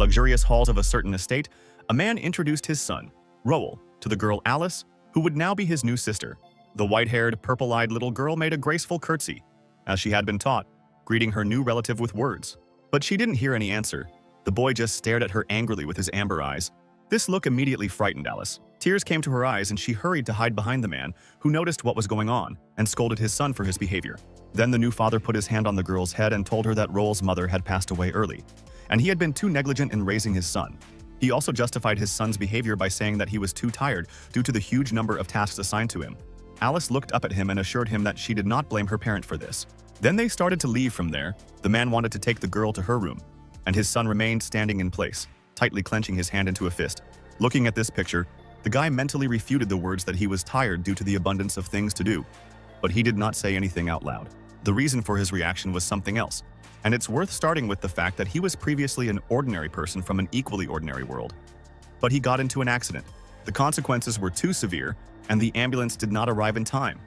luxurious halls of a certain estate, a man introduced his son, Roel, to the girl Alice, who would now be his new sister. The white-haired, purple-eyed little girl made a graceful curtsy, as she had been taught, greeting her new relative with words. But she didn't hear any answer. The boy just stared at her angrily with his amber eyes. This look immediately frightened Alice. Tears came to her eyes and she hurried to hide behind the man, who noticed what was going on and scolded his son for his behavior. Then the new father put his hand on the girl's head and told her that Roel's mother had passed away early, and he had been too negligent in raising his son. He also justified his son's behavior by saying that he was too tired due to the huge number of tasks assigned to him. Alice looked up at him and assured him that she did not blame her parent for this. Then they started to leave from there. The man wanted to take the girl to her room, and his son remained standing in place, tightly clenching his hand into a fist. Looking at this picture, the guy mentally refuted the words that he was tired due to the abundance of things to do, but he did not say anything out loud. The reason for his reaction was something else, and it's worth starting with the fact that he was previously an ordinary person from an equally ordinary world. But he got into an accident. The consequences were too severe, and the ambulance did not arrive in time.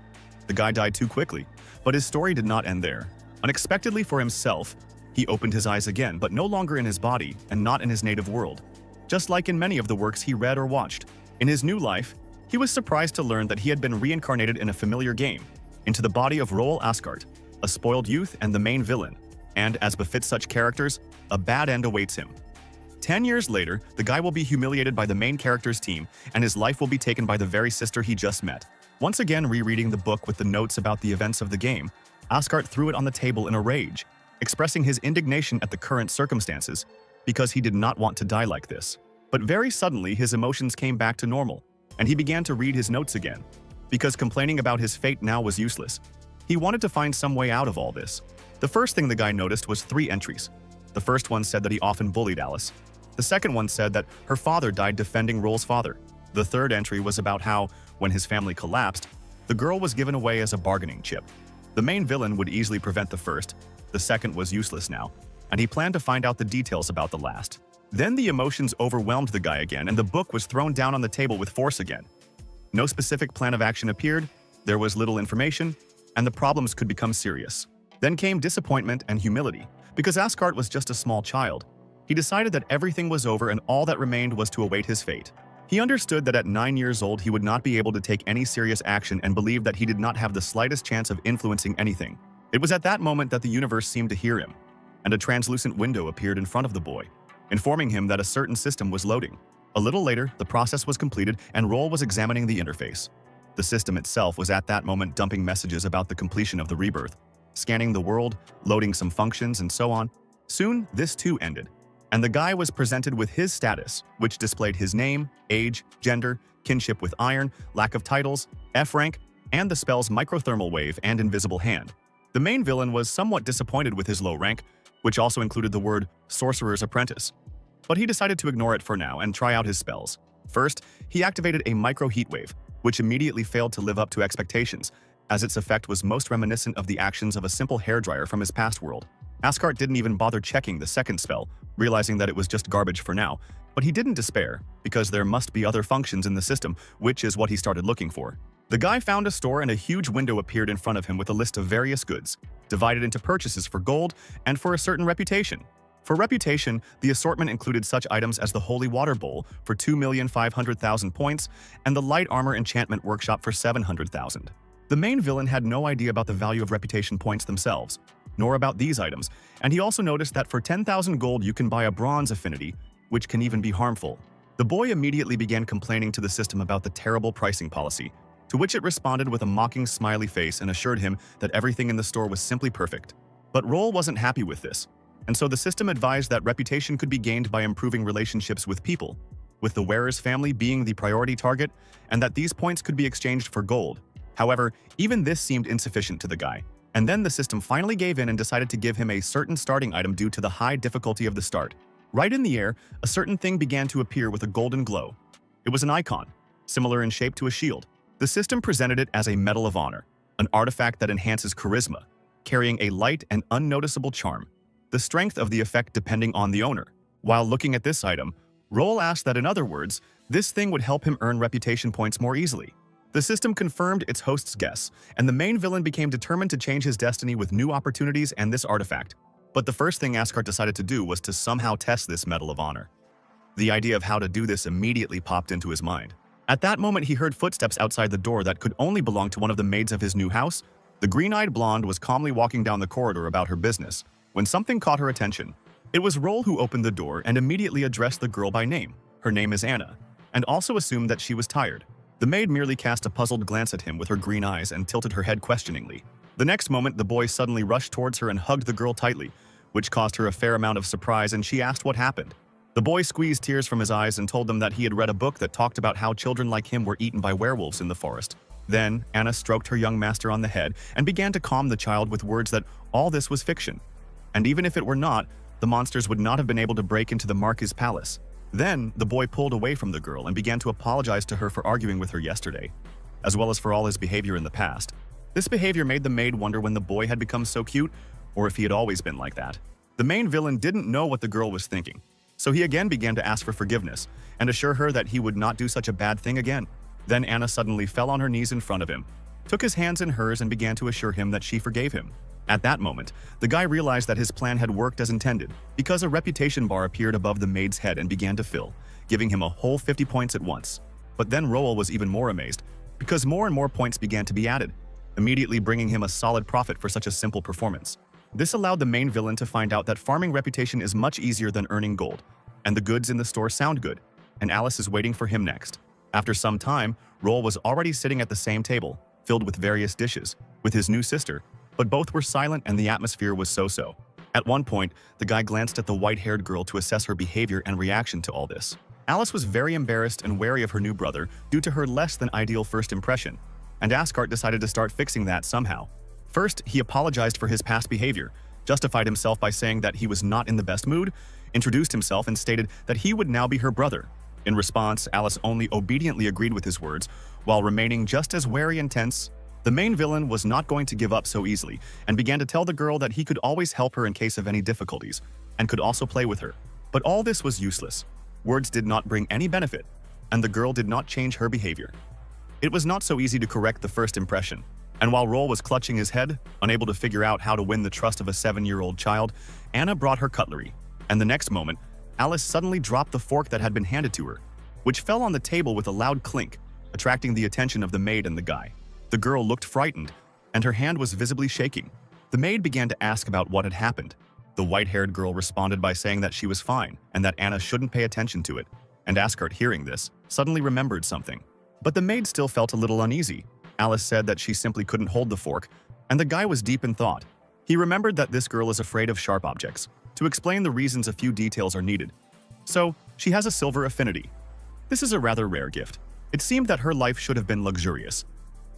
The guy died too quickly, but his story did not end there. Unexpectedly for himself, he opened his eyes again, but no longer in his body and not in his native world. Just like in many of the works he read or watched, in his new life, he was surprised to learn that he had been reincarnated in a familiar game, into the body of Roel Asgard, a spoiled youth and the main villain, and, as befits such characters, a bad end awaits him. 10 years later, the guy will be humiliated by the main character's team, and his life will be taken by the very sister he just met. Once again rereading the book with the notes about the events of the game, Asgard threw it on the table in a rage, expressing his indignation at the current circumstances, because he did not want to die like this. But very suddenly, his emotions came back to normal, and he began to read his notes again, because complaining about his fate now was useless. He wanted to find some way out of all this. The first thing the guy noticed was 3 entries. The first one said that he often bullied Alice. The second one said that her father died defending Roel's father. The third entry was about how, when his family collapsed, the girl was given away as a bargaining chip. The main villain would easily prevent the first, the second was useless now, and he planned to find out the details about the last. Then the emotions overwhelmed the guy again, and the book was thrown down on the table with force again. No specific plan of action appeared, there was little information, and the problems could become serious. Then came disappointment and humility, because Asgard was just a small child. He decided that everything was over and all that remained was to await his fate. He understood that at 9 years old he would not be able to take any serious action and believed that he did not have the slightest chance of influencing anything. It was at that moment that the universe seemed to hear him, and a translucent window appeared in front of the boy, informing him that a certain system was loading. A little later, the process was completed and Roel was examining the interface. The system itself was at that moment dumping messages about the completion of the rebirth, scanning the world, loading some functions, and so on. Soon, this too ended, and the guy was presented with his status, which displayed his name, age, gender, kinship with iron, lack of titles, F rank, and the spells Microthermal Wave and Invisible Hand. The main villain was somewhat disappointed with his low rank, which also included the word Sorcerer's Apprentice. But he decided to ignore it for now and try out his spells. First, he activated a micro heatwave, which immediately failed to live up to expectations, as its effect was most reminiscent of the actions of a simple hairdryer from his past world. Asgard didn't even bother checking the second spell, realizing that it was just garbage for now, but he didn't despair, because there must be other functions in the system, which is what he started looking for. The guy found a store and a huge window appeared in front of him with a list of various goods, divided into purchases for gold and for a certain reputation. For reputation, the assortment included such items as the Holy Water Bowl for 2,500,000 points and the Light Armor Enchantment Workshop for 700,000. The main villain had no idea about the value of reputation points themselves, nor about these items, and he also noticed that for 10,000 gold you can buy a bronze affinity, which can even be harmful. The boy immediately began complaining to the system about the terrible pricing policy, to which it responded with a mocking smiley face and assured him that everything in the store was simply perfect. But Roel wasn't happy with this, and so the system advised that reputation could be gained by improving relationships with people, with the wearer's family being the priority target, and that these points could be exchanged for gold. However, even this seemed insufficient to the guy, and then the system finally gave in and decided to give him a certain starting item due to the high difficulty of the start. Right in the air, a certain thing began to appear with a golden glow. It was an icon, similar in shape to a shield. The system presented it as a Medal of Honor, an artifact that enhances charisma, carrying a light and unnoticeable charm. The strength of the effect depending on the owner. While looking at this item, Roel asked that in other words, this thing would help him earn reputation points more easily. The system confirmed its host's guess, and the main villain became determined to change his destiny with new opportunities and this artifact. But the first thing Asgard decided to do was to somehow test this Medal of Honor. The idea of how to do this immediately popped into his mind. At that moment, he heard footsteps outside the door that could only belong to one of the maids of his new house. The green-eyed blonde was calmly walking down the corridor about her business when something caught her attention. It was Roll who opened the door and immediately addressed the girl by name. Her name is Anna, and also assumed that she was tired. The maid merely cast a puzzled glance at him with her green eyes and tilted her head questioningly. The next moment, the boy suddenly rushed towards her and hugged the girl tightly, which caused her a fair amount of surprise, and she asked what happened. The boy squeezed tears from his eyes and told them that he had read a book that talked about how children like him were eaten by werewolves in the forest. Then, Anna stroked her young master on the head and began to calm the child with words that all this was fiction. And even if it were not, the monsters would not have been able to break into the Marquis palace. Then, the boy pulled away from the girl and began to apologize to her for arguing with her yesterday, as well as for all his behavior in the past. This behavior made the maid wonder when the boy had become so cute, or if he had always been like that. The main villain didn't know what the girl was thinking, so he again began to ask for forgiveness and assure her that he would not do such a bad thing again. Then Anna suddenly fell on her knees in front of him, took his hands in hers and began to assure him that she forgave him. At that moment, the guy realized that his plan had worked as intended, because a reputation bar appeared above the maid's head and began to fill, giving him a whole 50 points at once. But then Roel was even more amazed, because more and more points began to be added, immediately bringing him a solid profit for such a simple performance. This allowed the main villain to find out that farming reputation is much easier than earning gold, and the goods in the store sound good, and Alice is waiting for him next. After some time, Roel was already sitting at the same table, filled with various dishes, with his new sister, but both were silent and the atmosphere was so-so. At one point, the guy glanced at the white-haired girl to assess her behavior and reaction to all this. Alice was very embarrassed and wary of her new brother due to her less-than-ideal first impression, and Asgard decided to start fixing that somehow. First, he apologized for his past behavior, justified himself by saying that he was not in the best mood, introduced himself and stated that he would now be her brother. In response, Alice only obediently agreed with his words, while remaining just as wary and tense. The main villain was not going to give up so easily and began to tell the girl that he could always help her in case of any difficulties and could also play with her. But all this was useless. Words did not bring any benefit, and the girl did not change her behavior. It was not so easy to correct the first impression, and while Roel was clutching his head, unable to figure out how to win the trust of a 7-year-old child, Anna brought her cutlery, and the next moment, Alice suddenly dropped the fork that had been handed to her, which fell on the table with a loud clink, attracting the attention of the maid and the guy. The girl looked frightened, and her hand was visibly shaking. The maid began to ask about what had happened. The white-haired girl responded by saying that she was fine and that Anna shouldn't pay attention to it, and Asgard, hearing this, suddenly remembered something. But the maid still felt a little uneasy. Alice said that she simply couldn't hold the fork, and the guy was deep in thought. He remembered that this girl is afraid of sharp objects. To explain the reasons, a few details are needed. So, she has a silver affinity. This is a rather rare gift. It seemed that her life should have been luxurious.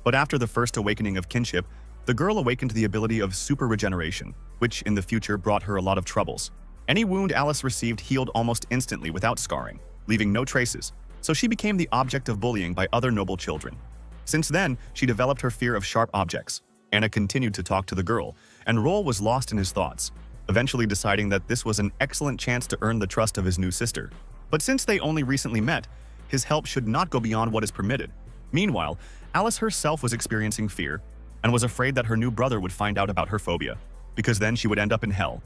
But after the first awakening of kinship, the girl awakened the ability of super regeneration, which in the future brought her a lot of troubles. Any wound Alice received healed almost instantly without scarring, leaving no traces, so she became the object of bullying by other noble children. Since then, she developed her fear of sharp objects. Anna continued to talk to the girl, and Roel was lost in his thoughts, eventually deciding that this was an excellent chance to earn the trust of his new sister. But since they only recently met, his help should not go beyond what is permitted. Meanwhile, Alice herself was experiencing fear and was afraid that her new brother would find out about her phobia, because then she would end up in hell.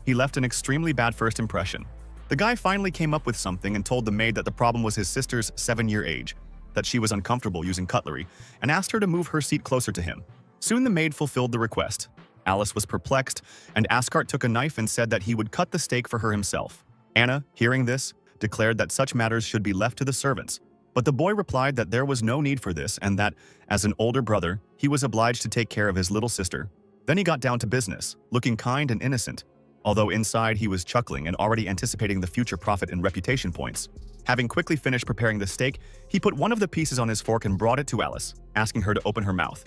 He left an extremely bad first impression. The guy finally came up with something and told the maid that the problem was his sister's 7-year age, that she was uncomfortable using cutlery, and asked her to move her seat closer to him. Soon the maid fulfilled the request. Alice was perplexed, and Asgard took a knife and said that he would cut the steak for her himself. Anna, hearing this, declared that such matters should be left to the servants. But the boy replied that there was no need for this and that, as an older brother, he was obliged to take care of his little sister. Then he got down to business, looking kind and innocent, although inside he was chuckling and already anticipating the future profit in reputation points. Having quickly finished preparing the steak, he put one of the pieces on his fork and brought it to Alice, asking her to open her mouth.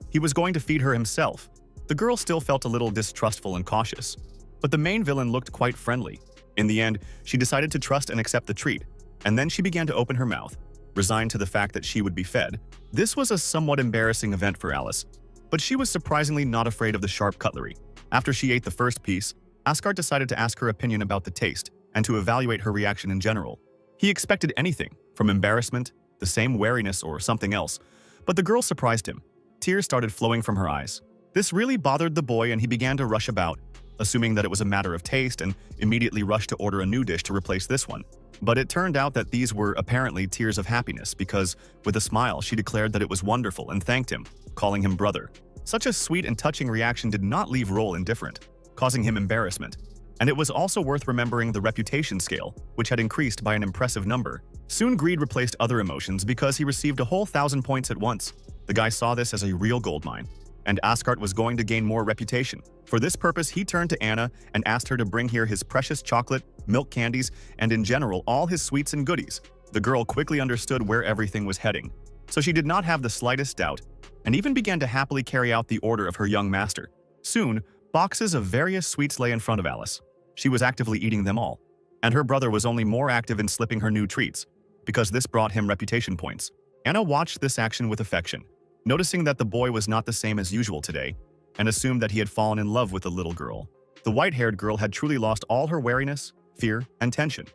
He was going to feed her himself. The girl still felt a little distrustful and cautious, but the main villain looked quite friendly. In the end, she decided to trust and accept the treat, and then she began to open her mouth, resigned to the fact that she would be fed. This was a somewhat embarrassing event for Alice, but she was surprisingly not afraid of the sharp cutlery. After she ate the first piece, Asgard decided to ask her opinion about the taste and to evaluate her reaction in general. He expected anything, from embarrassment, the same wariness, or something else, but the girl surprised him. Tears started flowing from her eyes. This really bothered the boy and he began to rush about, assuming that it was a matter of taste, and immediately rushed to order a new dish to replace this one. But it turned out that these were apparently tears of happiness because, with a smile, she declared that it was wonderful and thanked him, calling him brother. Such a sweet and touching reaction did not leave Roll indifferent, causing him embarrassment. And it was also worth remembering the reputation scale, which had increased by an impressive number. Soon greed replaced other emotions because he received a whole 1,000 points at once. The guy saw this as a real goldmine, and Asgard was going to gain more reputation. For this purpose, he turned to Anna and asked her to bring here his precious chocolate, milk candies, and in general all his sweets and goodies. The girl quickly understood where everything was heading, so she did not have the slightest doubt, and even began to happily carry out the order of her young master. Soon, boxes of various sweets lay in front of Alice. She was actively eating them all, and her brother was only more active in slipping her new treats, because this brought him reputation points. Anna watched this action with affection, noticing that the boy was not the same as usual today, and assumed that he had fallen in love with the little girl. The white-haired girl had truly lost all her wariness, fear, and tension.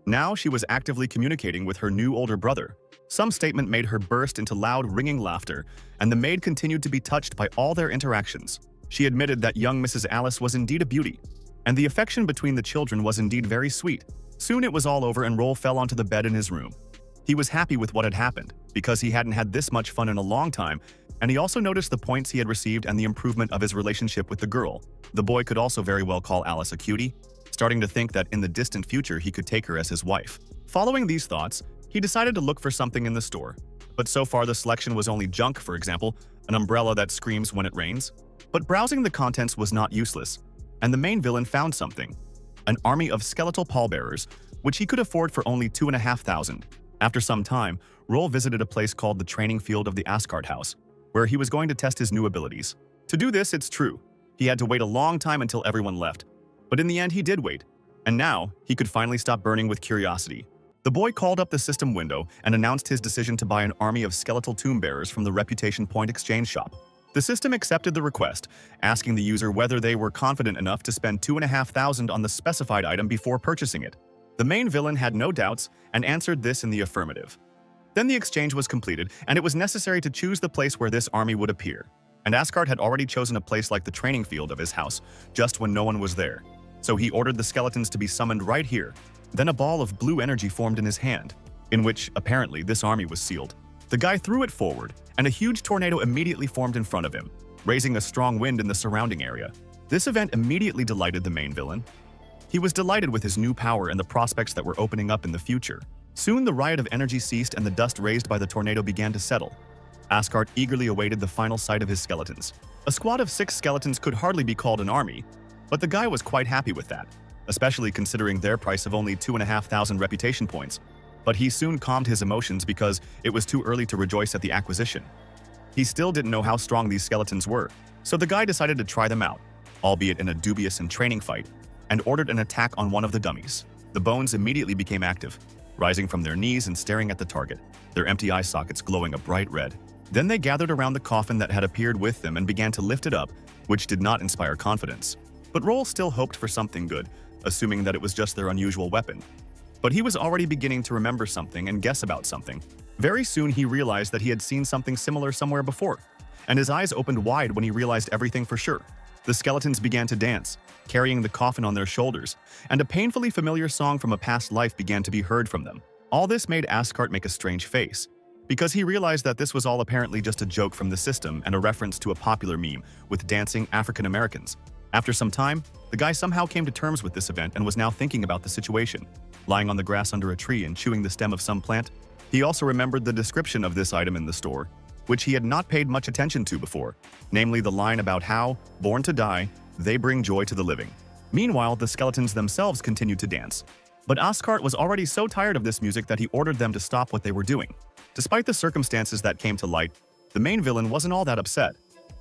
Now she was actively communicating with her new older brother. Some statement made her burst into loud, ringing laughter, and the maid continued to be touched by all their interactions. She admitted that young Mrs. Alice was indeed a beauty, and the affection between the children was indeed very sweet. Soon it was all over and Roll fell onto the bed in his room. He was happy with what had happened, because he hadn't had this much fun in a long time, and he also noticed the points he had received and the improvement of his relationship with the girl. The boy could also very well call Alice a cutie, starting to think that in the distant future he could take her as his wife. Following these thoughts, he decided to look for something in the store. But so far the selection was only junk, for example, an umbrella that screams when it rains. But browsing the contents was not useless, and the main villain found something. An army of skeletal pallbearers, which he could afford for only 2,500. After some time, Roll visited a place called the training field of the Asgard House, where he was going to test his new abilities. To do this, it's true, he had to wait a long time until everyone left. But in the end, he did wait, and now he could finally stop burning with curiosity. The boy called up the system window and announced his decision to buy an army of skeletal tomb bearers from the Reputation Point exchange shop. The system accepted the request, asking the user whether they were confident enough to spend 2,500 on the specified item before purchasing it. The main villain had no doubts and answered this in the affirmative. Then the exchange was completed, and it was necessary to choose the place where this army would appear. And Asgard had already chosen a place like the training field of his house, just when no one was there. So he ordered the skeletons to be summoned right here. Then a ball of blue energy formed in his hand, in which, apparently, this army was sealed. The guy threw it forward, and a huge tornado immediately formed in front of him, raising a strong wind in the surrounding area. This event immediately delighted the main villain. He was delighted with his new power and the prospects that were opening up in the future. Soon the riot of energy ceased and the dust raised by the tornado began to settle. Asgard eagerly awaited the final sight of his skeletons. A squad of 6 skeletons could hardly be called an army, but the guy was quite happy with that, especially considering their price of only 2,500 reputation points. But he soon calmed his emotions because it was too early to rejoice at the acquisition. He still didn't know how strong these skeletons were, so the guy decided to try them out, albeit in a dubious and training fight, and ordered an attack on one of the dummies. The bones immediately became active, rising from their knees and staring at the target, their empty eye sockets glowing a bright red. Then they gathered around the coffin that had appeared with them and began to lift it up, which did not inspire confidence. But Roll still hoped for something good, assuming that it was just their unusual weapon. But he was already beginning to remember something and guess about something. Very soon he realized that he had seen something similar somewhere before, and his eyes opened wide when he realized everything for sure. The skeletons began to dance, carrying the coffin on their shoulders, and a painfully familiar song from a past life began to be heard from them. All this made Asgard make a strange face, because he realized that this was all apparently just a joke from the system and a reference to a popular meme with dancing African Americans. After some time, the guy somehow came to terms with this event and was now thinking about the situation. Lying on the grass under a tree and chewing the stem of some plant, he also remembered the description of this item in the store, which he had not paid much attention to before, namely the line about how, born to die, they bring joy to the living. Meanwhile, the skeletons themselves continued to dance. But Asgard was already so tired of this music that he ordered them to stop what they were doing. Despite the circumstances that came to light, the main villain wasn't all that upset,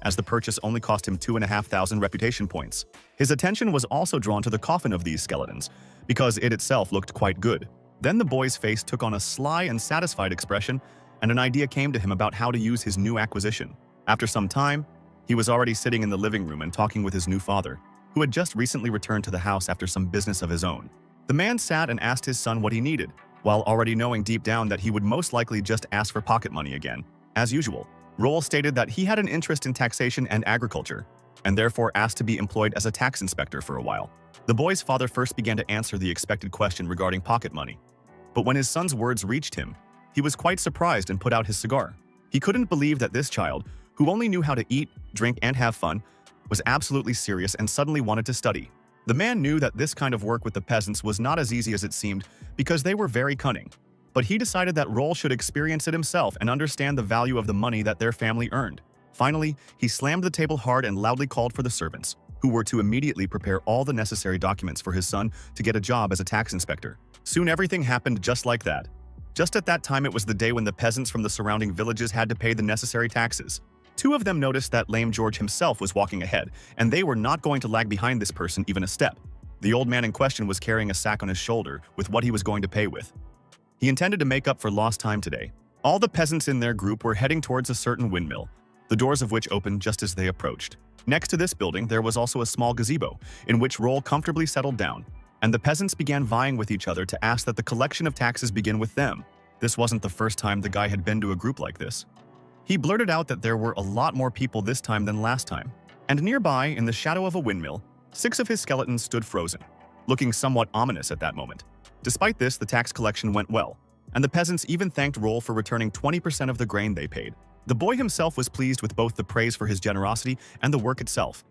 as the purchase only cost him 2,500 reputation points. His attention was also drawn to the coffin of these skeletons, because it itself looked quite good. Then the boy's face took on a sly and satisfied expression, and an idea came to him about how to use his new acquisition. After some time, he was already sitting in the living room and talking with his new father, who had just recently returned to the house after some business of his own. The man sat and asked his son what he needed, while already knowing deep down that he would most likely just ask for pocket money again. As usual, Roll stated that he had an interest in taxation and agriculture, and therefore asked to be employed as a tax inspector for a while. The boy's father first began to answer the expected question regarding pocket money. But when his son's words reached him, he was quite surprised and put out his cigar. He couldn't believe that this child, who only knew how to eat, drink, and have fun, was absolutely serious and suddenly wanted to study. The man knew that this kind of work with the peasants was not as easy as it seemed because they were very cunning. But he decided that Roll should experience it himself and understand the value of the money that their family earned. Finally, he slammed the table hard and loudly called for the servants, who were to immediately prepare all the necessary documents for his son to get a job as a tax inspector. Soon everything happened just like that. Just at that time, it was the day when the peasants from the surrounding villages had to pay the necessary taxes. Two of them noticed that Lame George himself was walking ahead, and they were not going to lag behind this person even a step. The old man in question was carrying a sack on his shoulder with what he was going to pay with. He intended to make up for lost time today. All the peasants in their group were heading towards a certain windmill, the doors of which opened just as they approached. Next to this building, there was also a small gazebo, in which Roll comfortably settled down, and the peasants began vying with each other to ask that the collection of taxes begin with them. This wasn't the first time the guy had been to a group like this. He blurted out that there were a lot more people this time than last time, and nearby, in the shadow of a windmill, 6 of his skeletons stood frozen, looking somewhat ominous at that moment. Despite this, the tax collection went well, and the peasants even thanked Roll for returning 20% of the grain they paid. The boy himself was pleased with both the praise for his generosity and the work itself.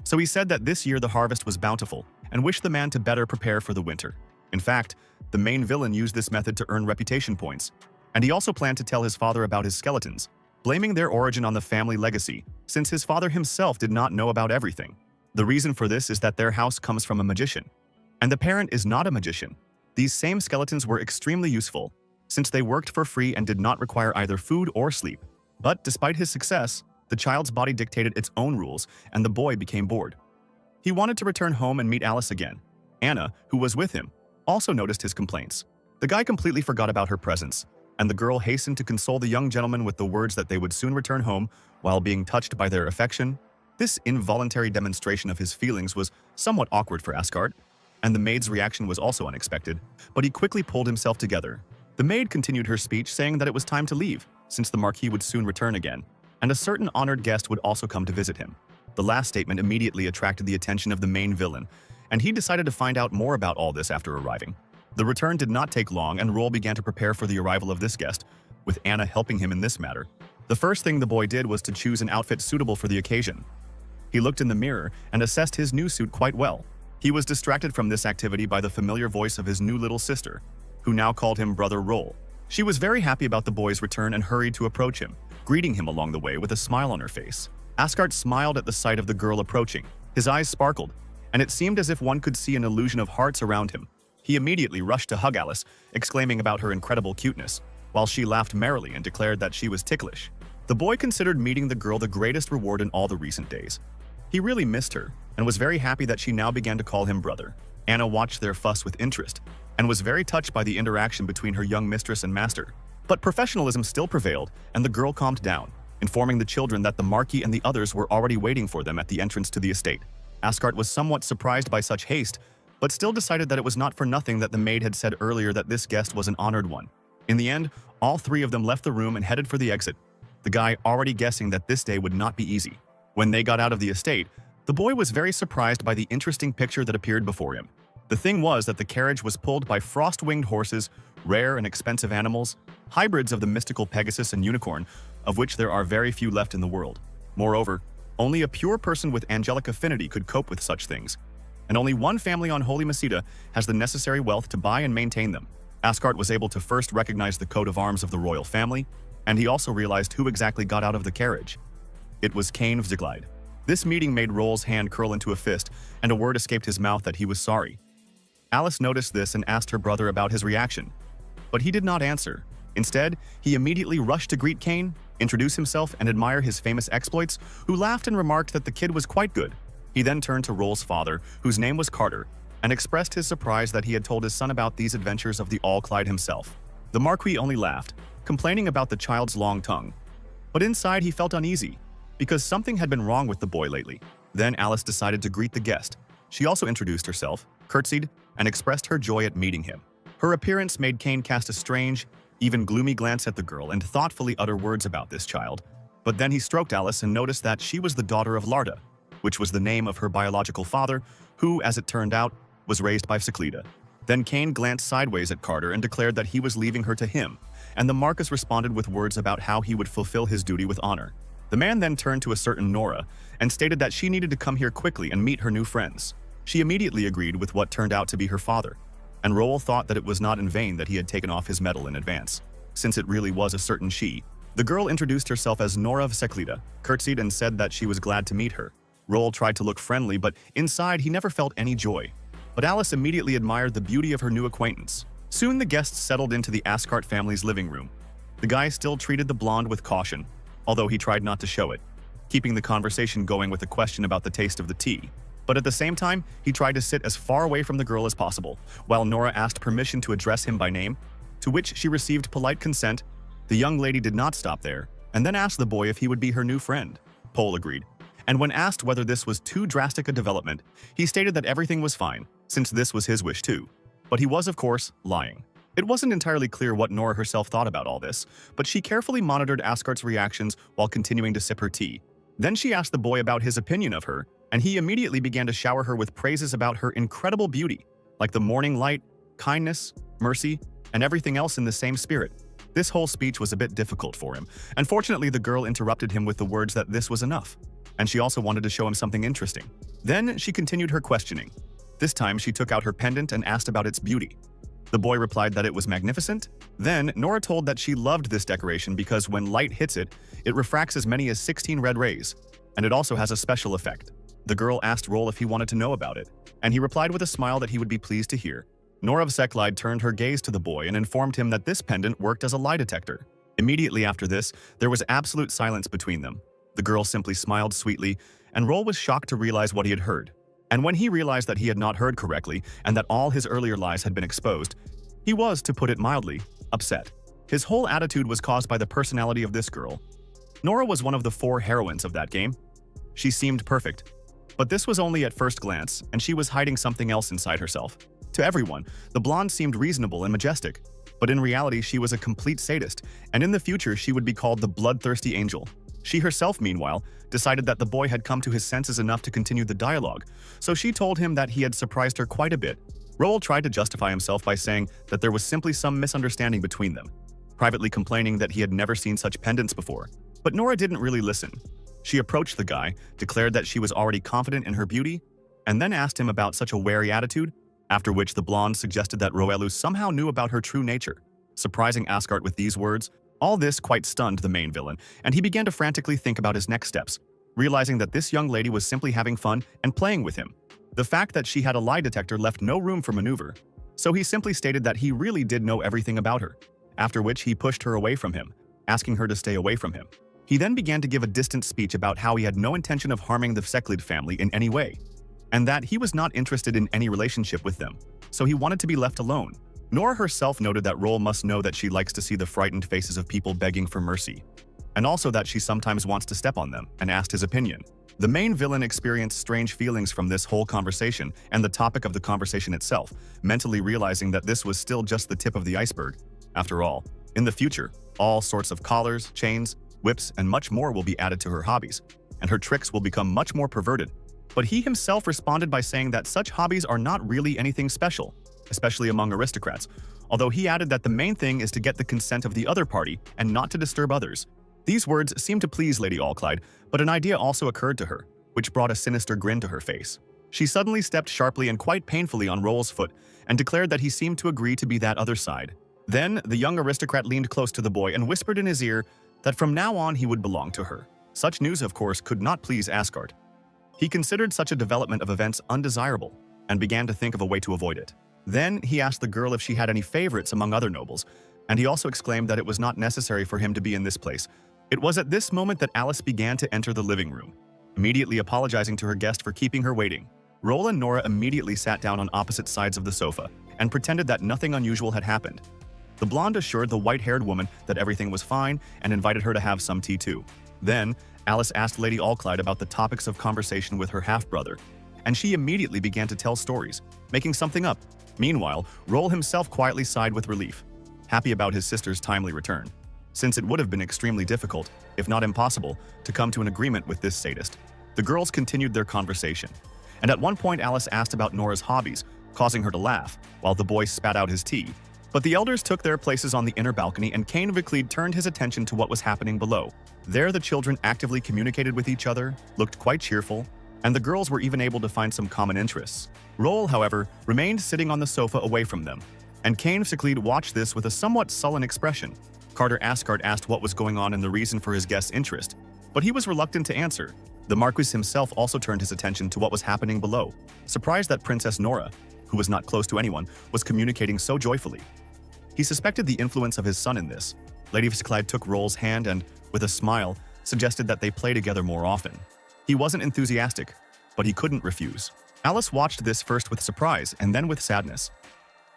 So he said that this year the harvest was bountiful and wished the man to better prepare for the winter. In fact, the main villain used this method to earn reputation points, and he also planned to tell his father about his skeletons, blaming their origin on the family legacy, since his father himself did not know about everything. The reason for this is that their house comes from a magician, and the parent is not a magician. These same skeletons were extremely useful, since they worked for free and did not require either food or sleep. But despite his success, the child's body dictated its own rules, and the boy became bored. He wanted to return home and meet Alice again. Anna, who was with him, also noticed his complaints. The guy completely forgot about her presence, and the girl hastened to console the young gentleman with the words that they would soon return home while being touched by their affection. This involuntary demonstration of his feelings was somewhat awkward for Asgard, and the maid's reaction was also unexpected, but he quickly pulled himself together. The maid continued her speech, saying that it was time to leave, since the Marquis would soon return again, and a certain honored guest would also come to visit him. The last statement immediately attracted the attention of the main villain, and he decided to find out more about all this after arriving. The return did not take long, and Roll began to prepare for the arrival of this guest, with Anna helping him in this matter. The first thing the boy did was to choose an outfit suitable for the occasion. He looked in the mirror and assessed his new suit quite well. He was distracted from this activity by the familiar voice of his new little sister, who now called him Brother Roll. She was very happy about the boy's return and hurried to approach him, greeting him along the way with a smile on her face. Asgard smiled at the sight of the girl approaching. His eyes sparkled, and it seemed as if one could see an illusion of hearts around him. He immediately rushed to hug Alice, exclaiming about her incredible cuteness, while she laughed merrily and declared that she was ticklish. The boy considered meeting the girl the greatest reward in all the recent days. He really missed her, and was very happy that she now began to call him brother. Anna watched their fuss with interest, and was very touched by the interaction between her young mistress and master. But professionalism still prevailed, and the girl calmed down, informing the children that the Marquis and the others were already waiting for them at the entrance to the estate. Asgard was somewhat surprised by such haste, but still decided that it was not for nothing that the maid had said earlier that this guest was an honored one. In the end, all 3 of them left the room and headed for the exit, the guy already guessing that this day would not be easy. When they got out of the estate, the boy was very surprised by the interesting picture that appeared before him. The thing was that the carriage was pulled by frost-winged horses, rare and expensive animals, hybrids of the mystical Pegasus and unicorn, of which there are very few left in the world. Moreover, only a pure person with angelic affinity could cope with such things, and only one family on Holy Meseta has the necessary wealth to buy and maintain them. Asgard was able to first recognize the coat of arms of the royal family, and he also realized who exactly got out of the carriage. It was Cain Vzglide. This meeting made Roll's hand curl into a fist, and a word escaped his mouth that he was sorry. Alice noticed this and asked her brother about his reaction, but he did not answer. Instead, he immediately rushed to greet Cain, introduce himself, and admire his famous exploits, who laughed and remarked that the kid was quite good. He then turned to Roll's father, whose name was Carter, and expressed his surprise that he had told his son about these adventures of the All-Clyde himself. The Marquis only laughed, complaining about the child's long tongue. But inside he felt uneasy, because something had been wrong with the boy lately. Then Alice decided to greet the guest. She also introduced herself, curtsied, and expressed her joy at meeting him. Her appearance made Cain cast a strange, even gloomy glance at the girl and thoughtfully utter words about this child. But then he stroked Alice and noticed that she was the daughter of Larda, which was the name of her biological father, who, as it turned out, was raised by Seclida. Then Kane glanced sideways at Carter and declared that he was leaving her to him, and the Marcus responded with words about how he would fulfill his duty with honor. The man then turned to a certain Nora and stated that she needed to come here quickly and meet her new friends. She immediately agreed with what turned out to be her father, and Roel thought that it was not in vain that he had taken off his medal in advance, since it really was a certain she. The girl introduced herself as Nora of Seclida, curtsied and said that she was glad to meet her. Roel tried to look friendly, but inside he never felt any joy. But Alice immediately admired the beauty of her new acquaintance. Soon the guests settled into the Ascart family's living room. The guy still treated the blonde with caution, although he tried not to show it, keeping the conversation going with a question about the taste of the tea. But at the same time, he tried to sit as far away from the girl as possible, while Nora asked permission to address him by name, to which she received polite consent. The young lady did not stop there, and then asked the boy if he would be her new friend. Pole agreed, and when asked whether this was too drastic a development, he stated that everything was fine, since this was his wish too. But he was, of course, lying. It wasn't entirely clear what Nora herself thought about all this, but she carefully monitored Ascart's reactions while continuing to sip her tea. Then she asked the boy about his opinion of her, and he immediately began to shower her with praises about her incredible beauty, like the morning light, kindness, mercy, and everything else in the same spirit. This whole speech was a bit difficult for him. Unfortunately, the girl interrupted him with the words that this was enough, and she also wanted to show him something interesting. Then she continued her questioning. This time she took out her pendant and asked about its beauty. The boy replied that it was magnificent. Then Nora told that she loved this decoration because when light hits it, it refracts as many as 16 red rays, and it also has a special effect. The girl asked Roel if he wanted to know about it, and he replied with a smile that he would be pleased to hear. Nora of Seclide turned her gaze to the boy and informed him that this pendant worked as a lie detector. Immediately after this, there was absolute silence between them. The girl simply smiled sweetly, and Roel was shocked to realize what he had heard. And when he realized that he had not heard correctly and that all his earlier lies had been exposed, he was, to put it mildly, upset. His whole attitude was caused by the personality of this girl. Nora was one of the 4 heroines of that game. She seemed perfect, but this was only at first glance, and she was hiding something else inside herself. To everyone, the blonde seemed reasonable and majestic, but in reality she was a complete sadist, and in the future she would be called the bloodthirsty angel. She herself, meanwhile, decided that the boy had come to his senses enough to continue the dialogue, so she told him that he had surprised her quite a bit. Roel tried to justify himself by saying that there was simply some misunderstanding between them, privately complaining that he had never seen such pendants before. But Nora didn't really listen. She approached the guy, declared that she was already confident in her beauty, and then asked him about such a wary attitude, after which the blonde suggested that Roelu somehow knew about her true nature. Surprising Ascart with these words, all this quite stunned the main villain, and he began to frantically think about his next steps, realizing that this young lady was simply having fun and playing with him. The fact that she had a lie detector left no room for maneuver, so he simply stated that he really did know everything about her, after which he pushed her away from him, asking her to stay away from him. He then began to give a distant speech about how he had no intention of harming the Seclid family in any way, and that he was not interested in any relationship with them, so he wanted to be left alone. Nora herself noted that Roel must know that she likes to see the frightened faces of people begging for mercy, and also that she sometimes wants to step on them, and asked his opinion. The main villain experienced strange feelings from this whole conversation and the topic of the conversation itself, mentally realizing that this was still just the tip of the iceberg. After all, in the future, all sorts of collars, chains, whips, and much more will be added to her hobbies, and her tricks will become much more perverted. But he himself responded by saying that such hobbies are not really anything special, especially among aristocrats, although he added that the main thing is to get the consent of the other party and not to disturb others. These words seemed to please Lady Allclyde, but an idea also occurred to her, which brought a sinister grin to her face. She suddenly stepped sharply and quite painfully on Roel's foot and declared that he seemed to agree to be that other side. Then, the young aristocrat leaned close to the boy and whispered in his ear that from now on he would belong to her. Such news, of course, could not please Asgard. He considered such a development of events undesirable and began to think of a way to avoid it. Then he asked the girl if she had any favorites among other nobles, and he also exclaimed that it was not necessary for him to be in this place. It was at this moment that Alice began to enter the living room, immediately apologizing to her guest for keeping her waiting. Roel and Nora immediately sat down on opposite sides of the sofa and pretended that nothing unusual had happened. The blonde assured the white-haired woman that everything was fine and invited her to have some tea too. Then, Alice asked Lady Allclyde about the topics of conversation with her half-brother, and she immediately began to tell stories, making something up. Meanwhile, Roel himself quietly sighed with relief, happy about his sister's timely return, since it would have been extremely difficult, if not impossible, to come to an agreement with this sadist. The girls continued their conversation, and at one point Alice asked about Nora's hobbies, causing her to laugh, while the boy spat out his tea. But the elders took their places on the inner balcony and Cain Vicleed turned his attention to what was happening below. There the children actively communicated with each other, looked quite cheerful, and the girls were even able to find some common interests. Roel, however, remained sitting on the sofa away from them, and Cain Vicleed watched this with a somewhat sullen expression. Carter Asgard asked what was going on and the reason for his guest's interest, but he was reluctant to answer. The Marquis himself also turned his attention to what was happening below, surprised that Princess Nora, who was not close to anyone, was communicating so joyfully. He suspected the influence of his son in this. Lady Vicleid took Roel's hand and, with a smile, suggested that they play together more often. He wasn't enthusiastic, but he couldn't refuse. Alice watched this first with surprise and then with sadness.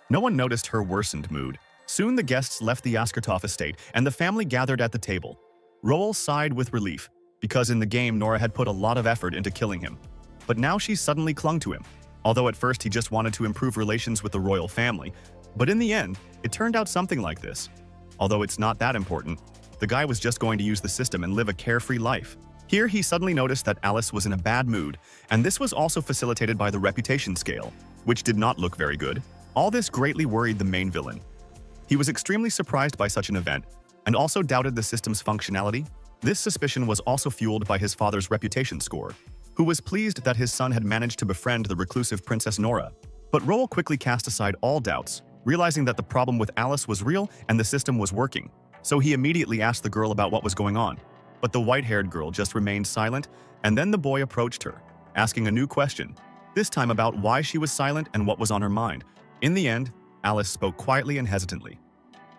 No one noticed her worsened mood. Soon the guests left the Askartov estate and the family gathered at the table. Roel sighed with relief, because in the game Nora had put a lot of effort into killing him. But now she suddenly clung to him, although at first he just wanted to improve relations with the royal family. But in the end, it turned out something like this. Although it's not that important, the guy was just going to use the system and live a carefree life. Here he suddenly noticed that Alice was in a bad mood, and this was also facilitated by the reputation scale, which did not look very good. All this greatly worried the main villain. He was extremely surprised by such an event, and also doubted the system's functionality. This suspicion was also fueled by his father's reputation score, who was pleased that his son had managed to befriend the reclusive Princess Nora. But Roel quickly cast aside all doubts, realizing that the problem with Alice was real and the system was working. So he immediately asked the girl about what was going on. But the white-haired girl just remained silent, and then the boy approached her, asking a new question, this time about why she was silent and what was on her mind. In the end, Alice spoke quietly and hesitantly.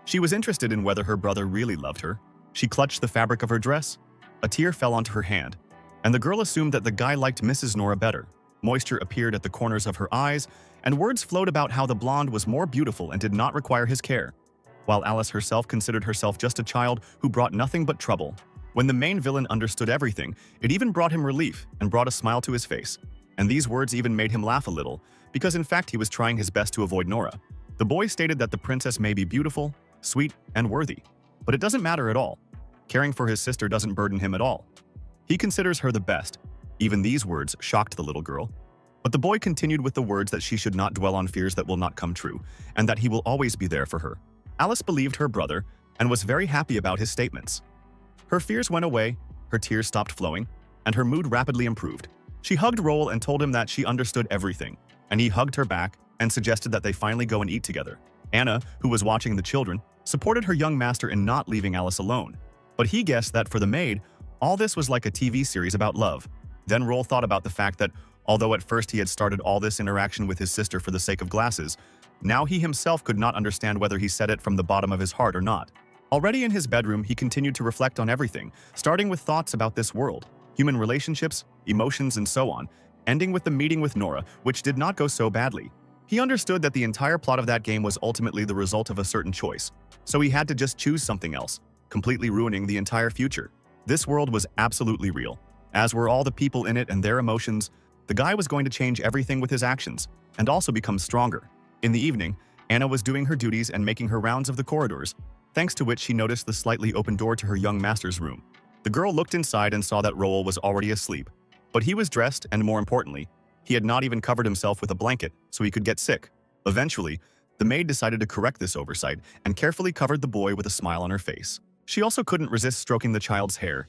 She was interested in whether her brother really loved her. She clutched the fabric of her dress. A tear fell onto her hand, and the girl assumed that the guy liked Mrs. Nora better. Moisture appeared at the corners of her eyes, and words flowed about how the blonde was more beautiful and did not require his care, while Alice herself considered herself just a child who brought nothing but trouble. When the main villain understood everything, it even brought him relief and brought a smile to his face. And these words even made him laugh a little, because in fact he was trying his best to avoid Nora. The boy stated that the princess may be beautiful, sweet, and worthy, but it doesn't matter at all. Caring for his sister doesn't burden him at all. He considers her the best. Even these words shocked the little girl. But the boy continued with the words that she should not dwell on fears that will not come true, and that he will always be there for her. Alice believed her brother and was very happy about his statements. Her fears went away, her tears stopped flowing, and her mood rapidly improved. She hugged Roel and told him that she understood everything, and he hugged her back and suggested that they finally go and eat together. Anna, who was watching the children, supported her young master in not leaving Alice alone. But he guessed that for the maid, all this was like a TV series about love. Then Roel thought about the fact that, although at first he had started all this interaction with his sister for the sake of glasses, now he himself could not understand whether he said it from the bottom of his heart or not. Already in his bedroom, he continued to reflect on everything, starting with thoughts about this world, human relationships, emotions, and so on, ending with the meeting with Nora, which did not go so badly. He understood that the entire plot of that game was ultimately the result of a certain choice, so he had to just choose something else, completely ruining the entire future. This world was absolutely real. As were all the people in it and their emotions, the guy was going to change everything with his actions, and also become stronger. In the evening, Anna was doing her duties and making her rounds of the corridors, thanks to which she noticed the slightly open door to her young master's room. The girl looked inside and saw that Roel was already asleep, but he was dressed and, more importantly, he had not even covered himself with a blanket so he could get sick. Eventually, the maid decided to correct this oversight and carefully covered the boy with a smile on her face. She also couldn't resist stroking the child's hair.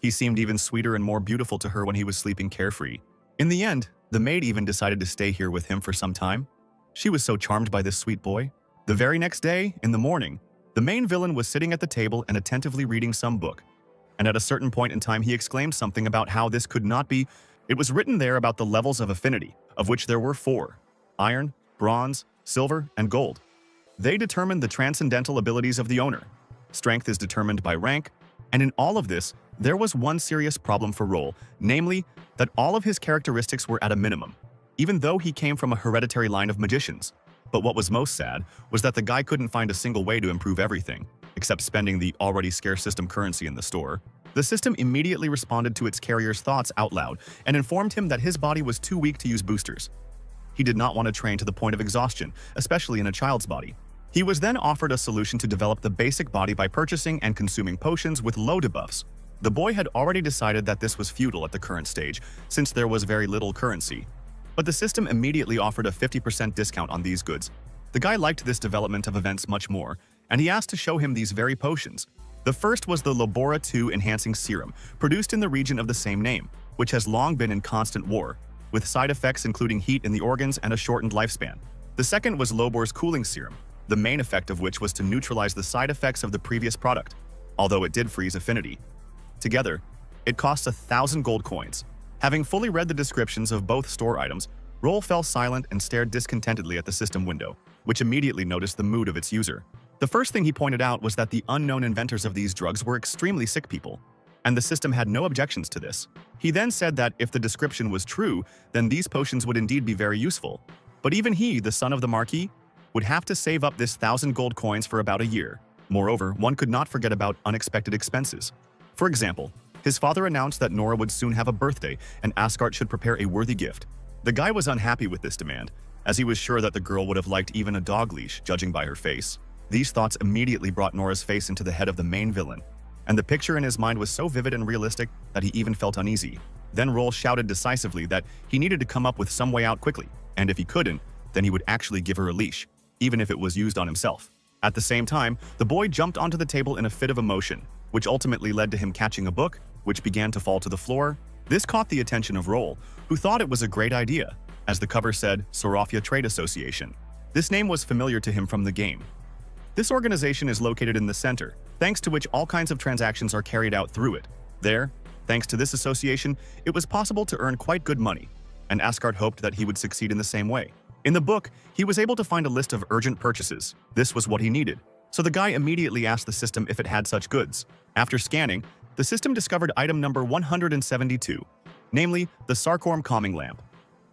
He seemed even sweeter and more beautiful to her when he was sleeping carefree. In the end, the maid even decided to stay here with him for some time. She was so charmed by this sweet boy. The very next day, in the morning, the main villain was sitting at the table and attentively reading some book. And at a certain point in time, he exclaimed something about how this could not be. It was written there about the levels of affinity, of which there were 4: iron, bronze, silver, and gold. They determined the transcendental abilities of the owner. Strength is determined by rank, and in all of this, there was one serious problem for Roel, namely that all of his characteristics were at a minimum, even though he came from a hereditary line of magicians. But what was most sad was that the guy couldn't find a single way to improve everything, except spending the already scarce system currency in the store. The system immediately responded to its carrier's thoughts out loud and informed him that his body was too weak to use boosters. He did not want to train to the point of exhaustion, especially in a child's body. He was then offered a solution to develop the basic body by purchasing and consuming potions with low debuffs. The boy had already decided that this was futile at the current stage, since there was very little currency. But the system immediately offered a 50% discount on these goods. The guy liked this development of events much more, and he asked to show him these very potions. The first was the Labora 2 Enhancing Serum, produced in the region of the same name, which has long been in constant war, with side effects including heat in the organs and a shortened lifespan. The second was Lobor's Cooling Serum, the main effect of which was to neutralize the side effects of the previous product, although it did freeze affinity. Together, it costs 1,000 gold coins. Having fully read the descriptions of both store items, Roll fell silent and stared discontentedly at the system window, which immediately noticed the mood of its user. The first thing he pointed out was that the unknown inventors of these drugs were extremely sick people, and the system had no objections to this. He then said that if the description was true, then these potions would indeed be very useful. But even he, the son of the Marquis, would have to save up this 1,000 gold coins for about a year. Moreover, one could not forget about unexpected expenses. For example, his father announced that Nora would soon have a birthday and Asgard should prepare a worthy gift. The guy was unhappy with this demand, as he was sure that the girl would have liked even a dog leash, judging by her face. These thoughts immediately brought Nora's face into the head of the main villain, and the picture in his mind was so vivid and realistic that he even felt uneasy. Then Roll shouted decisively that he needed to come up with some way out quickly, and if he couldn't, then he would actually give her a leash, even if it was used on himself. At the same time, the boy jumped onto the table in a fit of emotion, which ultimately led to him catching a book, which began to fall to the floor. This caught the attention of Roll, who thought it was a great idea, as the cover said Sorofia Trade Association. This name was familiar to him from the game. This organization is located in the center, thanks to which all kinds of transactions are carried out through it. There, thanks to this association, it was possible to earn quite good money, and Asgard hoped that he would succeed in the same way. In the book, he was able to find a list of urgent purchases. This was what he needed. So the guy immediately asked the system if it had such goods. After scanning, the system discovered item number 172, namely the Sarkorm Calming Lamp,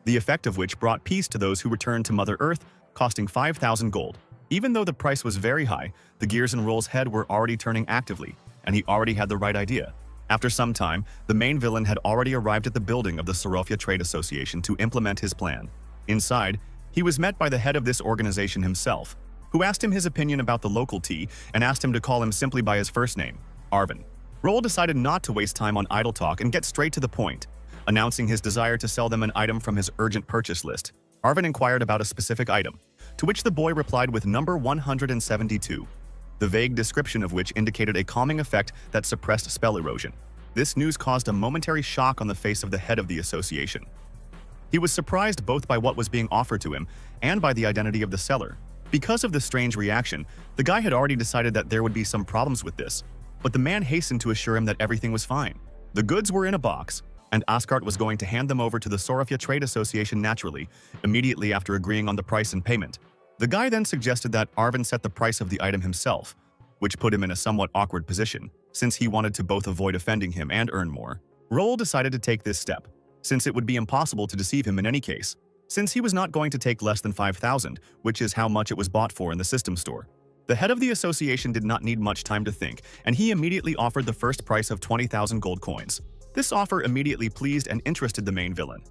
the effect of which brought peace to those who returned to Mother Earth, costing 5,000 gold. Even though the price was very high, the gears in Roll's head were already turning actively, and he already had the right idea. After some time, the main villain had already arrived at the building of the Sorofia Trade Association to implement his plan. Inside, he was met by the head of this organization himself, who asked him his opinion about the local tea and asked him to call him simply by his first name, Arvin. Roll decided not to waste time on idle talk and get straight to the point. Announcing his desire to sell them an item from his urgent purchase list, Arvin inquired about a specific item, to which the boy replied with number 172, the vague description of which indicated a calming effect that suppressed spell erosion. This news caused a momentary shock on the face of the head of the association. He was surprised both by what was being offered to him and by the identity of the seller. Because of the strange reaction, the guy had already decided that there would be some problems with this, but the man hastened to assure him that everything was fine. The goods were in a box, and Asgard was going to hand them over to the Sorofia Trade Association naturally, immediately after agreeing on the price and payment. The guy then suggested that Arvin set the price of the item himself, which put him in a somewhat awkward position, since he wanted to both avoid offending him and earn more. Roll decided to take this step, since it would be impossible to deceive him in any case, since he was not going to take less than 5,000, which is how much it was bought for in the system store. The head of the association did not need much time to think, and he immediately offered the first price of 20,000 gold coins. This offer immediately pleased and interested the main villain.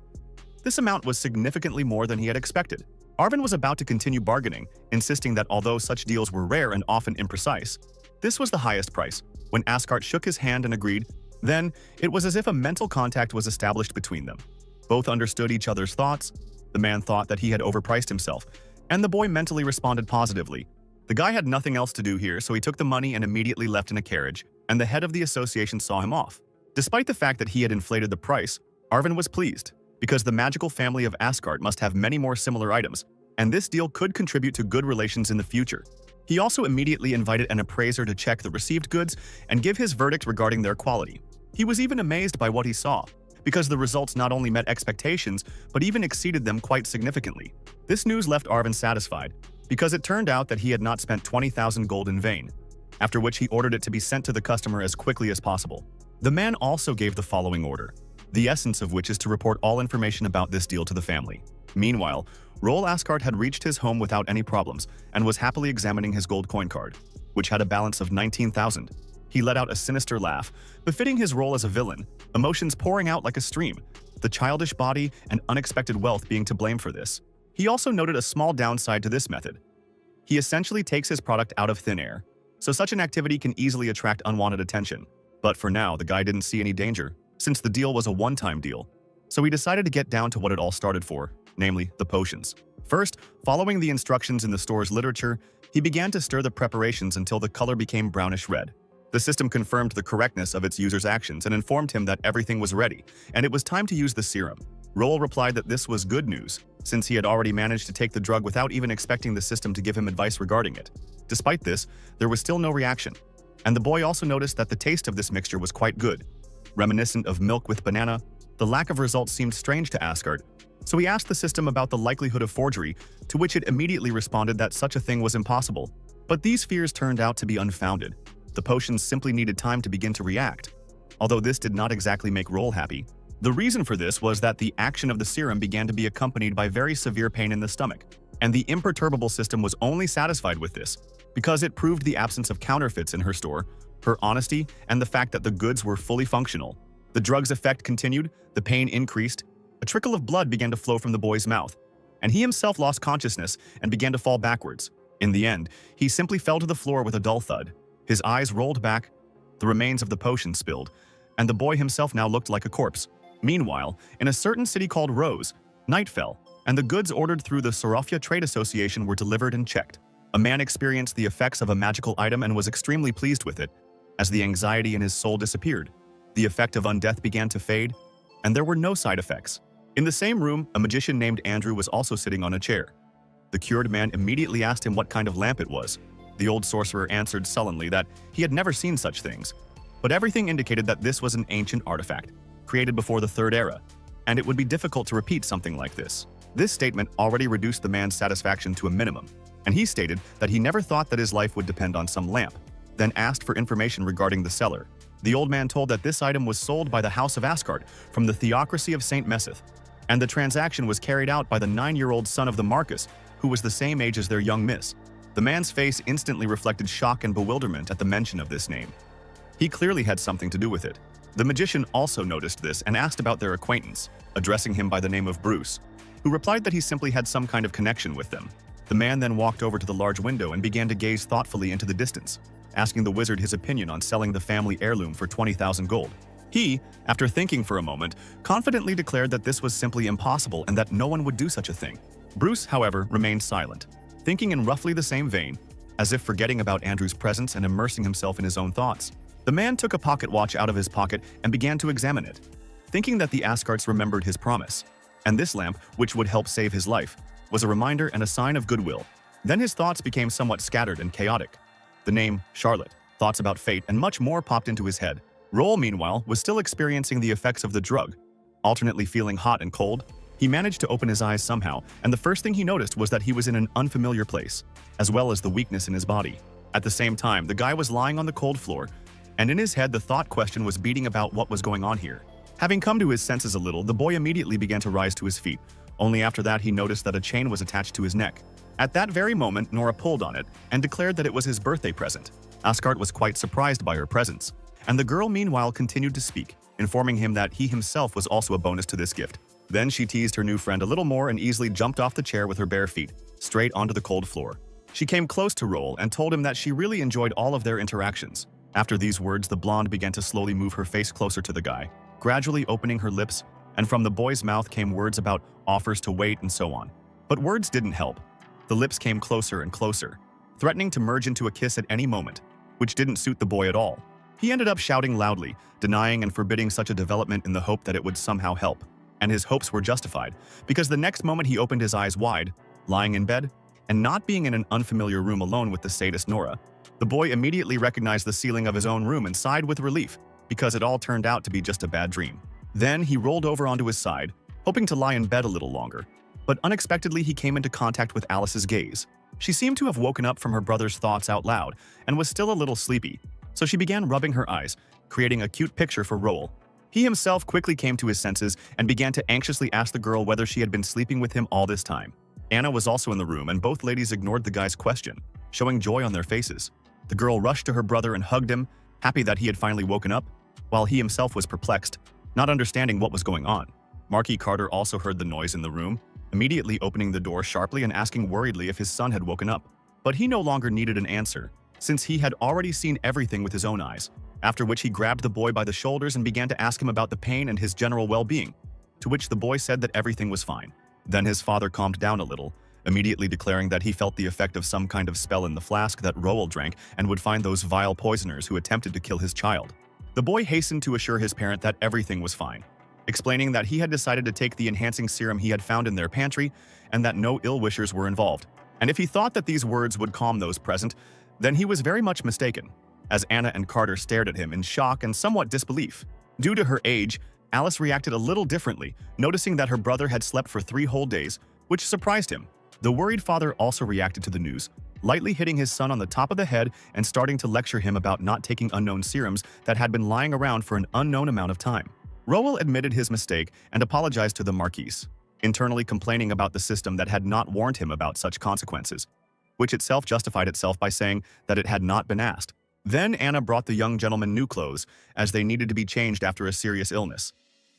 This amount was significantly more than he had expected. Arvin was about to continue bargaining, insisting that although such deals were rare and often imprecise, this was the highest price. When Asgard shook his hand and agreed, then it was as if a mental contact was established between them. Both understood each other's thoughts. The man thought that he had overpriced himself, and the boy mentally responded positively. The guy had nothing else to do here, so he took the money and immediately left in a carriage, and the head of the association saw him off. Despite the fact that he had inflated the price, Arvin was pleased, because the magical family of Asgard must have many more similar items, and this deal could contribute to good relations in the future. He also immediately invited an appraiser to check the received goods and give his verdict regarding their quality. He was even amazed by what he saw, because the results not only met expectations, but even exceeded them quite significantly. This news left Arvin satisfied, because it turned out that he had not spent 20,000 gold in vain, after which he ordered it to be sent to the customer as quickly as possible. The man also gave the following order, the essence of which is to report all information about this deal to the family. Meanwhile, Roll Asgard had reached his home without any problems and was happily examining his gold coin card, which had a balance of 19,000. He let out a sinister laugh, befitting his role as a villain, emotions pouring out like a stream, the childish body and unexpected wealth being to blame for this. He also noted a small downside to this method. He essentially takes his product out of thin air, so such an activity can easily attract unwanted attention. But for now, the guy didn't see any danger, since the deal was a one-time deal. So he decided to get down to what it all started for, namely the potions. First, following the instructions in the store's literature, he began to stir the preparations until the color became brownish red. The system confirmed the correctness of its user's actions and informed him that everything was ready, and it was time to use the serum. Roel replied that this was good news, since he had already managed to take the drug without even expecting the system to give him advice regarding it. Despite this, there was still no reaction, and the boy also noticed that the taste of this mixture was quite good. Reminiscent of milk with banana, the lack of results seemed strange to Asgard, so he asked the system about the likelihood of forgery, to which it immediately responded that such a thing was impossible. But these fears turned out to be unfounded. The potions simply needed time to begin to react. Although this did not exactly make Roel happy. The reason for this was that the action of the serum began to be accompanied by very severe pain in the stomach, and the imperturbable system was only satisfied with this because it proved the absence of counterfeits in her store, her honesty, and the fact that the goods were fully functional. The drug's effect continued, the pain increased, a trickle of blood began to flow from the boy's mouth, and he himself lost consciousness and began to fall backwards. In the end, he simply fell to the floor with a dull thud. His eyes rolled back, the remains of the potion spilled, and the boy himself now looked like a corpse. Meanwhile, in a certain city called Rose, night fell, and the goods ordered through the Sorofia Trade Association were delivered and checked. A man experienced the effects of a magical item and was extremely pleased with it, as the anxiety in his soul disappeared. The effect of undeath began to fade, and there were no side effects. In the same room, a magician named Andrew was also sitting on a chair. The cured man immediately asked him what kind of lamp it was. The old sorcerer answered sullenly that he had never seen such things, but everything indicated that this was an ancient artifact, created before the Third Era, and it would be difficult to repeat something like this. This statement already reduced the man's satisfaction to a minimum, and he stated that he never thought that his life would depend on some lamp, then asked for information regarding the seller. The old man told that this item was sold by the House of Asgard from the Theocracy of St. Messeth, and the transaction was carried out by the 9-year-old son of the Marcus, who was the same age as their young miss. The man's face instantly reflected shock and bewilderment at the mention of this name. He clearly had something to do with it. The magician also noticed this and asked about their acquaintance, addressing him by the name of Bruce, who replied that he simply had some kind of connection with them. The man then walked over to the large window and began to gaze thoughtfully into the distance, asking the wizard his opinion on selling the family heirloom for 20,000 gold. He, after thinking for a moment, confidently declared that this was simply impossible and that no one would do such a thing. Bruce, however, remained silent, thinking in roughly the same vein, as if forgetting about Andrew's presence and immersing himself in his own thoughts. The man took a pocket watch out of his pocket and began to examine it, thinking that the Asgards remembered his promise. And this lamp, which would help save his life, was a reminder and a sign of goodwill. Then his thoughts became somewhat scattered and chaotic. The name, Charlotte, thoughts about fate, and much more popped into his head. Roel, meanwhile, was still experiencing the effects of the drug, alternately feeling hot and cold. He managed to open his eyes somehow, and the first thing he noticed was that he was in an unfamiliar place, as well as the weakness in his body. At the same time, the guy was lying on the cold floor, and in his head the thought question was beating about what was going on here. Having come to his senses a little, the boy immediately began to rise to his feet. Only after that he noticed that a chain was attached to his neck. At that very moment, Nora pulled on it and declared that it was his birthday present. Asgard was quite surprised by her presence, and the girl meanwhile continued to speak, informing him that he himself was also a bonus to this gift. Then she teased her new friend a little more and easily jumped off the chair with her bare feet, straight onto the cold floor. She came close to Roel and told him that she really enjoyed all of their interactions. After these words, the blonde began to slowly move her face closer to the guy, gradually opening her lips, and from the boy's mouth came words about offers to wait and so on. But words didn't help. The lips came closer and closer, threatening to merge into a kiss at any moment, which didn't suit the boy at all. He ended up shouting loudly, denying and forbidding such a development in the hope that it would somehow help. And his hopes were justified, because the next moment he opened his eyes wide, lying in bed, and not being in an unfamiliar room alone with the sadist Nora. The boy immediately recognized the ceiling of his own room and sighed with relief, because it all turned out to be just a bad dream. Then he rolled over onto his side, hoping to lie in bed a little longer. But unexpectedly he came into contact with Alice's gaze. She seemed to have woken up from her brother's thoughts out loud, and was still a little sleepy, so she began rubbing her eyes, creating a cute picture for Roel. He himself quickly came to his senses and began to anxiously ask the girl whether she had been sleeping with him all this time. Anna was also in the room, and both ladies ignored the guy's question, showing joy on their faces. The girl rushed to her brother and hugged him, happy that he had finally woken up, while he himself was perplexed, not understanding what was going on. Marquis Carter also heard the noise in the room, immediately opening the door sharply and asking worriedly if his son had woken up. But he no longer needed an answer, since he had already seen everything with his own eyes. after which he grabbed the boy by the shoulders and began to ask him about the pain and his general well-being, to which the boy said that everything was fine. Then his father calmed down a little, immediately declaring that he felt the effect of some kind of spell in the flask that Roel drank and would find those vile poisoners who attempted to kill his child. The boy hastened to assure his parent that everything was fine, explaining that he had decided to take the enhancing serum he had found in their pantry and that no ill-wishers were involved. And if he thought that these words would calm those present, then he was very much mistaken, as Anna and Carter stared at him in shock and somewhat disbelief. Due to her age, Alice reacted a little differently, noticing that her brother had slept for 3 whole days, which surprised him. The worried father also reacted to the news, lightly hitting his son on the top of the head and starting to lecture him about not taking unknown serums that had been lying around for an unknown amount of time. Roel admitted his mistake and apologized to the Marquise, internally complaining about the system that had not warned him about such consequences, which itself justified itself by saying that it had not been asked. Then Anna brought the young gentleman new clothes, as they needed to be changed after a serious illness,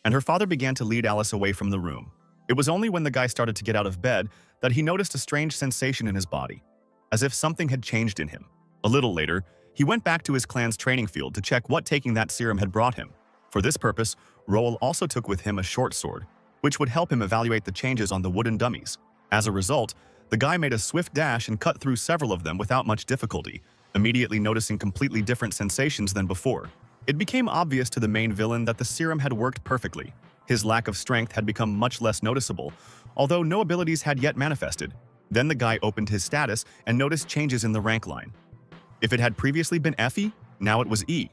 and her father began to lead Alice away from the room. It was only when the guy started to get out of bed that he noticed a strange sensation in his body, as if something had changed in him. A little later, he went back to his clan's training field to check what taking that serum had brought him. For this purpose, Roel also took with him a short sword, which would help him evaluate the changes on the wooden dummies. As a result, the guy made a swift dash and cut through several of them without much difficulty, immediately noticing completely different sensations than before. It became obvious to the main villain that the serum had worked perfectly. His lack of strength had become much less noticeable, although no abilities had yet manifested. Then the guy opened his status and noticed changes in the rank line. If it had previously been FE, now it was E.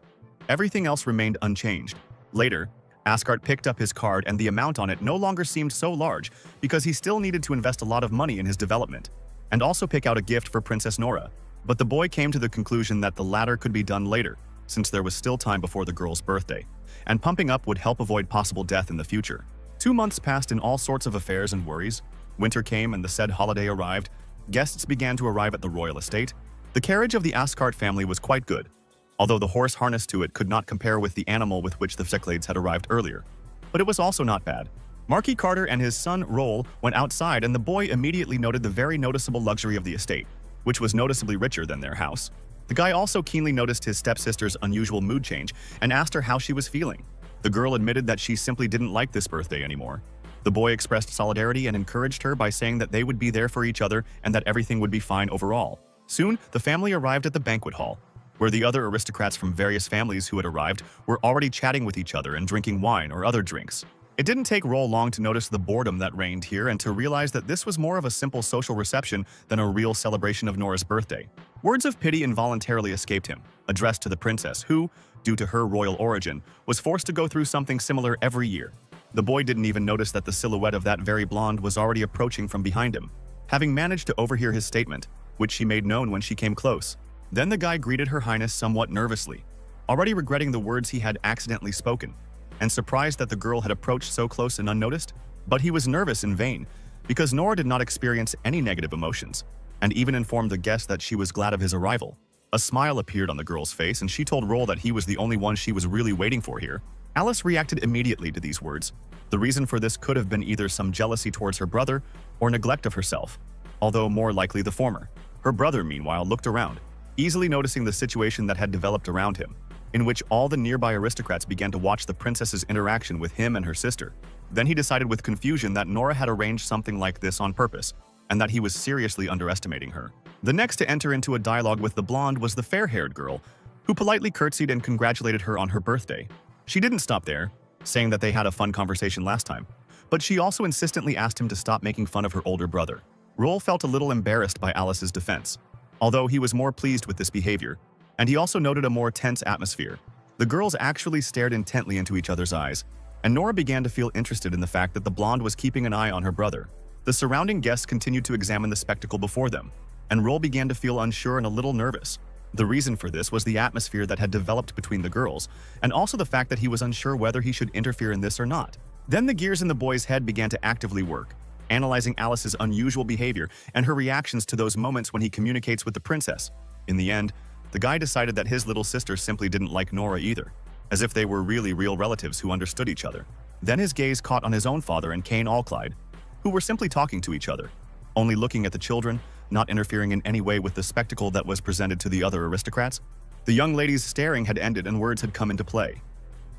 Everything else remained unchanged. Later, Asgard picked up his card and the amount on it no longer seemed so large because he still needed to invest a lot of money in his development, and also pick out a gift for Princess Nora. But the boy came to the conclusion that the latter could be done later, since there was still time before the girl's birthday, and pumping up would help avoid possible death in the future. 2 months passed in all sorts of affairs and worries. Winter came and the said holiday arrived. Guests began to arrive at the royal estate. The carriage of the Asgard family was quite good, although the horse harnessed to it could not compare with the animal with which the Cyclades had arrived earlier. But it was also not bad. Marquis Carter and his son Roel went outside, and the boy immediately noted the very noticeable luxury of the estate, which was noticeably richer than their house. The guy also keenly noticed his stepsister's unusual mood change and asked her how she was feeling. The girl admitted that she simply didn't like this birthday anymore. The boy expressed solidarity and encouraged her by saying that they would be there for each other and that everything would be fine overall. Soon, the family arrived at the banquet hall, where the other aristocrats from various families who had arrived were already chatting with each other and drinking wine or other drinks. It didn't take Roel long to notice the boredom that reigned here and to realize that this was more of a simple social reception than a real celebration of Nora's birthday. Words of pity involuntarily escaped him, addressed to the princess who, due to her royal origin, was forced to go through something similar every year. The boy didn't even notice that the silhouette of that very blonde was already approaching from behind him, having managed to overhear his statement, which she made known when she came close. Then the guy greeted Her Highness somewhat nervously, already regretting the words he had accidentally spoken, and surprised that the girl had approached so close and unnoticed. But he was nervous in vain, because Nora did not experience any negative emotions, and even informed the guest that she was glad of his arrival. A smile appeared on the girl's face, and she told Roel that he was the only one she was really waiting for here. Alice reacted immediately to these words. The reason for this could have been either some jealousy towards her brother or neglect of herself, although more likely the former. Her brother, meanwhile, looked around, easily noticing the situation that had developed around him, in which all the nearby aristocrats began to watch the princess's interaction with him and her sister. Then he decided with confusion that Nora had arranged something like this on purpose, and that he was seriously underestimating her. The next to enter into a dialogue with the blonde was the fair-haired girl, who politely curtsied and congratulated her on her birthday. She didn't stop there, saying that they had a fun conversation last time, but she also insistently asked him to stop making fun of her older brother. Roel felt a little embarrassed by Alice's defense, although he was more pleased with this behavior, and he also noted a more tense atmosphere. The girls actually stared intently into each other's eyes, and Nora began to feel interested in the fact that the blonde was keeping an eye on her brother. The surrounding guests continued to examine the spectacle before them, and Roel began to feel unsure and a little nervous. The reason for this was the atmosphere that had developed between the girls, and also the fact that he was unsure whether he should interfere in this or not. Then the gears in the boy's head began to actively work, analyzing Alice's unusual behavior and her reactions to those moments when he communicates with the princess. In the end, the guy decided that his little sister simply didn't like Nora either, as if they were really real relatives who understood each other. Then his gaze caught on his own father and Cain Allclyde, who were simply talking to each other, only looking at the children, not interfering in any way with the spectacle that was presented to the other aristocrats. The young lady's staring had ended and words had come into play.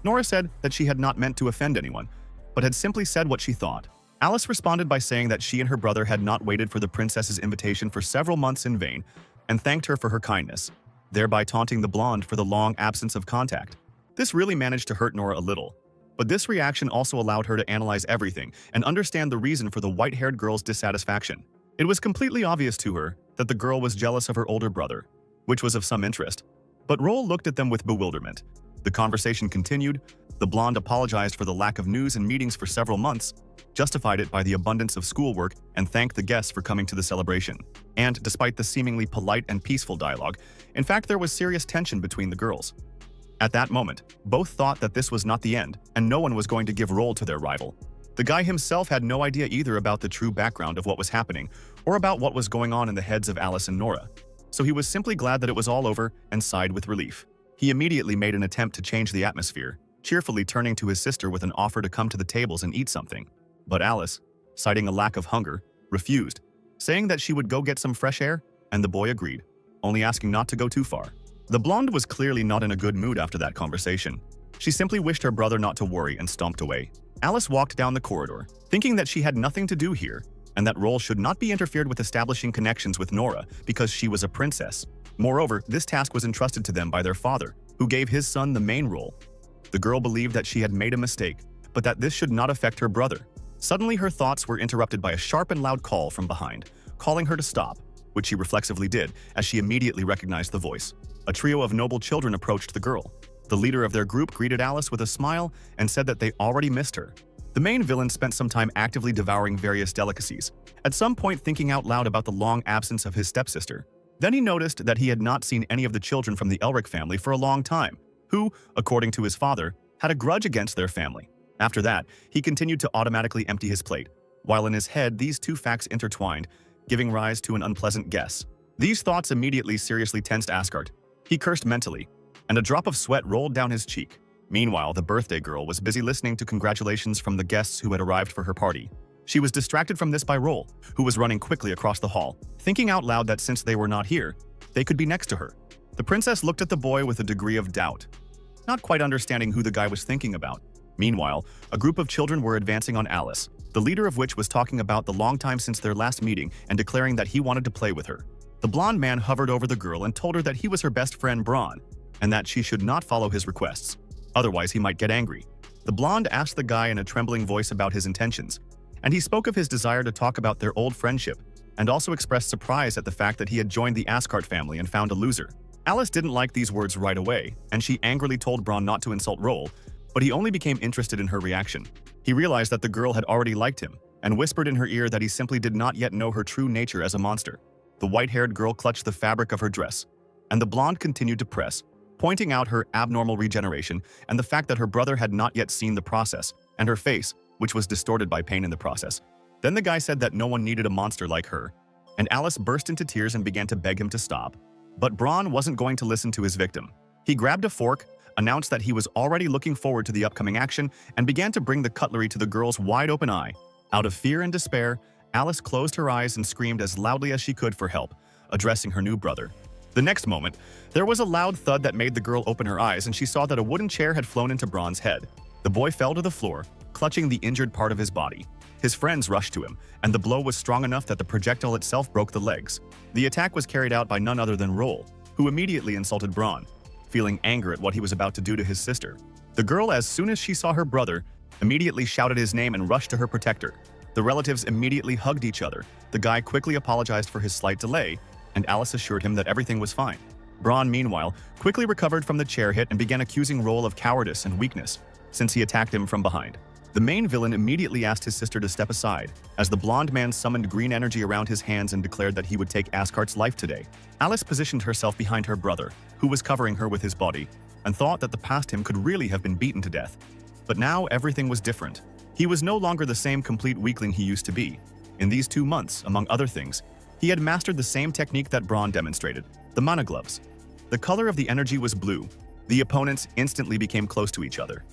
Nora said that she had not meant to offend anyone, but had simply said what she thought. Alice responded by saying that she and her brother had not waited for the princess's invitation for several months in vain and thanked her for her kindness, thereby taunting the blonde for the long absence of contact. This really managed to hurt Nora a little, but this reaction also allowed her to analyze everything and understand the reason for the white-haired girl's dissatisfaction. It was completely obvious to her that the girl was jealous of her older brother, which was of some interest. But Roll looked at them with bewilderment. The conversation continued. The blonde apologized for the lack of news and meetings for several months, justified it by the abundance of schoolwork, and thanked the guests for coming to the celebration. And despite the seemingly polite and peaceful dialogue, in fact there was serious tension between the girls. At that moment, both thought that this was not the end, and no one was going to give Roll to their rival. The guy himself had no idea either about the true background of what was happening, or about what was going on in the heads of Alice and Nora. So he was simply glad that it was all over and sighed with relief. He immediately made an attempt to change the atmosphere, cheerfully turning to his sister with an offer to come to the tables and eat something. But Alice, citing a lack of hunger, refused, saying that she would go get some fresh air, and the boy agreed, only asking not to go too far. The blonde was clearly not in a good mood after that conversation. She simply wished her brother not to worry and stomped away. Alice walked down the corridor, thinking that she had nothing to do here, and that Roll should not be interfered with establishing connections with Nora because she was a princess. Moreover, this task was entrusted to them by their father, who gave his son the main role. The girl believed that she had made a mistake, but that this should not affect her brother. Suddenly, her thoughts were interrupted by a sharp and loud call from behind, calling her to stop, which she reflexively did as she immediately recognized the voice. A trio of noble children approached the girl. The leader of their group greeted Alice with a smile and said that they already missed her. The main villain spent some time actively devouring various delicacies, at some point thinking out loud about the long absence of his stepsister. Then he noticed that he had not seen any of the children from the Elric family for a long time, who, according to his father, had a grudge against their family. After that, he continued to automatically empty his plate, while in his head these two facts intertwined, giving rise to an unpleasant guess. These thoughts immediately seriously tensed Asgard. He cursed mentally, and a drop of sweat rolled down his cheek. Meanwhile, the birthday girl was busy listening to congratulations from the guests who had arrived for her party. She was distracted from this by Roll, who was running quickly across the hall, thinking out loud that since they were not here, they could be next to her. The princess looked at the boy with a degree of doubt, not quite understanding who the guy was thinking about. Meanwhile, a group of children were advancing on Alice, the leader of which was talking about the long time since their last meeting and declaring that he wanted to play with her. The blonde man hovered over the girl and told her that he was her best friend Braun, and that she should not follow his requests. Otherwise, he might get angry. The blonde asked the guy in a trembling voice about his intentions, and he spoke of his desire to talk about their old friendship, and also expressed surprise at the fact that he had joined the Asgard family and found a loser. Alice didn't like these words right away, and she angrily told Braun not to insult Roll, but he only became interested in her reaction. He realized that the girl had already liked him, and whispered in her ear that he simply did not yet know her true nature as a monster. The white-haired girl clutched the fabric of her dress, and the blonde continued to press, pointing out her abnormal regeneration and the fact that her brother had not yet seen the process, and her face, which was distorted by pain in the process. Then the guy said that no one needed a monster like her, and Alice burst into tears and began to beg him to stop. But Braun wasn't going to listen to his victim. He grabbed a fork, announced that he was already looking forward to the upcoming action, and began to bring the cutlery to the girl's wide-open eye. Out of fear and despair, Alice closed her eyes and screamed as loudly as she could for help, addressing her new brother. The next moment, there was a loud thud that made the girl open her eyes, and she saw that a wooden chair had flown into Braun's head. The boy fell to the floor, clutching the injured part of his body. His friends rushed to him, and the blow was strong enough that the projectile itself broke the legs. The attack was carried out by none other than Roll, who immediately insulted Braun, feeling anger at what he was about to do to his sister. The girl, as soon as she saw her brother, immediately shouted his name and rushed to her protector. The relatives immediately hugged each other. The guy quickly apologized for his slight delay, and Alice assured him that everything was fine. Braun, meanwhile, quickly recovered from the chair hit and began accusing Roll of cowardice and weakness, since he attacked him from behind. The main villain immediately asked his sister to step aside, as the blonde man summoned green energy around his hands and declared that he would take Asgard's life today. Alice positioned herself behind her brother, who was covering her with his body, and thought that the past him could really have been beaten to death. But now everything was different. He was no longer the same complete weakling he used to be. In these 2 months, among other things, he had mastered the same technique that Braun demonstrated, the mana gloves. The color of the energy was blue. The opponents instantly became close to each other.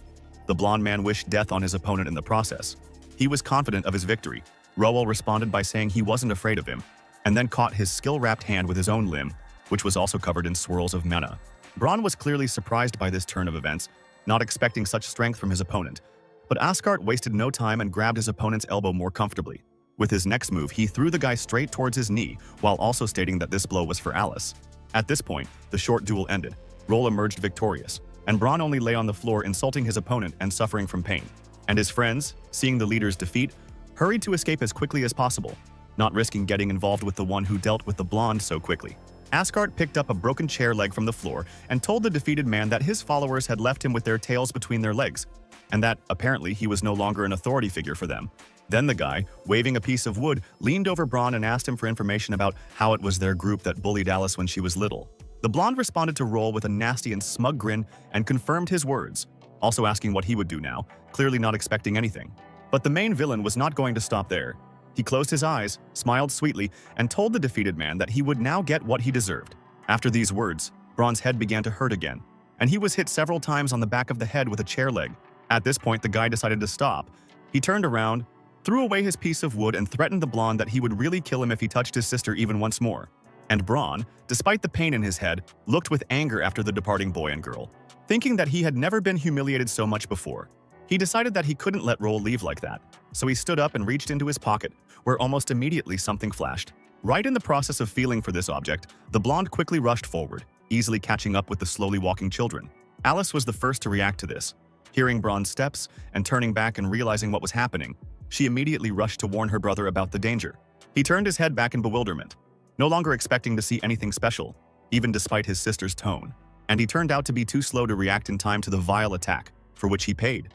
The blonde man wished death on his opponent in the process. He was confident of his victory. Roel responded by saying he wasn't afraid of him, and then caught his skill-wrapped hand with his own limb, which was also covered in swirls of mana. Braun was clearly surprised by this turn of events, not expecting such strength from his opponent. But Asgard wasted no time and grabbed his opponent's elbow more comfortably. With his next move, he threw the guy straight towards his knee, while also stating that this blow was for Alice. At this point, the short duel ended. Roll emerged victorious, and Braun only lay on the floor insulting his opponent and suffering from pain. And his friends, seeing the leader's defeat, hurried to escape as quickly as possible, not risking getting involved with the one who dealt with the blonde so quickly. Asgard picked up a broken chair leg from the floor and told the defeated man that his followers had left him with their tails between their legs, and that, apparently, he was no longer an authority figure for them. Then the guy, waving a piece of wood, leaned over Braun and asked him for information about how it was their group that bullied Alice when she was little. The blonde responded to Roll with a nasty and smug grin and confirmed his words, also asking what he would do now, clearly not expecting anything. But the main villain was not going to stop there. He closed his eyes, smiled sweetly, and told the defeated man that he would now get what he deserved. After these words, Braun's head began to hurt again, and he was hit several times on the back of the head with a chair leg. At this point, the guy decided to stop. He turned around, threw away his piece of wood, and threatened the blonde that he would really kill him if he touched his sister even once more. And Braun, despite the pain in his head, looked with anger after the departing boy and girl. Thinking that he had never been humiliated so much before, he decided that he couldn't let Roll leave like that. So he stood up and reached into his pocket, where almost immediately something flashed. Right in the process of feeling for this object, the blonde quickly rushed forward, easily catching up with the slowly walking children. Alice was the first to react to this. Hearing Braun's steps and turning back and realizing what was happening, she immediately rushed to warn her brother about the danger. He turned his head back in bewilderment, no longer expecting to see anything special, even despite his sister's tone. And he turned out to be too slow to react in time to the vile attack, for which he paid,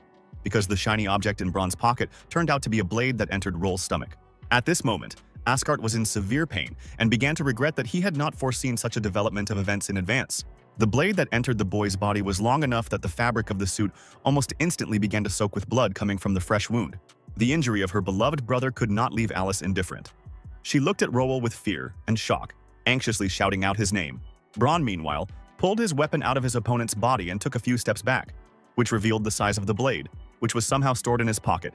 because the shiny object in Braun's pocket turned out to be a blade that entered Roll's stomach. At this moment, Asgard was in severe pain and began to regret that he had not foreseen such a development of events in advance. The blade that entered the boy's body was long enough that the fabric of the suit almost instantly began to soak with blood coming from the fresh wound. The injury of her beloved brother could not leave Alice indifferent. She looked at Roel with fear and shock, anxiously shouting out his name. Braun, meanwhile, pulled his weapon out of his opponent's body and took a few steps back, which revealed the size of the blade, which was somehow stored in his pocket.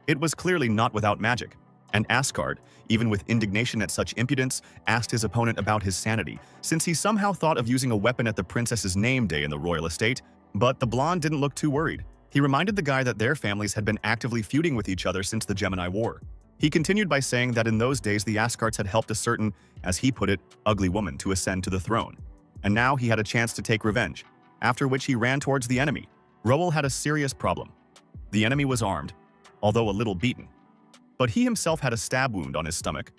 It was clearly not without magic, and Asgard, even with indignation at such impudence, asked his opponent about his sanity, since he somehow thought of using a weapon at the princess's name day in the royal estate. But the blonde didn't look too worried. He reminded the guy that their families had been actively feuding with each other since the Gemini War. He continued by saying that in those days the Asgards had helped a certain, as he put it, ugly woman to ascend to the throne. And now he had a chance to take revenge, after which he ran towards the enemy. Roel had a serious problem. The enemy was armed, although a little beaten, but he himself had a stab wound on his stomach.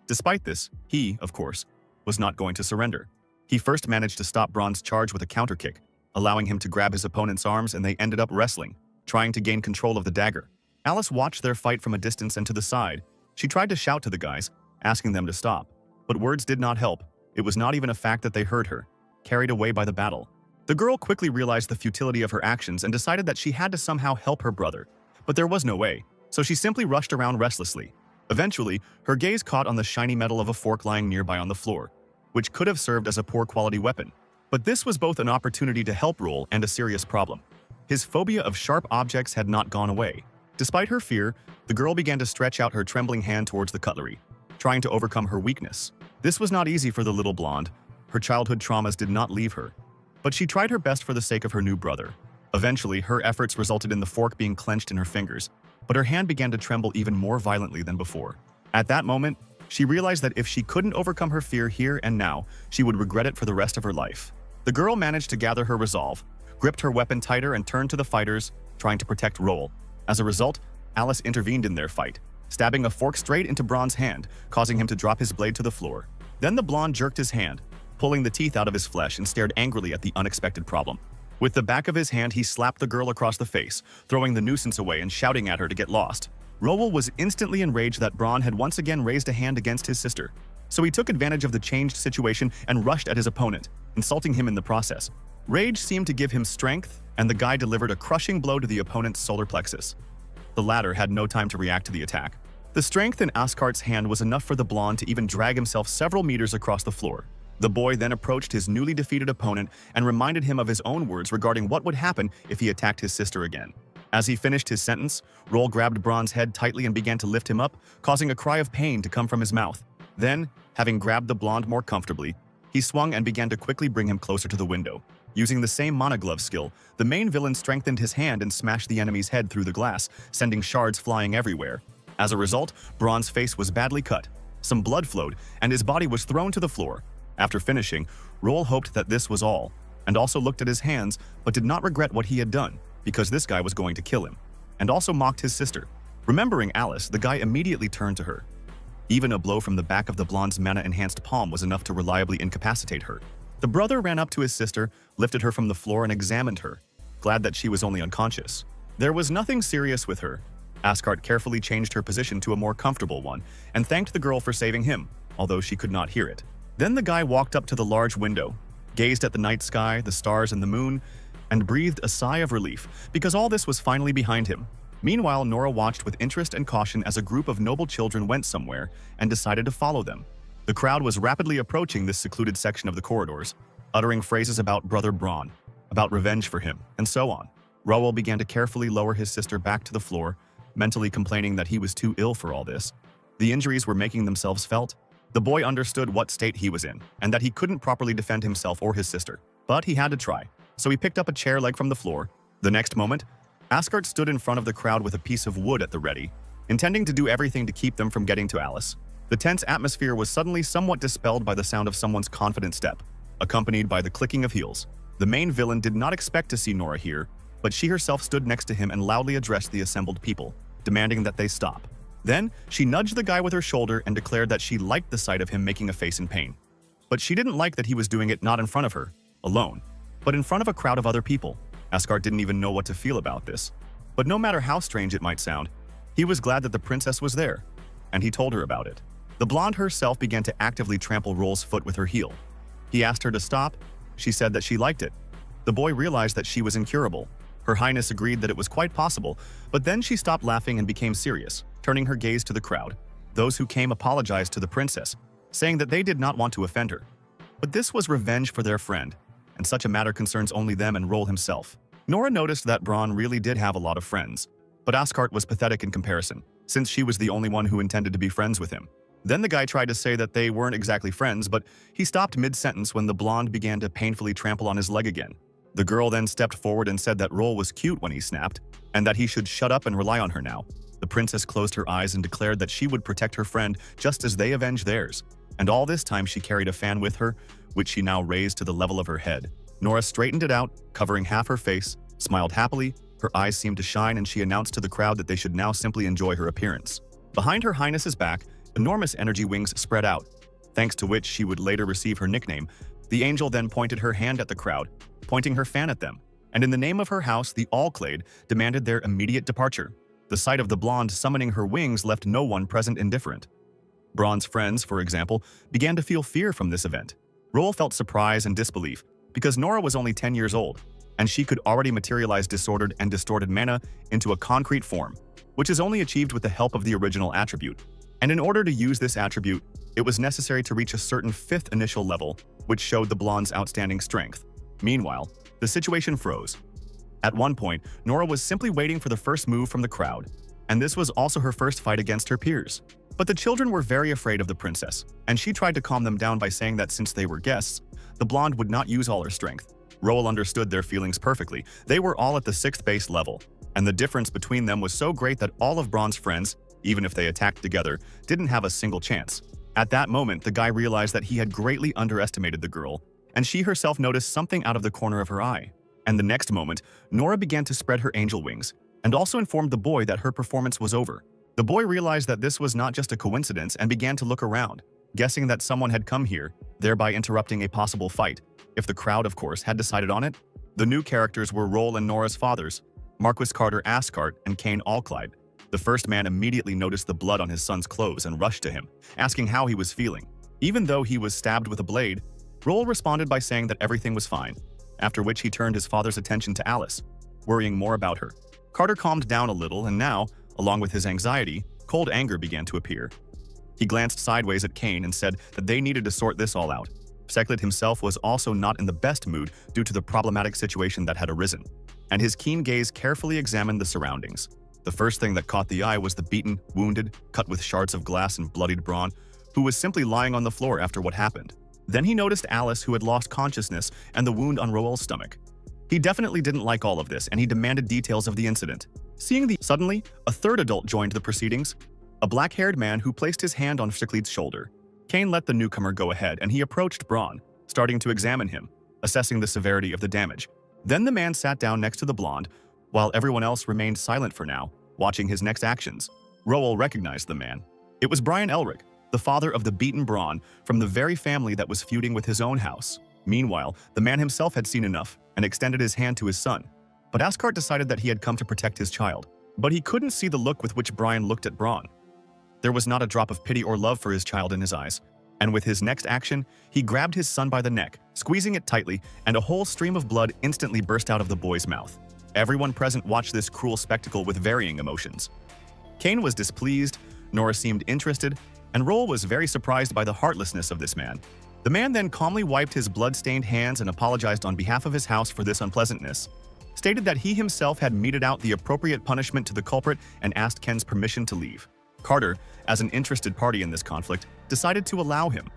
Despite this, he, of course, was not going to surrender. He first managed to stop Braun's charge with a counter kick, allowing him to grab his opponent's arms, and they ended up wrestling, trying to gain control of the dagger. Alice watched their fight from a distance and to the side. She tried to shout to the guys, asking them to stop, but words did not help. It was not even a fact that they heard her, carried away by the battle. The girl quickly realized the futility of her actions and decided that she had to somehow help her brother, but there was no way, so she simply rushed around restlessly. Eventually, her gaze caught on the shiny metal of a fork lying nearby on the floor, which could have served as a poor quality weapon. But this was both an opportunity to help Roel and a serious problem. His phobia of sharp objects had not gone away. Despite her fear, the girl began to stretch out her trembling hand towards the cutlery, trying to overcome her weakness. This was not easy for the little blonde. Her childhood traumas did not leave her, but she tried her best for the sake of her new brother. Eventually, her efforts resulted in the fork being clenched in her fingers, but her hand began to tremble even more violently than before. At that moment, she realized that if she couldn't overcome her fear here and now, she would regret it for the rest of her life. The girl managed to gather her resolve, gripped her weapon tighter, and turned to the fighters, trying to protect Roel. As a result, Alice intervened in their fight, stabbing a fork straight into Braun's hand, causing him to drop his blade to the floor. Then the blonde jerked his hand, pulling the teeth out of his flesh, and stared angrily at the unexpected problem. With the back of his hand, he slapped the girl across the face, throwing the nuisance away and shouting at her to get lost. Roel was instantly enraged that Braun had once again raised a hand against his sister, so he took advantage of the changed situation and rushed at his opponent, insulting him in the process. Rage seemed to give him strength, and the guy delivered a crushing blow to the opponent's solar plexus. The latter had no time to react to the attack. The strength in Asgard's hand was enough for the blonde to even drag himself several meters across the floor. The boy then approached his newly defeated opponent and reminded him of his own words regarding what would happen if he attacked his sister again. As he finished his sentence, Roel grabbed Braun's head tightly and began to lift him up, causing a cry of pain to come from his mouth. Then, having grabbed the blonde more comfortably, He swung and began to quickly bring him closer to the window. Using the same mana glove skill, the main villain strengthened his hand and smashed the enemy's head through the glass, sending shards flying everywhere. As a result, Braun's face was badly cut. Some blood flowed, and his body was thrown to the floor. After finishing, Roll hoped that this was all, and also looked at his hands, but did not regret what he had done, because this guy was going to kill him, and also mocked his sister. Remembering Alice, the guy immediately turned to her. Even a blow from the back of the blonde's mana-enhanced palm was enough to reliably incapacitate her. The brother ran up to his sister, lifted her from the floor and examined her, glad that she was only unconscious. There was nothing serious with her. Asgard carefully changed her position to a more comfortable one and thanked the girl for saving him, although she could not hear it. Then the guy walked up to the large window, gazed at the night sky, the stars and the moon, and breathed a sigh of relief because all this was finally behind him. Meanwhile, Nora watched with interest and caution as a group of noble children went somewhere and decided to follow them. The crowd was rapidly approaching this secluded section of the corridors, uttering phrases about Brother Braun, about revenge for him, and so on. Roel began to carefully lower his sister back to the floor, mentally complaining that he was too ill for all this. The injuries were making themselves felt. The boy understood what state he was in, and that he couldn't properly defend himself or his sister. But he had to try, so he picked up a chair leg from the floor. The next moment, Asgard stood in front of the crowd with a piece of wood at the ready, intending to do everything to keep them from getting to Alice. The tense atmosphere was suddenly somewhat dispelled by the sound of someone's confident step, accompanied by the clicking of heels. The main villain did not expect to see Nora here, but she herself stood next to him and loudly addressed the assembled people, demanding that they stop. Then, she nudged the guy with her shoulder and declared that she liked the sight of him making a face in pain. But she didn't like that he was doing it not in front of her, alone, but in front of a crowd of other people. Asgard didn't even know what to feel about this. But no matter how strange it might sound, he was glad that the princess was there, and he told her about it. The blonde herself began to actively trample Roll's foot with her heel. He asked her to stop. She said that she liked it. The boy realized that she was incurable. Her Highness agreed that it was quite possible, but then she stopped laughing and became serious, turning her gaze to the crowd. Those who came apologized to the princess, saying that they did not want to offend her. But this was revenge for their friend, and such a matter concerns only them and Roll himself. Nora noticed that Braun really did have a lot of friends, but Asgard was pathetic in comparison, since she was the only one who intended to be friends with him. Then the guy tried to say that they weren't exactly friends, but he stopped mid-sentence when the blonde began to painfully trample on his leg again. The girl then stepped forward and said that Roll was cute when he snapped, and that he should shut up and rely on her now. The princess closed her eyes and declared that she would protect her friend just as they avenged theirs. And all this time she carried a fan with her, which she now raised to the level of her head. Nora straightened it out, covering half her face, smiled happily, her eyes seemed to shine, and she announced to the crowd that they should now simply enjoy her appearance. Behind her Highness's back, enormous energy wings spread out, thanks to which she would later receive her nickname. The angel then pointed her hand at the crowd, pointing her fan at them, and in the name of her house, the Allclade demanded their immediate departure. The sight of the blonde summoning her wings left no one present indifferent. Braun's friends, for example, began to feel fear from this event. Roll felt surprise and disbelief, because Nora was only 10 years old, and she could already materialize disordered and distorted mana into a concrete form, which is only achieved with the help of the original attribute. And in order to use this attribute, it was necessary to reach a certain 5th initial level, which showed the blonde's outstanding strength. Meanwhile, the situation froze. At one point, Nora was simply waiting for the first move from the crowd, and this was also her first fight against her peers. But the children were very afraid of the princess, and she tried to calm them down by saying that since they were guests, the blonde would not use all her strength. Roel understood their feelings perfectly. They were all at the 6th base level, and the difference between them was so great that all of Braun's friends, even if they attacked together, didn't have a single chance. At that moment, the guy realized that he had greatly underestimated the girl, and she herself noticed something out of the corner of her eye. And the next moment, Nora began to spread her angel wings, and also informed the boy that her performance was over. The boy realized that this was not just a coincidence and began to look around, guessing that someone had come here, thereby interrupting a possible fight, if the crowd, of course, had decided on it. The new characters were Roel and Nora's fathers, Marquis Carter Ascart and Cain Allclyde. The first man immediately noticed the blood on his son's clothes and rushed to him, asking how he was feeling. Even though he was stabbed with a blade, Roel responded by saying that everything was fine, after which he turned his father's attention to Alice, worrying more about her. Carter calmed down a little, and now, along with his anxiety, cold anger began to appear. He glanced sideways at Cain and said that they needed to sort this all out. Seclid himself was also not in the best mood due to the problematic situation that had arisen, and his keen gaze carefully examined the surroundings. The first thing that caught the eye was the beaten, wounded, cut with shards of glass and bloodied Braun, who was simply lying on the floor after what happened. Then he noticed Alice, who had lost consciousness, and the wound on Roel's stomach. He definitely didn't like all of this, and he demanded details of the incident. Suddenly, a third adult joined the proceedings, a black-haired man who placed his hand on Stiglitz' shoulder. Kane let the newcomer go ahead, and he approached Braun, starting to examine him, assessing the severity of the damage. Then the man sat down next to the blonde, while everyone else remained silent for now, watching his next actions. Roel recognized the man. It was Brian Elric, the father of the beaten Braun, from the very family that was feuding with his own house. Meanwhile, the man himself had seen enough and extended his hand to his son. But Asgard decided that he had come to protect his child. But he couldn't see the look with which Brian looked at Braun. There was not a drop of pity or love for his child in his eyes. And with his next action, he grabbed his son by the neck, squeezing it tightly, and a whole stream of blood instantly burst out of the boy's mouth. Everyone present watched this cruel spectacle with varying emotions. Kane was displeased, Nora seemed interested, and Roel was very surprised by the heartlessness of this man. The man then calmly wiped his blood-stained hands and apologized on behalf of his house for this unpleasantness, stated that he himself had meted out the appropriate punishment to the culprit, and asked Ken's permission to leave. Carter, as an interested party in this conflict, decided to allow him.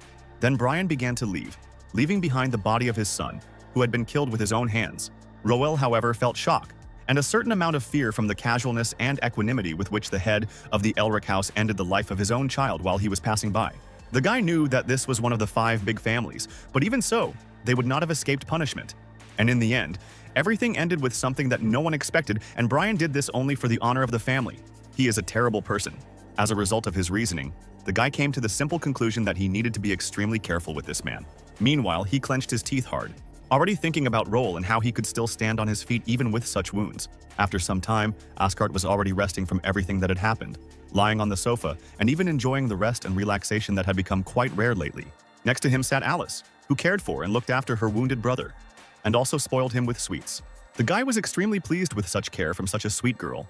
Then Brian began to leave, leaving behind the body of his son, who had been killed with his own hands. Roel, however, felt shock and a certain amount of fear from the casualness and equanimity with which the head of the Elric house ended the life of his own child while he was passing by. The guy knew that this was one of the 5 big families, but even so, they would not have escaped punishment. And in the end, everything ended with something that no one expected, and Brian did this only for the honor of the family. He is a terrible person. As a result of his reasoning, the guy came to the simple conclusion that he needed to be extremely careful with this man. Meanwhile, he clenched his teeth hard, already thinking about Roel and how he could still stand on his feet even with such wounds. After some time, Asgard was already resting from everything that had happened, lying on the sofa and even enjoying the rest and relaxation that had become quite rare lately. Next to him sat Alice, who cared for and looked after her wounded brother, and also spoiled him with sweets. The guy was extremely pleased with such care from such a sweet girl.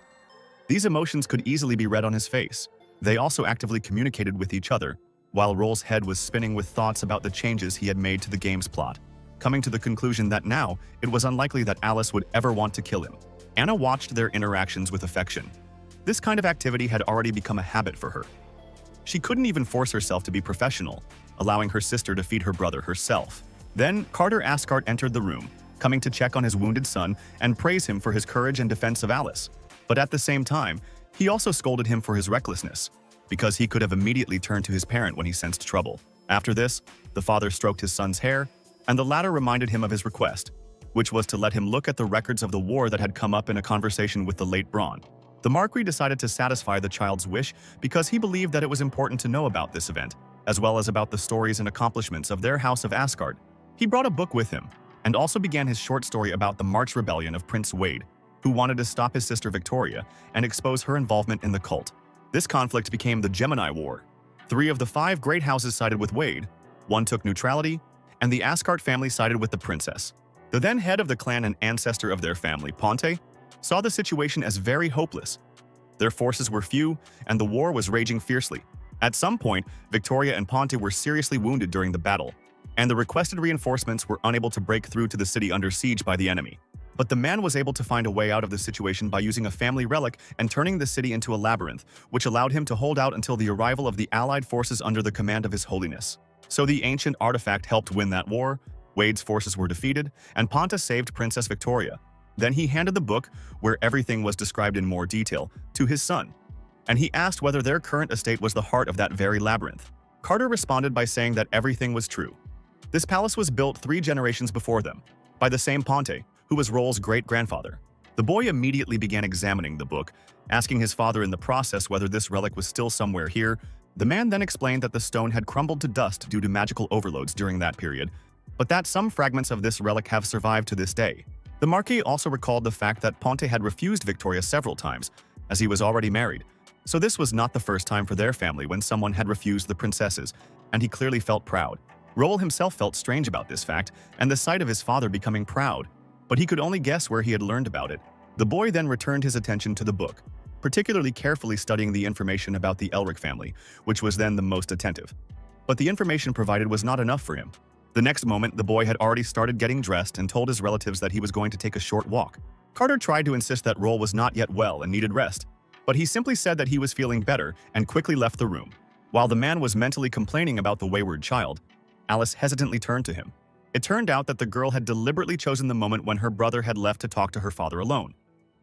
These emotions could easily be read on his face. They also actively communicated with each other, while Roel's head was spinning with thoughts about the changes he had made to the game's plot, coming to the conclusion that now it was unlikely that Alice would ever want to kill him. Anna watched their interactions with affection. This kind of activity had already become a habit for her. She couldn't even force herself to be professional, allowing her sister to feed her brother herself. Then Carter Asgard entered the room, coming to check on his wounded son and praise him for his courage and defense of Alice. But at the same time, he also scolded him for his recklessness, because he could have immediately turned to his parent when he sensed trouble. After this, the father stroked his son's hair, and the latter reminded him of his request, which was to let him look at the records of the war that had come up in a conversation with the late Braun. The Marquis decided to satisfy the child's wish because he believed that it was important to know about this event, as well as about the stories and accomplishments of their House of Asgard. He brought a book with him, and also began his short story about the March Rebellion of Prince Wade, who wanted to stop his sister Victoria and expose her involvement in the cult. This conflict became the Gemini War. 3 of the 5 great houses sided with Wade, 1 took neutrality, and the Asgard family sided with the princess. The then head of the clan and ancestor of their family, Ponte, saw the situation as very hopeless. Their forces were few, and the war was raging fiercely. At some point, Victoria and Ponte were seriously wounded during the battle, and the requested reinforcements were unable to break through to the city under siege by the enemy. But the man was able to find a way out of the situation by using a family relic and turning the city into a labyrinth, which allowed him to hold out until the arrival of the Allied forces under the command of His Holiness. So the ancient artifact helped win that war, Wade's forces were defeated, and Ponte saved Princess Victoria. Then he handed the book, where everything was described in more detail, to his son, and he asked whether their current estate was the heart of that very labyrinth. Carter responded by saying that everything was true. This palace was built 3 generations before them, by the same Ponte, who was Roel's great-grandfather. The boy immediately began examining the book, asking his father in the process whether this relic was still somewhere here. The man then explained that the stone had crumbled to dust due to magical overloads during that period, but that some fragments of this relic have survived to this day. The Marquis also recalled the fact that Ponte had refused Victoria several times, as he was already married, so this was not the first time for their family when someone had refused the princesses, and he clearly felt proud. Roel himself felt strange about this fact, and the sight of his father becoming proud, but he could only guess where he had learned about it. The boy then returned his attention to the book, particularly carefully studying the information about the Elric family, which was then the most attentive. But the information provided was not enough for him. The next moment, the boy had already started getting dressed and told his relatives that he was going to take a short walk. Carter tried to insist that Roel was not yet well and needed rest, but he simply said that he was feeling better and quickly left the room. While the man was mentally complaining about the wayward child, Alice hesitantly turned to him. It turned out that the girl had deliberately chosen the moment when her brother had left to talk to her father alone,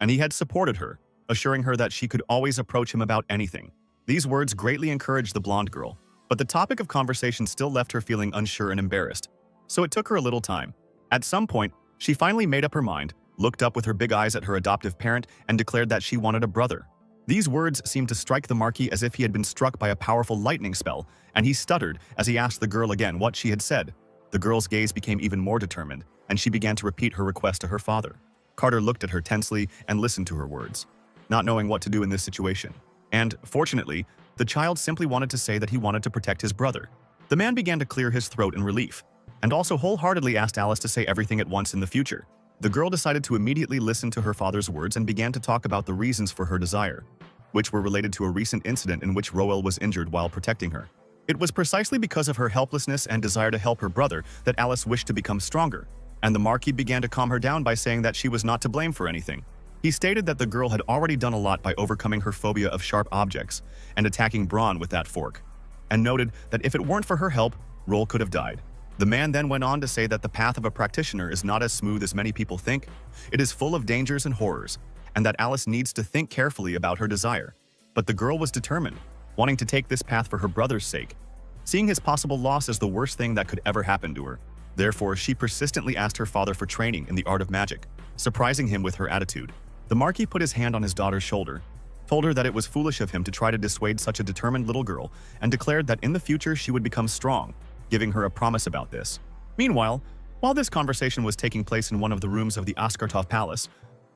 and he had supported her, assuring her that she could always approach him about anything. These words greatly encouraged the blonde girl, but the topic of conversation still left her feeling unsure and embarrassed. So it took her a little time. At some point, she finally made up her mind, looked up with her big eyes at her adoptive parent, and declared that she wanted a brother. These words seemed to strike the Marquis as if he had been struck by a powerful lightning spell, and he stuttered as he asked the girl again what she had said. The girl's gaze became even more determined, and she began to repeat her request to her father. Carter looked at her tensely and listened to her words, not knowing what to do in this situation. And, fortunately, the child simply wanted to say that he wanted to protect his brother. The man began to clear his throat in relief, and also wholeheartedly asked Alice to say everything at once in the future. The girl decided to immediately listen to her father's words and began to talk about the reasons for her desire, which were related to a recent incident in which Roel was injured while protecting her. It was precisely because of her helplessness and desire to help her brother that Alice wished to become stronger, and the Marquis began to calm her down by saying that she was not to blame for anything. He stated that the girl had already done a lot by overcoming her phobia of sharp objects and attacking Braun with that fork, and noted that if it weren't for her help, Roel could have died. The man then went on to say that the path of a practitioner is not as smooth as many people think. It is full of dangers and horrors, and that Alice needs to think carefully about her desire. But the girl was determined, wanting to take this path for her brother's sake, seeing his possible loss as the worst thing that could ever happen to her. Therefore, she persistently asked her father for training in the art of magic, surprising him with her attitude. The Marquis put his hand on his daughter's shoulder, told her that it was foolish of him to try to dissuade such a determined little girl, and declared that in the future she would become strong, giving her a promise about this. Meanwhile, while this conversation was taking place in one of the rooms of the Askartov Palace,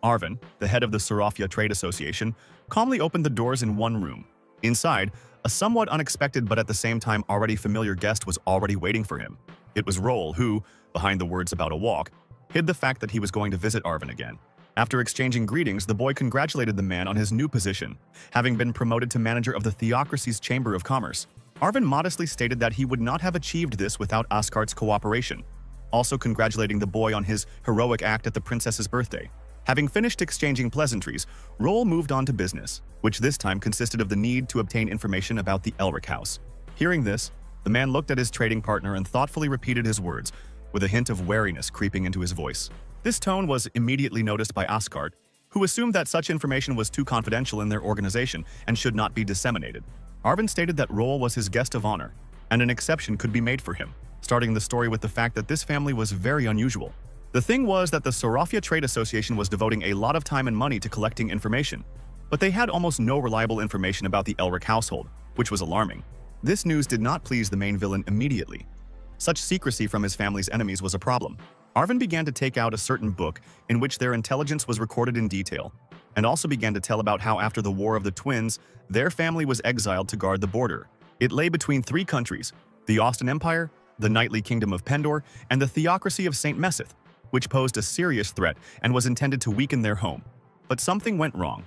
Arvin, the head of the Sorofia Trade Association, calmly opened the doors in one room. Inside, a somewhat unexpected but at the same time already familiar guest was already waiting for him. It was Roel who, behind the words about a walk, hid the fact that he was going to visit Arvin again. After exchanging greetings, the boy congratulated the man on his new position, having been promoted to manager of the Theocracy's Chamber of Commerce. Arvin modestly stated that he would not have achieved this without Askart's cooperation, also congratulating the boy on his heroic act at the princess's birthday. Having finished exchanging pleasantries, Roel moved on to business, which this time consisted of the need to obtain information about the Elric house. Hearing this, the man looked at his trading partner and thoughtfully repeated his words, with a hint of wariness creeping into his voice. This tone was immediately noticed by Asgard, who assumed that such information was too confidential in their organization and should not be disseminated. Arvin stated that Roel was his guest of honor, and an exception could be made for him, starting the story with the fact that this family was very unusual. The thing was that the Sorofia Trade Association was devoting a lot of time and money to collecting information, but they had almost no reliable information about the Elric household, which was alarming. This news did not please the main villain immediately. Such secrecy from his family's enemies was a problem. Arvin began to take out a certain book in which their intelligence was recorded in detail, and also began to tell about how after the War of the Twins, their family was exiled to guard the border. It lay between three countries, the Austin Empire, the knightly kingdom of Pendor, and the theocracy of St. Messeth, which posed a serious threat and was intended to weaken their home. But something went wrong,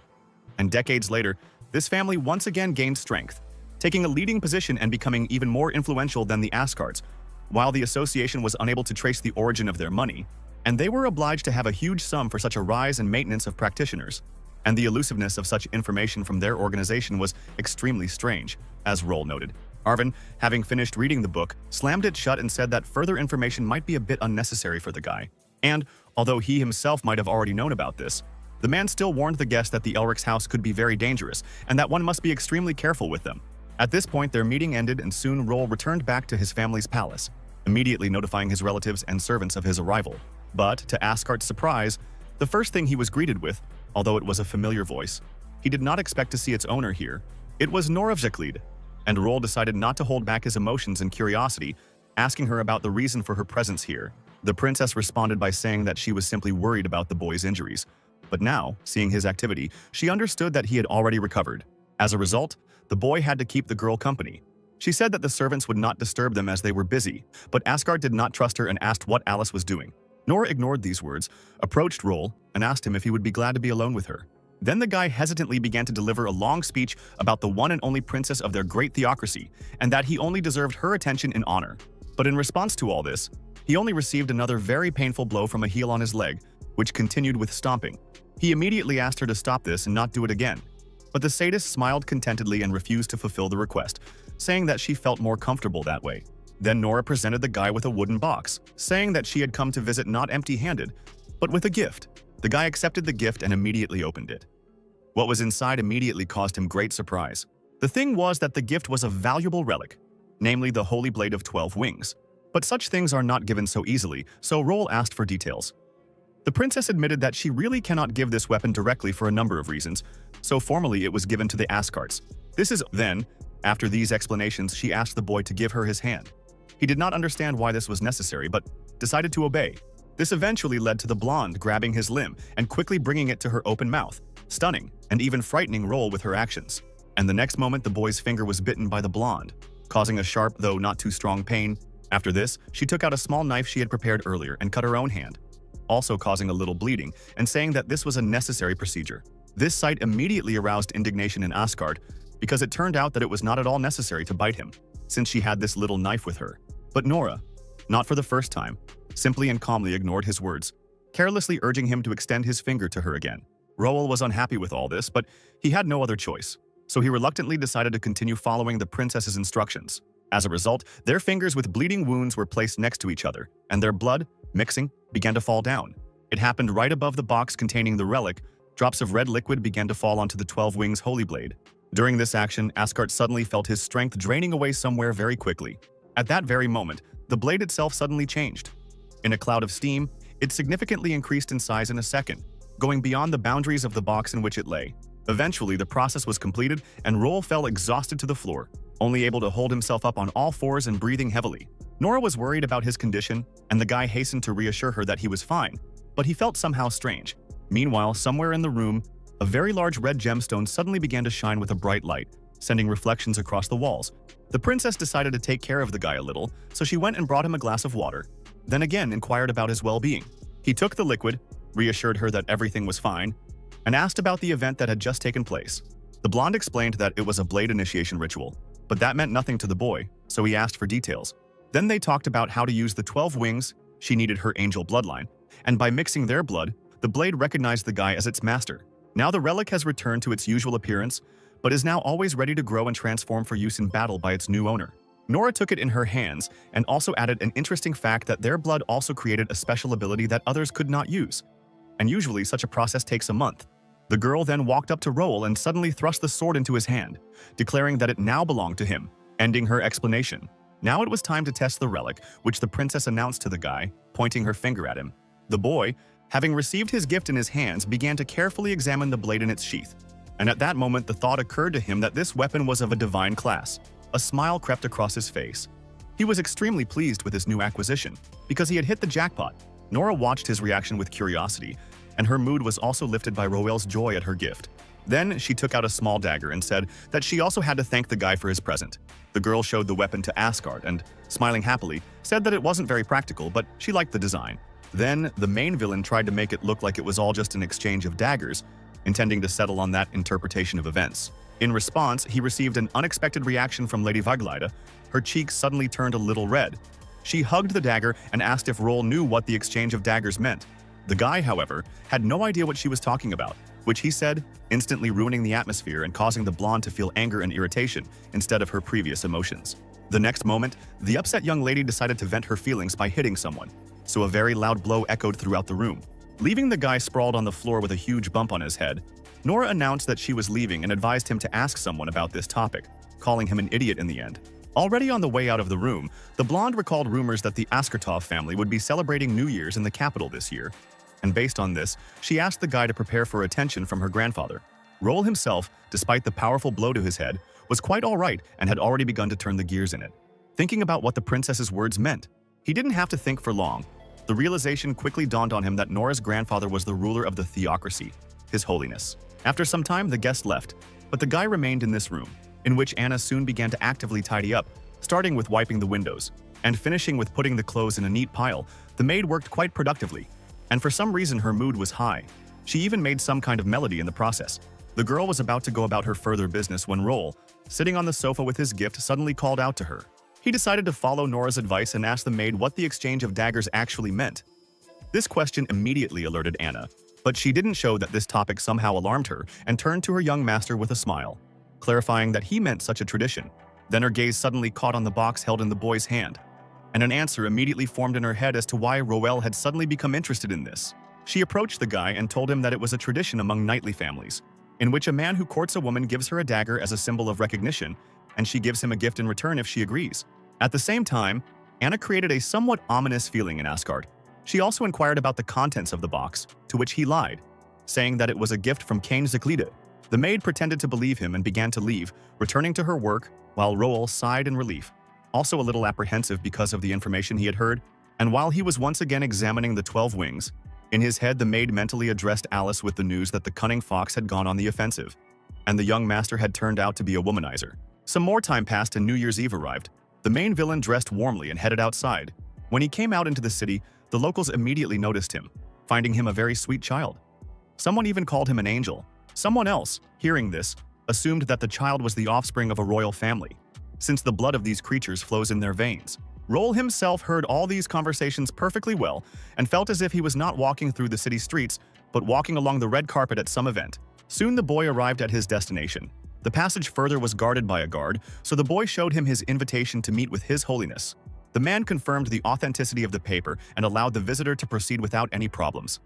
and decades later, this family once again gained strength, taking a leading position and becoming even more influential than the Asgards, while the association was unable to trace the origin of their money, and they were obliged to have a huge sum for such a rise and maintenance of practitioners. And the elusiveness of such information from their organization was extremely strange, as Roel noted. Arvin, having finished reading the book, slammed it shut and said that further information might be a bit unnecessary for the guy. And, although he himself might have already known about this, the man still warned the guest that the Elric's house could be very dangerous and that one must be extremely careful with them. At this point, their meeting ended and soon Roel returned back to his family's palace, immediately notifying his relatives and servants of his arrival. But, to Askart's surprise, the first thing he was greeted with, although it was a familiar voice, he did not expect to see its owner here. It was Noravjaklid, and Roel decided not to hold back his emotions and curiosity, asking her about the reason for her presence here. The princess responded by saying that she was simply worried about the boy's injuries. But now, seeing his activity, she understood that he had already recovered. As a result, the boy had to keep the girl company. She said that the servants would not disturb them as they were busy, but Asgard did not trust her and asked what Alice was doing. Nora ignored these words, approached Roel, and asked him if he would be glad to be alone with her. Then the guy hesitantly began to deliver a long speech about the one and only princess of their great theocracy, and that he only deserved her attention and honor. But in response to all this, he only received another very painful blow from a heel on his leg, which continued with stomping. He immediately asked her to stop this and not do it again. But the sadist smiled contentedly and refused to fulfill the request, saying that she felt more comfortable that way. Then Nora presented the guy with a wooden box, saying that she had come to visit not empty-handed, but with a gift. The guy accepted the gift and immediately opened it. What was inside immediately caused him great surprise. The thing was that the gift was a valuable relic, namely the Holy Blade of 12 Wings. But such things are not given so easily, so Roll asked for details. The princess admitted that she really cannot give this weapon directly for a number of reasons, so formally it was given to the Askarts. Then, after these explanations, she asked the boy to give her his hand. He did not understand why this was necessary, but decided to obey. This eventually led to the blonde grabbing his limb and quickly bringing it to her open mouth, stunning and even frightening Roll with her actions. And the next moment, the boy's finger was bitten by the blonde, causing a sharp, though not too strong pain. After this, she took out a small knife she had prepared earlier and cut her own hand, also causing a little bleeding and saying that this was a necessary procedure. This sight immediately aroused indignation in Asgard because it turned out that it was not at all necessary to bite him, since she had this little knife with her. But Nora, not for the first time, simply and calmly ignored his words, carelessly urging him to extend his finger to her again. Roel was unhappy with all this, but he had no other choice, so he reluctantly decided to continue following the princess's instructions. As a result, their fingers with bleeding wounds were placed next to each other, and their blood, mixing, began to fall down. It happened right above the box containing the relic. Drops of red liquid began to fall onto the 12 Wings Holy Blade. During this action, Asgard suddenly felt his strength draining away somewhere very quickly. At that very moment, the blade itself suddenly changed. In a cloud of steam, it significantly increased in size in a second, going beyond the boundaries of the box in which it lay. Eventually, the process was completed and Roel fell exhausted to the floor, only able to hold himself up on all fours and breathing heavily. Nora was worried about his condition, and the guy hastened to reassure her that he was fine, but he felt somehow strange. Meanwhile, somewhere in the room, a very large red gemstone suddenly began to shine with a bright light, sending reflections across the walls. The princess decided to take care of the guy a little, so she went and brought him a glass of water, then again inquired about his well-being. He took the liquid, reassured her that everything was fine, and asked about the event that had just taken place. The blonde explained that it was a blade initiation ritual, but that meant nothing to the boy, so he asked for details. Then they talked about how to use the 12 wings. She needed her angel bloodline, and by mixing their blood, the blade recognized the guy as its master. Now the relic has returned to its usual appearance, but is now always ready to grow and transform for use in battle by its new owner. Nora took it in her hands and also added an interesting fact that their blood also created a special ability that others could not use. And usually such a process takes a month. The girl then walked up to Roel and suddenly thrust the sword into his hand, declaring that it now belonged to him, ending her explanation. Now it was time to test the relic, which the princess announced to the guy, pointing her finger at him. The boy, having received his gift in his hands, began to carefully examine the blade in its sheath. And at that moment the thought occurred to him that this weapon was of a divine class. A smile crept across his face. He was extremely pleased with his new acquisition, because he had hit the jackpot. Nora watched his reaction with curiosity, and her mood was also lifted by Roel's joy at her gift. Then she took out a small dagger and said that she also had to thank the guy for his present. The girl showed the weapon to Asgard and, smiling happily, said that it wasn't very practical, but she liked the design. Then the main villain tried to make it look like it was all just an exchange of daggers, intending to settle on that interpretation of events. In response, he received an unexpected reaction from Lady Vaglyda. Her cheeks suddenly turned a little red. She hugged the dagger and asked if Roel knew what the exchange of daggers meant. The guy, however, had no idea what she was talking about, which he said, instantly ruining the atmosphere and causing the blonde to feel anger and irritation instead of her previous emotions. The next moment, the upset young lady decided to vent her feelings by hitting someone, so a very loud blow echoed throughout the room, leaving the guy sprawled on the floor with a huge bump on his head. Nora announced that she was leaving and advised him to ask someone about this topic, calling him an idiot in the end. Already on the way out of the room, the blonde recalled rumors that the Askartov family would be celebrating New Year's in the capital this year, and based on this, she asked the guy to prepare for attention from her grandfather. Roel himself, despite the powerful blow to his head, was quite all right and had already begun to turn the gears in it. Thinking about what the princess's words meant, he didn't have to think for long. The realization quickly dawned on him that Nora's grandfather was the ruler of the theocracy, His Holiness. After some time, the guest left, but the guy remained in this room, in which Anna soon began to actively tidy up, starting with wiping the windows, and finishing with putting the clothes in a neat pile. The maid worked quite productively, and for some reason her mood was high. She even made some kind of melody in the process. The girl was about to go about her further business when Roel, sitting on the sofa with his gift, suddenly called out to her. He decided to follow Nora's advice and asked the maid what the exchange of daggers actually meant. This question immediately alerted Anna, but she didn't show that this topic somehow alarmed her and turned to her young master with a smile, clarifying that he meant such a tradition. Then her gaze suddenly caught on the box held in the boy's hand. and an answer immediately formed in her head as to why Roel had suddenly become interested in this. She approached the guy and told him that it was a tradition among knightly families, in which a man who courts a woman gives her a dagger as a symbol of recognition, and she gives him a gift in return if she agrees. At the same time, Anna created a somewhat ominous feeling in Asgard. She also inquired about the contents of the box, to which he lied, saying that it was a gift from Cain Ziklida. The maid pretended to believe him and began to leave, returning to her work, while Roel sighed in relief, also a little apprehensive because of the information he had heard. And while he was once again examining the 12 wings, in his head the maid mentally addressed Alice with the news that the cunning fox had gone on the offensive, and the young master had turned out to be a womanizer. Some more time passed and New Year's Eve arrived. The main villain dressed warmly and headed outside. When he came out into the city, the locals immediately noticed him, finding him a very sweet child. Someone even called him an angel. Someone else, hearing this, assumed that the child was the offspring of a royal family, since the blood of these creatures flows in their veins. Roel himself heard all these conversations perfectly well and felt as if he was not walking through the city streets, but walking along the red carpet at some event. Soon the boy arrived at his destination. The passage further was guarded by a guard, so the boy showed him his invitation to meet with His Holiness. The man confirmed the authenticity of the paper and allowed the visitor to proceed without any problems.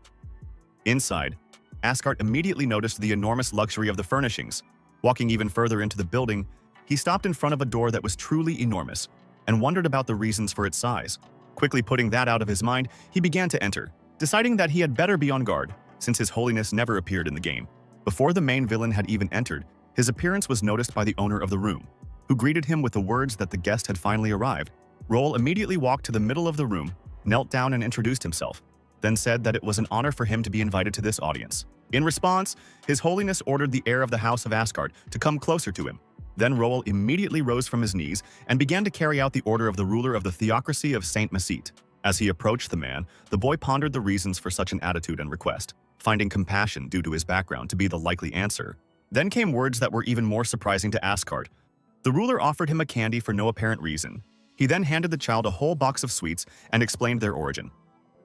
Inside, Asgard immediately noticed the enormous luxury of the furnishings. Walking even further into the building, he stopped in front of a door that was truly enormous and wondered about the reasons for its size. Quickly putting that out of his mind, he began to enter, deciding that he had better be on guard, since His Holiness never appeared in the game. Before the main villain had even entered, his appearance was noticed by the owner of the room, who greeted him with the words that the guest had finally arrived. Roel immediately walked to the middle of the room, knelt down and introduced himself, then said that it was an honor for him to be invited to this audience. In response, His Holiness ordered the heir of the House of Asgard to come closer to him. Then Roel immediately rose from his knees and began to carry out the order of the ruler of the theocracy of Saint Mesite. As he approached the man, the boy pondered the reasons for such an attitude and request, finding compassion due to his background to be the likely answer. Then came words that were even more surprising to Asgard. The ruler offered him a candy for no apparent reason. He then handed the child a whole box of sweets and explained their origin.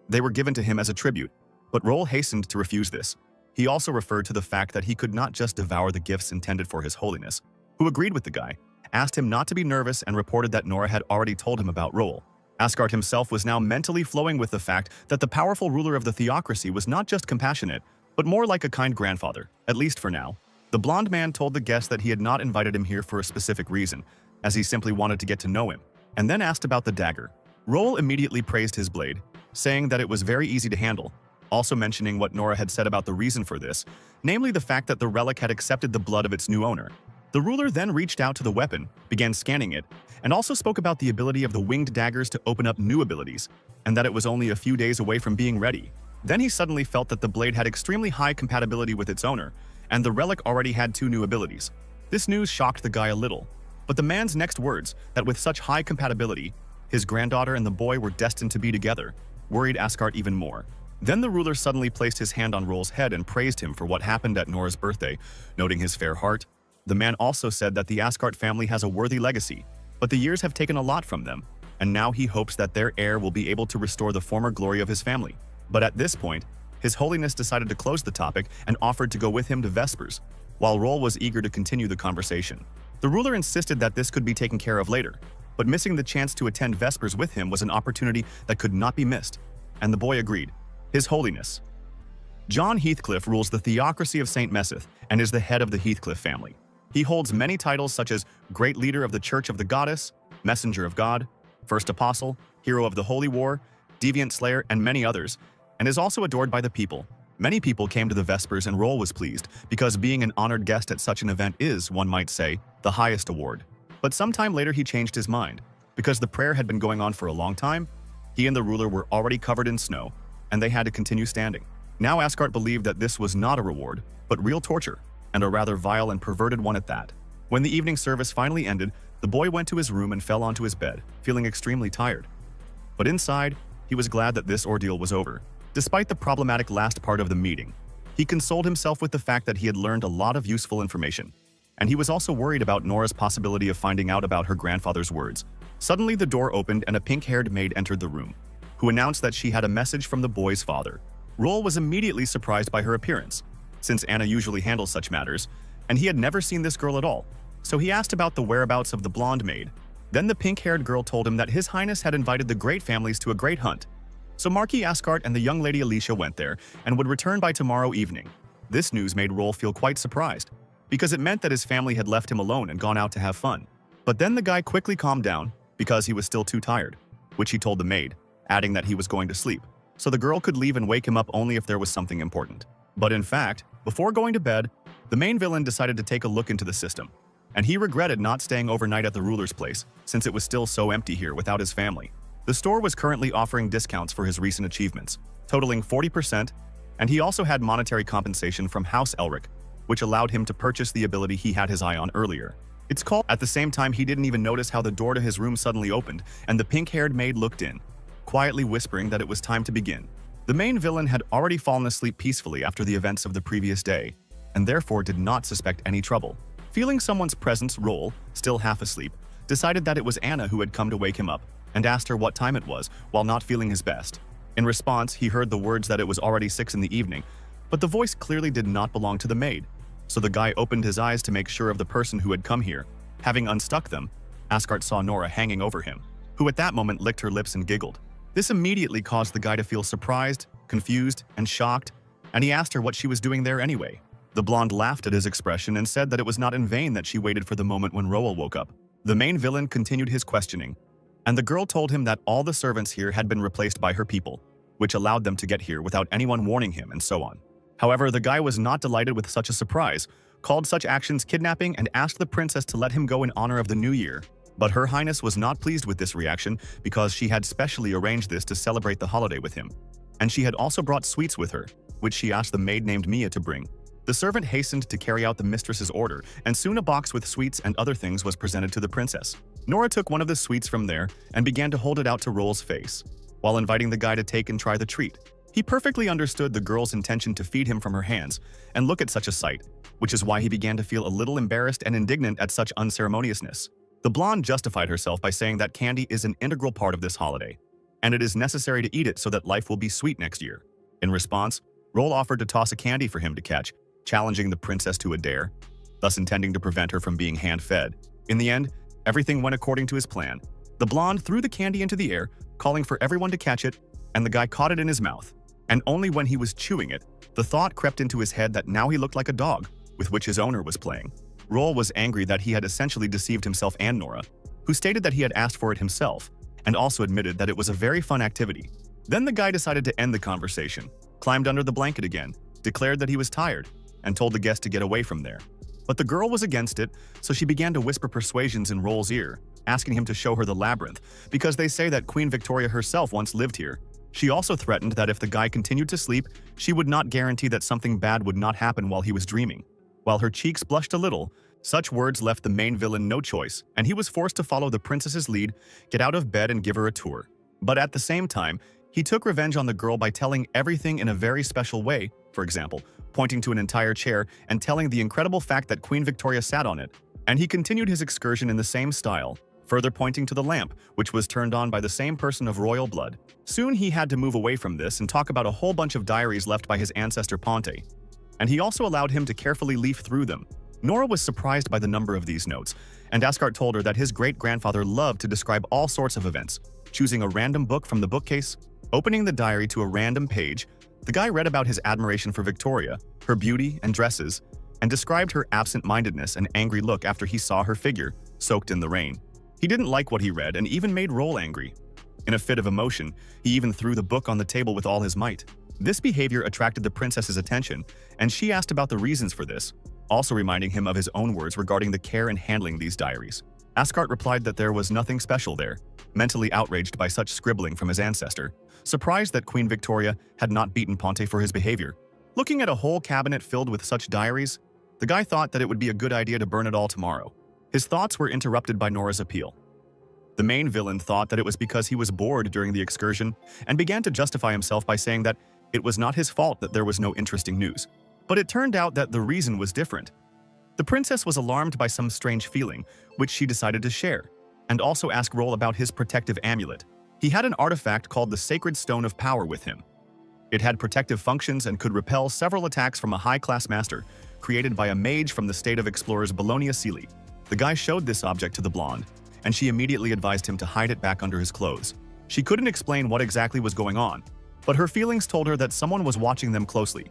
They were given to him as a tribute, but Roel hastened to refuse this. He also referred to the fact that he could not just devour the gifts intended for His Holiness, who agreed with the guy, asked him not to be nervous and reported that Nora had already told him about Roel. Asgard himself was now mentally flowing with the fact that the powerful ruler of the theocracy was not just compassionate, but more like a kind grandfather, at least for now. The blonde man told the guest that he had not invited him here for a specific reason, as he simply wanted to get to know him, and then asked about the dagger. Roel immediately praised his blade, saying that it was very easy to handle, also mentioning what Nora had said about the reason for this, namely the fact that the relic had accepted the blood of its new owner. The ruler then reached out to the weapon, began scanning it, and also spoke about the ability of the winged daggers to open up new abilities, and that it was only a few days away from being ready. Then he suddenly felt that the blade had extremely high compatibility with its owner, and the relic already had 2 new abilities. This news shocked the guy a little, but the man's next words, that with such high compatibility, his granddaughter and the boy were destined to be together, worried Asgard even more. Then the ruler suddenly placed his hand on Roel's head and praised him for what happened at Nora's birthday, noting his fair heart. The man also said that the Asgard family has a worthy legacy, but the years have taken a lot from them, and now he hopes that their heir will be able to restore the former glory of his family. But at this point, His Holiness decided to close the topic and offered to go with him to Vespers, while Roel was eager to continue the conversation. The ruler insisted that this could be taken care of later, but missing the chance to attend Vespers with him was an opportunity that could not be missed, and the boy agreed. His Holiness John Heathcliff rules the theocracy of St. Meseth and is the head of the Heathcliff family. He holds many titles such as Great Leader of the Church of the Goddess, Messenger of God, First Apostle, Hero of the Holy War, Deviant Slayer, and many others, and is also adored by the people. Many people came to the Vespers and Roel was pleased, because being an honored guest at such an event is, one might say, the highest award. But sometime later he changed his mind. Because the prayer had been going on for a long time, he and the ruler were already covered in snow, and they had to continue standing. Now Asgard believed that this was not a reward, but real torture, and a rather vile and perverted one at that. When the evening service finally ended, the boy went to his room and fell onto his bed, feeling extremely tired. But inside, he was glad that this ordeal was over. Despite the problematic last part of the meeting, he consoled himself with the fact that he had learned a lot of useful information, and he was also worried about Nora's possibility of finding out about her grandfather's words. Suddenly the door opened and a pink-haired maid entered the room, who announced that she had a message from the boy's father. Roel was immediately surprised by her appearance, since Anna usually handles such matters, and he had never seen this girl at all, so he asked about the whereabouts of the blonde maid. Then the pink-haired girl told him that His Highness had invited the great families to a great hunt. So Marquis Ascart and the young lady Alicia went there and would return by tomorrow evening. This news made Roll feel quite surprised, because it meant that his family had left him alone and gone out to have fun. But then the guy quickly calmed down because he was still too tired, which he told the maid, adding that he was going to sleep, so the girl could leave and wake him up only if there was something important. But in fact, before going to bed, the main villain decided to take a look into the system, and he regretted not staying overnight at the ruler's place since it was still so empty here without his family. The store was currently offering discounts for his recent achievements, totaling 40%, and he also had monetary compensation from House Elric, which allowed him to purchase the ability he had his eye on earlier. It's called. At the same time, he didn't even notice how the door to his room suddenly opened, and the pink-haired maid looked in, quietly whispering that it was time to begin. The main villain had already fallen asleep peacefully after the events of the previous day, and therefore did not suspect any trouble. Feeling someone's presence, Roll, still half asleep, decided that it was Anna who had come to wake him up, and asked her what time it was, while not feeling his best. In response, he heard the words that it was already 6 in the evening, but the voice clearly did not belong to the maid. So the guy opened his eyes to make sure of the person who had come here. Having unstuck them, Ascart saw Nora hanging over him, who at that moment licked her lips and giggled. This immediately caused the guy to feel surprised, confused, and shocked, and he asked her what she was doing there anyway. The blonde laughed at his expression and said that it was not in vain that she waited for the moment when Roel woke up. The main villain continued his questioning, and the girl told him that all the servants here had been replaced by her people, which allowed them to get here without anyone warning him and so on. However, the guy was not delighted with such a surprise, called such actions kidnapping, and asked the princess to let him go in honor of the new year. But Her Highness was not pleased with this reaction because she had specially arranged this to celebrate the holiday with him. And she had also brought sweets with her, which she asked the maid named Mia to bring. The servant hastened to carry out the mistress's order, and soon a box with sweets and other things was presented to the princess. Nora took one of the sweets from there and began to hold it out to Roll's face, while inviting the guy to take and try the treat. He perfectly understood the girl's intention to feed him from her hands and look at such a sight, which is why he began to feel a little embarrassed and indignant at such unceremoniousness. The blonde justified herself by saying that candy is an integral part of this holiday, and it is necessary to eat it so that life will be sweet next year. In response, Roll offered to toss a candy for him to catch, challenging the princess to a dare, thus intending to prevent her from being hand-fed. In the end, everything went according to his plan. The blonde threw the candy into the air, calling for everyone to catch it, and the guy caught it in his mouth. And only when he was chewing it, the thought crept into his head that now he looked like a dog, with which his owner was playing. Roll was angry that he had essentially deceived himself and Nora, who stated that he had asked for it himself, and also admitted that it was a very fun activity. Then the guy decided to end the conversation, climbed under the blanket again, declared that he was tired, and told the guest to get away from there. But the girl was against it, so she began to whisper persuasions in Roll's ear, asking him to show her the labyrinth, because they say that Queen Victoria herself once lived here. She also threatened that if the guy continued to sleep, she would not guarantee that something bad would not happen while he was dreaming. While her cheeks blushed a little, such words left the main villain no choice, and he was forced to follow the princess's lead, get out of bed and give her a tour. But at the same time, he took revenge on the girl by telling everything in a very special way, for example, pointing to an entire chair and telling the incredible fact that Queen Victoria sat on it. And he continued his excursion in the same style, further pointing to the lamp, which was turned on by the same person of royal blood. Soon he had to move away from this and talk about a whole bunch of diaries left by his ancestor Ponte, and he also allowed him to carefully leaf through them. Nora was surprised by the number of these notes, and Ascart told her that his great-grandfather loved to describe all sorts of events, choosing a random book from the bookcase, opening the diary to a random page. The guy read about his admiration for Victoria, her beauty and dresses, and described her absent-mindedness and angry look after he saw her figure, soaked in the rain. He didn't like what he read and even made Roll angry. In a fit of emotion, he even threw the book on the table with all his might. This behavior attracted the princess's attention, and she asked about the reasons for this, also reminding him of his own words regarding the care in handling these diaries. Ascart replied that there was nothing special there, mentally outraged by such scribbling from his ancestor, surprised that Queen Victoria had not beaten Ponte for his behavior. Looking at a whole cabinet filled with such diaries, the guy thought that it would be a good idea to burn it all tomorrow. His thoughts were interrupted by Nora's appeal. The main villain thought that it was because he was bored during the excursion and began to justify himself by saying that it was not his fault that there was no interesting news. But it turned out that the reason was different. The princess was alarmed by some strange feeling, which she decided to share, and also ask Roll about his protective amulet. He had an artifact called the Sacred Stone of Power with him. It had protective functions and could repel several attacks from a high-class master, created by a mage from the state of explorers Bologna Sealy. The guy showed this object to the blonde, and she immediately advised him to hide it back under his clothes. She couldn't explain what exactly was going on, but her feelings told her that someone was watching them closely.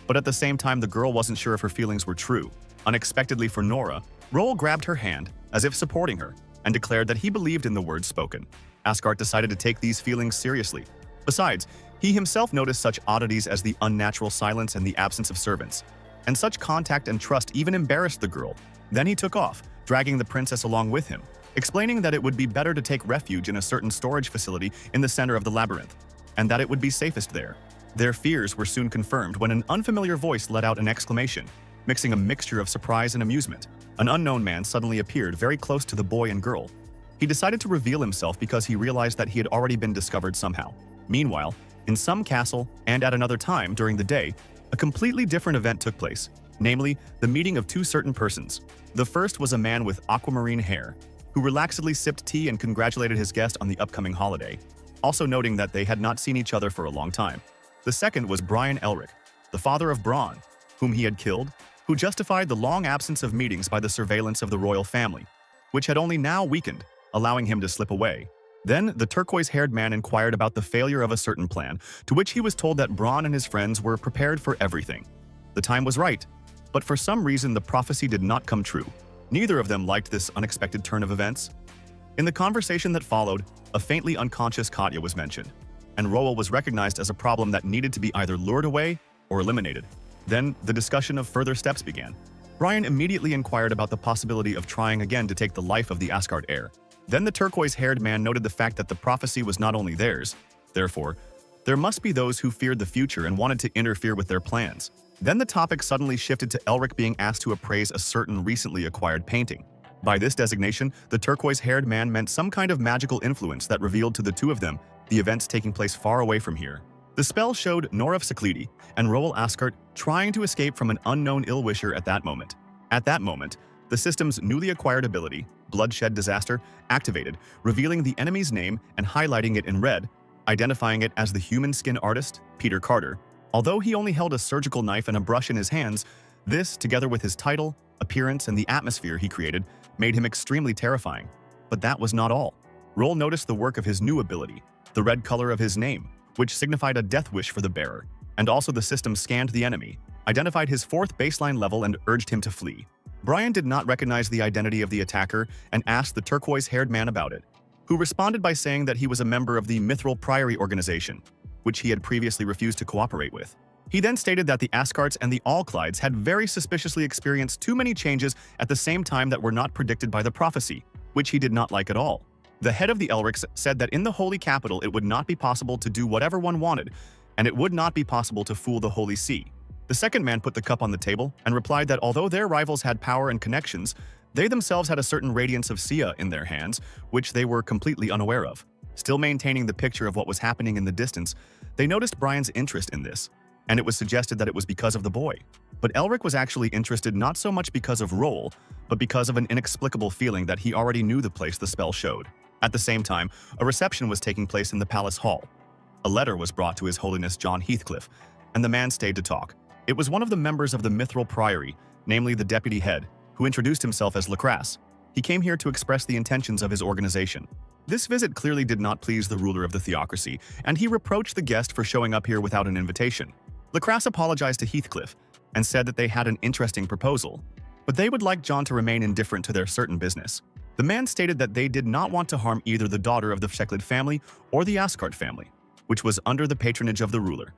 But at the same time, the girl wasn't sure if her feelings were true. Unexpectedly for Nora, Roel grabbed her hand, as if supporting her, and declared that he believed in the words spoken. Asgard decided to take these feelings seriously. Besides, he himself noticed such oddities as the unnatural silence and the absence of servants. And such contact and trust even embarrassed the girl. Then he took off, dragging the princess along with him, explaining that it would be better to take refuge in a certain storage facility in the center of the labyrinth, and that it would be safest there. Their fears were soon confirmed when an unfamiliar voice let out an exclamation, mixing a mixture of surprise and amusement. An unknown man suddenly appeared very close to the boy and girl. He decided to reveal himself because he realized that he had already been discovered somehow. Meanwhile, in some castle and at another time during the day, a completely different event took place, namely the meeting of two certain persons. The first was a man with aquamarine hair, who relaxedly sipped tea and congratulated his guest on the upcoming holiday, also noting that they had not seen each other for a long time. The second was Brian Elric, the father of Braun, whom he had killed, who justified the long absence of meetings by the surveillance of the royal family, which had only now weakened, allowing him to slip away. Then the turquoise-haired man inquired about the failure of a certain plan, to which he was told that Braun and his friends were prepared for everything. The time was right, but for some reason the prophecy did not come true. Neither of them liked this unexpected turn of events. In the conversation that followed, a faintly unconscious Katya was mentioned, and Roel was recognized as a problem that needed to be either lured away or eliminated. Then the discussion of further steps began. Brian immediately inquired about the possibility of trying again to take the life of the Asgard heir. Then the turquoise-haired man noted the fact that the prophecy was not only theirs. Therefore, there must be those who feared the future and wanted to interfere with their plans. Then the topic suddenly shifted to Elric being asked to appraise a certain recently acquired painting. By this designation, the turquoise-haired man meant some kind of magical influence that revealed to the two of them the events taking place far away from here. The spell showed Noref Siklidi and Roel Asgard trying to escape from an unknown ill-wisher at that moment. At that moment, the system's newly acquired ability, Bloodshed Disaster, activated, revealing the enemy's name and highlighting it in red, identifying it as the human skin artist, Peter Carter. Although he only held a surgical knife and a brush in his hands, this, together with his title, appearance, and the atmosphere he created, made him extremely terrifying. But that was not all. Roel noticed the work of his new ability, the red color of his name, which signified a death wish for the bearer, and also the system scanned the enemy, identified his fourth baseline level, and urged him to flee. Brian did not recognize the identity of the attacker and asked the turquoise-haired man about it, who responded by saying that he was a member of the Mithril Priory organization, which he had previously refused to cooperate with. He then stated that the Asgards and the Allclydes had very suspiciously experienced too many changes at the same time that were not predicted by the prophecy, which he did not like at all. The head of the Elrics said that in the Holy Capital it would not be possible to do whatever one wanted, and it would not be possible to fool the Holy See. The second man put the cup on the table and replied that although their rivals had power and connections, they themselves had a certain radiance of Sia in their hands, which they were completely unaware of. Still maintaining the picture of what was happening in the distance, they noticed Brian's interest in this, and it was suggested that it was because of the boy. But Elric was actually interested not so much because of Roel, but because of an inexplicable feeling that he already knew the place the spell showed. At the same time, a reception was taking place in the palace hall. A letter was brought to His Holiness John Heathcliff, and the man stayed to talk. It was one of the members of the Mithril Priory, namely the deputy head, who introduced himself as Lacrasse. He came here to express the intentions of his organization. This visit clearly did not please the ruler of the theocracy, and he reproached the guest for showing up here without an invitation. Lacrasse apologized to Heathcliff and said that they had an interesting proposal, but they would like John to remain indifferent to their certain business. The man stated that they did not want to harm either the daughter of the Sheklid family or the Asgard family, which was under the patronage of the ruler.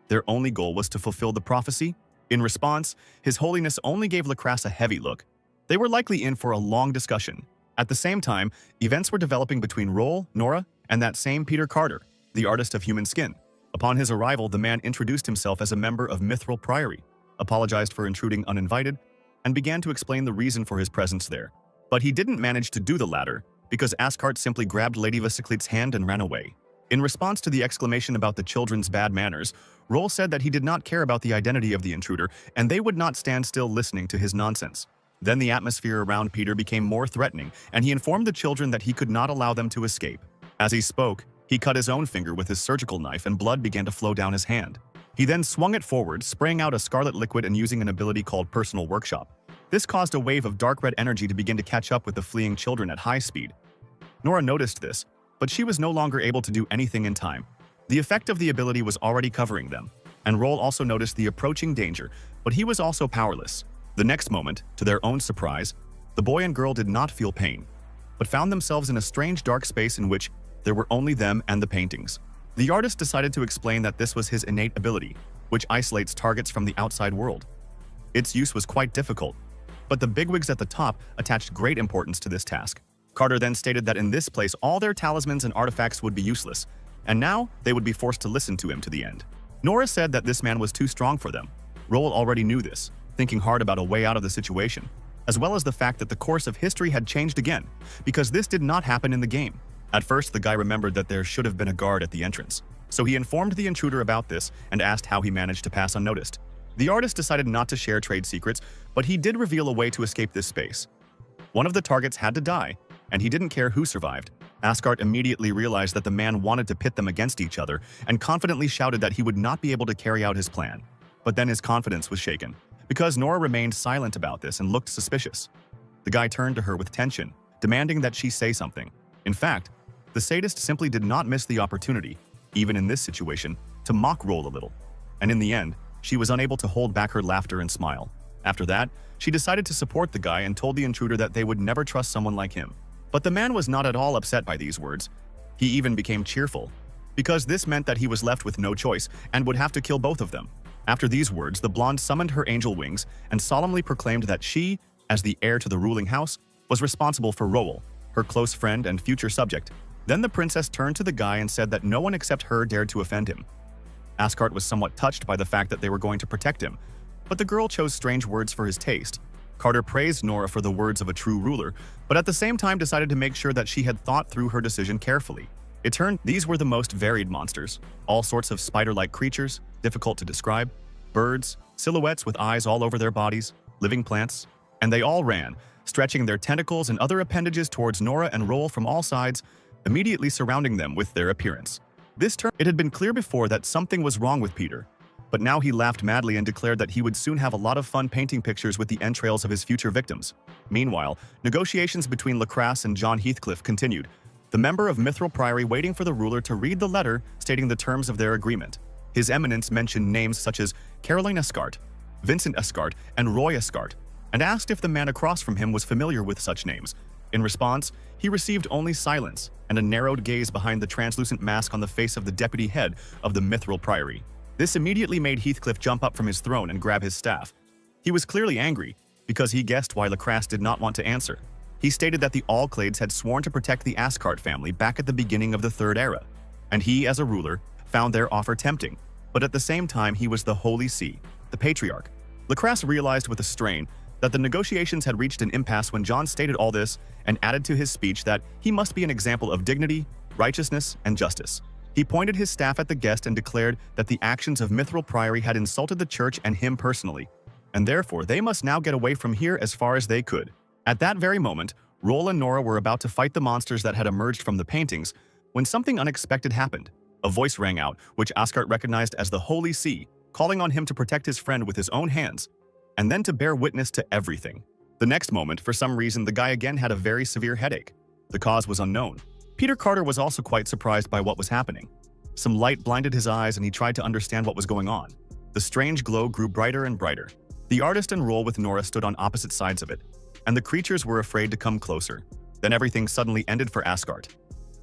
Their only goal was to fulfill the prophecy. In response, His Holiness only gave Lacrasse a heavy look. They were likely in for a long discussion. At the same time, events were developing between Roel, Nora, and that same Peter Carter, the artist of human skin. Upon his arrival, the man introduced himself as a member of Mithril Priory, apologized for intruding uninvited, and began to explain the reason for his presence there. But he didn't manage to do the latter, because Asgard simply grabbed Lady Vasiklit's hand and ran away. In response to the exclamation about the children's bad manners, Roel said that he did not care about the identity of the intruder, and they would not stand still listening to his nonsense. Then the atmosphere around Peter became more threatening, and he informed the children that he could not allow them to escape. As he spoke, he cut his own finger with his surgical knife and blood began to flow down his hand. He then swung it forward, spraying out a scarlet liquid and using an ability called Personal Workshop. This caused a wave of dark red energy to begin to catch up with the fleeing children at high speed. Nora noticed this, but she was no longer able to do anything in time. The effect of the ability was already covering them, and Roll also noticed the approaching danger, but he was also powerless. The next moment, to their own surprise, the boy and girl did not feel pain, but found themselves in a strange dark space in which there were only them and the paintings. The artist decided to explain that this was his innate ability, which isolates targets from the outside world. Its use was quite difficult, but the bigwigs at the top attached great importance to this task. Carter then stated that in this place all their talismans and artifacts would be useless, and now they would be forced to listen to him to the end. Nora said that this man was too strong for them. Roll already knew this, thinking hard about a way out of the situation, as well as the fact that the course of history had changed again, because this did not happen in the game. At first, the guy remembered that there should have been a guard at the entrance, so he informed the intruder about this and asked how he managed to pass unnoticed. The artist decided not to share trade secrets, but he did reveal a way to escape this space. One of the targets had to die, and he didn't care who survived. Asgard immediately realized that the man wanted to pit them against each other and confidently shouted that he would not be able to carry out his plan. But then his confidence was shaken, because Nora remained silent about this and looked suspicious. The guy turned to her with tension, demanding that she say something. In fact, the sadist simply did not miss the opportunity, even in this situation, to mock Roll a little. And in the end, she was unable to hold back her laughter and smile. After that, she decided to support the guy and told the intruder that they would never trust someone like him. But the man was not at all upset by these words. He even became cheerful, because this meant that he was left with no choice and would have to kill both of them. After these words, the blonde summoned her angel wings and solemnly proclaimed that she, as the heir to the ruling house, was responsible for Roel, her close friend and future subject. Then the princess turned to the guy and said that no one except her dared to offend him. Asgard was somewhat touched by the fact that they were going to protect him, but the girl chose strange words for his taste. Carter praised Nora for the words of a true ruler, but at the same time decided to make sure that she had thought through her decision carefully. It turned these were the most varied monsters, all sorts of spider-like creatures, difficult to describe, birds, silhouettes with eyes all over their bodies, living plants, and they all ran, stretching their tentacles and other appendages towards Nora and Roel from all sides, immediately surrounding them with their appearance. It had been clear before that something was wrong with Peter, but now he laughed madly and declared that he would soon have a lot of fun painting pictures with the entrails of his future victims. Meanwhile, negotiations between Lacrasse and John Heathcliff continued, the member of Mithril Priory waiting for the ruler to read the letter stating the terms of their agreement. His Eminence mentioned names such as Caroline Escart, Vincent Escart, and Roy Escart, and asked if the man across from him was familiar with such names. In response, he received only silence and a narrowed gaze behind the translucent mask on the face of the deputy head of the Mithril Priory. This immediately made Heathcliff jump up from his throne and grab his staff. He was clearly angry, because he guessed why Lacrasse did not want to answer. He stated that the Allclades had sworn to protect the Ascart family back at the beginning of the Third Era, and he, as a ruler, found their offer tempting, but at the same time he was the Holy See, the Patriarch. Lacrasse realized with a strain that the negotiations had reached an impasse when John stated all this and added to his speech that he must be an example of dignity, righteousness, and justice. He pointed his staff at the guest and declared that the actions of Mithril Priory had insulted the church and him personally, and therefore they must now get away from here as far as they could. At that very moment, Roel and Nora were about to fight the monsters that had emerged from the paintings when something unexpected happened. A voice rang out, which Asgard recognized as the Holy See, calling on him to protect his friend with his own hands, and then to bear witness to everything. The next moment, for some reason, the guy again had a very severe headache. The cause was unknown. Peter Carter was also quite surprised by what was happening. Some light blinded his eyes and he tried to understand what was going on. The strange glow grew brighter and brighter. The artist and Roel with Nora stood on opposite sides of it, and the creatures were afraid to come closer. Then everything suddenly ended for Asgard.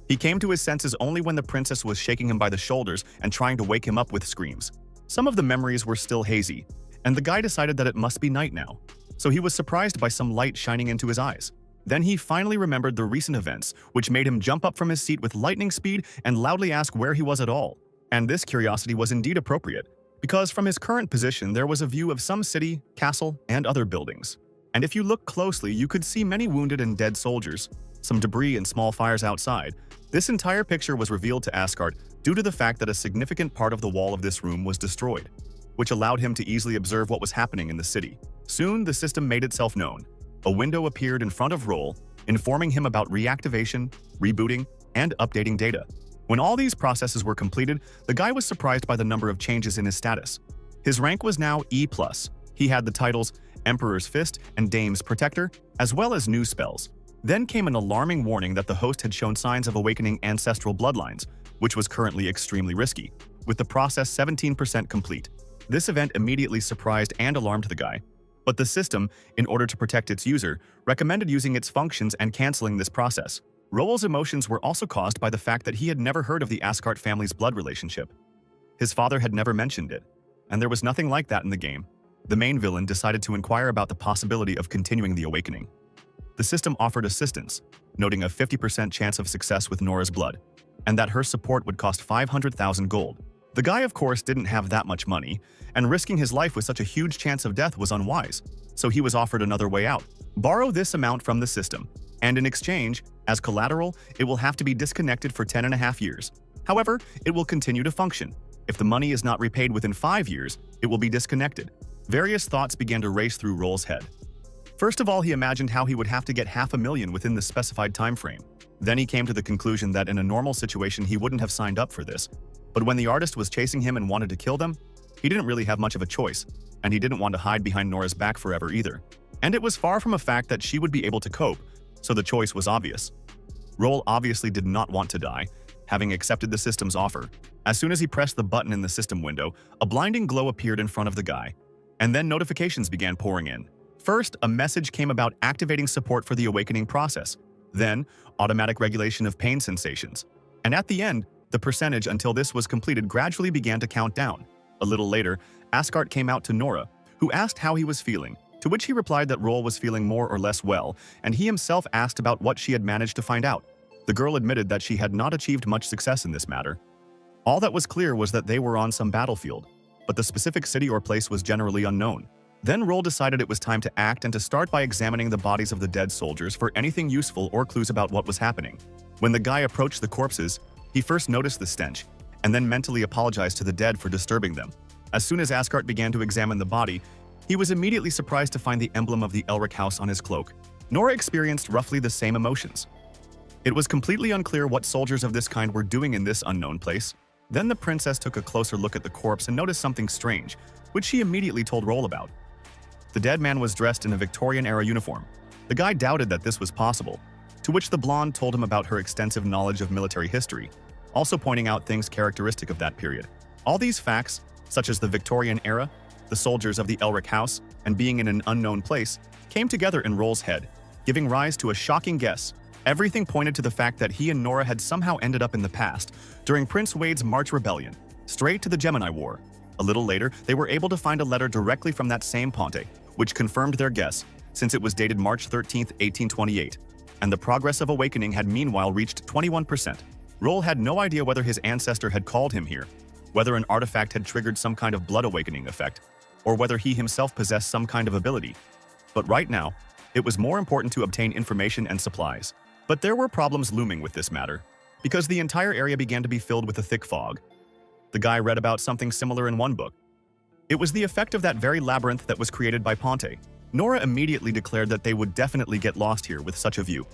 He came to his senses only when the princess was shaking him by the shoulders and trying to wake him up with screams. Some of the memories were still hazy, and the guy decided that it must be night now, so he was surprised by some light shining into his eyes. Then he finally remembered the recent events, which made him jump up from his seat with lightning speed and loudly ask where he was at all. And this curiosity was indeed appropriate, because from his current position there was a view of some city, castle, and other buildings. And if you look closely, you could see many wounded and dead soldiers, some debris and small fires outside. This entire picture was revealed to Asgard due to the fact that a significant part of the wall of this room was destroyed, which allowed him to easily observe what was happening in the city. Soon, the system made itself known. A window appeared in front of Roel, informing him about reactivation, rebooting, and updating data. When all these processes were completed, the guy was surprised by the number of changes in his status. His rank was now E+. He had the titles Emperor's Fist and Dame's Protector, as well as new spells. Then came an alarming warning that the host had shown signs of awakening ancestral bloodlines, which was currently extremely risky, with the process 17% complete. This event immediately surprised and alarmed the guy, but the system, in order to protect its user, recommended using its functions and canceling this process. Roel's emotions were also caused by the fact that he had never heard of the Asgard family's blood relationship. His father had never mentioned it, and there was nothing like that in the game. The main villain decided to inquire about the possibility of continuing the awakening. The system offered assistance, noting a 50% chance of success with Nora's blood, and that her support would cost 500,000 gold. The guy, of course, didn't have that much money, and risking his life with such a huge chance of death was unwise, so he was offered another way out. Borrow this amount from the system, and in exchange, as collateral, it will have to be disconnected for 10.5 years. However, it will continue to function. If the money is not repaid within 5 years, it will be disconnected. Various thoughts began to race through Roel's head. First of all, he imagined how he would have to get 500,000 within the specified time frame. Then he came to the conclusion that in a normal situation he wouldn't have signed up for this. But when the artist was chasing him and wanted to kill them, he didn't really have much of a choice, and he didn't want to hide behind Nora's back forever either. And it was far from a fact that she would be able to cope, so the choice was obvious. Roel obviously did not want to die, having accepted the system's offer. As soon as he pressed the button in the system window, a blinding glow appeared in front of the guy, and then notifications began pouring in. First, a message came about activating support for the awakening process, then automatic regulation of pain sensations, and at the end, the percentage until this was completed gradually began to count down. A little later, Asgard came out to Nora, who asked how he was feeling, to which he replied that Roel was feeling more or less well, and he himself asked about what she had managed to find out. The girl admitted that she had not achieved much success in this matter. All that was clear was that they were on some battlefield, but the specific city or place was generally unknown. Then Roel decided it was time to act and to start by examining the bodies of the dead soldiers for anything useful or clues about what was happening. When the guy approached the corpses, he first noticed the stench, and then mentally apologized to the dead for disturbing them. As soon as Asgard began to examine the body, he was immediately surprised to find the emblem of the Elric house on his cloak. Nora experienced roughly the same emotions. It was completely unclear what soldiers of this kind were doing in this unknown place. Then the princess took a closer look at the corpse and noticed something strange, which she immediately told Roel about. The dead man was dressed in a Victorian-era uniform. The guy doubted that this was possible, to which the blonde told him about her extensive knowledge of military history, also pointing out things characteristic of that period. All these facts, such as the Victorian era, the soldiers of the Elric house, and being in an unknown place, came together in Roel's head, giving rise to a shocking guess. Everything pointed to the fact that he and Nora had somehow ended up in the past, during Prince Wade's March Rebellion, straight to the Gemini War. A little later, they were able to find a letter directly from that same Ponte, which confirmed their guess, since it was dated March 13, 1828, and the progress of awakening had meanwhile reached 21%. Roel had no idea whether his ancestor had called him here, whether an artifact had triggered some kind of blood awakening effect, or whether he himself possessed some kind of ability. But right now, it was more important to obtain information and supplies. But there were problems looming with this matter, because the entire area began to be filled with a thick fog. The guy read about something similar in one book. It was the effect of that very labyrinth that was created by Ponte. Nora immediately declared that they would definitely get lost here with such a view.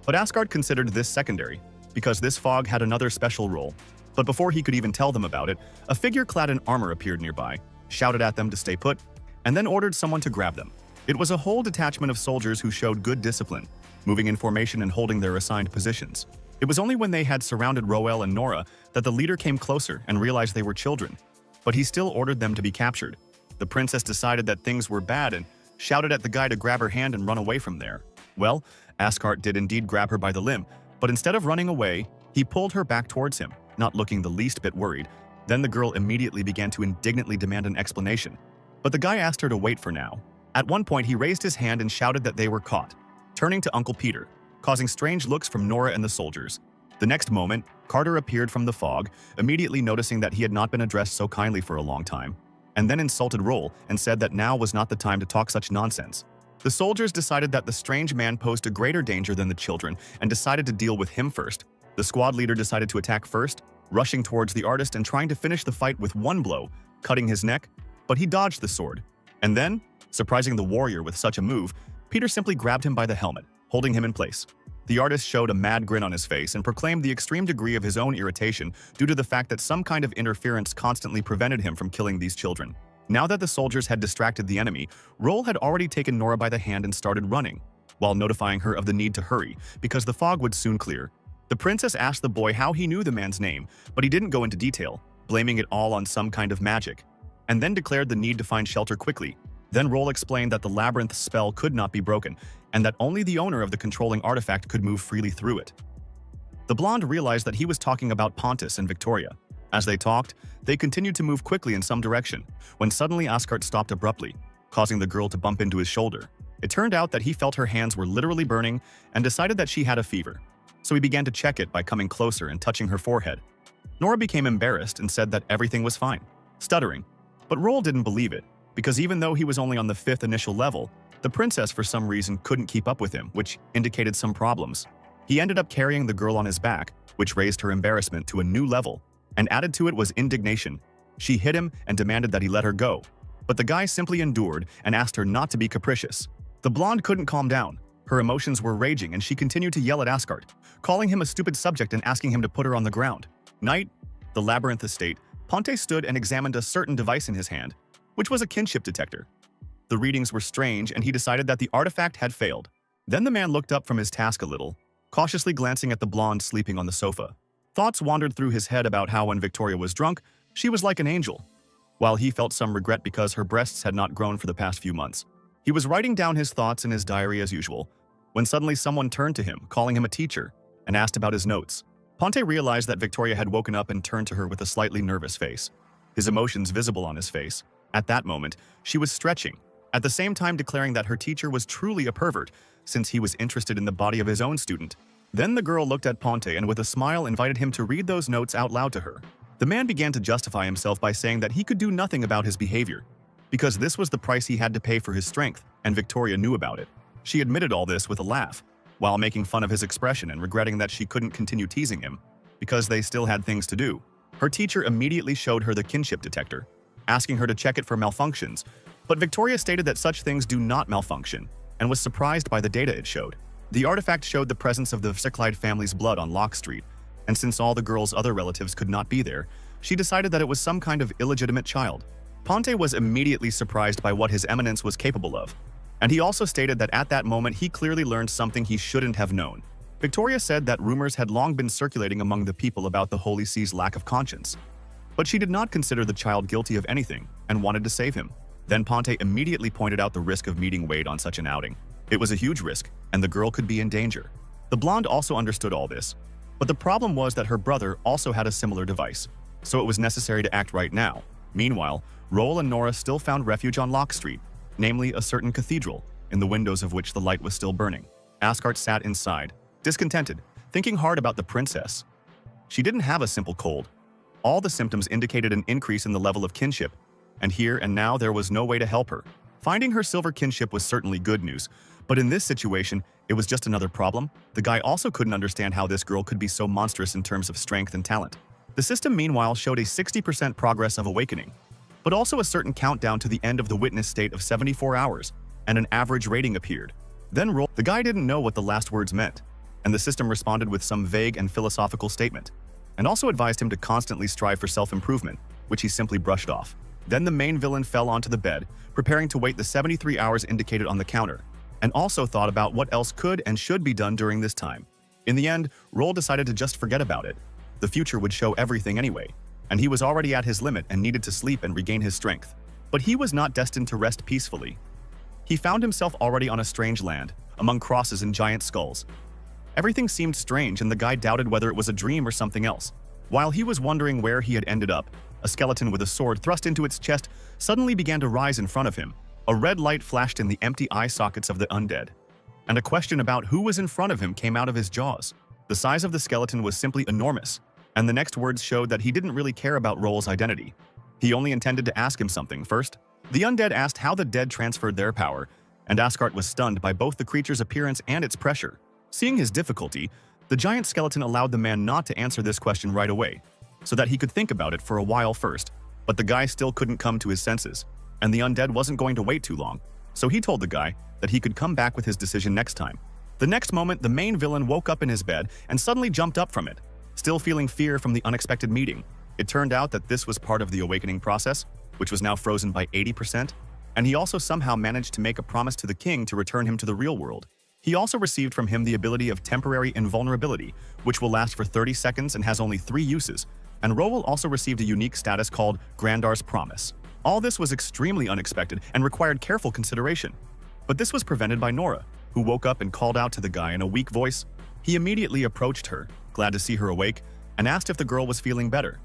But Asgard considered this secondary, because this fog had another special role. But before he could even tell them about it, a figure clad in armor appeared nearby, shouted at them to stay put, and then ordered someone to grab them. It was a whole detachment of soldiers who showed good discipline, moving in formation and holding their assigned positions. It was only when they had surrounded Roel and Nora that the leader came closer and realized they were children, but he still ordered them to be captured. The princess decided that things were bad and shouted at the guy to grab her hand and run away from there. Well, Asgard did indeed grab her by the limb, but instead of running away, he pulled her back towards him, not looking the least bit worried. Then the girl immediately began to indignantly demand an explanation. But the guy asked her to wait for now. At one point, he raised his hand and shouted that they were caught, turning to Uncle Peter, causing strange looks from Nora and the soldiers. The next moment, Carter appeared from the fog, immediately noticing that he had not been addressed so kindly for a long time, and then insulted Roel and said that now was not the time to talk such nonsense. The soldiers decided that the strange man posed a greater danger than the children and decided to deal with him first. The squad leader decided to attack first, rushing towards the artist and trying to finish the fight with one blow, cutting his neck, but he dodged the sword. And then, surprising the warrior with such a move, Peter simply grabbed him by the helmet, holding him in place. The artist showed a mad grin on his face and proclaimed the extreme degree of his own irritation due to the fact that some kind of interference constantly prevented him from killing these children. Now that the soldiers had distracted the enemy, Roel had already taken Nora by the hand and started running. while notifying her of the need to hurry because the fog would soon clear. The princess asked the boy how he knew the man's name, but he didn't go into detail, blaming it all on some kind of magic, and then declared the need to find shelter quickly. Then Roll explained that the labyrinth spell could not be broken, and that only the owner of the controlling artifact could move freely through it. The blonde realized that he was talking about Pontus and Victoria. As they talked, they continued to move quickly in some direction, when suddenly Asgard stopped abruptly, causing the girl to bump into his shoulder. It turned out that he felt her hands were literally burning and decided that she had a fever. So he began to check it by coming closer and touching her forehead. Nora became embarrassed and said that everything was fine, stuttering. But Roll didn't believe it, because even though he was only on the 5th initial level, the princess for some reason couldn't keep up with him, which indicated some problems. He ended up carrying the girl on his back, which raised her embarrassment to a new level, and added to it was indignation. She hit him and demanded that he let her go, but the guy simply endured and asked her not to be capricious. The blonde couldn't calm down. Her emotions were raging and she continued to yell at Asgard, calling him a stupid subject and asking him to put her on the ground. Night, the labyrinth estate, Ponte stood and examined a certain device in his hand, which was a kinship detector. The readings were strange and he decided that the artifact had failed. Then the man looked up from his task a little, cautiously glancing at the blonde sleeping on the sofa. Thoughts wandered through his head about how when Victoria was drunk, she was like an angel, while he felt some regret because her breasts had not grown for the past few months. He was writing down his thoughts in his diary as usual, when suddenly someone turned to him, calling him a teacher, and asked about his notes. Ponte realized that Victoria had woken up and turned to her with a slightly nervous face, his emotions visible on his face. At that moment, she was stretching, at the same time declaring that her teacher was truly a pervert, since he was interested in the body of his own student. Then the girl looked at Ponte and with a smile invited him to read those notes out loud to her. The man began to justify himself by saying that he could do nothing about his behavior, because this was the price he had to pay for his strength, and Victoria knew about it. She admitted all this with a laugh, while making fun of his expression and regretting that she couldn't continue teasing him, because they still had things to do. Her teacher immediately showed her the kinship detector, asking her to check it for malfunctions, but Victoria stated that such things do not malfunction, and was surprised by the data it showed. The artifact showed the presence of the Cyclide family's blood on Locke Street, and since all the girl's other relatives could not be there, she decided that it was some kind of illegitimate child. Ponte was immediately surprised by what His Eminence was capable of, and he also stated that at that moment he clearly learned something he shouldn't have known. Victoria said that rumors had long been circulating among the people about the Holy See's lack of conscience, but she did not consider the child guilty of anything and wanted to save him. Then Ponte immediately pointed out the risk of meeting Wade on such an outing. It was a huge risk, and the girl could be in danger. The blonde also understood all this, but the problem was that her brother also had a similar device, so it was necessary to act right now. Meanwhile, Roll and Nora still found refuge on Locke Street, namely a certain cathedral, in the windows of which the light was still burning. Asgard sat inside, discontented, thinking hard about the princess. She didn't have a simple cold. All the symptoms indicated an increase in the level of kinship, and here and now there was no way to help her. Finding her silver kinship was certainly good news, but in this situation, it was just another problem. The guy also couldn't understand how this girl could be so monstrous in terms of strength and talent. The system meanwhile showed a 60% progress of awakening, but also a certain countdown to the end of the witness state of 74 hours, and an average rating appeared. Then the guy didn't know what the last words meant, and the system responded with some vague and philosophical statement, and also advised him to constantly strive for self-improvement, which he simply brushed off. Then the main villain fell onto the bed, preparing to wait the 73 hours indicated on the counter, and also thought about what else could and should be done during this time. In the end, Roll decided to just forget about it. The future would show everything anyway, and he was already at his limit and needed to sleep and regain his strength. But he was not destined to rest peacefully. He found himself already on a strange land, among crosses and giant skulls. Everything seemed strange and the guy doubted whether it was a dream or something else. While he was wondering where he had ended up, a skeleton with a sword thrust into its chest suddenly began to rise in front of him. A red light flashed in the empty eye sockets of the undead, and a question about who was in front of him came out of his jaws. The size of the skeleton was simply enormous, and the next words showed that he didn't really care about Roll's identity. He only intended to ask him something first. The undead asked how the dead transferred their power, and Asgard was stunned by both the creature's appearance and its pressure. Seeing his difficulty, the giant skeleton allowed the man not to answer this question right away, so that he could think about it for a while first. But the guy still couldn't come to his senses, and the undead wasn't going to wait too long, so he told the guy that he could come back with his decision next time. The next moment, the main villain woke up in his bed and suddenly jumped up from it, still feeling fear from the unexpected meeting. It turned out that this was part of the awakening process, which was now frozen by 80%, and he also somehow managed to make a promise to the king to return him to the real world. He also received from him the ability of temporary invulnerability, which will last for 30 seconds and has only 3 uses, and Rowell also received a unique status called Grandar's Promise. All this was extremely unexpected and required careful consideration. But this was prevented by Nora, who woke up and called out to the guy in a weak voice. He immediately approached her, glad to see her awake, and asked if the girl was feeling better.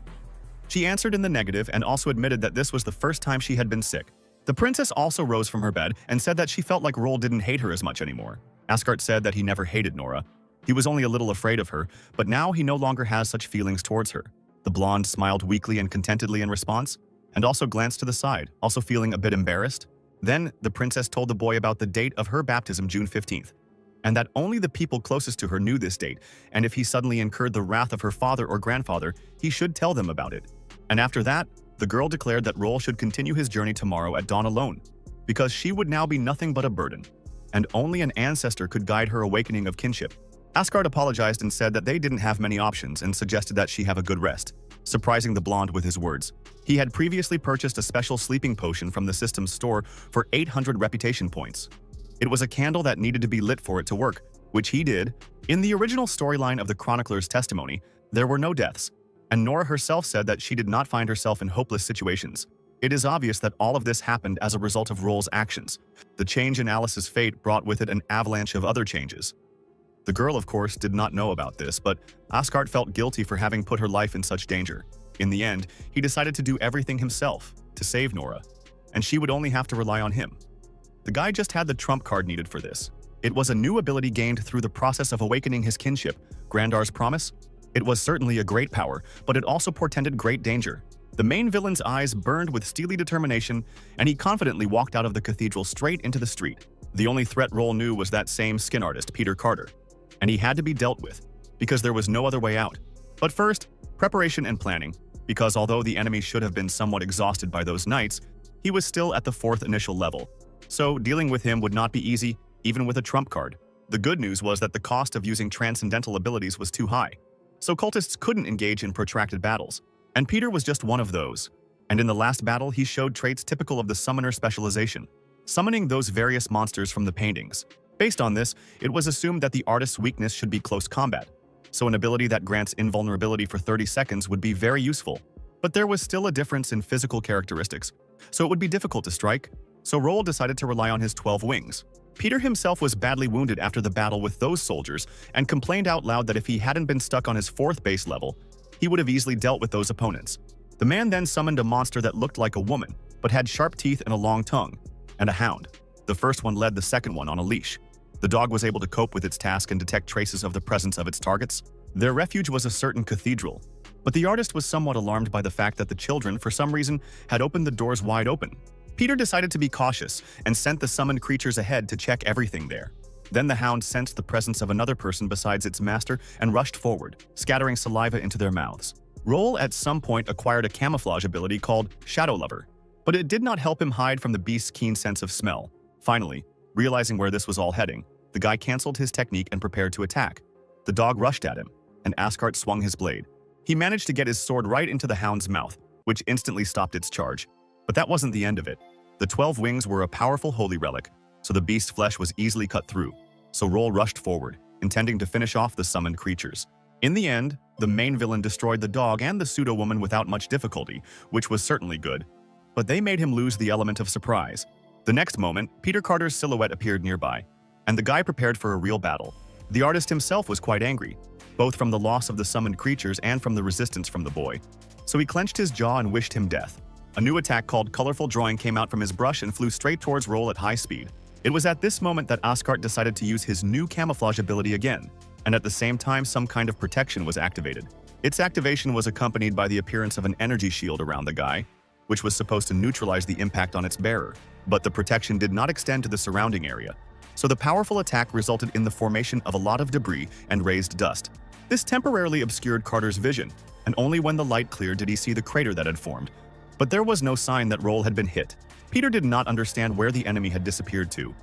She answered in the negative and also admitted that this was the first time she had been sick. The princess also rose from her bed and said that she felt like Rowell didn't hate her as much anymore. Asgard said that he never hated Nora. He was only a little afraid of her, but now he no longer has such feelings towards her. The blonde smiled weakly and contentedly in response, and also glanced to the side, also feeling a bit embarrassed. Then, the princess told the boy about the date of her baptism, June 15th, and that only the people closest to her knew this date, and if he suddenly incurred the wrath of her father or grandfather, he should tell them about it. And after that, the girl declared that Rowell should continue his journey tomorrow at dawn alone, because she would now be nothing but a burden, and only an ancestor could guide her awakening of kinship. Asgard apologized and said that they didn't have many options and suggested that she have a good rest, surprising the blonde with his words. He had previously purchased a special sleeping potion from the system's store for 800 reputation points. It was a candle that needed to be lit for it to work, which he did. In the original storyline of the chronicler's testimony, there were no deaths, and Nora herself said that she did not find herself in hopeless situations. It is obvious that all of this happened as a result of Rowell's actions. The change in Alice's fate brought with it an avalanche of other changes. The girl, of course, did not know about this, but Asgard felt guilty for having put her life in such danger. In the end, he decided to do everything himself to save Nora, and she would only have to rely on him. The guy just had the trump card needed for this. It was a new ability gained through the process of awakening his kinship, Grandar's Promise. It was certainly a great power, but it also portended great danger. The main villain's eyes burned with steely determination, and he confidently walked out of the cathedral straight into the street. The only threat Rowell knew was that same skin artist, Peter Carter, and he had to be dealt with, because there was no other way out. But first, preparation and planning, because although the enemy should have been somewhat exhausted by those nights, he was still at the 4th initial level. So dealing with him would not be easy, even with a trump card. The good news was that the cost of using transcendental abilities was too high, so cultists couldn't engage in protracted battles. And Peter was just one of those. And in the last battle, he showed traits typical of the summoner specialization, summoning those various monsters from the paintings. Based on this, it was assumed that the artist's weakness should be close combat, so an ability that grants invulnerability for 30 seconds would be very useful. But there was still a difference in physical characteristics, so it would be difficult to strike, so Rowell decided to rely on his 12 wings. Peter himself was badly wounded after the battle with those soldiers and complained out loud that if he hadn't been stuck on his 4th base level, he would have easily dealt with those opponents. The man then summoned a monster that looked like a woman, but had sharp teeth and a long tongue, and a hound. The first one led the second one on a leash. The dog was able to cope with its task and detect traces of the presence of its targets. Their refuge was a certain cathedral, but the artist was somewhat alarmed by the fact that the children, for some reason, had opened the doors wide open. Peter decided to be cautious and sent the summoned creatures ahead to check everything there. Then the hound sensed the presence of another person besides its master and rushed forward, scattering saliva into their mouths. Rowell at some point acquired a camouflage ability called Shadow Lover, but it did not help him hide from the beast's keen sense of smell. Finally, realizing where this was all heading, the guy canceled his technique and prepared to attack. The dog rushed at him, and Asgard swung his blade. He managed to get his sword right into the hound's mouth, which instantly stopped its charge. But that wasn't the end of it. The 12 wings were a powerful holy relic, so the beast's flesh was easily cut through. So Rowell rushed forward, intending to finish off the summoned creatures. In the end, the main villain destroyed the dog and the pseudo-woman without much difficulty, which was certainly good. But they made him lose the element of surprise. The next moment, Peter Carter's silhouette appeared nearby, and the guy prepared for a real battle. The artist himself was quite angry, both from the loss of the summoned creatures and from the resistance from the boy. So he clenched his jaw and wished him death. A new attack called Colorful Drawing came out from his brush and flew straight towards Rowell at high speed. It was at this moment that Asgard decided to use his new camouflage ability again, and at the same time some kind of protection was activated. Its activation was accompanied by the appearance of an energy shield around the guy, which was supposed to neutralize the impact on its bearer. But the protection did not extend to the surrounding area, so the powerful attack resulted in the formation of a lot of debris and raised dust. This temporarily obscured Carter's vision, and only when the light cleared did he see the crater that had formed. But there was no sign that Rowell had been hit. Peter did not understand where the enemy had disappeared to,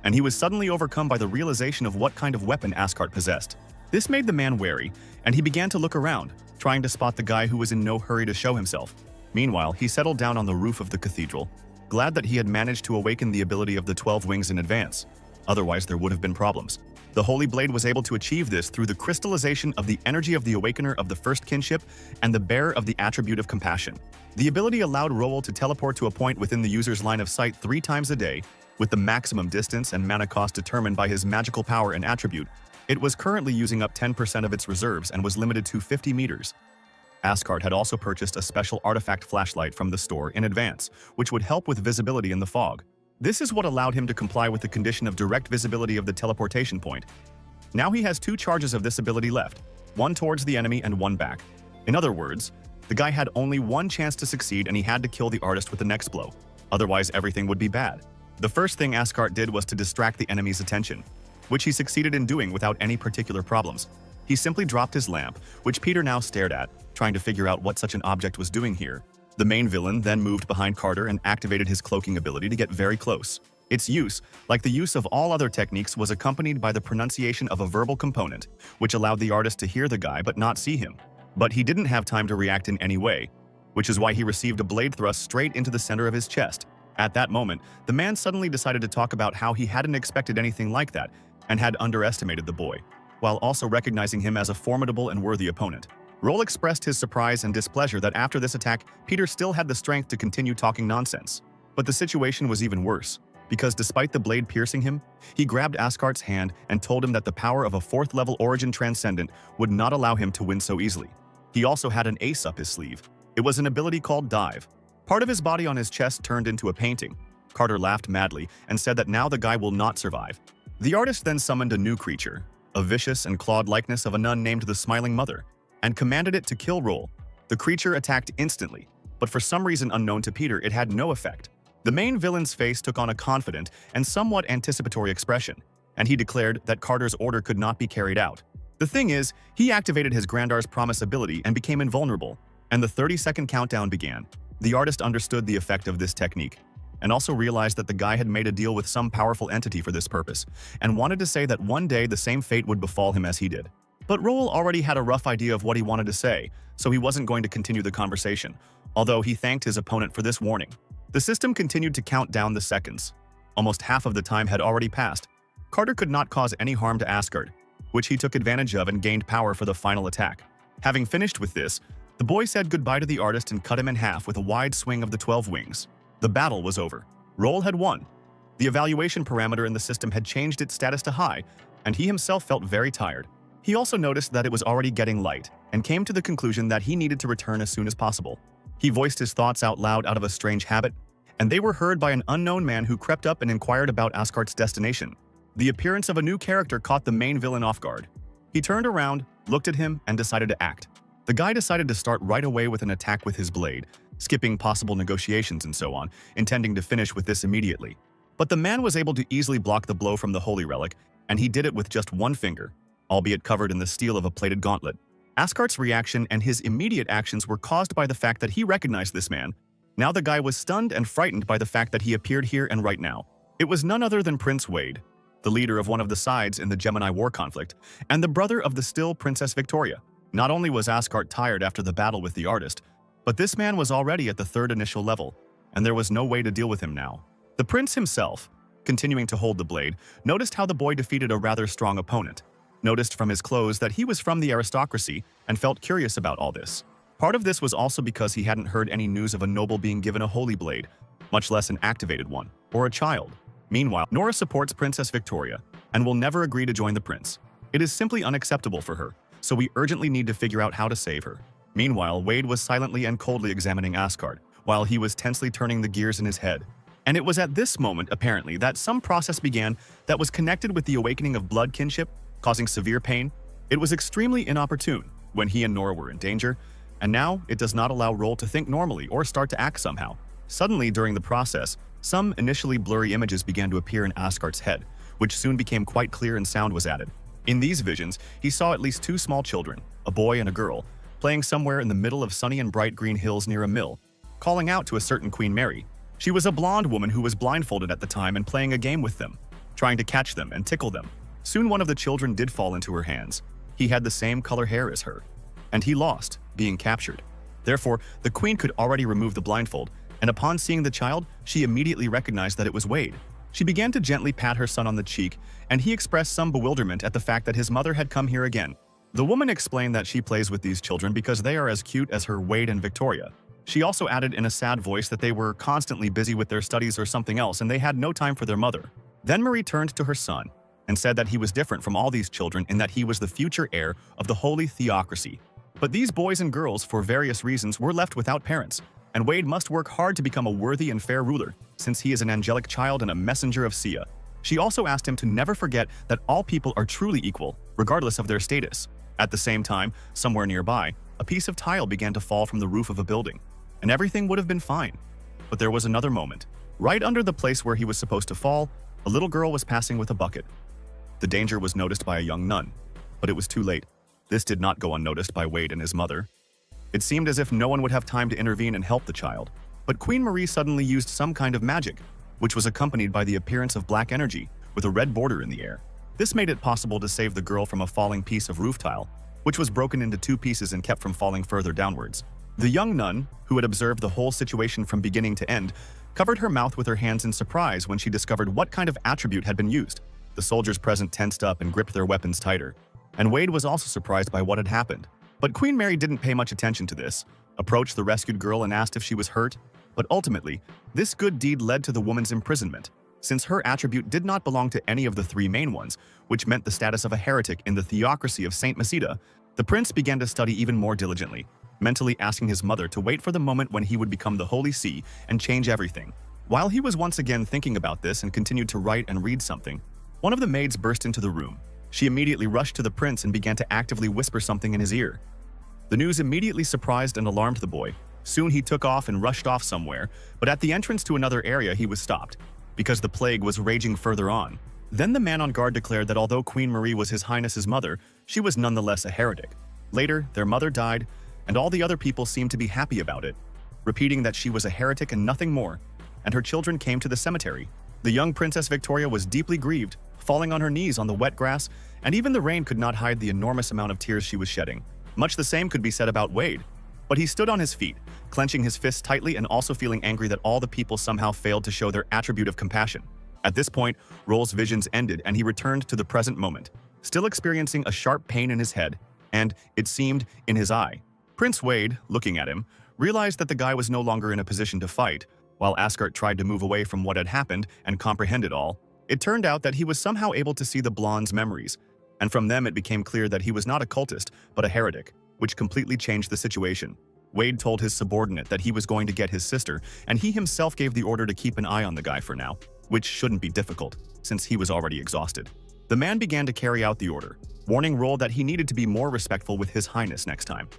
and he was suddenly overcome by the realization of what kind of weapon Asgard possessed. This made the man wary, and he began to look around, trying to spot the guy who was in no hurry to show himself. Meanwhile, he settled down on the roof of the cathedral, glad that he had managed to awaken the ability of the 12 wings in advance. Otherwise, there would have been problems. The Holy Blade was able to achieve this through the crystallization of the energy of the Awakener of the first kinship and the bearer of the attribute of compassion. The ability allowed Roel to teleport to a point within the user's line of sight 3 times a day, with the maximum distance and mana cost determined by his magical power and attribute. It was currently using up 10% of its reserves and was limited to 50 meters. Asgard had also purchased a special artifact flashlight from the store in advance, which would help with visibility in the fog. This is what allowed him to comply with the condition of direct visibility of the teleportation point. Now he has 2 charges of this ability left, one towards the enemy and one back. In other words, the guy had only one chance to succeed and he had to kill the artist with the next blow. Otherwise, everything would be bad. The first thing Asgard did was to distract the enemy's attention, which he succeeded in doing without any particular problems. He simply dropped his lamp, which Peter now stared at, trying to figure out what such an object was doing here. The main villain then moved behind Carter and activated his cloaking ability to get very close. Its use, like the use of all other techniques, was accompanied by the pronunciation of a verbal component, which allowed the artist to hear the guy but not see him. But he didn't have time to react in any way, which is why he received a blade thrust straight into the center of his chest. At that moment, the man suddenly decided to talk about how he hadn't expected anything like that and had underestimated the boy, while also recognizing him as a formidable and worthy opponent. Roel expressed his surprise and displeasure that after this attack, Peter still had the strength to continue talking nonsense. But the situation was even worse, because despite the blade piercing him, he grabbed Asgard's hand and told him that the power of a 4th-level Origin Transcendent would not allow him to win so easily. He also had an ace up his sleeve. It was an ability called Dive. Part of his body on his chest turned into a painting. Carter laughed madly and said that now the guy will not survive. The artist then summoned a new creature, a vicious and clawed likeness of a nun named the Smiling Mother, and commanded it to kill Roel. The creature attacked instantly, but for some reason unknown to Peter, it had no effect. The main villain's face took on a confident and somewhat anticipatory expression, and he declared that Carter's order could not be carried out. The thing is, he activated his Grandar's Promise ability and became invulnerable, and the 30-second countdown began. The artist understood the effect of this technique, and also realized that the guy had made a deal with some powerful entity for this purpose, and wanted to say that one day the same fate would befall him as he did. But Roel already had a rough idea of what he wanted to say, so he wasn't going to continue the conversation, although he thanked his opponent for this warning. The system continued to count down the seconds. Almost half of the time had already passed. Carter could not cause any harm to Asgard, which he took advantage of and gained power for the final attack. Having finished with this, the boy said goodbye to the artist and cut him in half with a wide swing of the 12 wings. The battle was over. Roel had won. The evaluation parameter in the system had changed its status to high, and he himself felt very tired. He also noticed that it was already getting light, and came to the conclusion that he needed to return as soon as possible. He voiced his thoughts out loud out of a strange habit, and they were heard by an unknown man who crept up and inquired about Asgard's destination. The appearance of a new character caught the main villain off guard. He turned around, looked at him, and decided to act. The guy decided to start right away with an attack with his blade, skipping possible negotiations and so on, intending to finish with this immediately. But the man was able to easily block the blow from the holy relic, and he did it with just one finger, albeit covered in the steel of a plated gauntlet. Asgard's reaction and his immediate actions were caused by the fact that he recognized this man. Now the guy was stunned and frightened by the fact that he appeared here and right now. It was none other than Prince Wade, the leader of one of the sides in the Gemini war conflict, and the brother of the still Princess Victoria. Not only was Asgard tired after the battle with the artist, but this man was already at the 3rd initial level, and there was no way to deal with him now. The prince himself, continuing to hold the blade, noticed how the boy defeated a rather strong opponent, noticed from his clothes that he was from the aristocracy, and felt curious about all this. Part of this was also because he hadn't heard any news of a noble being given a holy blade, much less an activated one, or a child. Meanwhile, Nora supports Princess Victoria, and will never agree to join the prince. It is simply unacceptable for her, so we urgently need to figure out how to save her. Meanwhile, Wade was silently and coldly examining Asgard, while he was tensely turning the gears in his head. And it was at this moment, apparently, that some process began that was connected with the awakening of blood kinship, causing severe pain. It was extremely inopportune when he and Nora were in danger, and now it does not allow Roel to think normally or start to act somehow. Suddenly, during the process, some initially blurry images began to appear in Asgard's head, which soon became quite clear and sound was added. In these visions, he saw at least 2 small children, a boy and a girl, playing somewhere in the middle of sunny and bright green hills near a mill, calling out to a certain Queen Mary. She was a blonde woman who was blindfolded at the time and playing a game with them, trying to catch them and tickle them. Soon one of the children did fall into her hands. He had the same color hair as her, and he lost, being captured. Therefore, the queen could already remove the blindfold, and upon seeing the child, she immediately recognized that it was Wade. She began to gently pat her son on the cheek, and he expressed some bewilderment at the fact that his mother had come here again. The woman explained that she plays with these children because they are as cute as her Wade and Victoria. She also added in a sad voice that they were constantly busy with their studies or something else and they had no time for their mother. Then Marie turned to her son and said that he was different from all these children in that he was the future heir of the holy theocracy. But these boys and girls, for various reasons, were left without parents, and Wade must work hard to become a worthy and fair ruler, since he is an angelic child and a messenger of Sia. She also asked him to never forget that all people are truly equal, regardless of their status. At the same time, somewhere nearby, a piece of tile began to fall from the roof of a building, and everything would have been fine. But there was another moment. Right under the place where he was supposed to fall, a little girl was passing with a bucket. The danger was noticed by a young nun, but it was too late. This did not go unnoticed by Wade and his mother. It seemed as if no one would have time to intervene and help the child. But Queen Marie suddenly used some kind of magic, which was accompanied by the appearance of black energy with a red border in the air. This made it possible to save the girl from a falling piece of roof tile, which was broken into two pieces and kept from falling further downwards. The young nun, who had observed the whole situation from beginning to end, covered her mouth with her hands in surprise when she discovered what kind of attribute had been used. The soldiers present tensed up and gripped their weapons tighter, and Wade was also surprised by what had happened. But Queen Mary didn't pay much attention to this, approached the rescued girl and asked if she was hurt, but ultimately, this good deed led to the woman's imprisonment, since her attribute did not belong to any of the three main ones, which meant the status of a heretic in the theocracy of Saint Masida. The prince began to study even more diligently, mentally asking his mother to wait for the moment when he would become the Holy See and change everything. While he was once again thinking about this and continued to write and read something, one of the maids burst into the room. She immediately rushed to the prince and began to actively whisper something in his ear. The news immediately surprised and alarmed the boy. Soon he took off and rushed off somewhere, but at the entrance to another area he was stopped, because the plague was raging further on. Then the man on guard declared that although Queen Marie was His Highness's mother, she was nonetheless a heretic. Later, their mother died, and all the other people seemed to be happy about it, repeating that she was a heretic and nothing more, and her children came to the cemetery. The young Princess Victoria was deeply grieved, falling on her knees on the wet grass, and even the rain could not hide the enormous amount of tears she was shedding. Much the same could be said about Wade, but he stood on his feet, clenching his fists tightly and also feeling angry that all the people somehow failed to show their attribute of compassion. At this point, Roll's visions ended and he returned to the present moment, still experiencing a sharp pain in his head and, it seemed, in his eye. Prince Wade, looking at him, realized that the guy was no longer in a position to fight. While Asgard tried to move away from what had happened and comprehend it all, it turned out that he was somehow able to see the blonde's memories, and from them it became clear that he was not a cultist, but a heretic, which completely changed the situation. Wade told his subordinate that he was going to get his sister, and he himself gave the order to keep an eye on the guy for now, which shouldn't be difficult, since he was already exhausted. The man began to carry out the order, warning Roll that he needed to be more respectful with His Highness next time.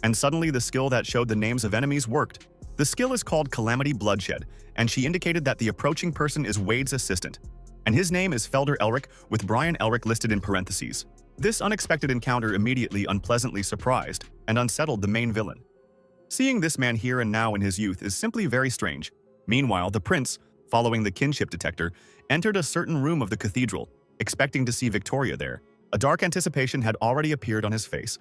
And suddenly the skill that showed the names of enemies worked. The skill is called Calamity Bloodshed, and she indicated that the approaching person is Wade's assistant, and his name is Felder Elric, with Brian Elric listed in parentheses. This unexpected encounter immediately unpleasantly surprised and unsettled the main villain. Seeing this man here and now in his youth is simply very strange. Meanwhile, the prince, following the kinship detector, entered a certain room of the cathedral, expecting to see Victoria there. A dark anticipation had already appeared on his face,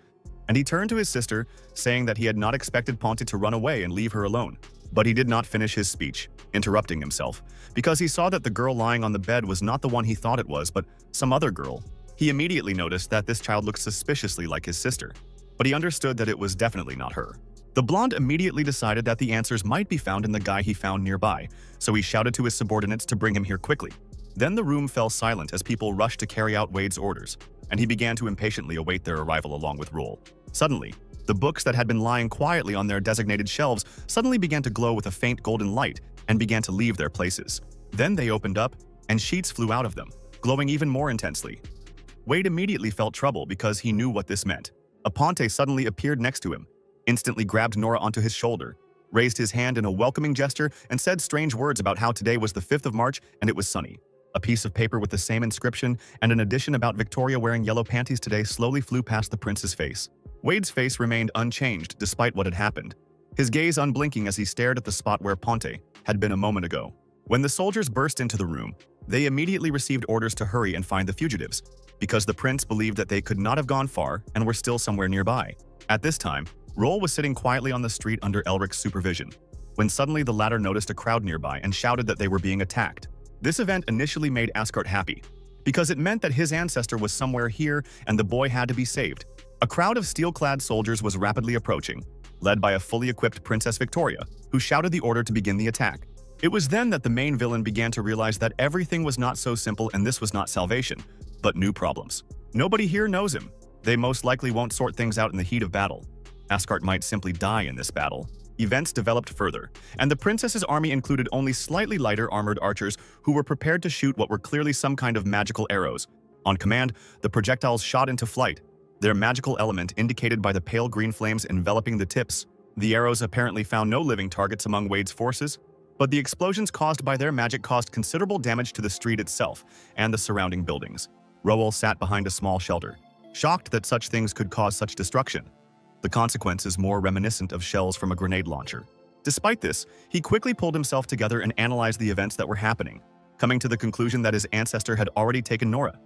and he turned to his sister, saying that he had not expected Ponte to run away and leave her alone. But he did not finish his speech, interrupting himself, because he saw that the girl lying on the bed was not the one he thought it was, but some other girl. He immediately noticed that this child looked suspiciously like his sister, but he understood that it was definitely not her. The blonde immediately decided that the answers might be found in the guy he found nearby, so he shouted to his subordinates to bring him here quickly. Then the room fell silent as people rushed to carry out Wade's orders, and he began to impatiently await their arrival along with Roll. Suddenly, the books that had been lying quietly on their designated shelves suddenly began to glow with a faint golden light and began to leave their places. Then they opened up, and sheets flew out of them, glowing even more intensely. Wade immediately felt trouble because he knew what this meant. Aponte suddenly appeared next to him, instantly grabbed Nora onto his shoulder, raised his hand in a welcoming gesture, and said strange words about how today was the 5th of March and it was sunny. A piece of paper with the same inscription and an addition about Victoria wearing yellow panties today slowly flew past the prince's face. Wade's face remained unchanged despite what had happened, his gaze unblinking as he stared at the spot where Ponte had been a moment ago. When the soldiers burst into the room, they immediately received orders to hurry and find the fugitives, because the prince believed that they could not have gone far and were still somewhere nearby. At this time, Roll was sitting quietly on the street under Elric's supervision, when suddenly the latter noticed a crowd nearby and shouted that they were being attacked. This event initially made Asgard happy, because it meant that his ancestor was somewhere here and the boy had to be saved. A crowd of steel-clad soldiers was rapidly approaching, led by a fully equipped Princess Victoria, who shouted the order to begin the attack. It was then that the main villain began to realize that everything was not so simple and this was not salvation, but new problems. Nobody here knows him. They most likely won't sort things out in the heat of battle. Asgard might simply die in this battle. Events developed further, and the princess's army included only slightly lighter armored archers who were prepared to shoot what were clearly some kind of magical arrows. On command, the projectiles shot into flight, their magical element indicated by the pale green flames enveloping the tips. The arrows apparently found no living targets among Wade's forces, but the explosions caused by their magic caused considerable damage to the street itself and the surrounding buildings. Roel sat behind a small shelter, shocked that such things could cause such destruction. The consequences more reminiscent of shells from a grenade launcher. Despite this, he quickly pulled himself together and analyzed the events that were happening, coming to the conclusion that his ancestor had already taken Nora.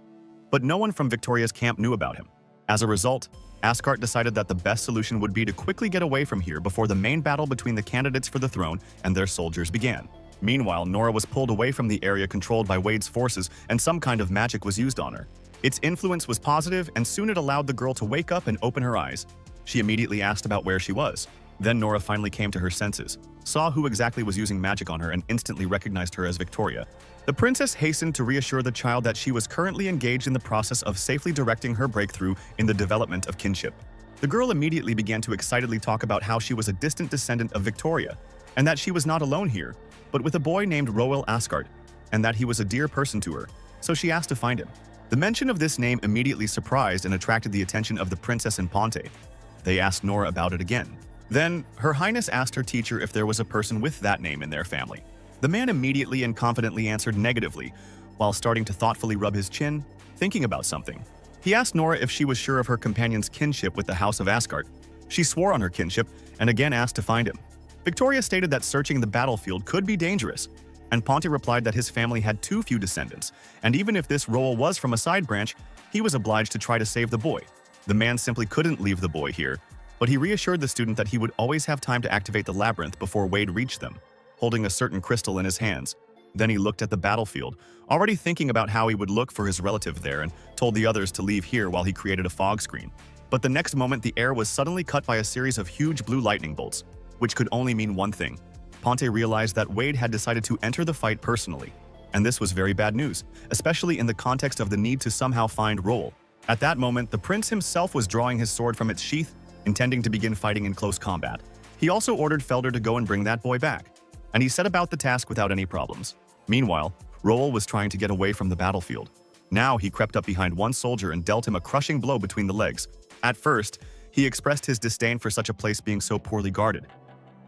But no one from Victoria's camp knew about him. As a result, Asgard decided that the best solution would be to quickly get away from here before the main battle between the candidates for the throne and their soldiers began. Meanwhile, Nora was pulled away from the area controlled by Wade's forces and some kind of magic was used on her. Its influence was positive and soon it allowed the girl to wake up and open her eyes. She immediately asked about where she was. Then Nora finally came to her senses, saw who exactly was using magic on her and instantly recognized her as Victoria. The princess hastened to reassure the child that she was currently engaged in the process of safely directing her breakthrough in the development of kinship. The girl immediately began to excitedly talk about how she was a distant descendant of Victoria, and that she was not alone here, but with a boy named Roel Asgard, and that he was a dear person to her, so she asked to find him. The mention of this name immediately surprised and attracted the attention of the princess and Ponte. They asked Nora about it again. Then, Her Highness asked her teacher if there was a person with that name in their family. The man immediately and confidently answered negatively, while starting to thoughtfully rub his chin, thinking about something. He asked Nora if she was sure of her companion's kinship with the House of Asgard. She swore on her kinship and again asked to find him. Victoria stated that searching the battlefield could be dangerous, and Ponte replied that his family had too few descendants, and even if this Roel was from a side branch, he was obliged to try to save the boy. The man simply couldn't leave the boy here, but he reassured the student that he would always have time to activate the labyrinth before Wade reached them, holding a certain crystal in his hands. Then he looked at the battlefield, already thinking about how he would look for his relative there, and told the others to leave here while he created a fog screen. But the next moment the air was suddenly cut by a series of huge blue lightning bolts, which could only mean one thing. Ponte realized that Wade had decided to enter the fight personally, and this was very bad news, especially in the context of the need to somehow find Roel. At that moment, the prince himself was drawing his sword from its sheath, intending to begin fighting in close combat. He also ordered Felder to go and bring that boy back, and he set about the task without any problems. Meanwhile, Roel was trying to get away from the battlefield. Now he crept up behind one soldier and dealt him a crushing blow between the legs. At first, he expressed his disdain for such a place being so poorly guarded,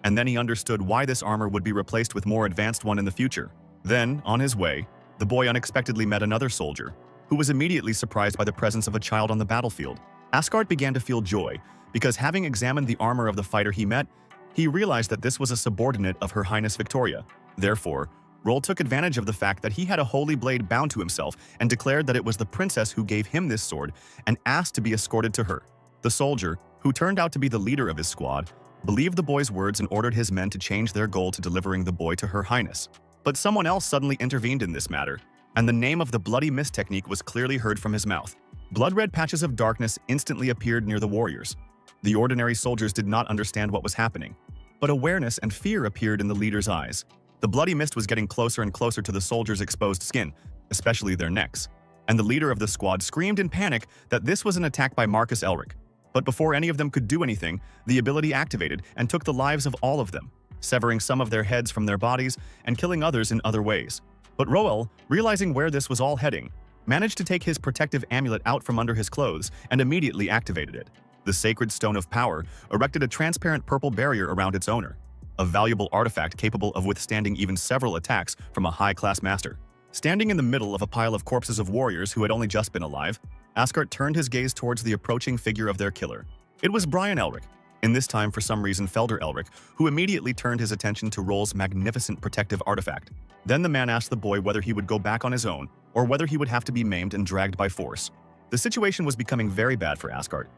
and then he understood why this armor would be replaced with more advanced one in the future. Then, on his way, the boy unexpectedly met another soldier, who was immediately surprised by the presence of a child on the battlefield. Asgard began to feel joy, because having examined the armor of the fighter he met, he realized that this was a subordinate of Her Highness Victoria. Therefore, Roel took advantage of the fact that he had a holy blade bound to himself and declared that it was the princess who gave him this sword and asked to be escorted to her. The soldier, who turned out to be the leader of his squad, believed the boy's words and ordered his men to change their goal to delivering the boy to Her Highness. But someone else suddenly intervened in this matter, and the name of the bloody mist technique was clearly heard from his mouth. Blood-red patches of darkness instantly appeared near the warriors. The ordinary soldiers did not understand what was happening, but awareness and fear appeared in the leader's eyes. The bloody mist was getting closer and closer to the soldiers' exposed skin, especially their necks, and the leader of the squad screamed in panic that this was an attack by Marcus Elric. But before any of them could do anything, the ability activated and took the lives of all of them, severing some of their heads from their bodies and killing others in other ways. But Roel, realizing where this was all heading, managed to take his protective amulet out from under his clothes and immediately activated it. The sacred stone of power erected a transparent purple barrier around its owner, a valuable artifact capable of withstanding even several attacks from a high-class master. Standing in the middle of a pile of corpses of warriors who had only just been alive, Asgard turned his gaze towards the approaching figure of their killer. It was Brian Elric, in this time for some reason Felder Elric, who immediately turned his attention to Roel's magnificent protective artifact. Then the man asked the boy whether he would go back on his own, or whether he would have to be maimed and dragged by force. The situation was becoming very bad for Asgard.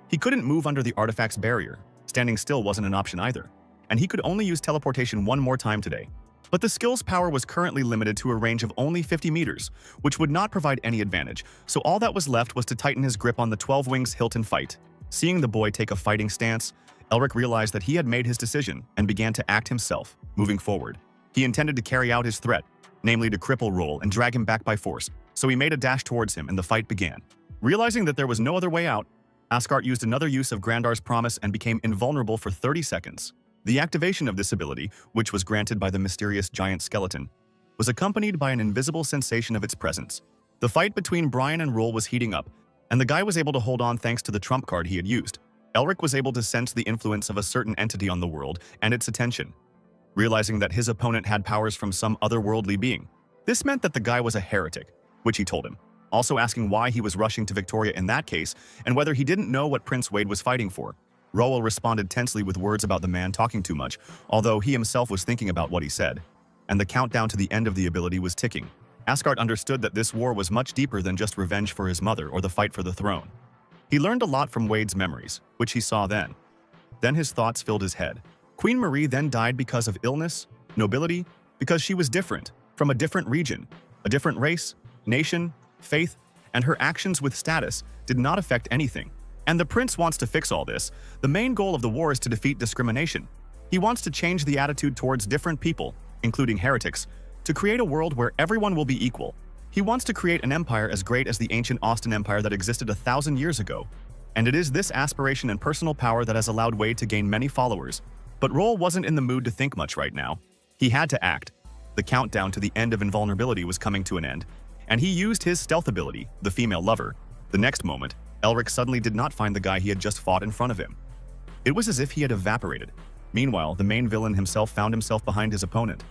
He couldn't move under the artifact's barrier, standing still wasn't an option either, and he could only use teleportation one more time today. But the skill's power was currently limited to a range of only 50 meters, which would not provide any advantage, so all that was left was to tighten his grip on the 12 Wings hilt and fight. Seeing the boy take a fighting stance, Elric realized that he had made his decision and began to act himself, moving forward. He intended to carry out his threat, namely to cripple Roll and drag him back by force, so he made a dash towards him and the fight began. Realizing that there was no other way out, Asgard used another use of Grandar's promise and became invulnerable for 30 seconds. The activation of this ability, which was granted by the mysterious giant skeleton, was accompanied by an invisible sensation of its presence. The fight between Brian and Roll was heating up, and the guy was able to hold on thanks to the trump card he had used. Elric was able to sense the influence of a certain entity on the world and its attention, realizing that his opponent had powers from some otherworldly being. This meant that the guy was a heretic, which he told him, also asking why he was rushing to Victoria in that case and whether he didn't know what Prince Wade was fighting for. Roel responded tensely with words about the man talking too much, although he himself was thinking about what he said. And the countdown to the end of the ability was ticking. Asgard understood that this war was much deeper than just revenge for his mother or the fight for the throne. He learned a lot from Wade's memories, which he saw then. Then his thoughts filled his head. Queen Marie then died because of illness, nobility, because she was different, from a different region, a different race, nation, faith, and her actions with status did not affect anything. And the prince wants to fix all this. The main goal of the war is to defeat discrimination. He wants to change the attitude towards different people, including heretics, to create a world where everyone will be equal. He wants to create an empire as great as the ancient Austin Empire that existed 1,000 years ago. And it is this aspiration and personal power that has allowed Wade to gain many followers. But Roel wasn't in the mood to think much right now. He had to act. The countdown to the end of invulnerability was coming to an end, and he used his stealth ability, the female lover. The next moment, Elric suddenly did not find the guy he had just fought in front of him. It was as if he had evaporated. Meanwhile, the main villain himself found himself behind his opponent.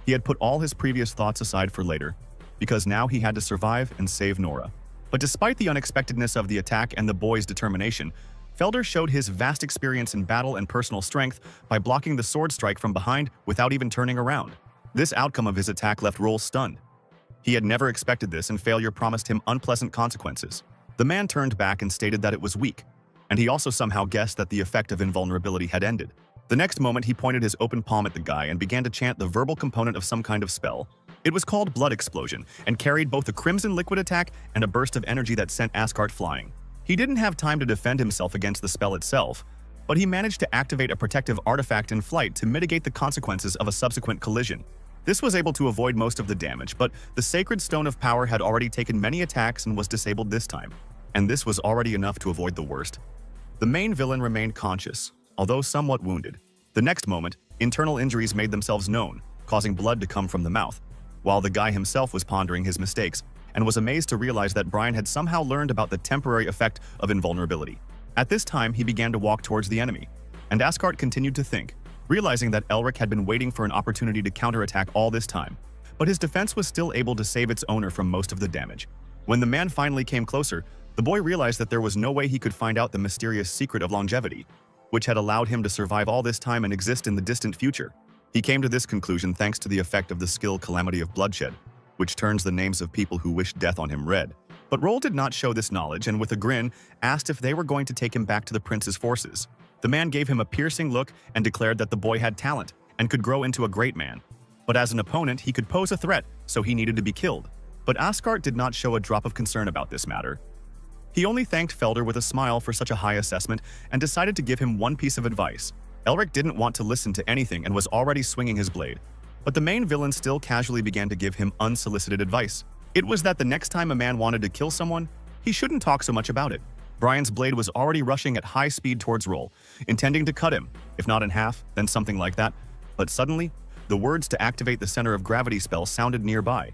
He had put all his previous thoughts aside for later, because now he had to survive and save Nora. But despite the unexpectedness of the attack and the boy's determination, Felder showed his vast experience in battle and personal strength by blocking the sword strike from behind without even turning around. This outcome of his attack left Roel stunned. He had never expected this, and failure promised him unpleasant consequences. The man turned back and stated that it was weak, and he also somehow guessed that the effect of invulnerability had ended. The next moment, he pointed his open palm at the guy and began to chant the verbal component of some kind of spell. It was called Blood Explosion and carried both a crimson liquid attack and a burst of energy that sent Asgard flying. He didn't have time to defend himself against the spell itself, but he managed to activate a protective artifact in flight to mitigate the consequences of a subsequent collision. This was able to avoid most of the damage, but the Sacred Stone of Power had already taken many attacks and was disabled this time, and this was already enough to avoid the worst. The main villain remained conscious, although somewhat wounded. The next moment, internal injuries made themselves known, causing blood to come from the mouth, while the guy himself was pondering his mistakes and was amazed to realize that Brian had somehow learned about the temporary effect of invulnerability. At this time, he began to walk towards the enemy, and Asgard continued to think, realizing that Elric had been waiting for an opportunity to counterattack all this time, but his defense was still able to save its owner from most of the damage. When the man finally came closer, the boy realized that there was no way he could find out the mysterious secret of longevity, which had allowed him to survive all this time and exist in the distant future. He came to this conclusion thanks to the effect of the skill Calamity of Bloodshed, which turns the names of people who wish death on him red. But Roel did not show this knowledge and with a grin asked if they were going to take him back to the prince's forces. The man gave him a piercing look and declared that the boy had talent and could grow into a great man. But as an opponent, he could pose a threat, so he needed to be killed. But Asgard did not show a drop of concern about this matter. He only thanked Felder with a smile for such a high assessment and decided to give him one piece of advice. Elric didn't want to listen to anything and was already swinging his blade. But the main villain still casually began to give him unsolicited advice. It was that the next time a man wanted to kill someone, he shouldn't talk so much about it. Brian's blade was already rushing at high speed towards Roel, intending to cut him, if not in half, then something like that. But suddenly, the words to activate the center of gravity spell sounded nearby.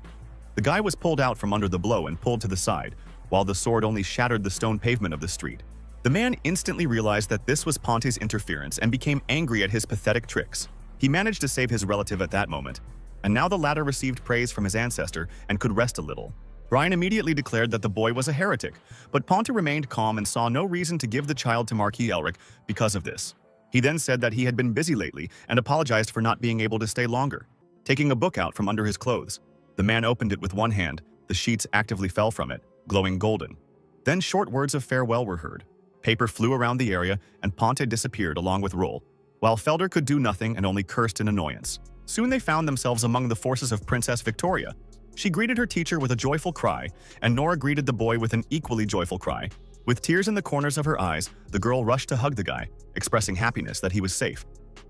The guy was pulled out from under the blow and pulled to the side, while the sword only shattered the stone pavement of the street. The man instantly realized that this was Ponte's interference and became angry at his pathetic tricks. He managed to save his relative at that moment, and now the latter received praise from his ancestor and could rest a little. Brian immediately declared that the boy was a heretic, but Ponte remained calm and saw no reason to give the child to Marquis Elric because of this. He then said that he had been busy lately and apologized for not being able to stay longer. Taking a book out from under his clothes, the man opened it with one hand. The sheets actively fell from it, glowing golden. Then short words of farewell were heard. Paper flew around the area, and Ponte disappeared along with Roel, while Felder could do nothing and only cursed in annoyance. Soon they found themselves among the forces of Princess Victoria. She greeted her teacher with a joyful cry, and Nora greeted the boy with an equally joyful cry. With tears in the corners of her eyes, the girl rushed to hug the guy, expressing happiness that he was safe.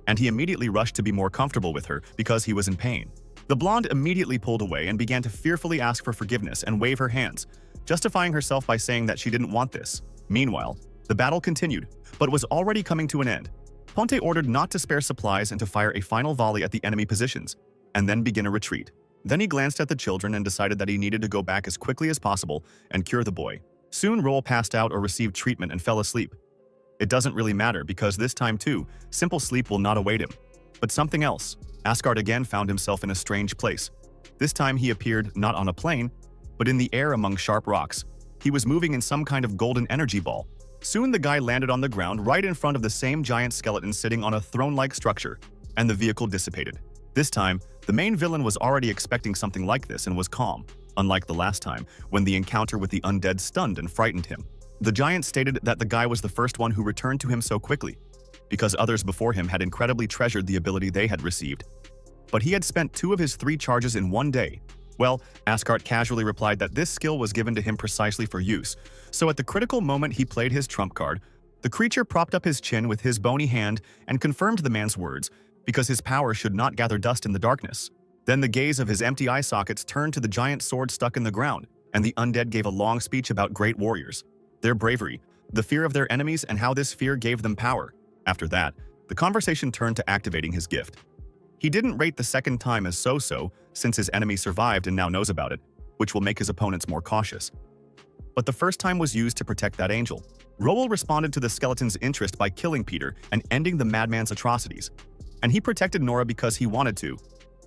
And he immediately rushed to be more comfortable with her because he was in pain. The blonde immediately pulled away and began to fearfully ask for forgiveness and wave her hands, justifying herself by saying that she didn't want this. Meanwhile, the battle continued, but was already coming to an end. Ponte ordered not to spare supplies and to fire a final volley at the enemy positions, and then begin a retreat. Then he glanced at the children and decided that he needed to go back as quickly as possible and cure the boy. Soon Roel passed out or received treatment and fell asleep. It doesn't really matter because this time too, simple sleep will not await him. But something else. Asgard again found himself in a strange place. This time he appeared not on a plane, but in the air among sharp rocks. He was moving in some kind of golden energy ball. Soon the guy landed on the ground right in front of the same giant skeleton sitting on a throne-like structure, and the vehicle dissipated. This time, the main villain was already expecting something like this and was calm, unlike the last time, when the encounter with the undead stunned and frightened him. The giant stated that the guy was the first one who returned to him so quickly, because others before him had incredibly treasured the ability they had received. But he had spent 2 of his 3 charges in one day. Well, Asgard casually replied that this skill was given to him precisely for use, so at the critical moment he played his trump card. The creature propped up his chin with his bony hand and confirmed the man's words, because his power should not gather dust in the darkness. Then the gaze of his empty eye sockets turned to the giant sword stuck in the ground, and the undead gave a long speech about great warriors, their bravery, the fear of their enemies, and how this fear gave them power. After that, the conversation turned to activating his gift. He didn't rate the second time as so-so, since his enemy survived and now knows about it, which will make his opponents more cautious. But the first time was used to protect that angel. Roel responded to the skeleton's interest by killing Peter and ending the madman's atrocities. And he protected Nora because he wanted to,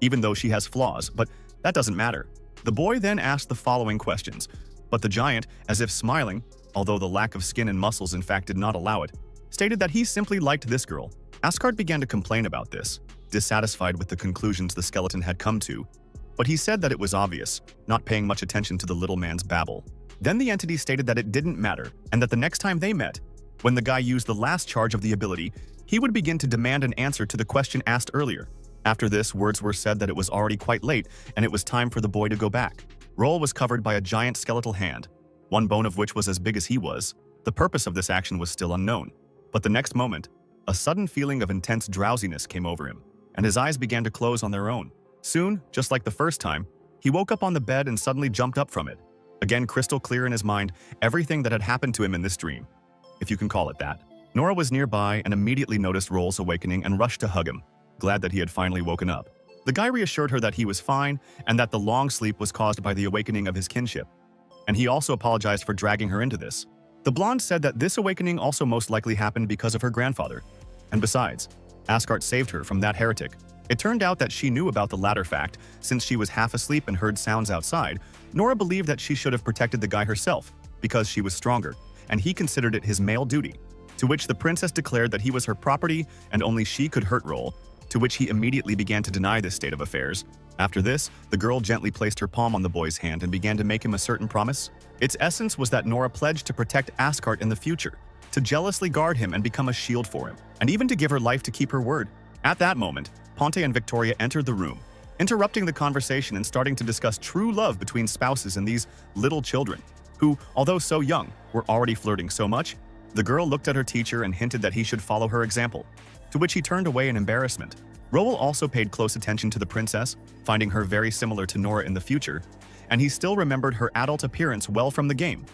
even though she has flaws, but that doesn't matter. The boy then asked the following questions, but the giant, as if smiling, although the lack of skin and muscles in fact did not allow it, stated that he simply liked this girl. Asgard began to complain about this, dissatisfied with the conclusions the skeleton had come to, but he said that it was obvious, not paying much attention to the little man's babble. Then the entity stated that it didn't matter, and that the next time they met, when the guy used the last charge of the ability, he would begin to demand an answer to the question asked earlier. After this, words were said that it was already quite late, and it was time for the boy to go back. Roel was covered by a giant skeletal hand, one bone of which was as big as he was. The purpose of this action was still unknown. But the next moment, a sudden feeling of intense drowsiness came over him, and his eyes began to close on their own. Soon, just like the first time, he woke up on the bed and suddenly jumped up from it. Again, crystal clear in his mind, everything that had happened to him in this dream, if you can call it that. Nora was nearby and immediately noticed Roel's awakening and rushed to hug him, glad that he had finally woken up. The guy reassured her that he was fine and that the long sleep was caused by the awakening of his kinship. And he also apologized for dragging her into this. The blonde said that this awakening also most likely happened because of her grandfather. And besides, Asgard saved her from that heretic. It turned out that she knew about the latter fact, since she was half asleep and heard sounds outside. Nora believed that she should have protected the guy herself, because she was stronger, and he considered it his male duty. To which the princess declared that he was her property and only she could hurt Roel, to which he immediately began to deny this state of affairs. After this, the girl gently placed her palm on the boy's hand and began to make him a certain promise. Its essence was that Nora pledged to protect Asgard in the future, to jealously guard him and become a shield for him, and even to give her life to keep her word. At that moment, Ponte and Victoria entered the room, interrupting the conversation and starting to discuss true love between spouses and these little children, who, although so young, were already flirting so much. The girl looked at her teacher and hinted that he should follow her example, to which he turned away in embarrassment. Roel also paid close attention to the princess, finding her very similar to Nora in the future, and he still remembered her adult appearance well from the game.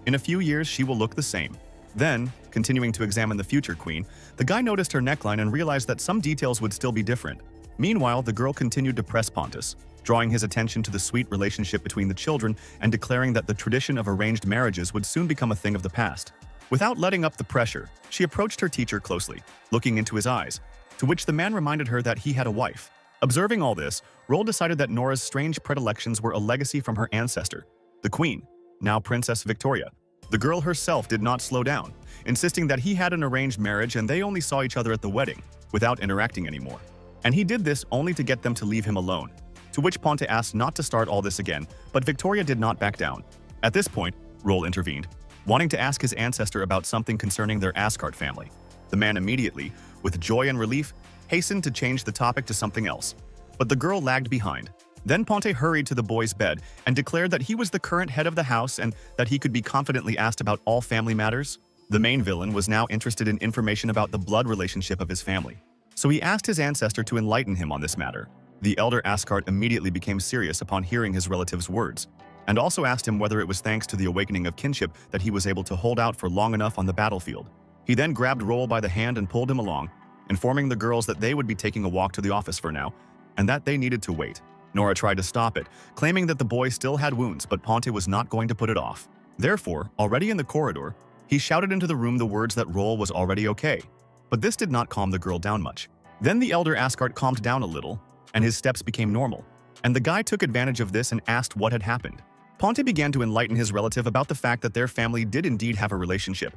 In a few years, she will look the same. Then, continuing to examine the future queen, the guy noticed her neckline and realized that some details would still be different. Meanwhile, the girl continued to press Pontus, drawing his attention to the sweet relationship between the children and declaring that the tradition of arranged marriages would soon become a thing of the past. Without letting up the pressure, she approached her teacher closely, looking into his eyes, to which the man reminded her that he had a wife. Observing all this, Roel decided that Nora's strange predilections were a legacy from her ancestor, the queen, now Princess Victoria. The girl herself did not slow down, insisting that he had an arranged marriage and they only saw each other at the wedding, without interacting anymore. And he did this only to get them to leave him alone, to which Ponte asked not to start all this again, but Victoria did not back down. At this point, Roel intervened, wanting to ask his ancestor about something concerning their Asgard family. The man immediately, with joy and relief, hastened to change the topic to something else. but the girl lagged behind. Then Ponte hurried to the boy's bed and declared that he was the current head of the house and that he could be confidently asked about all family matters. The main villain was now interested in information about the blood relationship of his family, so he asked his ancestor to enlighten him on this matter. The elder Asgard immediately became serious upon hearing his relative's words, and also asked him whether it was thanks to the awakening of kinship that he was able to hold out for long enough on the battlefield. He then grabbed Roel by the hand and pulled him along, informing the girls that they would be taking a walk to the office for now, and that they needed to wait. Nora tried to stop it, claiming that the boy still had wounds, but Ponte was not going to put it off. Therefore, already in the corridor, he shouted into the room the words that Roel was already okay, but this did not calm the girl down much. Then the elder Asgard calmed down a little, and his steps became normal, and the guy took advantage of this and asked what had happened. Ponte began to enlighten his relative about the fact that their family did indeed have a relationship,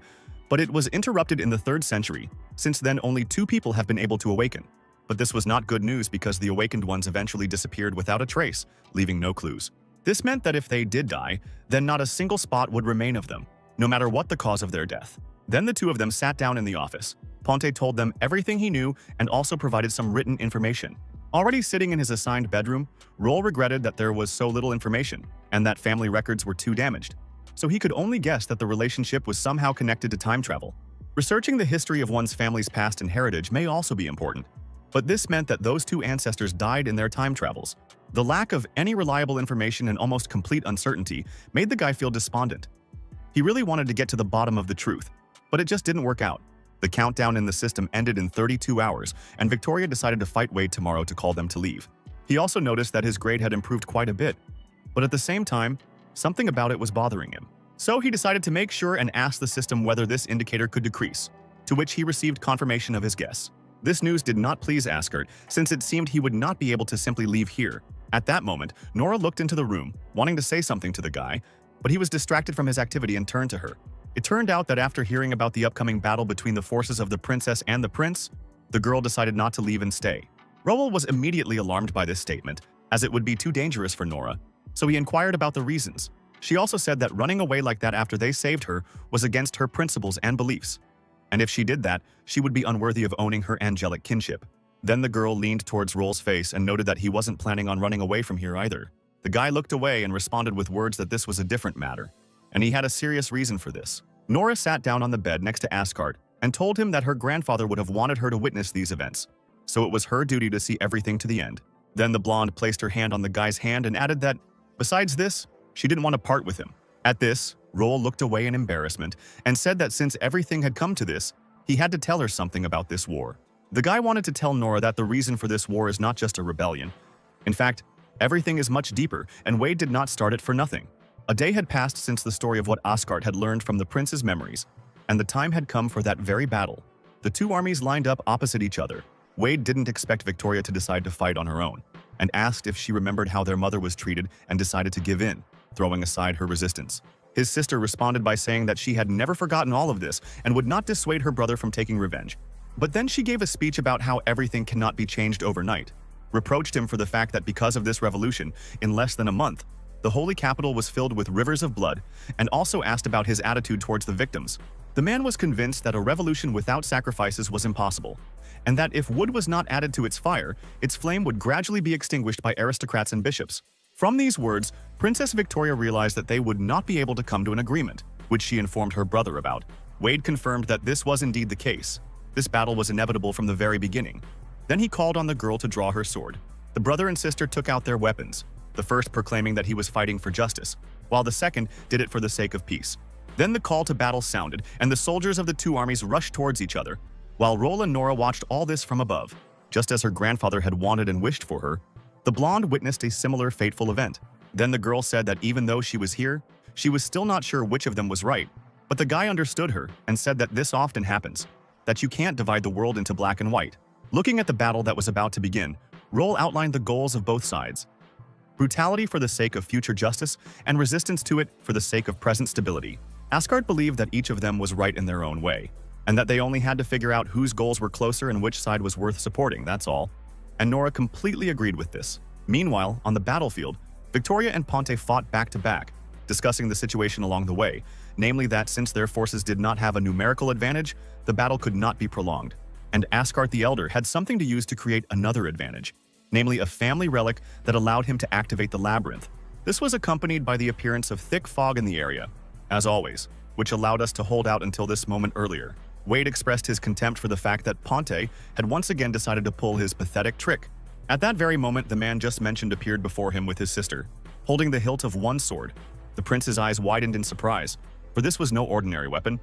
but it was interrupted in the 3rd century. Since then, only 2 people have been able to awaken. But this was not good news because the awakened ones eventually disappeared without a trace, leaving no clues. This meant that if they did die, then not a single spot would remain of them, no matter what the cause of their death. Then the 2 of them sat down in the office. Ponte told them everything he knew and also provided some written information. Already sitting in his assigned bedroom, Roel regretted that there was so little information and that family records were too damaged, so he could only guess that the relationship was somehow connected to time travel. Researching the history of one's family's past and heritage may also be important, but this meant that those 2 ancestors died in their time travels. The lack of any reliable information and almost complete uncertainty made the guy feel despondent. He really wanted to get to the bottom of the truth, but it just didn't work out. The countdown in the system ended in 32 hours, and Victoria decided to fight Wade tomorrow to call them to leave. He also noticed that his grade had improved quite a bit, but at the same time, something about it was bothering him. So he decided to make sure and ask the system whether this indicator could decrease, to which he received confirmation of his guess. This news did not please Asgard, since it seemed he would not be able to simply leave here. At that moment, Nora looked into the room, wanting to say something to the guy, but he was distracted from his activity and turned to her. It turned out that after hearing about the upcoming battle between the forces of the princess and the prince, the girl decided not to leave and stay. Roel was immediately alarmed by this statement, as it would be too dangerous for Nora, so he inquired about the reasons. She also said that running away like that after they saved her was against her principles and beliefs, and if she did that, she would be unworthy of owning her angelic kinship. Then the girl leaned towards Roel's face and noted that he wasn't planning on running away from here either. The guy looked away and responded with words that this was a different matter, and he had a serious reason for this. Nora sat down on the bed next to Asgard and told him that her grandfather would have wanted her to witness these events, so it was her duty to see everything to the end. Then the blonde placed her hand on the guy's hand and added that, besides this, she didn't want to part with him. At this, Roel looked away in embarrassment and said that since everything had come to this, he had to tell her something about this war. The guy wanted to tell Nora that the reason for this war is not just a rebellion. In fact, everything is much deeper, and Wade did not start it for nothing. A day had passed since the story of what Asgard had learned from the prince's memories, and the time had come for that very battle. The 2 armies lined up opposite each other. Wade didn't expect Victoria to decide to fight on her own, and asked if she remembered how their mother was treated and decided to give in, throwing aside her resistance. His sister responded by saying that she had never forgotten all of this and would not dissuade her brother from taking revenge. But then she gave a speech about how everything cannot be changed overnight, reproached him for the fact that because of this revolution, in less than a month, the holy capital was filled with rivers of blood, and also asked about his attitude towards the victims. The man was convinced that a revolution without sacrifices was impossible, and that if wood was not added to its fire, its flame would gradually be extinguished by aristocrats and bishops. From these words, Princess Victoria realized that they would not be able to come to an agreement, which she informed her brother about. Wade confirmed that this was indeed the case. This battle was inevitable from the very beginning. Then he called on the girl to draw her sword. The brother and sister took out their weapons, the first proclaiming that he was fighting for justice, while the second did it for the sake of peace. Then the call to battle sounded, and the soldiers of the 2 armies rushed towards each other, while Roel and Nora watched all this from above. Just as her grandfather had wanted and wished for her, the blonde witnessed a similar fateful event. Then the girl said that even though she was here, she was still not sure which of them was right, but the guy understood her and said that this often happens, that you can't divide the world into black and white. Looking at the battle that was about to begin, Roel outlined the goals of both sides: brutality for the sake of future justice, and resistance to it for the sake of present stability. Asgard believed that each of them was right in their own way, and that they only had to figure out whose goals were closer and which side was worth supporting, that's all. And Nora completely agreed with this. Meanwhile, on the battlefield, Victoria and Ponte fought back to back, discussing the situation along the way, namely that since their forces did not have a numerical advantage, the battle could not be prolonged, and Asgard the Elder had something to use to create another advantage. namely a family relic that allowed him to activate the labyrinth. This was accompanied by the appearance of thick fog in the area, as always, which allowed us to hold out until this moment earlier. Wade expressed his contempt for the fact that Ponte had once again decided to pull his pathetic trick. At that very moment, the man just mentioned appeared before him with his sister, holding the hilt of one sword. The prince's eyes widened in surprise, for this was no ordinary weapon,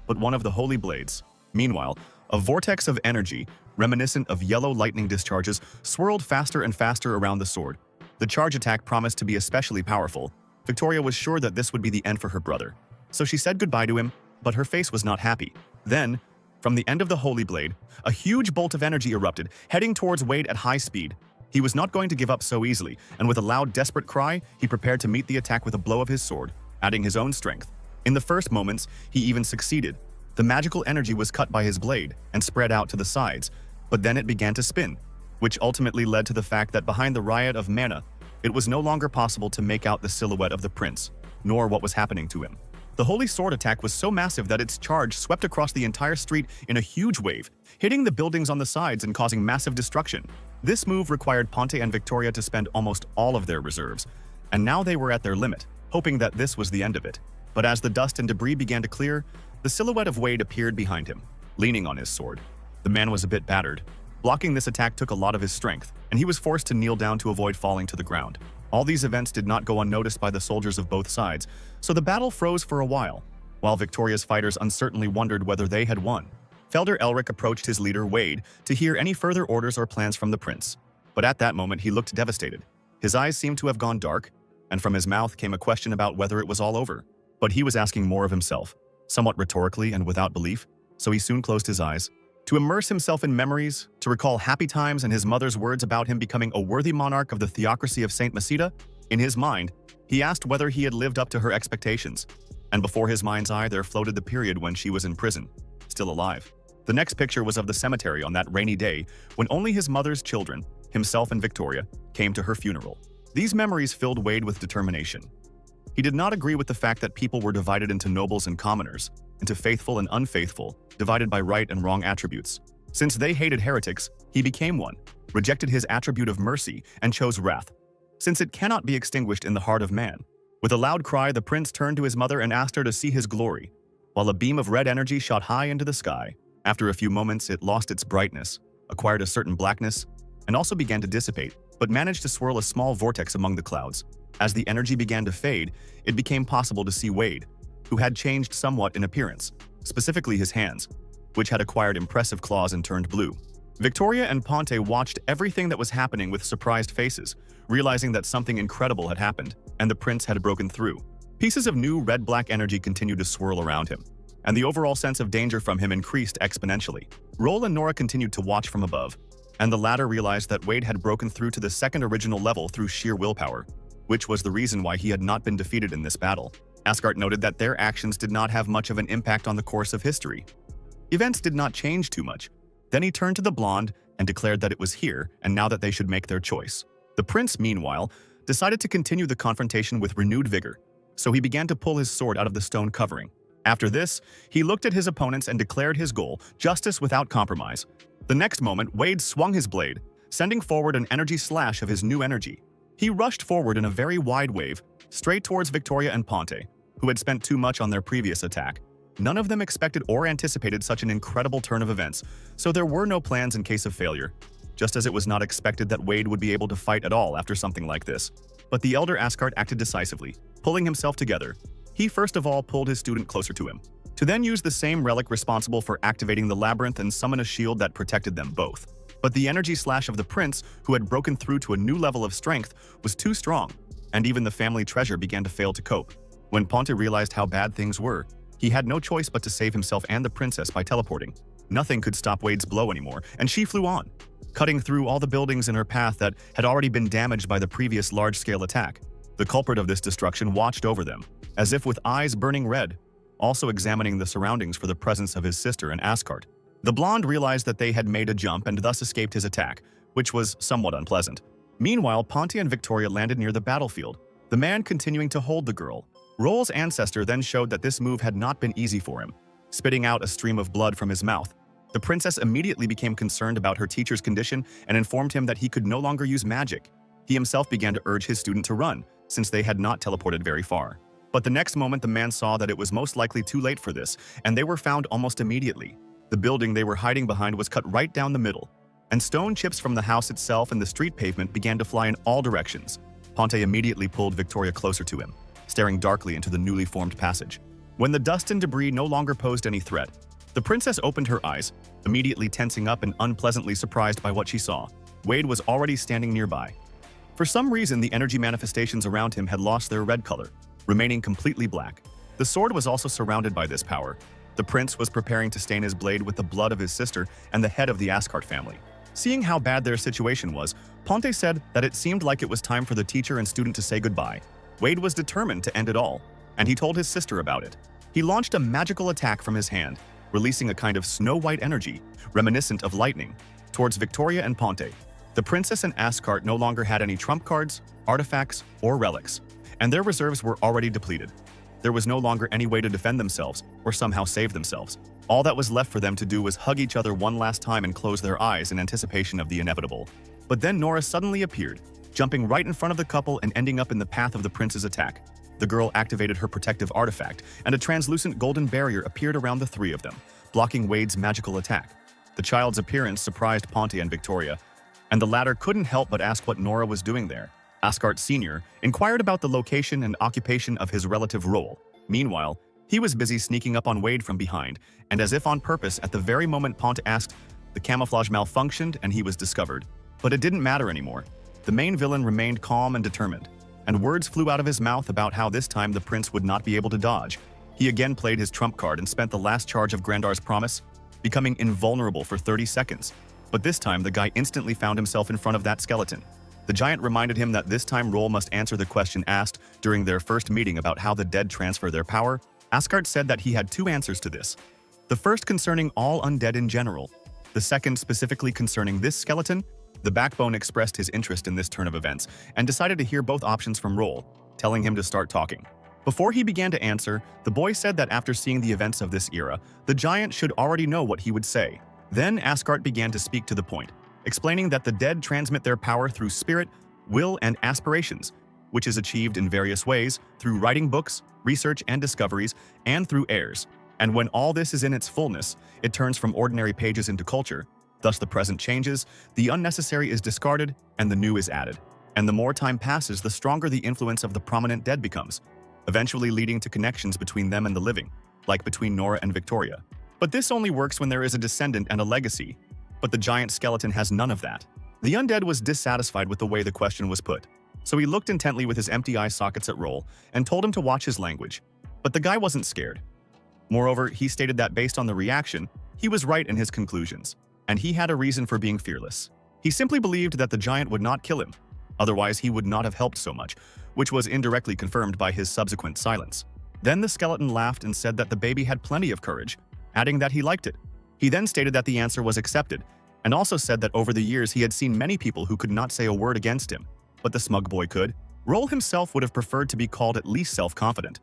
but one of the holy blades. Meanwhile, a vortex of energy, reminiscent of yellow lightning discharges, swirled faster and faster around the sword. The charge attack promised to be especially powerful. Victoria was sure that this would be the end for her brother, so she said goodbye to him, but her face was not happy. Then, from the end of the holy blade, a huge bolt of energy erupted, heading towards Wade at high speed. He was not going to give up so easily, and with a loud, desperate cry, he prepared to meet the attack with a blow of his sword, adding his own strength. In the first moments, he even succeeded. The magical energy was cut by his blade and spread out to the sides, but then it began to spin, which ultimately led to the fact that behind the riot of mana, it was no longer possible to make out the silhouette of the prince, nor what was happening to him. The holy sword attack was so massive that its charge swept across the entire street in a huge wave, hitting the buildings on the sides and causing massive destruction. This move required Ponte and Victoria to spend almost all of their reserves, and now they were at their limit, hoping that this was the end of it. But as the dust and debris began to clear, the silhouette of Wade appeared behind him, leaning on his sword. The man was a bit battered. Blocking this attack took a lot of his strength, and he was forced to kneel down to avoid falling to the ground. All these events did not go unnoticed by the soldiers of both sides, so the battle froze for a while Victoria's fighters uncertainly wondered whether they had won. Felder Elric approached his leader, Wade, to hear any further orders or plans from the prince. But at that moment, he looked devastated. His eyes seemed to have gone dark, and from his mouth came a question about whether it was all over. But he was asking more of himself, somewhat rhetorically and without belief, so he soon closed his eyes. To immerse himself in memories, to recall happy times and his mother's words about him becoming a worthy monarch of the theocracy of Saint Maceda, in his mind, he asked whether he had lived up to her expectations. And before his mind's eye there floated the period when she was in prison, still alive. The next picture was of the cemetery on that rainy day when only his mother's children, himself and Victoria, came to her funeral. These memories filled Wade with determination. He did not agree with the fact that people were divided into nobles and commoners, into faithful and unfaithful, divided by right and wrong attributes. Since they hated heretics, he became one, rejected his attribute of mercy, and chose wrath, since it cannot be extinguished in the heart of man. With a loud cry, the prince turned to his mother and asked her to see his glory, while a beam of red energy shot high into the sky. After a few moments, it lost its brightness, acquired a certain blackness, and also began to dissipate, but managed to swirl a small vortex among the clouds. As the energy began to fade, it became possible to see Wade, who had changed somewhat in appearance, specifically his hands, which had acquired impressive claws and turned blue. Victoria and Ponte watched everything that was happening with surprised faces, realizing that something incredible had happened, and the prince had broken through. Pieces of new red-black energy continued to swirl around him, and the overall sense of danger from him increased exponentially. Roll and Nora continued to watch from above, and the latter realized that Wade had broken through to the second original level through sheer willpower, which was the reason why he had not been defeated in this battle. Asgard noted that their actions did not have much of an impact on the course of history. Events did not change too much. Then he turned to the blonde and declared that it was here and now that they should make their choice. The prince, meanwhile, decided to continue the confrontation with renewed vigor, so he began to pull his sword out of the stone covering. After this, he looked at his opponents and declared his goal, justice without compromise. The next moment, Wade swung his blade, sending forward an energy slash of his new energy. He rushed forward in a very wide wave, straight towards Victoria and Ponte, who had spent too much on their previous attack. None of them expected or anticipated such an incredible turn of events, so there were no plans in case of failure, just as it was not expected that Wade would be able to fight at all after something like this. But the elder Asgard acted decisively, pulling himself together. He first of all pulled his student closer to him, to then use the same relic responsible for activating the labyrinth and summon a shield that protected them both. But the energy slash of the prince, who had broken through to a new level of strength, was too strong, and even the family treasure began to fail to cope. When Ponte realized how bad things were, he had no choice but to save himself and the princess by teleporting. Nothing could stop Wade's blow anymore, and she flew on, cutting through all the buildings in her path that had already been damaged by the previous large-scale attack. The culprit of this destruction watched over them, as if with eyes burning red, also examining the surroundings for the presence of his sister and Asgard. The blonde realized that they had made a jump and thus escaped his attack, which was somewhat unpleasant. Meanwhile, Ponte and Victoria landed near the battlefield, the man continuing to hold the girl. Roll's ancestor then showed that this move had not been easy for him, spitting out a stream of blood from his mouth. The princess immediately became concerned about her teacher's condition and informed him that he could no longer use magic. He himself began to urge his student to run, since they had not teleported very far. But the next moment the man saw that it was most likely too late for this, and they were found almost immediately. The building they were hiding behind was cut right down the middle, and stone chips from the house itself and the street pavement began to fly in all directions. Ponte immediately pulled Victoria closer to him, staring darkly into the newly formed passage. When the dust and debris no longer posed any threat, the princess opened her eyes, immediately tensing up and unpleasantly surprised by what she saw. Wade was already standing nearby. For some reason, the energy manifestations around him had lost their red color, remaining completely black. The sword was also surrounded by this power. The prince was preparing to stain his blade with the blood of his sister and the head of the Ascart family. Seeing how bad their situation was, Ponte said that it seemed like it was time for the teacher and student to say goodbye. Wade was determined to end it all, and he told his sister about it. He launched a magical attack from his hand, releasing a kind of snow-white energy, reminiscent of lightning, towards Victoria and Ponte. The princess and Ascart no longer had any trump cards, artifacts, or relics, and their reserves were already depleted. There was no longer any way to defend themselves or somehow save themselves. All that was left for them to do was hug each other one last time and close their eyes in anticipation of the inevitable. But then Nora suddenly appeared, jumping right in front of the couple and ending up in the path of the prince's attack. The girl activated her protective artifact, and a translucent golden barrier appeared around the three of them, blocking Wade's magical attack. The child's appearance surprised Ponte and Victoria, and the latter couldn't help but ask what Nora was doing there. Ascart Sr. inquired about the location and occupation of his relative Roel. Meanwhile, he was busy sneaking up on Wade from behind, and as if on purpose, at the very moment Ponte asked, the camouflage malfunctioned and he was discovered. But it didn't matter anymore. The main villain remained calm and determined, and words flew out of his mouth about how this time the prince would not be able to dodge. He again played his trump card and spent the last charge of Grandar's promise, becoming invulnerable for 30 seconds. But this time, the guy instantly found himself in front of that skeleton. The giant reminded him that this time Roel must answer the question asked during their first meeting about how the dead transfer their power. Ascart said that he had two answers to this. The first concerning all undead in general. The second specifically concerning this skeleton. The backbone expressed his interest in this turn of events and decided to hear both options from Roel, telling him to start talking. Before he began to answer, the boy said that after seeing the events of this era, the giant should already know what he would say. Then Ascart began to speak to the point, explaining that the dead transmit their power through spirit, will, and aspirations, which is achieved in various ways through writing books, research and discoveries, and through heirs. And when all this is in its fullness, it turns from ordinary pages into culture. Thus the present changes, the unnecessary is discarded, and the new is added. And the more time passes, the stronger the influence of the prominent dead becomes, eventually leading to connections between them and the living, like between Nora and Victoria. But this only works when there is a descendant and a legacy. But the giant skeleton has none of that. The undead was dissatisfied with the way the question was put, so he looked intently with his empty eye sockets at Roel and told him to watch his language. But the guy wasn't scared. Moreover, he stated that based on the reaction, he was right in his conclusions, and he had a reason for being fearless. He simply believed that the giant would not kill him, otherwise he would not have helped so much, which was indirectly confirmed by his subsequent silence. Then the skeleton laughed and said that the baby had plenty of courage, adding that he liked it. He then stated that the answer was accepted, and also said that over the years he had seen many people who could not say a word against him, but the smug boy could. Roel himself would have preferred to be called at least self-confident.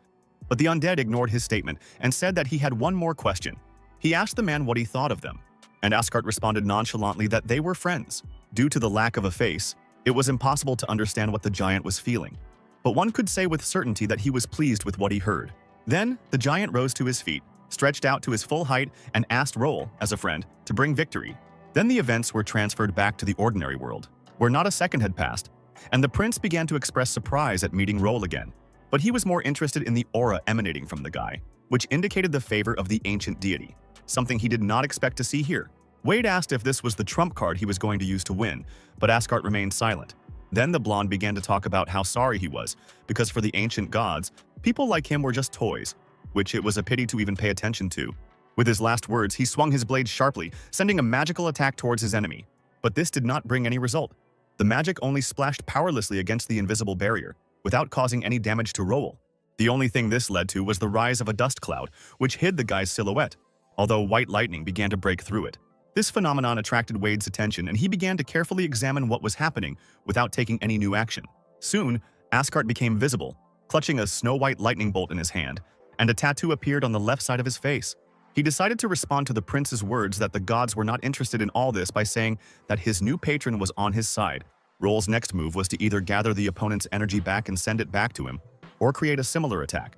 But the undead ignored his statement and said that he had one more question. He asked the man what he thought of them, and Ascart responded nonchalantly that they were friends. Due to the lack of a face, it was impossible to understand what the giant was feeling. But one could say with certainty that he was pleased with what he heard. Then, the giant rose to his feet, stretched out to his full height, and asked Roel, as a friend, to bring victory. Then the events were transferred back to the ordinary world, where not a second had passed, and the prince began to express surprise at meeting Roel again. But he was more interested in the aura emanating from the guy, which indicated the favor of the ancient deity, something he did not expect to see here. Wade asked if this was the trump card he was going to use to win, but Ascart remained silent. Then the blonde began to talk about how sorry he was, because for the ancient gods, people like him were just toys, which it was a pity to even pay attention to. With his last words, he swung his blade sharply, sending a magical attack towards his enemy. But this did not bring any result. The magic only splashed powerlessly against the invisible barrier, without causing any damage to Roel. The only thing this led to was the rise of a dust cloud, which hid the guy's silhouette, although white lightning began to break through it. This phenomenon attracted Wade's attention, and he began to carefully examine what was happening without taking any new action. Soon, Ascart became visible, clutching a snow-white lightning bolt in his hand, and a tattoo appeared on the left side of his face. He decided to respond to the prince's words that the gods were not interested in all this by saying that his new patron was on his side. Roll's next move was to either gather the opponent's energy back and send it back to him, or create a similar attack.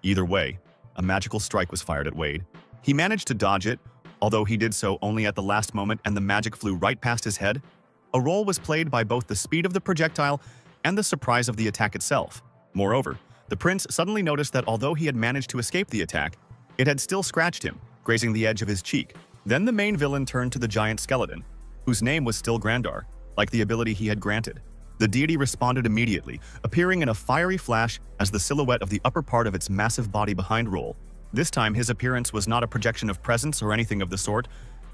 Either way, a magical strike was fired at Wade. He managed to dodge it, although he did so only at the last moment and the magic flew right past his head. A role was played by both the speed of the projectile and the surprise of the attack itself. Moreover, the prince suddenly noticed that although he had managed to escape the attack, it had still scratched him, grazing the edge of his cheek. Then the main villain turned to the giant skeleton, whose name was still Grandar, like the ability he had granted. The deity responded immediately, appearing in a fiery flash as the silhouette of the upper part of its massive body behind Roll. This time his appearance was not a projection of presence or anything of the sort.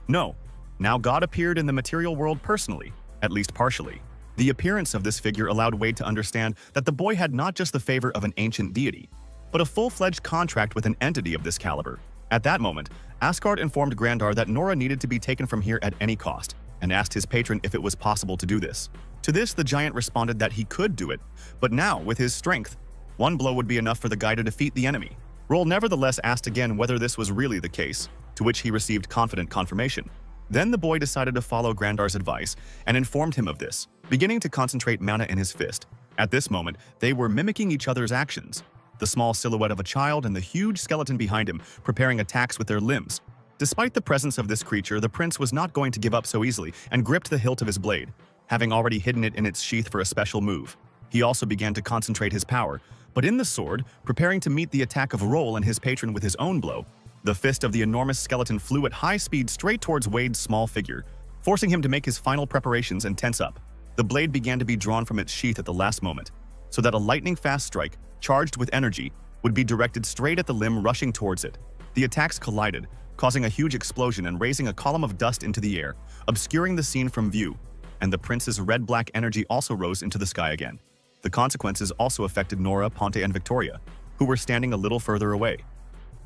No, now God appeared in the material world personally, at least partially. The appearance of this figure allowed Wade to understand that the boy had not just the favor of an ancient deity, but a full-fledged contract with an entity of this caliber. At that moment, Asgard informed Grandar that Nora needed to be taken from here at any cost, and asked his patron if it was possible to do this. To this, the giant responded that he could do it, but now, with his strength, one blow would be enough for the guy to defeat the enemy. Roll nevertheless asked again whether this was really the case, to which he received confident confirmation. Then the boy decided to follow Grandar's advice and informed him of this, beginning to concentrate mana in his fist. At this moment, they were mimicking each other's actions. The small silhouette of a child and the huge skeleton behind him preparing attacks with their limbs. Despite the presence of this creature, the prince was not going to give up so easily and gripped the hilt of his blade, having already hidden it in its sheath for a special move. He also began to concentrate his power, but in the sword, preparing to meet the attack of Roll and his patron with his own blow, the fist of the enormous skeleton flew at high speed straight towards Wade's small figure, forcing him to make his final preparations and tense up. The blade began to be drawn from its sheath at the last moment, so that a lightning-fast strike, charged with energy, would be directed straight at the limb rushing towards it. The attacks collided, causing a huge explosion and raising a column of dust into the air, obscuring the scene from view, and the prince's red-black energy also rose into the sky again. The consequences also affected Nora, Ponte, and Victoria, who were standing a little further away.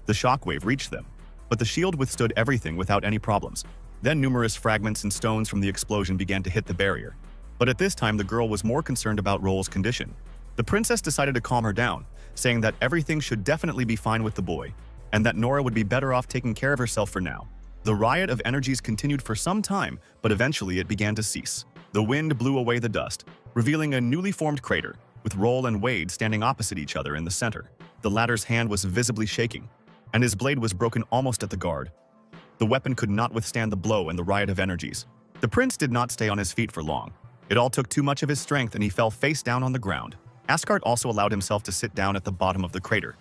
The shockwave reached them, but the shield withstood everything without any problems. Then numerous fragments and stones from the explosion began to hit the barrier. But at this time, the girl was more concerned about Roll's condition. The princess decided to calm her down, saying that everything should definitely be fine with the boy, and that Nora would be better off taking care of herself for now. The riot of energies continued for some time, but eventually it began to cease. The wind blew away the dust, revealing a newly formed crater, with Roll and Wade standing opposite each other in the center. The latter's hand was visibly shaking, and his blade was broken almost at the guard. The weapon could not withstand the blow and the riot of energies. The prince did not stay on his feet for long. It all took too much of his strength and he fell face down on the ground. Asgard also allowed himself to sit down at the bottom of the crater.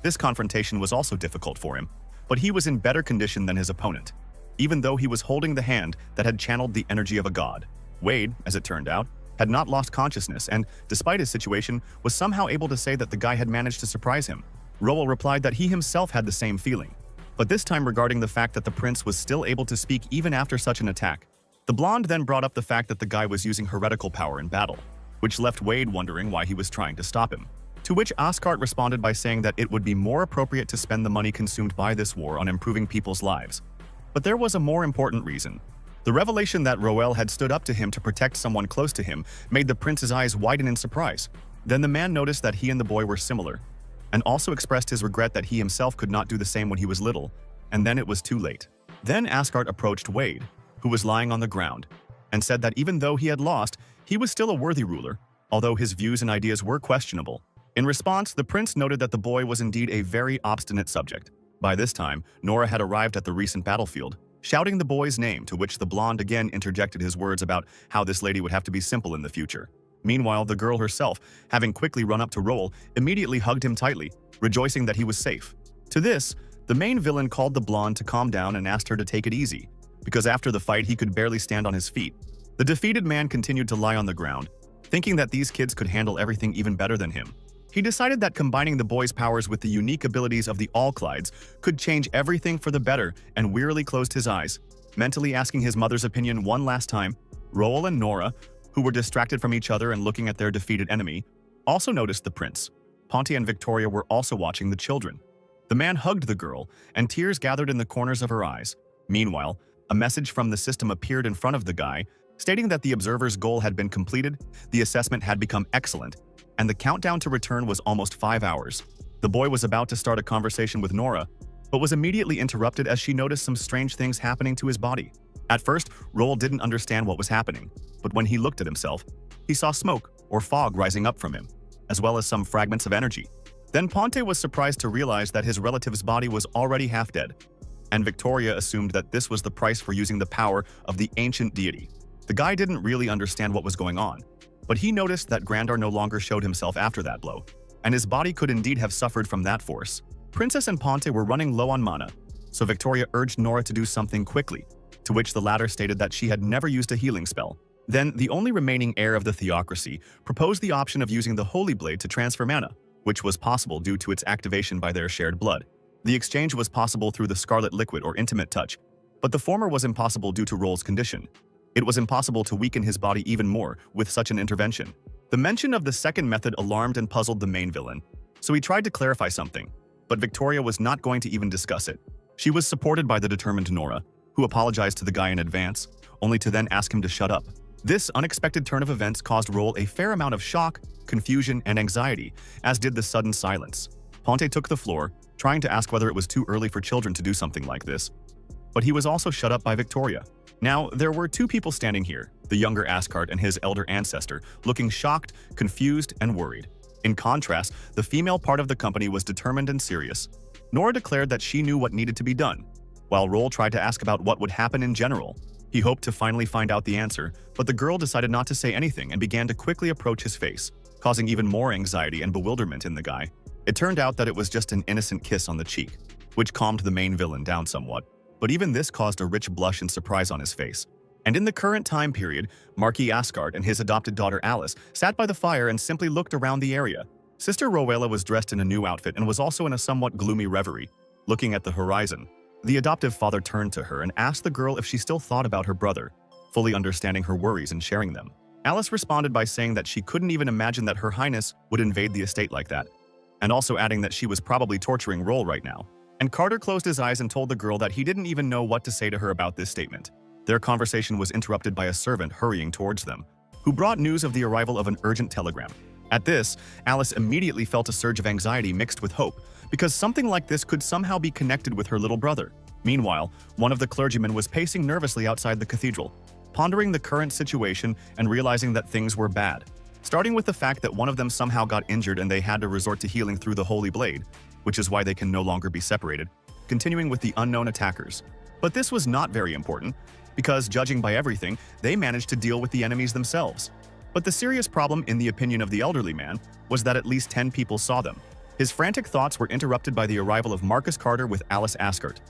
This confrontation was also difficult for him, but he was in better condition than his opponent, even though he was holding the hand that had channeled the energy of a god. Wade, as it turned out, had not lost consciousness and, despite his situation, was somehow able to say that the guy had managed to surprise him. Roel replied that he himself had the same feeling, but this time regarding the fact that the prince was still able to speak even after such an attack. The blonde then brought up the fact that the guy was using heretical power in battle, which left Wade wondering why he was trying to stop him. To which Asgard responded by saying that it would be more appropriate to spend the money consumed by this war on improving people's lives. But there was a more important reason. The revelation that Roel had stood up to him to protect someone close to him made the prince's eyes widen in surprise. Then the man noticed that he and the boy were similar, and also expressed his regret that he himself could not do the same when he was little, and then it was too late. Then Asgard approached Wade, who was lying on the ground, and said that even though he had lost, he was still a worthy ruler, although his views and ideas were questionable. In response, the prince noted that the boy was indeed a very obstinate subject. By this time, Nora had arrived at the recent battlefield, shouting the boy's name, to which the blonde again interjected his words about how this lady would have to be simple in the future. Meanwhile, the girl herself, having quickly run up to Roel, immediately hugged him tightly, rejoicing that he was safe. To this, the main villain called the blonde to calm down and asked her to take it easy, because after the fight he could barely stand on his feet. The defeated man continued to lie on the ground, thinking that these kids could handle everything even better than him. He decided that combining the boy's powers with the unique abilities of the All-Clydes could change everything for the better and wearily closed his eyes, mentally asking his mother's opinion one last time. Roel and Nora, who were distracted from each other and looking at their defeated enemy, also noticed the prince. Ponte and Victoria were also watching the children. The man hugged the girl, and tears gathered in the corners of her eyes. Meanwhile, a message from the system appeared in front of the guy, stating that the observer's goal had been completed, the assessment had become excellent, and the countdown to return was almost 5 hours. The boy was about to start a conversation with Nora, but was immediately interrupted as she noticed some strange things happening to his body. At first, Roel didn't understand what was happening, but when he looked at himself, he saw smoke or fog rising up from him, as well as some fragments of energy. Then Ponte was surprised to realize that his relative's body was already half dead, and Victoria assumed that this was the price for using the power of the ancient deity. The guy didn't really understand what was going on, but he noticed that Grandar no longer showed himself after that blow, and his body could indeed have suffered from that force. Princess and Ponte were running low on mana, so Victoria urged Nora to do something quickly, to which the latter stated that she had never used a healing spell. Then, the only remaining heir of the theocracy proposed the option of using the Holy Blade to transfer mana, which was possible due to its activation by their shared blood. The exchange was possible through the Scarlet Liquid or Intimate Touch, but the former was impossible due to Roel's condition. It was impossible to weaken his body even more with such an intervention. The mention of the second method alarmed and puzzled the main villain, so he tried to clarify something, but Victoria was not going to even discuss it. She was supported by the determined Nora, who apologized to the guy in advance, only to then ask him to shut up. This unexpected turn of events caused Roel a fair amount of shock, confusion, and anxiety, as did the sudden silence. Ponte took the floor, trying to ask whether it was too early for children to do something like this, but he was also shut up by Victoria. Now, there were two people standing here, the younger Asgard and his elder ancestor, looking shocked, confused, and worried. In contrast, the female part of the company was determined and serious. Nora declared that she knew what needed to be done, while Roel tried to ask about what would happen in general. He hoped to finally find out the answer, but the girl decided not to say anything and began to quickly approach his face, causing even more anxiety and bewilderment in the guy. It turned out that it was just an innocent kiss on the cheek, which calmed the main villain down somewhat. But even this caused a rich blush and surprise on his face. And in the current time period, Marquis Asgard and his adopted daughter Alice sat by the fire and simply looked around the area. Sister Rowella was dressed in a new outfit and was also in a somewhat gloomy reverie, looking at the horizon. The adoptive father turned to her and asked the girl if she still thought about her brother, fully understanding her worries and sharing them. Alice responded by saying that she couldn't even imagine that Her Highness would invade the estate like that, and also adding that she was probably torturing Roel right now. And Carter closed his eyes and told the girl that he didn't even know what to say to her about this statement. Their conversation was interrupted by a servant hurrying towards them, who brought news of the arrival of an urgent telegram. At this, Alice immediately felt a surge of anxiety mixed with hope, because something like this could somehow be connected with her little brother. Meanwhile, one of the clergymen was pacing nervously outside the cathedral, pondering the current situation and realizing that things were bad. Starting with the fact that one of them somehow got injured and they had to resort to healing through the Holy Blade, which is why they can no longer be separated, continuing with the unknown attackers. But this was not very important, because judging by everything, they managed to deal with the enemies themselves. But the serious problem, in the opinion of the elderly man, was that at least 10 people saw them. His frantic thoughts were interrupted by the arrival of Marcus Carter with Alice Asgard.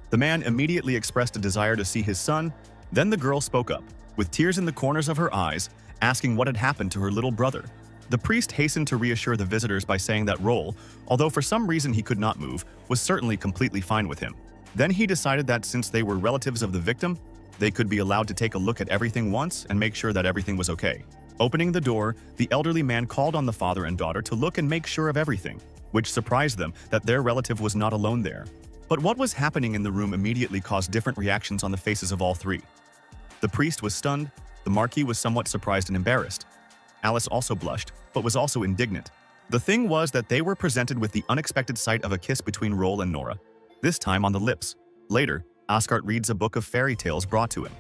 The man immediately expressed a desire to see his son. Then the girl spoke up, with tears in the corners of her eyes, asking what had happened to her little brother. The priest hastened to reassure the visitors by saying that Roel, although for some reason he could not move, was certainly completely fine with him. Then he decided that since they were relatives of the victim, they could be allowed to take a look at everything once and make sure that everything was okay. Opening the door, the elderly man called on the father and daughter to look and make sure of everything, which surprised them that their relative was not alone there. But what was happening in the room immediately caused different reactions on the faces of all three. The priest was stunned, the Marquis was somewhat surprised and embarrassed. Alice also blushed, but was also indignant. The thing was that they were presented with the unexpected sight of a kiss between Roel and Nora, this time on the lips. Later, Asgard reads a book of fairy tales brought to him.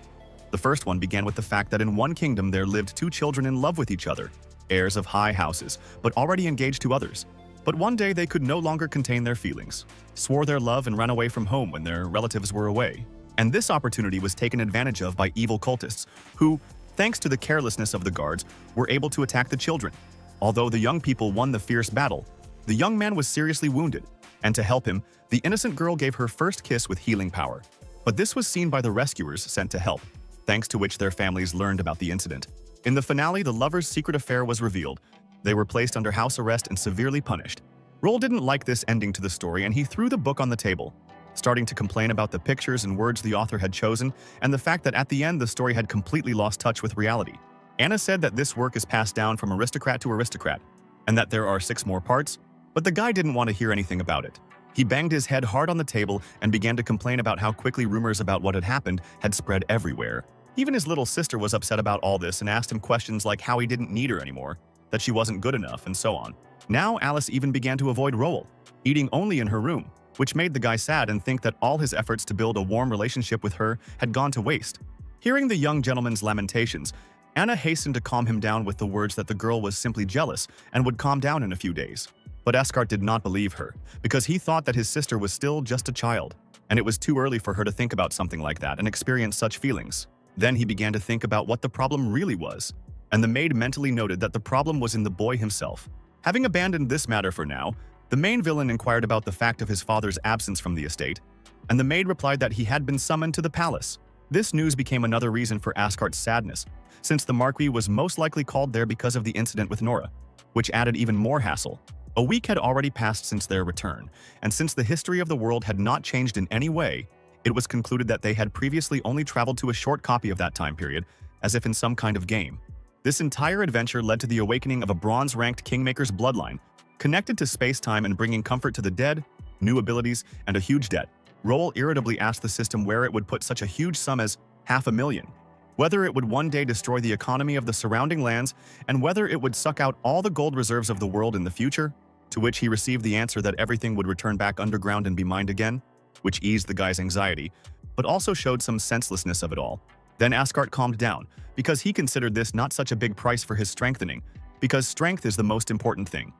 The first one began with the fact that in one kingdom there lived two children in love with each other, heirs of high houses, but already engaged to others. But one day they could no longer contain their feelings, swore their love and ran away from home when their relatives were away. And this opportunity was taken advantage of by evil cultists, who, thanks to the carelessness of the guards, were able to attack the children. Although the young people won the fierce battle, the young man was seriously wounded, and to help him, the innocent girl gave her first kiss with healing power. But this was seen by the rescuers sent to help, thanks to which their families learned about the incident. In the finale, the lovers' secret affair was revealed. They were placed under house arrest and severely punished. Roel didn't like this ending to the story, and he threw the book on the table, starting to complain about the pictures and words the author had chosen, and the fact that at the end the story had completely lost touch with reality. Anna said that this work is passed down from aristocrat to aristocrat, and that there are 6 more parts, but the guy didn't want to hear anything about it. He banged his head hard on the table and began to complain about how quickly rumors about what had happened had spread everywhere. Even his little sister was upset about all this and asked him questions like how he didn't need her anymore, that she wasn't good enough, and so on. Now Alice even began to avoid Roel, eating only in her room. which made the guy sad and think that all his efforts to build a warm relationship with her had gone to waste. Hearing the young gentleman's lamentations, Anna hastened to calm him down with the words that the girl was simply jealous and would calm down in a few days. But Asgard did not believe her, because he thought that his sister was still just a child, and it was too early for her to think about something like that and experience such feelings. Then he began to think about what the problem really was, and the maid mentally noted that the problem was in the boy himself. Having abandoned this matter for now, the main villain inquired about the fact of his father's absence from the estate, and the maid replied that he had been summoned to the palace. This news became another reason for Asgard's sadness, since the Marquis was most likely called there because of the incident with Nora, which added even more hassle. A week had already passed since their return, and since the history of the world had not changed in any way, it was concluded that they had previously only traveled to a short copy of that time period, as if in some kind of game. This entire adventure led to the awakening of a bronze-ranked Kingmaker's bloodline, connected to space-time and bringing comfort to the dead, new abilities, and a huge debt. Roel irritably asked the system where it would put such a huge sum as $500,000, whether it would one day destroy the economy of the surrounding lands, and whether it would suck out all the gold reserves of the world in the future, to which he received the answer that everything would return back underground and be mined again, which eased the guy's anxiety, but also showed some senselessness of it all. Then Asgard calmed down, because he considered this not such a big price for his strengthening, because strength is the most important thing.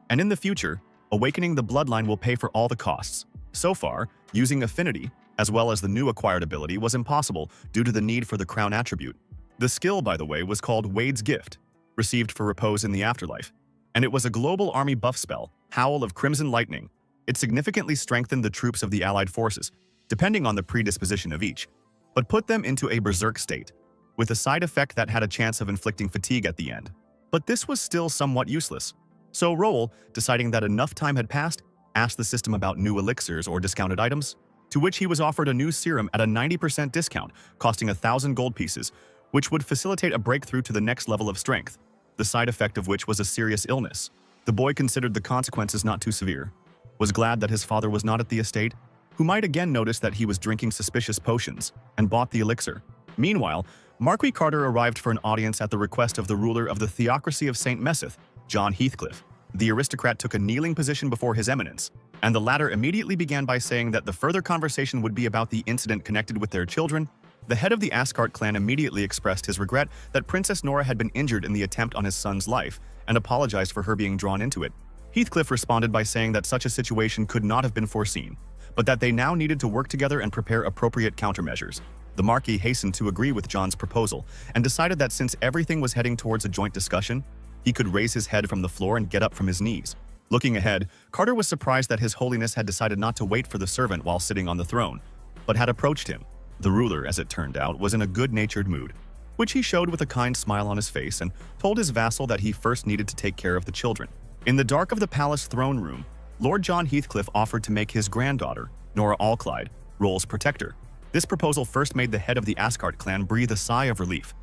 And in the future, awakening the bloodline will pay for all the costs. So far, using affinity, as well as the new acquired ability, was impossible due to the need for the crown attribute. The skill, by the way, was called Wade's Gift, received for repose in the afterlife, and it was a global army buff spell, Howl of Crimson Lightning. It significantly strengthened the troops of the allied forces, depending on the predisposition of each, but put them into a berserk state, with a side effect that had a chance of inflicting fatigue at the end. But this was still somewhat useless. So Roel, deciding that enough time had passed, asked the system about new elixirs or discounted items, to which he was offered a new serum at a 90% discount, costing 1,000 gold pieces, which would facilitate a breakthrough to the next level of strength, the side effect of which was a serious illness. The boy considered the consequences not too severe, was glad that his father was not at the estate, who might again notice that he was drinking suspicious potions, and bought the elixir. Meanwhile, Marquis Carter arrived for an audience at the request of the ruler of the Theocracy of St. Messeth, John Heathcliff. The aristocrat took a kneeling position before His Eminence, and the latter immediately began by saying that the further conversation would be about the incident connected with their children. The head of the Asgard clan immediately expressed his regret that Princess Nora had been injured in the attempt on his son's life, and apologized for her being drawn into it. Heathcliff responded by saying that such a situation could not have been foreseen, but that they now needed to work together and prepare appropriate countermeasures. The Marquis hastened to agree with John's proposal, and decided that since everything was heading towards a joint discussion, he could raise his head from the floor and get up from his knees. Looking ahead, Carter was surprised that His Holiness had decided not to wait for the servant while sitting on the throne, but had approached him. The ruler, as it turned out, was in a good-natured mood, which he showed with a kind smile on his face, and told his vassal that he first needed to take care of the children. In the dark of the palace throne room, Lord John Heathcliff offered to make his granddaughter, Nora Allclyde, Roel's protector. This proposal first made the head of the Asgard clan breathe a sigh of relief.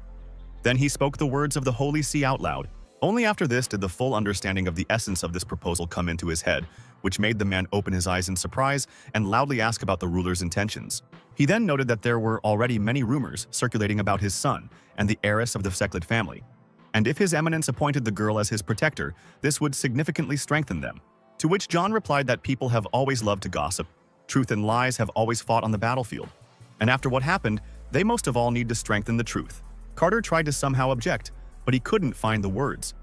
Then he spoke the words of the Holy See out loud. Only after this did the full understanding of the essence of this proposal come into his head, which made the man open his eyes in surprise and loudly ask about the ruler's intentions. He then noted that there were already many rumors circulating about his son and the heiress of the Seclid family, and if His Eminence appointed the girl as his protector, this would significantly strengthen them. To which John replied that people have always loved to gossip, truth and lies have always fought on the battlefield, and after what happened, they most of all need to strengthen the truth. Carter tried to somehow object, but he couldn't find the words,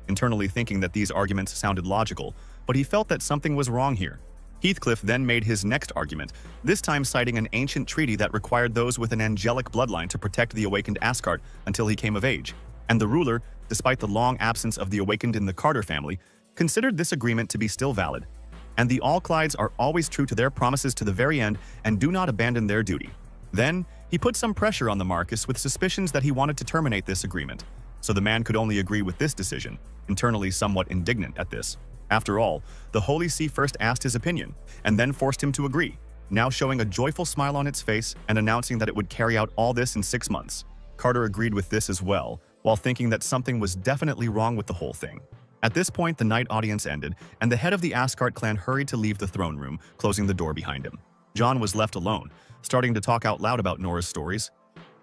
internally thinking that these arguments sounded logical, but he felt that something was wrong here. Heathcliff then made his next argument, this time citing an ancient treaty that required those with an angelic bloodline to protect the awakened Asgard until he came of age, and the ruler, despite the long absence of the awakened in the Carter family, considered this agreement to be still valid. And the Allclydes are always true to their promises to the very end and do not abandon their duty. Then, he put some pressure on the Marquis with suspicions that he wanted to terminate this agreement, so the man could only agree with this decision, internally somewhat indignant at this. After all, the Holy See first asked his opinion, and then forced him to agree, now showing a joyful smile on its face and announcing that it would carry out all this in 6 months. Carter agreed with this as well, while thinking that something was definitely wrong with the whole thing. At this point, the night audience ended, and the head of the Asgard clan hurried to leave the throne room, closing the door behind him. John was left alone, starting to talk out loud about Nora's stories,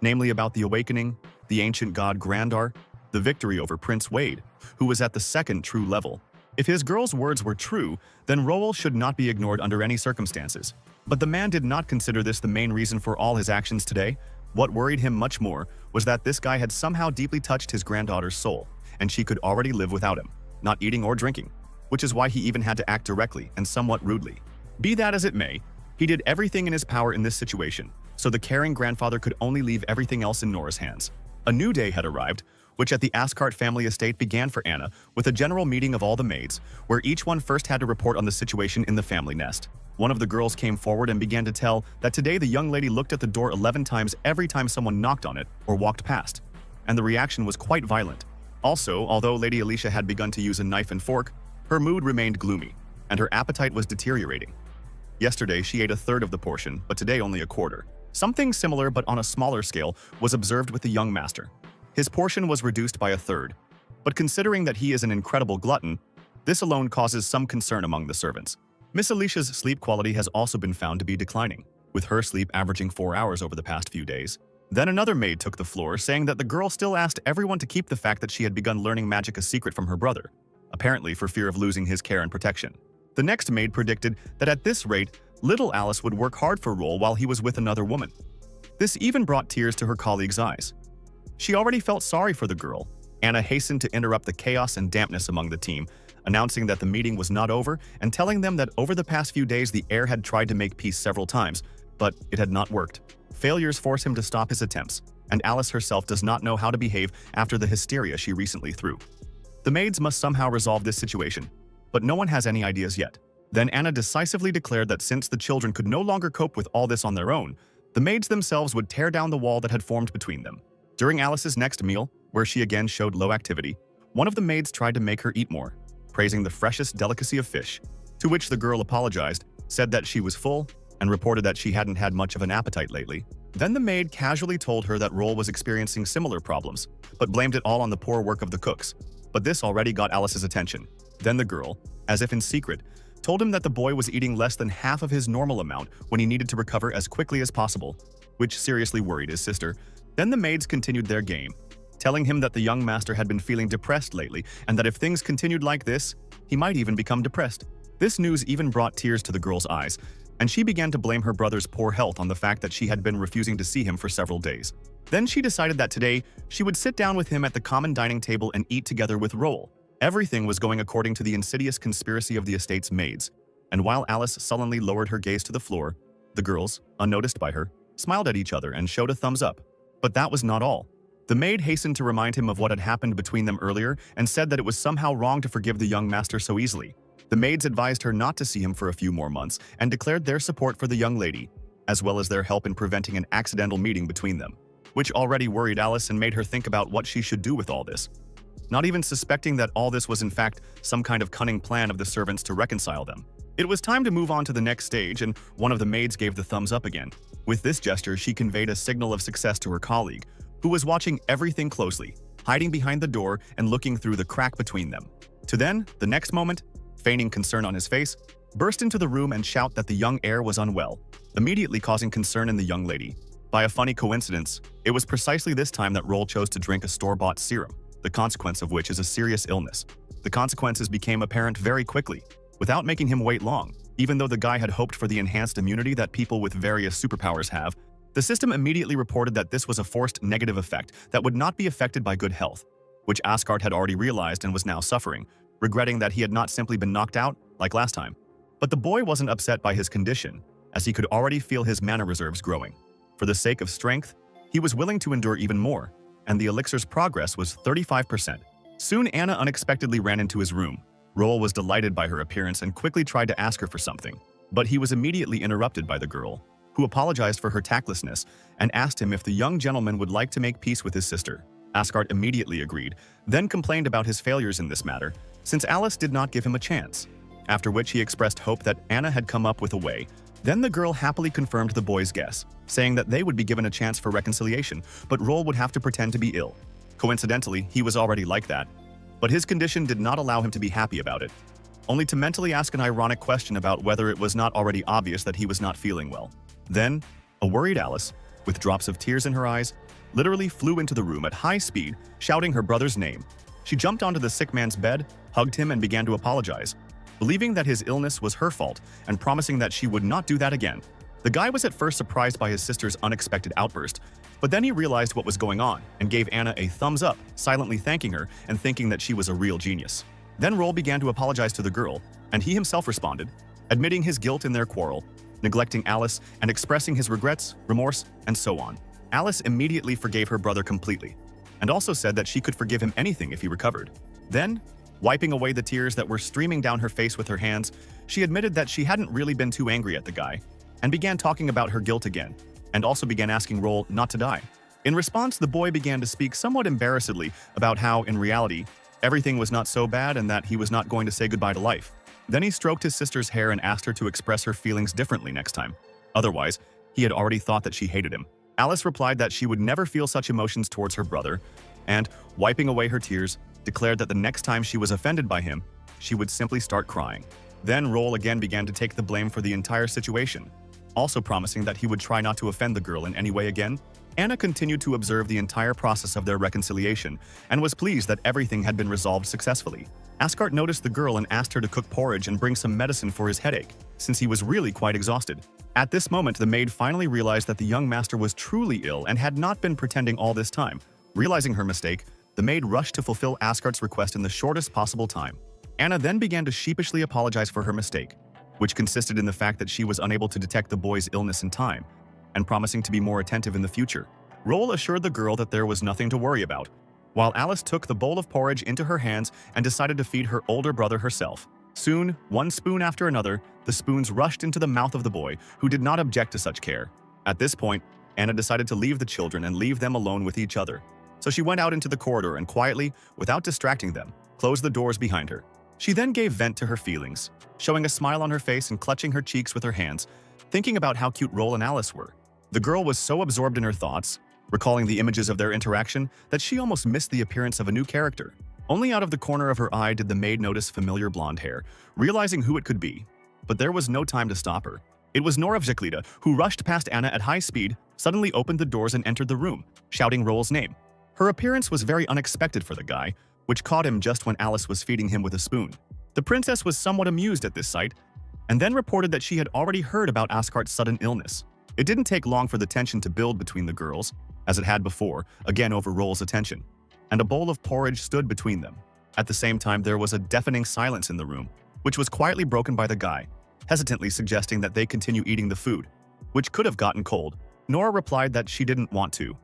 namely about the awakening, the ancient god Grandar, the victory over Prince Wade, who was at the second true level, If his girl's words were true, then Roel should not be ignored under any circumstances. But the man did not consider this the main reason for all his actions today. What worried him much more was that this guy had somehow deeply touched his granddaughter's soul, and she could already live without him, not eating or drinking, which is why he even had to act directly and somewhat rudely. Be that as it may, he did everything in his power in this situation, so the caring grandfather could only leave everything else in Nora's hands. A new day had arrived, which at the Ascart family estate began for Anna with a general meeting of all the maids, where each one first had to report on the situation in the family nest. One of the girls came forward and began to tell that today the young lady looked at the door 11 times every time someone knocked on it or walked past, and the reaction was quite violent. Also, although Lady Alicia had begun to use a knife and fork, her mood remained gloomy, and her appetite was deteriorating. Yesterday she ate a third of the portion, but today only a quarter. Something similar but on a smaller scale was observed with the young master. His portion was reduced by a third, but considering that he is an incredible glutton, this alone causes some concern among the servants. Miss Alicia's sleep quality has also been found to be declining, with her sleep averaging 4 hours over the past few days. Then another maid took the floor, saying that the girl still asked everyone to keep the fact that she had begun learning magic a secret from her brother, apparently for fear of losing his care and protection. The next maid predicted that at this rate, little Alice would work hard for Roel while he was with another woman. This even brought tears to her colleagues' eyes. She already felt sorry for the girl. Anna hastened to interrupt the chaos and dampness among the team, announcing that the meeting was not over and telling them that over the past few days the heir had tried to make peace several times, but it had not worked. Failures force him to stop his attempts, and Alice herself does not know how to behave after the hysteria she recently threw. The maids must somehow resolve this situation, but no one has any ideas yet. Then Anna decisively declared that since the children could no longer cope with all this on their own, the maids themselves would tear down the wall that had formed between them. During Alice's next meal, where she again showed low activity, one of the maids tried to make her eat more, praising the freshest delicacy of fish, to which the girl apologized, said that she was full, and reported that she hadn't had much of an appetite lately. Then the maid casually told her that Roel was experiencing similar problems, but blamed it all on the poor work of the cooks. But this already got Alice's attention. Then the girl, as if in secret, told him that the boy was eating less than half of his normal amount when he needed to recover as quickly as possible, which seriously worried his sister. Then the maids continued their game, telling him that the young master had been feeling depressed lately and that if things continued like this, he might even become depressed. This news even brought tears to the girl's eyes, and she began to blame her brother's poor health on the fact that she had been refusing to see him for several days. Then she decided that today she would sit down with him at the common dining table and eat together with Roel. Everything was going according to the insidious conspiracy of the estate's maids, and while Alice sullenly lowered her gaze to the floor, the girls, unnoticed by her, smiled at each other and showed a thumbs up. But that was not all. The maid hastened to remind him of what had happened between them earlier and said that it was somehow wrong to forgive the young master so easily. The maids advised her not to see him for a few more months and declared their support for the young lady, as well as their help in preventing an accidental meeting between them, which already worried Alice and made her think about what she should do with all this. Not even suspecting that all this was in fact some kind of cunning plan of the servants to reconcile them. It was time to move on to the next stage, and one of the maids gave the thumbs up again. With this gesture, she conveyed a signal of success to her colleague, who was watching everything closely, hiding behind the door and looking through the crack between them. To then, the next moment, feigning concern on his face, burst into the room and shout that the young heir was unwell, immediately causing concern in the young lady. By a funny coincidence, it was precisely this time that Roel chose to drink a store-bought serum, the consequence of which is a serious illness. The consequences became apparent very quickly, without making him wait long. Even though the guy had hoped for the enhanced immunity that people with various superpowers have, the system immediately reported that this was a forced negative effect that would not be affected by good health, which Asgard had already realized and was now suffering, regretting that he had not simply been knocked out like last time. But the boy wasn't upset by his condition, as he could already feel his mana reserves growing. For the sake of strength, he was willing to endure even more, and the elixir's progress was 35%. Soon Anna unexpectedly ran into his room. Roel was delighted by her appearance and quickly tried to ask her for something, but he was immediately interrupted by the girl, who apologized for her tactlessness and asked him if the young gentleman would like to make peace with his sister. Asgard immediately agreed, then complained about his failures in this matter, since Alice did not give him a chance, after which he expressed hope that Anna had come up with a way. Then the girl happily confirmed the boy's guess, saying that they would be given a chance for reconciliation, but Roel would have to pretend to be ill. Coincidentally, he was already like that, but his condition did not allow him to be happy about it, only to mentally ask an ironic question about whether it was not already obvious that he was not feeling well. Then, a worried Alice, with drops of tears in her eyes, literally flew into the room at high speed, shouting her brother's name. She jumped onto the sick man's bed, hugged him, and began to apologize, believing that his illness was her fault and promising that she would not do that again. The guy was at first surprised by his sister's unexpected outburst, but then he realized what was going on and gave Anna a thumbs up, silently thanking her and thinking that she was a real genius. Then Roll began to apologize to the girl, and he himself responded, admitting his guilt in their quarrel, neglecting Alice, and expressing his regrets, remorse, and so on. Alice immediately forgave her brother completely, and also said that she could forgive him anything if he recovered. Then, wiping away the tears that were streaming down her face with her hands, she admitted that she hadn't really been too angry at the guy, and began talking about her guilt again, and also began asking Roll not to die. In response, the boy began to speak somewhat embarrassedly about how, in reality, everything was not so bad and that he was not going to say goodbye to life. Then he stroked his sister's hair and asked her to express her feelings differently next time. Otherwise, he had already thought that she hated him. Alice replied that she would never feel such emotions towards her brother, and, wiping away her tears, declared that the next time she was offended by him, she would simply start crying. Then Roll again began to take the blame for the entire situation, also promising that he would try not to offend the girl in any way again. Anna continued to observe the entire process of their reconciliation and was pleased that everything had been resolved successfully. Asgard noticed the girl and asked her to cook porridge and bring some medicine for his headache, since he was really quite exhausted. At this moment, the maid finally realized that the young master was truly ill and had not been pretending all this time. Realizing her mistake, the maid rushed to fulfill Asgard's request in the shortest possible time. Anna then began to sheepishly apologize for her mistake, which consisted in the fact that she was unable to detect the boy's illness in time, and promising to be more attentive in the future. Roll assured the girl that there was nothing to worry about, while Alice took the bowl of porridge into her hands and decided to feed her older brother herself. Soon, one spoon after another, the spoons rushed into the mouth of the boy, who did not object to such care. At this point, Anna decided to leave the children and leave them alone with each other. So she went out into the corridor and quietly, without distracting them, closed the doors behind her. She then gave vent to her feelings, showing a smile on her face and clutching her cheeks with her hands, thinking about how cute Roll and Alice were. The girl was so absorbed in her thoughts, recalling the images of their interaction, that she almost missed the appearance of a new character. Only out of the corner of her eye did the maid notice familiar blonde hair, realizing who it could be. But there was no time to stop her. It was Nora Vjiclida, who rushed past Anna at high speed, suddenly opened the doors and entered the room, shouting Roll's name. Her appearance was very unexpected for the guy, which caught him just when Alice was feeding him with a spoon. The princess was somewhat amused at this sight, and then reported that she had already heard about Asgard's sudden illness. It didn't take long for the tension to build between the girls, as it had before, again over Roll's attention, and a bowl of porridge stood between them. At the same time, there was a deafening silence in the room, which was quietly broken by the guy, hesitantly suggesting that they continue eating the food, which could have gotten cold. Nora replied that she didn't want to,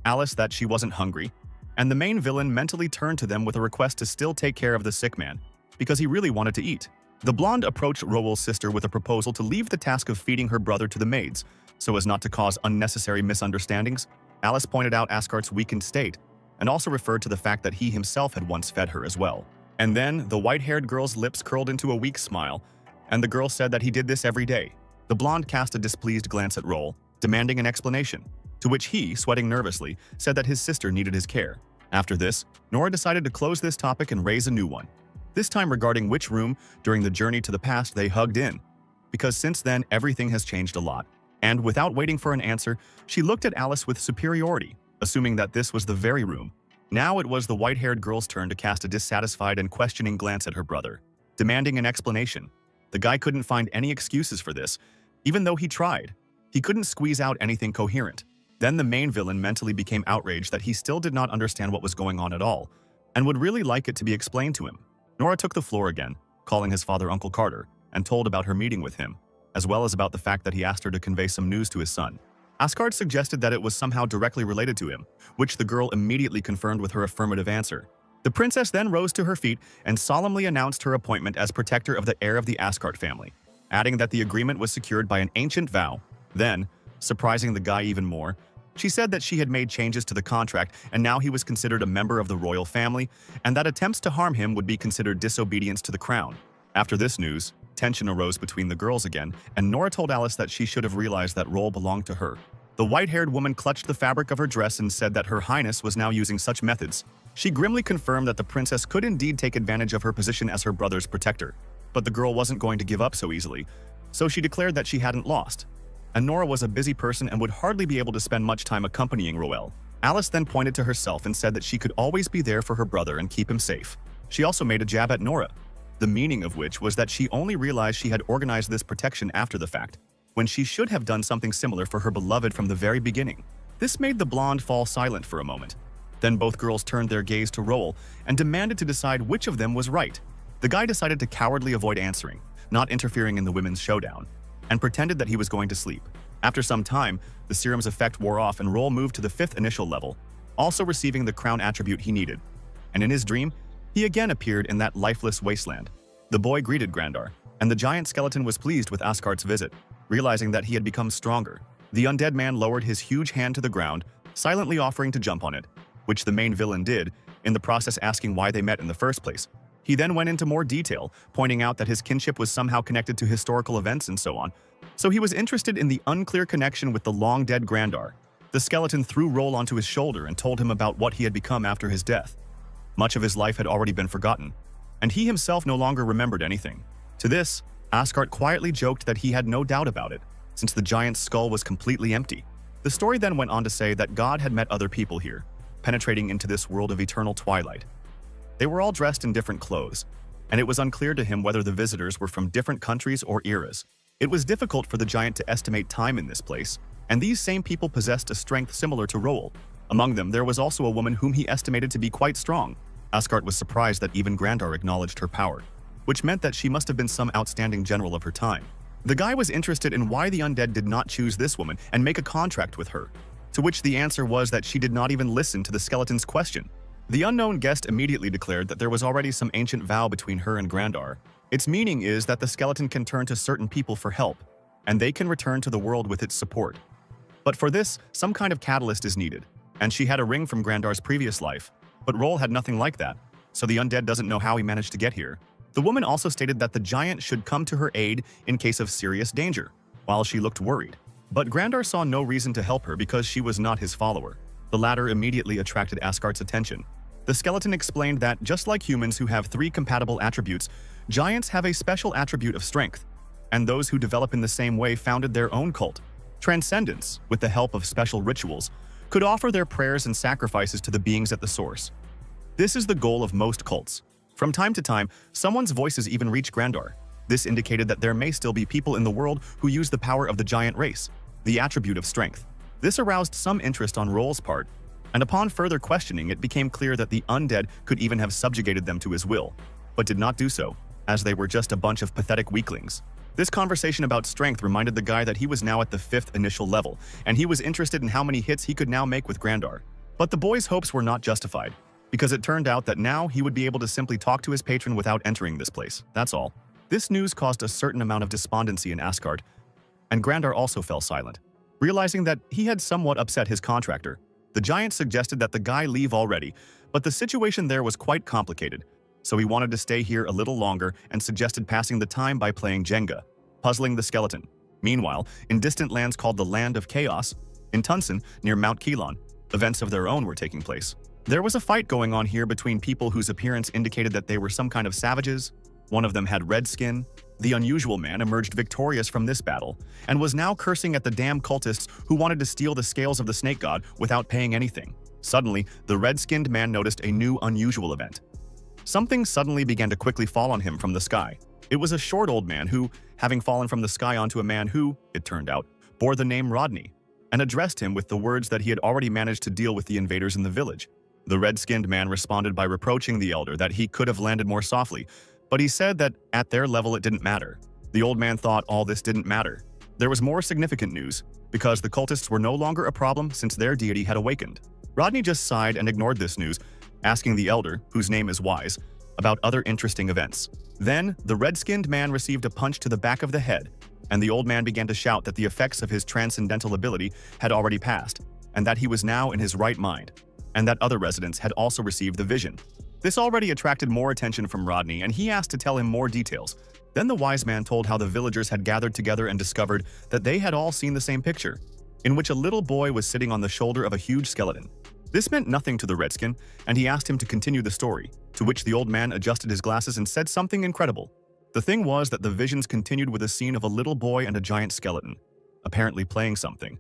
Alice that she wasn't hungry, and the main villain mentally turned to them with a request to still take care of the sick man, because he really wanted to eat. The blonde approached Rowell's sister with a proposal to leave the task of feeding her brother to the maids, so as not to cause unnecessary misunderstandings. Alice pointed out Asgard's weakened state, and also referred to the fact that he himself had once fed her as well. And then, the white-haired girl's lips curled into a weak smile, and the girl said that he did this every day. The blonde cast a displeased glance at Roll, demanding an explanation, to which he, sweating nervously, said that his sister needed his care. After this, Nora decided to close this topic and raise a new one, this time regarding which room during the journey to the past they hugged in, because since then everything has changed a lot. And without waiting for an answer, she looked at Alice with superiority, assuming that this was the very room. Now it was the white-haired girl's turn to cast a dissatisfied and questioning glance at her brother, demanding an explanation. The guy couldn't find any excuses for this, even though he tried. He couldn't squeeze out anything coherent. Then the main villain mentally became outraged that he still did not understand what was going on at all, and would really like it to be explained to him. Nora took the floor again, calling his father Uncle Carter, and told about her meeting with him, as well as about the fact that he asked her to convey some news to his son. Asgard suggested that it was somehow directly related to him, which the girl immediately confirmed with her affirmative answer. The princess then rose to her feet and solemnly announced her appointment as protector of the heir of the Asgard family, adding that the agreement was secured by an ancient vow. Then, surprising the guy even more, she said that she had made changes to the contract and now he was considered a member of the royal family, and that attempts to harm him would be considered disobedience to the crown. After this news, tension arose between the girls again, and Nora told Alice that she should have realized that role belonged to her. The white-haired woman clutched the fabric of her dress and said that Her Highness was now using such methods. She grimly confirmed that the princess could indeed take advantage of her position as her brother's protector, but the girl wasn't going to give up so easily, so she declared that she hadn't lost. And Nora was a busy person and would hardly be able to spend much time accompanying Roel. Alice then pointed to herself and said that she could always be there for her brother and keep him safe. She also made a jab at Nora, the meaning of which was that she only realized she had organized this protection after the fact, when she should have done something similar for her beloved from the very beginning. This made the blonde fall silent for a moment. Then both girls turned their gaze to Roel and demanded to decide which of them was right. The guy decided to cowardly avoid answering, not interfering in the women's showdown, and pretended that he was going to sleep. After some time, the serum's effect wore off and Roel moved to the 5th initial level, also receiving the crown attribute he needed. And in his dream, he again appeared in that lifeless wasteland. The boy greeted Grandar, and the giant skeleton was pleased with Asgard's visit, realizing that he had become stronger. The undead man lowered his huge hand to the ground, silently offering to jump on it, which the main villain did, in the process asking why they met in the first place. He then went into more detail, pointing out that his kinship was somehow connected to historical events and so on. So he was interested in the unclear connection with the long-dead Grandar. The skeleton threw Roel onto his shoulder and told him about what he had become after his death. Much of his life had already been forgotten, and he himself no longer remembered anything. To this, Asgard quietly joked that he had no doubt about it, since the giant's skull was completely empty. The story then went on to say that God had met other people here, penetrating into this world of eternal twilight. They were all dressed in different clothes, and it was unclear to him whether the visitors were from different countries or eras. It was difficult for the giant to estimate time in this place, and these same people possessed a strength similar to Roel. Among them, there was also a woman whom he estimated to be quite strong. Asgard was surprised that even Grandar acknowledged her power, which meant that she must have been some outstanding general of her time. The guy was interested in why the undead did not choose this woman and make a contract with her, to which the answer was that she did not even listen to the skeleton's question. The unknown guest immediately declared that there was already some ancient vow between her and Grandar. Its meaning is that the skeleton can turn to certain people for help, and they can return to the world with its support. But for this, some kind of catalyst is needed, and she had a ring from Grandar's previous life, but Roel had nothing like that, so the undead doesn't know how he managed to get here. The woman also stated that the giant should come to her aid in case of serious danger, while she looked worried. But Grandar saw no reason to help her because she was not his follower. The latter immediately attracted Asgard's attention. The skeleton explained that, just like humans who have 3 compatible attributes, giants have a special attribute of strength, and those who develop in the same way founded their own cult. Transcendence, with the help of special rituals, could offer their prayers and sacrifices to the beings at the source. This is the goal of most cults. From time to time, someone's voices even reach Grandar. This indicated that there may still be people in the world who use the power of the giant race, the attribute of strength. This aroused some interest on Roel's part, and upon further questioning it became clear that the undead could even have subjugated them to his will, but did not do so, as they were just a bunch of pathetic weaklings. This conversation about strength reminded the guy that he was now at the 5th initial level, and he was interested in how many hits he could now make with Grandar. But the boy's hopes were not justified, because it turned out that now he would be able to simply talk to his patron without entering this place, that's all. This news caused a certain amount of despondency in Asgard, and Grandar also fell silent. Realizing that he had somewhat upset his contractor, the giant suggested that the guy leave already, but the situation there was quite complicated, so he wanted to stay here a little longer and suggested passing the time by playing Jenga, puzzling the skeleton. Meanwhile, in distant lands called the Land of Chaos, in Tunson, near Mount Kelon, events of their own were taking place. There was a fight going on here between people whose appearance indicated that they were some kind of savages. One of them had red skin. The unusual man emerged victorious from this battle, and was now cursing at the damn cultists who wanted to steal the scales of the snake god without paying anything. Suddenly, the red-skinned man noticed a new unusual event. Something suddenly began to quickly fall on him from the sky. It was a short old man who, having fallen from the sky onto a man who, it turned out, bore the name Rodney, and addressed him with the words that he had already managed to deal with the invaders in the village. The red-skinned man responded by reproaching the elder that he could have landed more softly, but he said that at their level it didn't matter. The old man thought all this didn't matter. There was more significant news, because the cultists were no longer a problem since their deity had awakened. Rodney just sighed and ignored this news, asking the elder, whose name is Wise, about other interesting events. Then, the red-skinned man received a punch to the back of the head, and the old man began to shout that the effects of his transcendental ability had already passed, and that he was now in his right mind, and that other residents had also received the vision. This already attracted more attention from Rodney, and he asked to tell him more details. Then the wise man told how the villagers had gathered together and discovered that they had all seen the same picture, in which a little boy was sitting on the shoulder of a huge skeleton. This meant nothing to the redskin, and he asked him to continue the story, to which the old man adjusted his glasses and said something incredible. The thing was that the visions continued with a scene of a little boy and a giant skeleton, apparently playing something.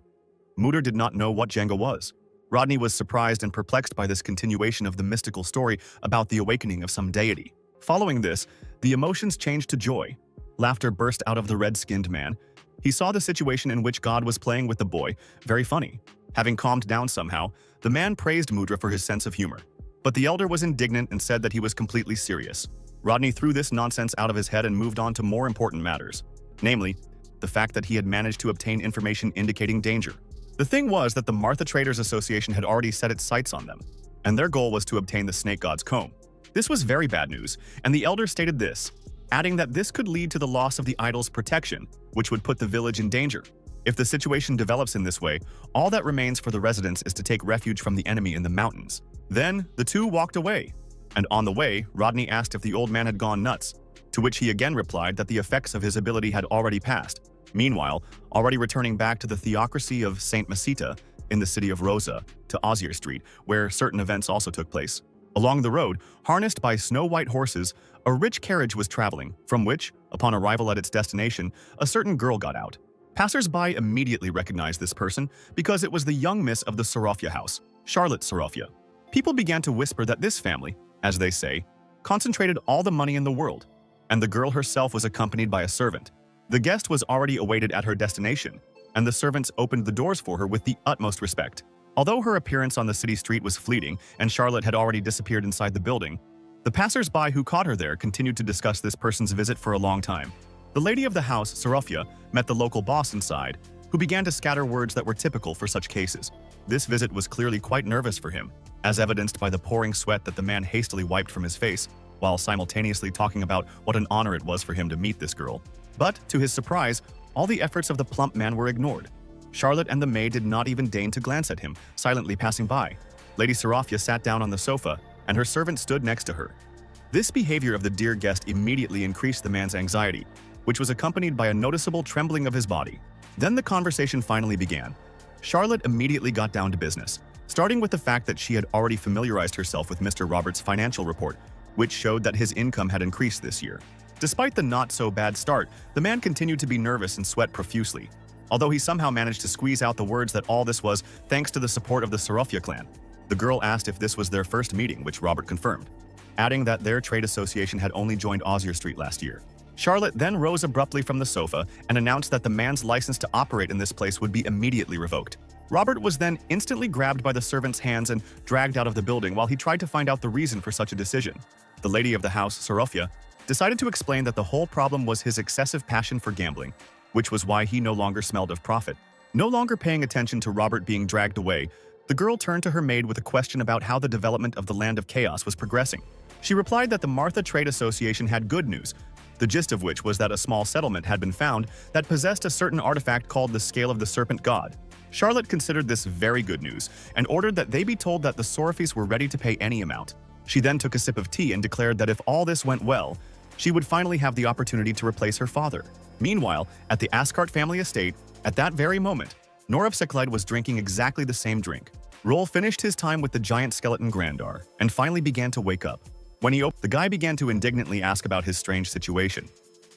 Mutter did not know what Jenga was, Rodney was surprised and perplexed by this continuation of the mystical story about the awakening of some deity. Following this, the emotions changed to joy. Laughter burst out of the red-skinned man. He saw the situation in which God was playing with the boy very funny. Having calmed down somehow, the man praised Mudra for his sense of humor. But the elder was indignant and said that he was completely serious. Rodney threw this nonsense out of his head and moved on to more important matters. Namely, the fact that he had managed to obtain information indicating danger. The thing was that the Martha Traders Association had already set its sights on them, and their goal was to obtain the snake god's comb. This was very bad news, and the elder stated this, adding that this could lead to the loss of the idol's protection, which would put the village in danger. If the situation develops in this way, all that remains for the residents is to take refuge from the enemy in the mountains. Then, the two walked away, and on the way, Rodney asked if the old man had gone nuts, to which he again replied that the effects of his ability had already passed. Meanwhile, already returning back to the theocracy of Saint Masita in the city of Rosa to Osier Street, where certain events also took place. Along the road, harnessed by snow-white horses, a rich carriage was traveling, from which, upon arrival at its destination, a certain girl got out. Passers-by immediately recognized this person because it was the young miss of the Sorofia house, Charlotte Sorofia. People began to whisper that this family, as they say, concentrated all the money in the world, and the girl herself was accompanied by a servant. The guest was already awaited at her destination, and the servants opened the doors for her with the utmost respect. Although her appearance on the city street was fleeting and Charlotte had already disappeared inside the building, the passers-by who caught her there continued to discuss this person's visit for a long time. The lady of the house, Sorofia, met the local boss inside, who began to scatter words that were typical for such cases. This visit was clearly quite nervous for him, as evidenced by the pouring sweat that the man hastily wiped from his face, while simultaneously talking about what an honor it was for him to meet this girl. But, to his surprise, all the efforts of the plump man were ignored. Charlotte and the maid did not even deign to glance at him, silently passing by. Lady Sorofia sat down on the sofa, and her servant stood next to her. This behavior of the dear guest immediately increased the man's anxiety, which was accompanied by a noticeable trembling of his body. Then the conversation finally began. Charlotte immediately got down to business, starting with the fact that she had already familiarized herself with Mr. Roberts' financial report, which showed that his income had increased this year. Despite the not-so-bad start, the man continued to be nervous and sweat profusely, although he somehow managed to squeeze out the words that all this was thanks to the support of the Sorofia clan. The girl asked if this was their first meeting, which Robert confirmed, adding that their trade association had only joined Osier Street last year. Charlotte then rose abruptly from the sofa and announced that the man's license to operate in this place would be immediately revoked. Robert was then instantly grabbed by the servant's hands and dragged out of the building while he tried to find out the reason for such a decision. The lady of the house, Sorofia, decided to explain that the whole problem was his excessive passion for gambling, which was why he no longer smelled of profit. No longer paying attention to Robert being dragged away, the girl turned to her maid with a question about how the development of the Land of Chaos was progressing. She replied that the Martha Trade Association had good news, the gist of which was that a small settlement had been found that possessed a certain artifact called the Scale of the Serpent God. Charlotte considered this very good news and ordered that they be told that the Sorofis were ready to pay any amount. She then took a sip of tea and declared that if all this went well, she would finally have the opportunity to replace her father. Meanwhile, at the Ascart family estate, at that very moment, Norov Seklide was drinking exactly the same drink. Roll finished his time with the giant skeleton Grandar and finally began to wake up. When he opened, the guy began to indignantly ask about his strange situation.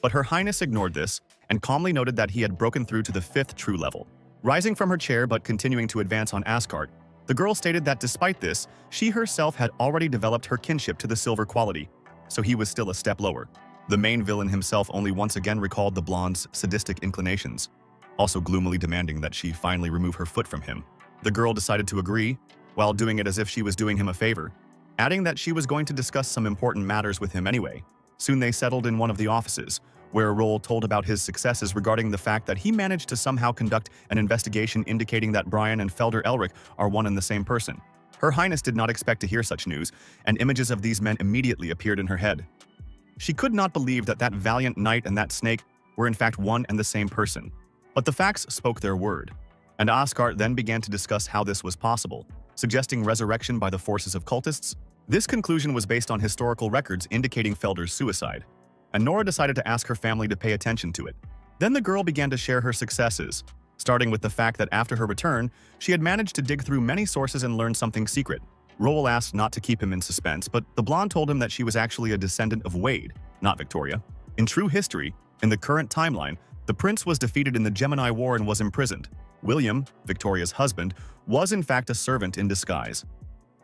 But Her Highness ignored this and calmly noted that he had broken through to the 5th true level. Rising from her chair but continuing to advance on Ascart, the girl stated that despite this, she herself had already developed her kinship to the silver quality, so he was still a step lower. The main villain himself only once again recalled the blonde's sadistic inclinations, also gloomily demanding that she finally remove her foot from him. The girl decided to agree, while doing it as if she was doing him a favor, adding that she was going to discuss some important matters with him anyway. Soon they settled in one of the offices, where Roll told about his successes regarding the fact that he managed to somehow conduct an investigation indicating that Brian and Felder Elric are one and the same person. Her Highness did not expect to hear such news, and images of these men immediately appeared in her head. She could not believe that that valiant knight and that snake were in fact one and the same person. But the facts spoke their word, and Asgard then began to discuss how this was possible, suggesting resurrection by the forces of cultists. This conclusion was based on historical records indicating Felder's suicide, and Nora decided to ask her family to pay attention to it. Then the girl began to share her successes, starting with the fact that after her return, she had managed to dig through many sources and learn something secret. Roel asked not to keep him in suspense, but the blonde told him that she was actually a descendant of Wade, not Victoria. In true history, in the current timeline, the prince was defeated in the Gemini War and was imprisoned. William, Victoria's husband, was in fact a servant in disguise.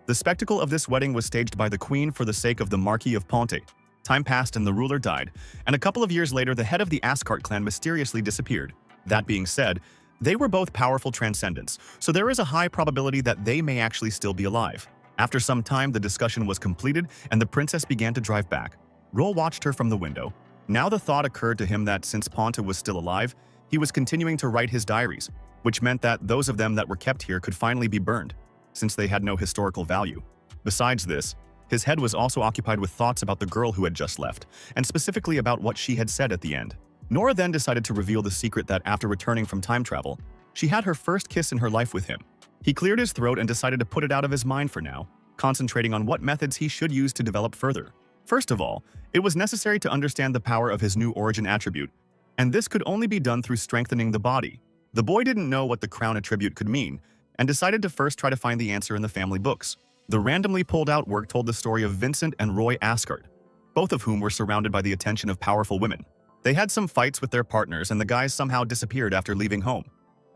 The spectacle of this wedding was staged by the Queen for the sake of the Marquis of Ponte. Time passed and the ruler died, and a couple of years later the head of the Ascart clan mysteriously disappeared. That being said, they were both powerful transcendents, so there is a high probability that they may actually still be alive. After some time, the discussion was completed and the princess began to drive back. Roll watched her from the window. Now the thought occurred to him that since Ponte was still alive, he was continuing to write his diaries, which meant that those of them that were kept here could finally be burned, since they had no historical value. Besides this, his head was also occupied with thoughts about the girl who had just left, and specifically about what she had said at the end. Nora then decided to reveal the secret that after returning from time travel, she had her first kiss in her life with him. He cleared his throat and decided to put it out of his mind for now, concentrating on what methods he should use to develop further. First of all, it was necessary to understand the power of his new origin attribute, and this could only be done through strengthening the body. The boy didn't know what the crown attribute could mean, and decided to first try to find the answer in the family books. The randomly pulled out work told the story of Vincent and Roy Ascart, both of whom were surrounded by the attention of powerful women. They had some fights with their partners and the guys somehow disappeared after leaving home.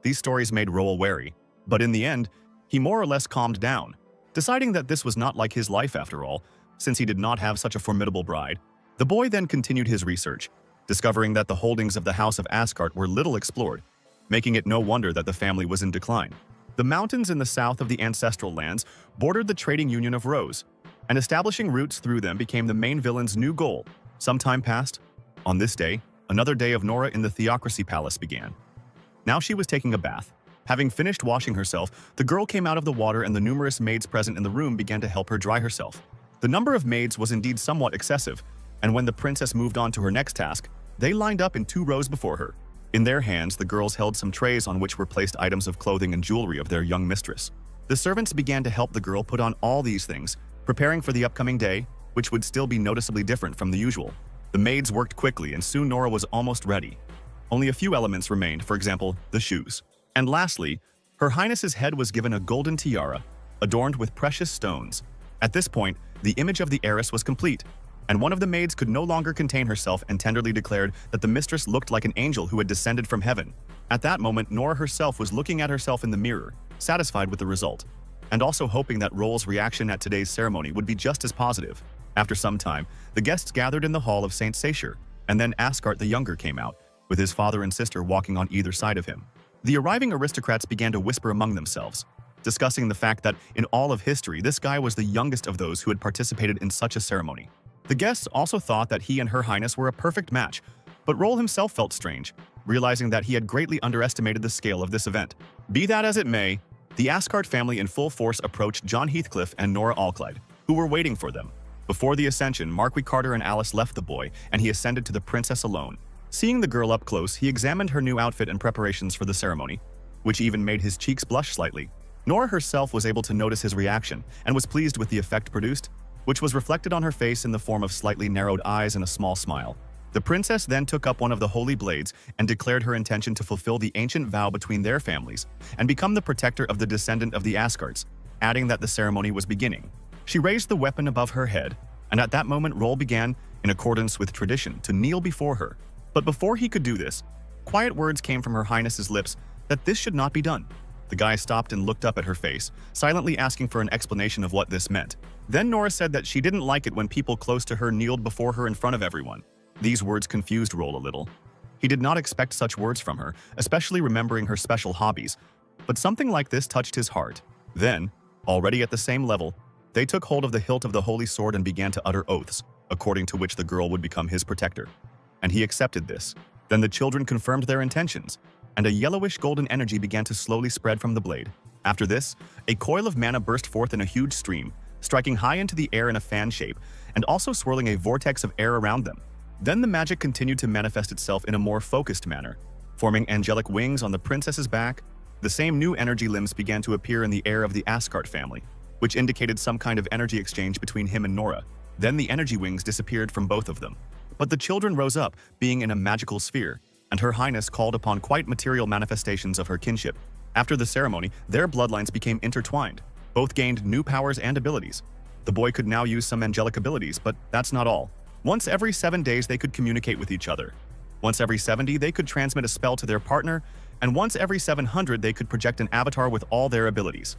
These stories made Roel wary, but in the end, he more or less calmed down, deciding that this was not like his life after all, since he did not have such a formidable bride. The boy then continued his research, discovering that the holdings of the House of Ascart were little explored, making it no wonder that the family was in decline. The mountains in the south of the ancestral lands bordered the trading union of Rose, and establishing routes through them became the main villain's new goal. Some time passed. On this day, another day of Nora in the Theocracy Palace began. Now she was taking a bath. Having finished washing herself, the girl came out of the water and the numerous maids present in the room began to help her dry herself. The number of maids was indeed somewhat excessive, and when the princess moved on to her next task, they lined up in 2 rows before her. In their hands, the girls held some trays on which were placed items of clothing and jewelry of their young mistress. The servants began to help the girl put on all these things, preparing for the upcoming day, which would still be noticeably different from the usual. The maids worked quickly and soon Nora was almost ready. Only a few elements remained, for example, the shoes. And lastly, Her Highness's head was given a golden tiara, adorned with precious stones. At this point, the image of the heiress was complete, and one of the maids could no longer contain herself and tenderly declared that the mistress looked like an angel who had descended from heaven. At that moment, Nora herself was looking at herself in the mirror, satisfied with the result, and also hoping that Roel's reaction at today's ceremony would be just as positive. After some time, the guests gathered in the hall of Saint Sacher, and then Ascart the Younger came out, with his father and sister walking on either side of him. The arriving aristocrats began to whisper among themselves, discussing the fact that in all of history, this guy was the youngest of those who had participated in such a ceremony. The guests also thought that he and Her Highness were a perfect match, but Roel himself felt strange, realizing that he had greatly underestimated the scale of this event. Be that as it may, the Ascart family in full force approached John Heathcliff and Nora Alclyde, who were waiting for them. Before the ascension, Marquis Carter and Alice left the boy, and he ascended to the princess alone. Seeing the girl up close, he examined her new outfit and preparations for the ceremony, which even made his cheeks blush slightly. Nora herself was able to notice his reaction and was pleased with the effect produced, which was reflected on her face in the form of slightly narrowed eyes and a small smile. The princess then took up one of the holy blades and declared her intention to fulfill the ancient vow between their families and become the protector of the descendant of the Ascarts, adding that the ceremony was beginning. She raised the weapon above her head, and at that moment Roel began, in accordance with tradition, to kneel before her. But before he could do this, quiet words came from Her Highness's lips that this should not be done. The guy stopped and looked up at her face, silently asking for an explanation of what this meant. Then Nora said that she didn't like it when people close to her kneeled before her in front of everyone. These words confused Roel a little. He did not expect such words from her, especially remembering her special hobbies, but something like this touched his heart. Then, already at the same level, they took hold of the hilt of the holy sword and began to utter oaths, according to which the girl would become his protector. And he accepted this. Then the children confirmed their intentions, and a yellowish golden energy began to slowly spread from the blade. After this, a coil of mana burst forth in a huge stream, striking high into the air in a fan shape, and also swirling a vortex of air around them. Then the magic continued to manifest itself in a more focused manner, forming angelic wings on the princess's back. The same new energy limbs began to appear in the air of the Ascart family, which indicated some kind of energy exchange between him and Nora. Then the energy wings disappeared from both of them. But the children rose up, being in a magical sphere, and Her Highness called upon quite material manifestations of her kinship. After the ceremony, their bloodlines became intertwined. Both gained new powers and abilities. The boy could now use some angelic abilities, but that's not all. Once every 7 days, they could communicate with each other. Once every 70, they could transmit a spell to their partner, and once every 700 they could project an avatar with all their abilities.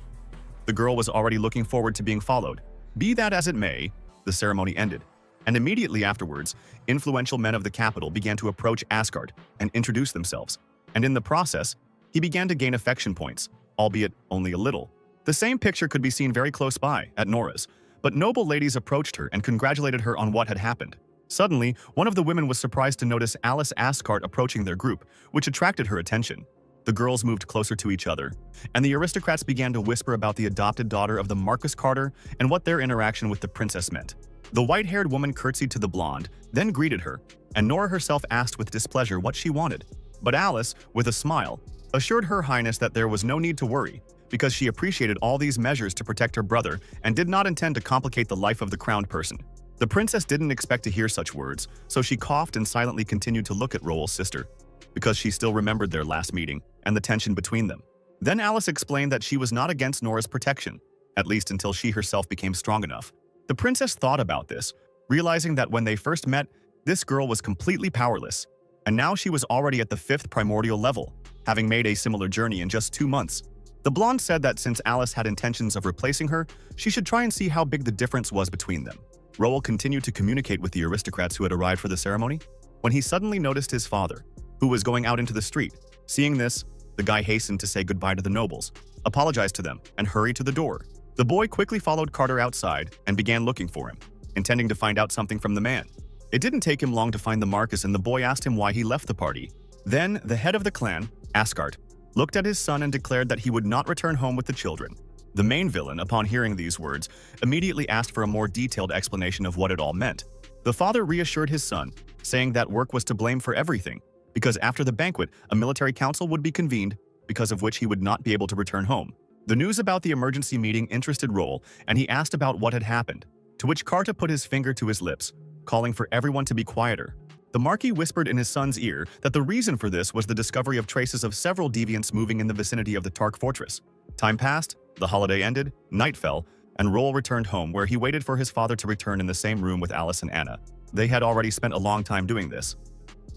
The girl was already looking forward to being followed. Be that as it may, the ceremony ended, and immediately afterwards, influential men of the capital began to approach Asgard and introduce themselves, and in the process, he began to gain affection points, albeit only a little. The same picture could be seen very close by, at Nora's, but noble ladies approached her and congratulated her on what had happened. Suddenly, one of the women was surprised to notice Alice Asgard approaching their group, which attracted her attention. The girls moved closer to each other, and the aristocrats began to whisper about the adopted daughter of the Marcus Carter and what their interaction with the princess meant. The white-haired woman curtsied to the blonde, then greeted her, and Nora herself asked with displeasure what she wanted. But Alice, with a smile, assured Her Highness that there was no need to worry, because she appreciated all these measures to protect her brother and did not intend to complicate the life of the crowned person. The princess didn't expect to hear such words, so she coughed and silently continued to look at Roel's sister, because she still remembered their last meeting and the tension between them. Then Alice explained that she was not against Nora's protection, at least until she herself became strong enough. The princess thought about this, realizing that when they first met, this girl was completely powerless, and now she was already at the 5th primordial level, having made a similar journey in just 2 months. The blonde said that since Alice had intentions of replacing her, she should try and see how big the difference was between them. Roel continued to communicate with the aristocrats who had arrived for the ceremony, when he suddenly noticed his father, who was going out into the street. Seeing this, the guy hastened to say goodbye to the nobles, apologized to them, and hurried to the door. The boy quickly followed Carter outside and began looking for him, intending to find out something from the man. It didn't take him long to find the Marcus, and the boy asked him why he left the party. Then, the head of the clan, Asgard, looked at his son and declared that he would not return home with the children. The main villain, upon hearing these words, immediately asked for a more detailed explanation of what it all meant. The father reassured his son, saying that work was to blame for everything, because after the banquet, a military council would be convened, because of which he would not be able to return home. The news about the emergency meeting interested Roel, and he asked about what had happened, to which Carta put his finger to his lips, calling for everyone to be quieter. The Marquis whispered in his son's ear that the reason for this was the discovery of traces of several deviants moving in the vicinity of the Tark fortress. Time passed, the holiday ended, night fell, and Roel returned home, where he waited for his father to return in the same room with Alice and Anna. They had already spent a long time doing this.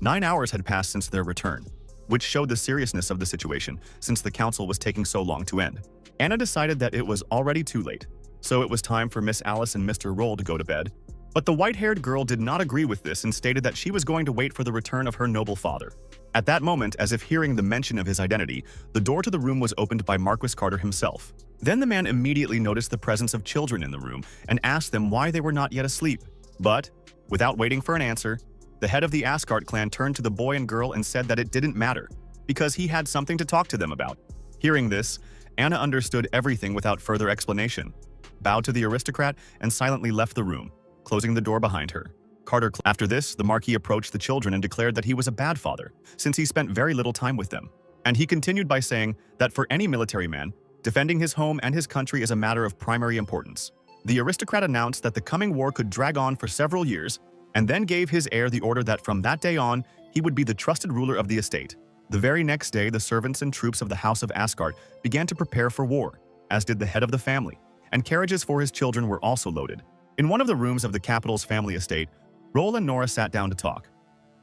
9 hours had passed since their return, which showed the seriousness of the situation since the council was taking so long to end. Anna decided that it was already too late, so it was time for Miss Alice and Mr. Roel to go to bed. But the white-haired girl did not agree with this and stated that she was going to wait for the return of her noble father. At that moment, as if hearing the mention of his identity, the door to the room was opened by Marquis Carter himself. Then the man immediately noticed the presence of children in the room and asked them why they were not yet asleep. But, without waiting for an answer, the head of the Asgard clan turned to the boy and girl and said that it didn't matter, because he had something to talk to them about. Hearing this, Anna understood everything without further explanation, bowed to the aristocrat, and silently left the room, closing the door behind her. After this, the Marquis approached the children and declared that he was a bad father, since he spent very little time with them. And he continued by saying that for any military man, defending his home and his country is a matter of primary importance. The aristocrat announced that the coming war could drag on for several years, and then gave his heir the order that from that day on, he would be the trusted ruler of the estate. The very next day, the servants and troops of the House of Asgard began to prepare for war, as did the head of the family, and carriages for his children were also loaded. In one of the rooms of the capital's family estate, Roel and Nora sat down to talk.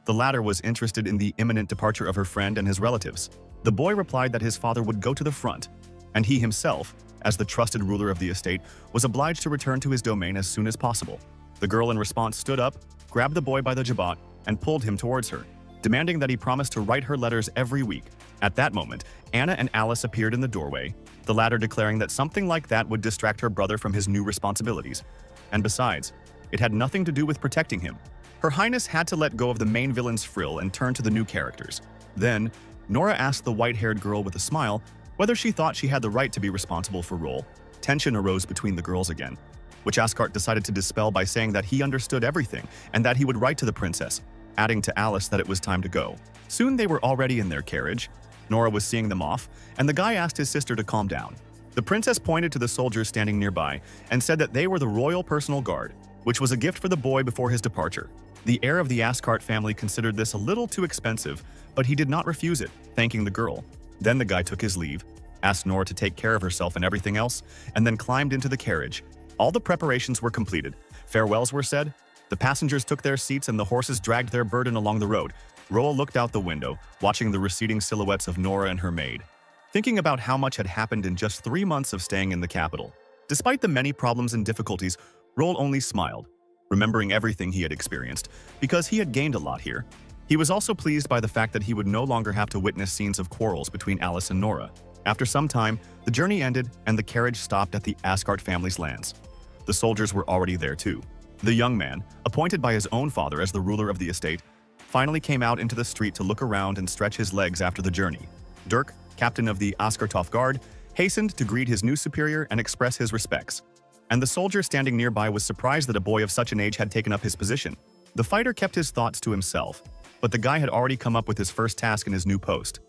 The latter was interested in the imminent departure of her friend and his relatives. The boy replied that his father would go to the front, and he himself, as the trusted ruler of the estate, was obliged to return to his domain as soon as possible. The girl in response stood up, grabbed the boy by the jabot, and pulled him towards her, demanding that he promise to write her letters every week. At that moment, Anna and Alice appeared in the doorway, the latter declaring that something like that would distract her brother from his new responsibilities. And besides, it had nothing to do with protecting him. Her Highness had to let go of the main villain's frill and turn to the new characters. Then, Nora asked the white-haired girl with a smile whether she thought she had the right to be responsible for Roel. Tension arose between the girls again, which Asgard decided to dispel by saying that he understood everything and that he would write to the princess, adding to Alice that it was time to go. Soon they were already in their carriage. Nora was seeing them off, and the guy asked his sister to calm down. The princess pointed to the soldiers standing nearby and said that they were the royal personal guard, which was a gift for the boy before his departure. The heir of the Asgard family considered this a little too expensive, but he did not refuse it, thanking the girl. Then the guy took his leave, asked Nora to take care of herself and everything else, and then climbed into the carriage. All the preparations were completed. Farewells were said. The passengers took their seats and the horses dragged their burden along the road, Roel looked out the window, watching the receding silhouettes of Nora and her maid, thinking about how much had happened in just 3 months of staying in the capital. Despite the many problems and difficulties, Roel only smiled, remembering everything he had experienced, because he had gained a lot here. He was also pleased by the fact that he would no longer have to witness scenes of quarrels between Alice and Nora. After some time, the journey ended and the carriage stopped at the Asgard family's lands. The soldiers were already there too. The young man, appointed by his own father as the ruler of the estate, finally came out into the street to look around and stretch his legs after the journey. Dirk, captain of the Askartoff Guard, hastened to greet his new superior and express his respects. And the soldier standing nearby was surprised that a boy of such an age had taken up his position. The fighter kept his thoughts to himself, but the guy had already come up with his first task in his new post.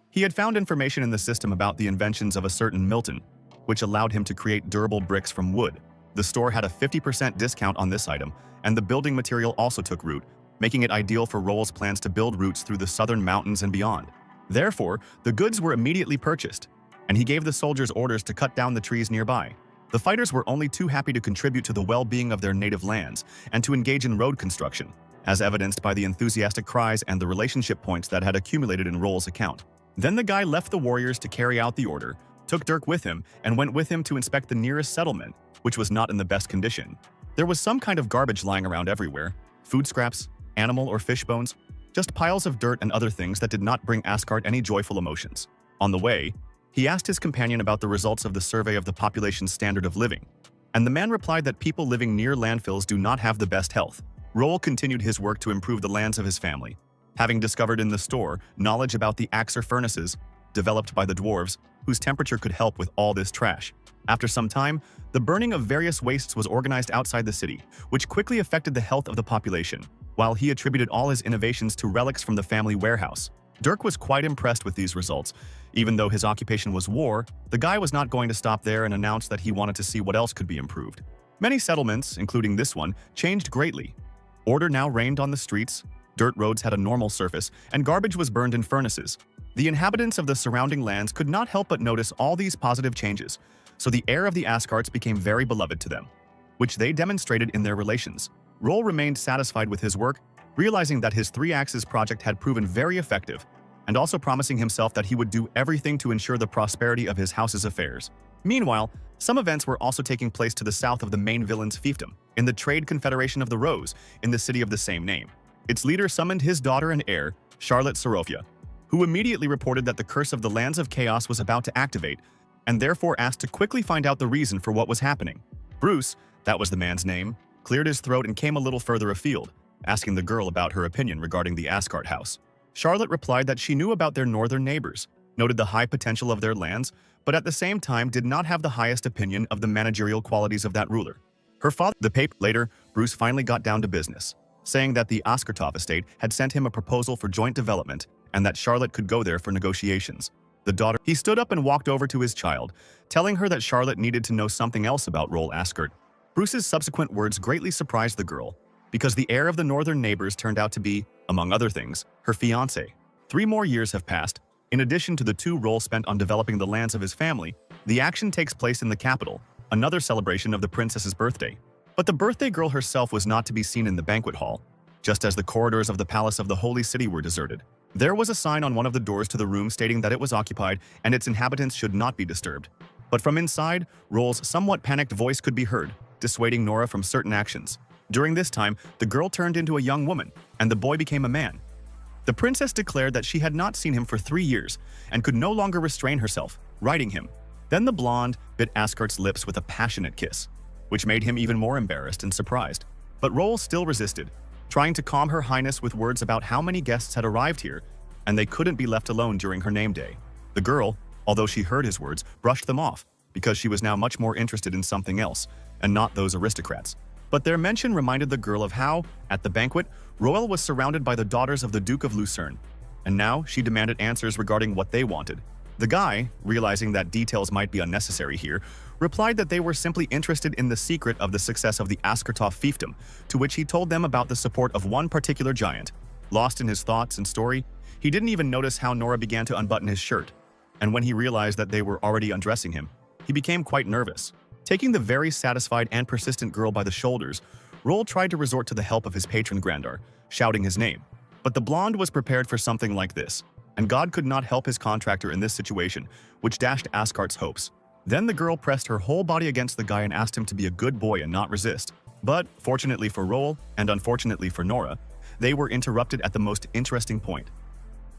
He had found information in the system about the inventions of a certain Milton, which allowed him to create durable bricks from wood. The store had a 50% discount on this item, and the building material also took root, making it ideal for Roel's plans to build routes through the southern mountains and beyond. Therefore, the goods were immediately purchased, and he gave the soldiers orders to cut down the trees nearby. The fighters were only too happy to contribute to the well-being of their native lands and to engage in road construction, as evidenced by the enthusiastic cries and the relationship points that had accumulated in Roel's account. Then the guy left the warriors to carry out the order, took Dirk with him, and went with him to inspect the nearest settlement, which was not in the best condition. There was some kind of garbage lying around everywhere, food scraps, animal or fish bones, just piles of dirt and other things that did not bring Asgard any joyful emotions. On the way, he asked his companion about the results of the survey of the population's standard of living, and the man replied that people living near landfills do not have the best health. Roel continued his work to improve the lands of his family, having discovered in the store knowledge about the Axer furnaces, developed by the dwarves, whose temperature could help with all this trash. After some time, the burning of various wastes was organized outside the city, which quickly affected the health of the population, while he attributed all his innovations to relics from the family warehouse. Dirk was quite impressed with these results. Even though his occupation was war, the guy was not going to stop there and announced that he wanted to see what else could be improved. Many settlements, including this one, changed greatly. Order now reigned on the streets, dirt roads had a normal surface, and garbage was burned in furnaces. The inhabitants of the surrounding lands could not help but notice all these positive changes, so the heir of the Asgards became very beloved to them, which they demonstrated in their relations. Roel remained satisfied with his work, realizing that his 3 Axes project had proven very effective, and also promising himself that he would do everything to ensure the prosperity of his house's affairs. Meanwhile, some events were also taking place to the south of the main villain's fiefdom, in the Trade Confederation of the Rose, in the city of the same name. Its leader summoned his daughter and heir, Charlotte Sorofia, who immediately reported that the Curse of the Lands of Chaos was about to activate, and therefore asked to quickly find out the reason for what was happening. Bruce, that was the man's name, cleared his throat and came a little further afield, asking the girl about her opinion regarding the Asgard house. Charlotte replied that she knew about their northern neighbors, noted the high potential of their lands, but at the same time did not have the highest opinion of the managerial qualities of that ruler. Her father, the pape. Later, Bruce finally got down to business, saying that the Askartoff estate had sent him a proposal for joint development and that Charlotte could go there for negotiations. He stood up and walked over to his child, telling her that Charlotte needed to know something else about Roel Asgard. Bruce's subsequent words greatly surprised the girl, because the heir of the northern neighbors turned out to be, among other things, her fiancé. 3 more years have passed. In addition to the 2 Roel spent on developing the lands of his family, the action takes place in the capital, another celebration of the princess's birthday. But the birthday girl herself was not to be seen in the banquet hall, just as the corridors of the palace of the Holy City were deserted. There was a sign on one of the doors to the room stating that it was occupied and its inhabitants should not be disturbed. But from inside, Roel's somewhat panicked voice could be heard, dissuading Nora from certain actions. During this time, the girl turned into a young woman, and the boy became a man. The princess declared that she had not seen him for 3 years and could no longer restrain herself, writing him. Then the blonde bit Asgard's lips with a passionate kiss, which made him even more embarrassed and surprised. But Roel still resisted, trying to calm her highness with words about how many guests had arrived here, and they couldn't be left alone during her name day. The girl, although she heard his words, brushed them off, because she was now much more interested in something else, and not those aristocrats. But their mention reminded the girl of how, at the banquet, Roel was surrounded by the daughters of the Duke of Lucerne, and now she demanded answers regarding what they wanted. The guy, realizing that details might be unnecessary here, replied that they were simply interested in the secret of the success of the Askartoff fiefdom, to which he told them about the support of one particular giant. Lost in his thoughts and story, he didn't even notice how Nora began to unbutton his shirt, and when he realized that they were already undressing him, he became quite nervous. Taking the very satisfied and persistent girl by the shoulders, Roel tried to resort to the help of his patron Grandar, shouting his name. But the blonde was prepared for something like this, and God could not help his contractor in this situation, which dashed Asgard's hopes. Then the girl pressed her whole body against the guy and asked him to be a good boy and not resist. But, fortunately for Roel, and unfortunately for Nora, they were interrupted at the most interesting point.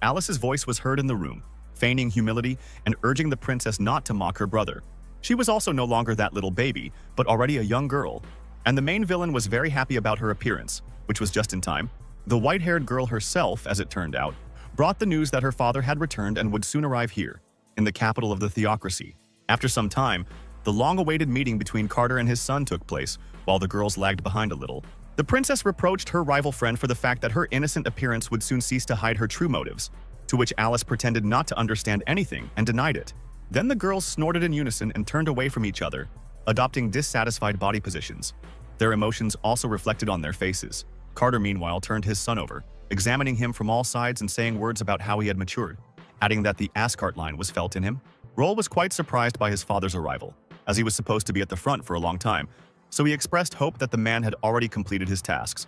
Alice's voice was heard in the room, feigning humility and urging the princess not to mock her brother. She was also no longer that little baby, but already a young girl, and the main villain was very happy about her appearance, which was just in time. The white-haired girl herself, as it turned out, brought the news that her father had returned and would soon arrive here, in the capital of the theocracy. After some time, the long-awaited meeting between Carter and his son took place, while the girls lagged behind a little. The princess reproached her rival friend for the fact that her innocent appearance would soon cease to hide her true motives, to which Alice pretended not to understand anything and denied it. Then the girls snorted in unison and turned away from each other, adopting dissatisfied body positions. Their emotions also reflected on their faces. Carter, meanwhile, turned his son over, examining him from all sides and saying words about how he had matured, adding that the Asgard line was felt in him. Roel was quite surprised by his father's arrival, as he was supposed to be at the front for a long time, so he expressed hope that the man had already completed his tasks.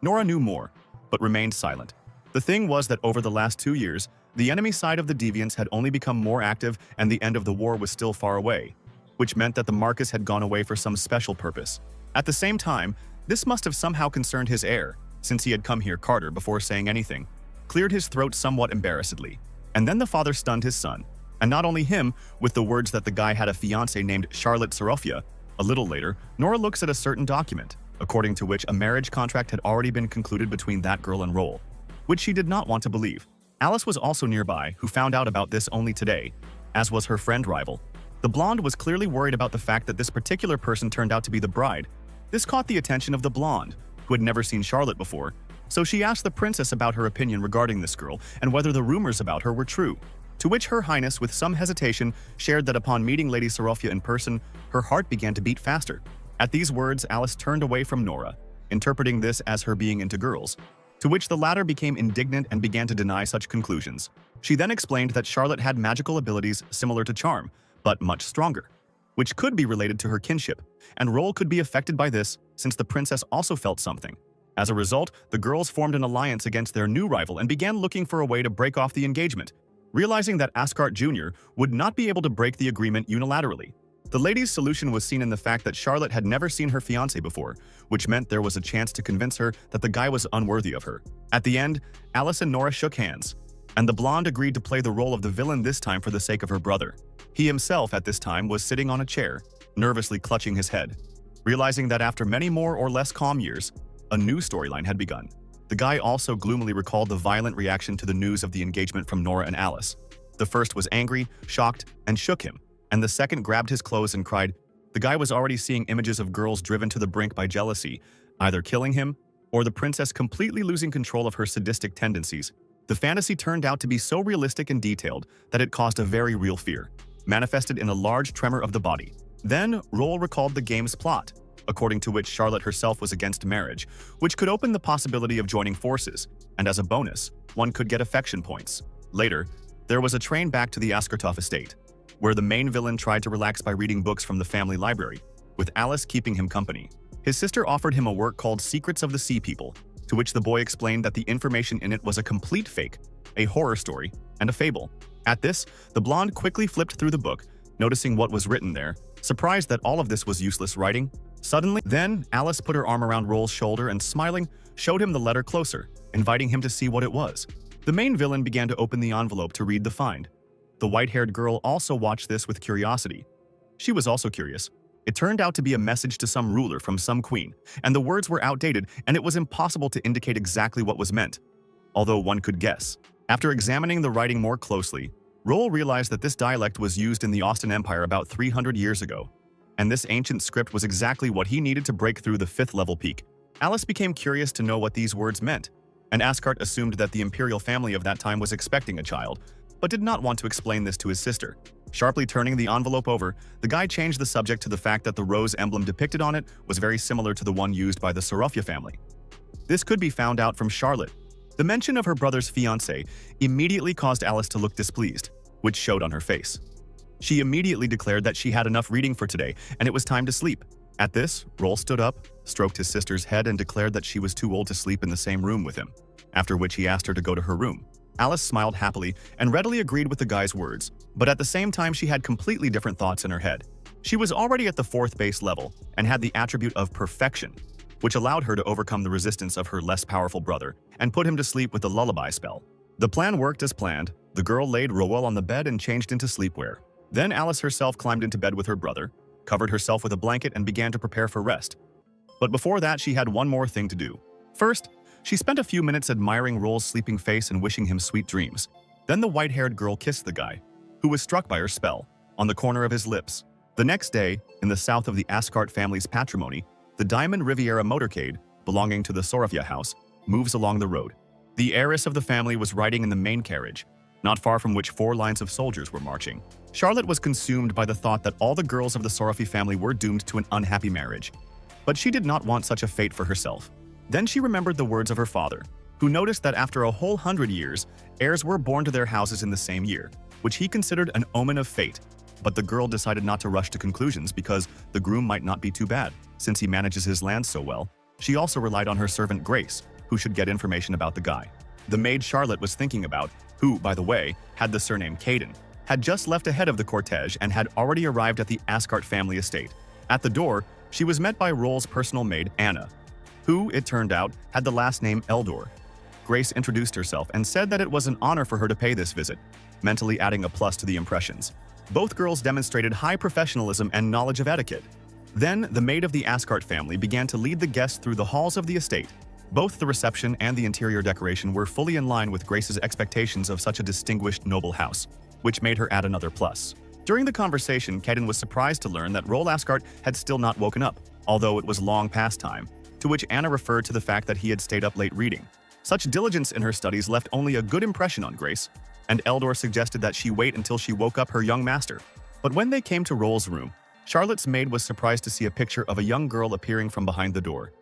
Nora knew more, but remained silent. The thing was that over the last 2 years, the enemy side of the deviants had only become more active and the end of the war was still far away, which meant that the Marcus had gone away for some special purpose. At the same time, this must have somehow concerned his heir, since he had come here. Carter, before saying anything, cleared his throat somewhat embarrassedly. And then the father stunned his son. And not only him, with the words that the guy had a fiancée named Charlotte Sorofia. A little later, Nora looks at a certain document, according to which a marriage contract had already been concluded between that girl and Roel, which she did not want to believe. Alice was also nearby, who found out about this only today, as was her friend rival. The blonde was clearly worried about the fact that this particular person turned out to be the bride. This caught the attention of the blonde, who had never seen Charlotte before, so she asked the princess about her opinion regarding this girl and whether the rumors about her were true. To which Her Highness, with some hesitation, shared that upon meeting Lady Sorofia in person, her heart began to beat faster. At these words, Alice turned away from Nora, interpreting this as her being into girls, to which the latter became indignant and began to deny such conclusions. She then explained that Charlotte had magical abilities similar to charm, but much stronger, which could be related to her kinship, and Roel could be affected by this since the princess also felt something. As a result, the girls formed an alliance against their new rival and began looking for a way to break off the engagement, realizing that Asgard Jr. would not be able to break the agreement unilaterally. The lady's solution was seen in the fact that Charlotte had never seen her fiancé before, which meant there was a chance to convince her that the guy was unworthy of her. At the end, Alice and Nora shook hands, and the blonde agreed to play the role of the villain this time for the sake of her brother. He himself at this time was sitting on a chair, nervously clutching his head, realizing that after many more or less calm years, a new storyline had begun. The guy also gloomily recalled the violent reaction to the news of the engagement from Nora and Alice. The first was angry, shocked, and shook him, and the second grabbed his clothes and cried. The guy was already seeing images of girls driven to the brink by jealousy, either killing him or the princess completely losing control of her sadistic tendencies. The fantasy turned out to be so realistic and detailed that it caused a very real fear, manifested in a large tremor of the body. Then, Roel recalled the game's plot, according to which Charlotte herself was against marriage, which could open the possibility of joining forces, and as a bonus, one could get affection points. Later, there was a train back to the Askartov estate, where the main villain tried to relax by reading books from the family library, with Alice keeping him company. His sister offered him a work called Secrets of the Sea People, to which the boy explained that the information in it was a complete fake, a horror story, and a fable. At this, the blonde quickly flipped through the book, noticing what was written there, surprised that all of this was useless writing. Suddenly, then, Alice put her arm around Roel's shoulder and, smiling, showed him the letter closer, inviting him to see what it was. The main villain began to open the envelope to read the find. The white-haired girl also watched this with curiosity. She was also curious. It turned out to be a message to some ruler from some queen, and the words were outdated, and it was impossible to indicate exactly what was meant, although one could guess. After examining the writing more closely, Roel realized that this dialect was used in the Austin Empire about 300 years ago, and this ancient script was exactly what he needed to break through the 5th level peak. Alice became curious to know what these words meant, and Asgard assumed that the imperial family of that time was expecting a child, but did not want to explain this to his sister. Sharply turning the envelope over, the guy changed the subject to the fact that the rose emblem depicted on it was very similar to the one used by the Sorofia family. This could be found out from Charlotte. The mention of her brother's fiancé immediately caused Alice to look displeased, which showed on her face. She immediately declared that she had enough reading for today, and it was time to sleep. At this, Roel stood up, stroked his sister's head, and declared that she was too old to sleep in the same room with him. after which he asked her to go to her room. Alice smiled happily and readily agreed with the guy's words, but at the same time she had completely different thoughts in her head. She was already at the 4th base level and had the attribute of perfection, which allowed her to overcome the resistance of her less powerful brother and put him to sleep with the lullaby spell. The plan worked as planned. The girl laid Rowell on the bed and changed into sleepwear. Then Alice herself climbed into bed with her brother, covered herself with a blanket and began to prepare for rest. But before that, she had one more thing to do. First, she spent a few minutes admiring Rowell's sleeping face and wishing him sweet dreams. Then the white-haired girl kissed the guy, who was struck by her spell, on the corner of his lips. The next day, in the south of the Ascart family's patrimony, the Diamond Riviera motorcade, belonging to the Sorafia house, moves along the road. The heiress of the family was riding in the main carriage, not far from which 4 lines of soldiers were marching. Charlotte was consumed by the thought that all the girls of the Sorafi family were doomed to an unhappy marriage. But she did not want such a fate for herself. Then she remembered the words of her father, who noticed that after a whole 100 years, heirs were born to their houses in the same year, which he considered an omen of fate. But the girl decided not to rush to conclusions because the groom might not be too bad, since he manages his land so well. She also relied on her servant Grace, who should get information about the guy. The maid Charlotte was thinking about, who, by the way, had the surname Caden, had just left ahead of the cortege and had already arrived at the Ascart family estate. At the door, she was met by Roll's personal maid, Anna, who, it turned out, had the last name Eldor. Grace introduced herself and said that it was an honor for her to pay this visit, mentally adding a plus to the impressions. Both girls demonstrated high professionalism and knowledge of etiquette. Then, the maid of the Ascart family began to lead the guests through the halls of the estate. Both the reception and the interior decoration were fully in line with Grace's expectations of such a distinguished noble house, which made her add another plus. During the conversation, Caden was surprised to learn that Roll Ascart had still not woken up, although it was long past time, to which Anna referred to the fact that he had stayed up late reading. Such diligence in her studies left only a good impression on Grace, and Eldor suggested that she wait until she woke up her young master. But when they came to Roll's room, Charlotte's maid was surprised to see a picture of a young girl appearing from behind the door.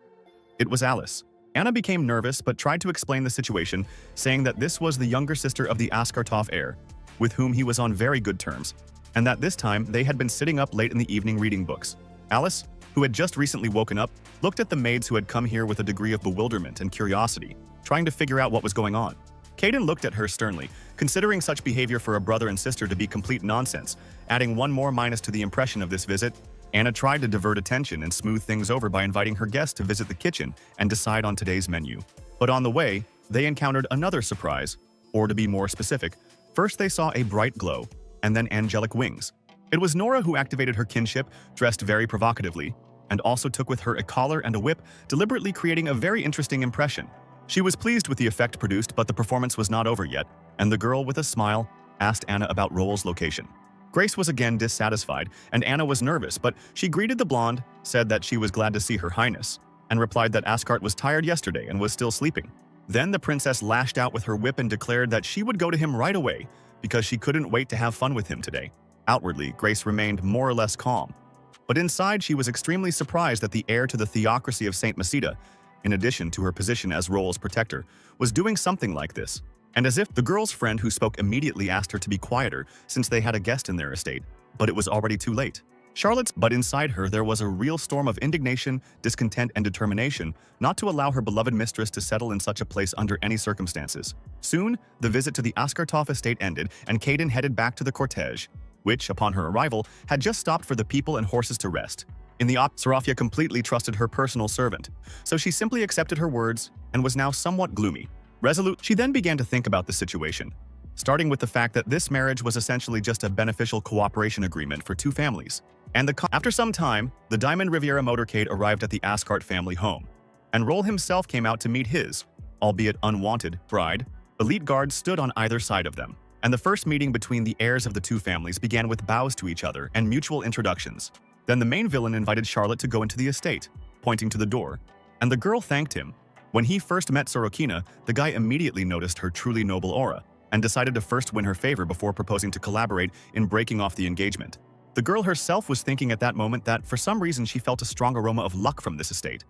It was Alice. Anna became nervous but tried to explain the situation, saying that this was the younger sister of the Askartov heir, with whom he was on very good terms, and that this time they had been sitting up late in the evening reading books. Alice, who had just recently woken up, looked at the maids who had come here with a degree of bewilderment and curiosity, trying to figure out what was going on. Caden looked at her sternly, considering such behavior for a brother and sister to be complete nonsense, adding one more minus to the impression of this visit. Anna tried to divert attention and smooth things over by inviting her guests to visit the kitchen and decide on today's menu. But on the way, they encountered another surprise, or to be more specific, first they saw a bright glow, and then angelic wings. It was Nora who activated her kinship, dressed very provocatively, and also took with her a collar and a whip, deliberately creating a very interesting impression. She was pleased with the effect produced, but the performance was not over yet, and the girl, with a smile, asked Anna about Roll's location. Grace was again dissatisfied, and Anna was nervous, but she greeted the blonde, said that she was glad to see Her Highness, and replied that Ascart was tired yesterday and was still sleeping. Then the princess lashed out with her whip and declared that she would go to him right away because she couldn't wait to have fun with him today. Outwardly, Grace remained more or less calm, but inside she was extremely surprised that the heir to the theocracy of Saint Maceda, in addition to her position as Roll's protector, was doing something like this. And as if the girl's friend who spoke immediately asked her to be quieter since they had a guest in their estate, but it was already too late. But inside her there was a real storm of indignation, discontent, and determination not to allow her beloved mistress to settle in such a place under any circumstances. Soon, the visit to the Askartov estate ended, and Caden headed back to the cortege, which, upon her arrival, had just stopped for the people and horses to rest. In the Sorafia completely trusted her personal servant, so she simply accepted her words and was now somewhat gloomy. Resolute, she then began to think about the situation, starting with the fact that this marriage was essentially just a beneficial cooperation agreement for two families. After some time, the Diamond Riviera motorcade arrived at the Ascart family home, and Roll himself came out to meet his, albeit unwanted, bride. Elite guards stood on either side of them, and the first meeting between the heirs of the two families began with bows to each other and mutual introductions. Then the main villain invited Charlotte to go into the estate, pointing to the door, and the girl thanked him. When he first met Sorokina, the guy immediately noticed her truly noble aura and decided to first win her favor before proposing to collaborate in breaking off the engagement. The girl herself was thinking at that moment that for some reason she felt a strong aroma of luck from this estate.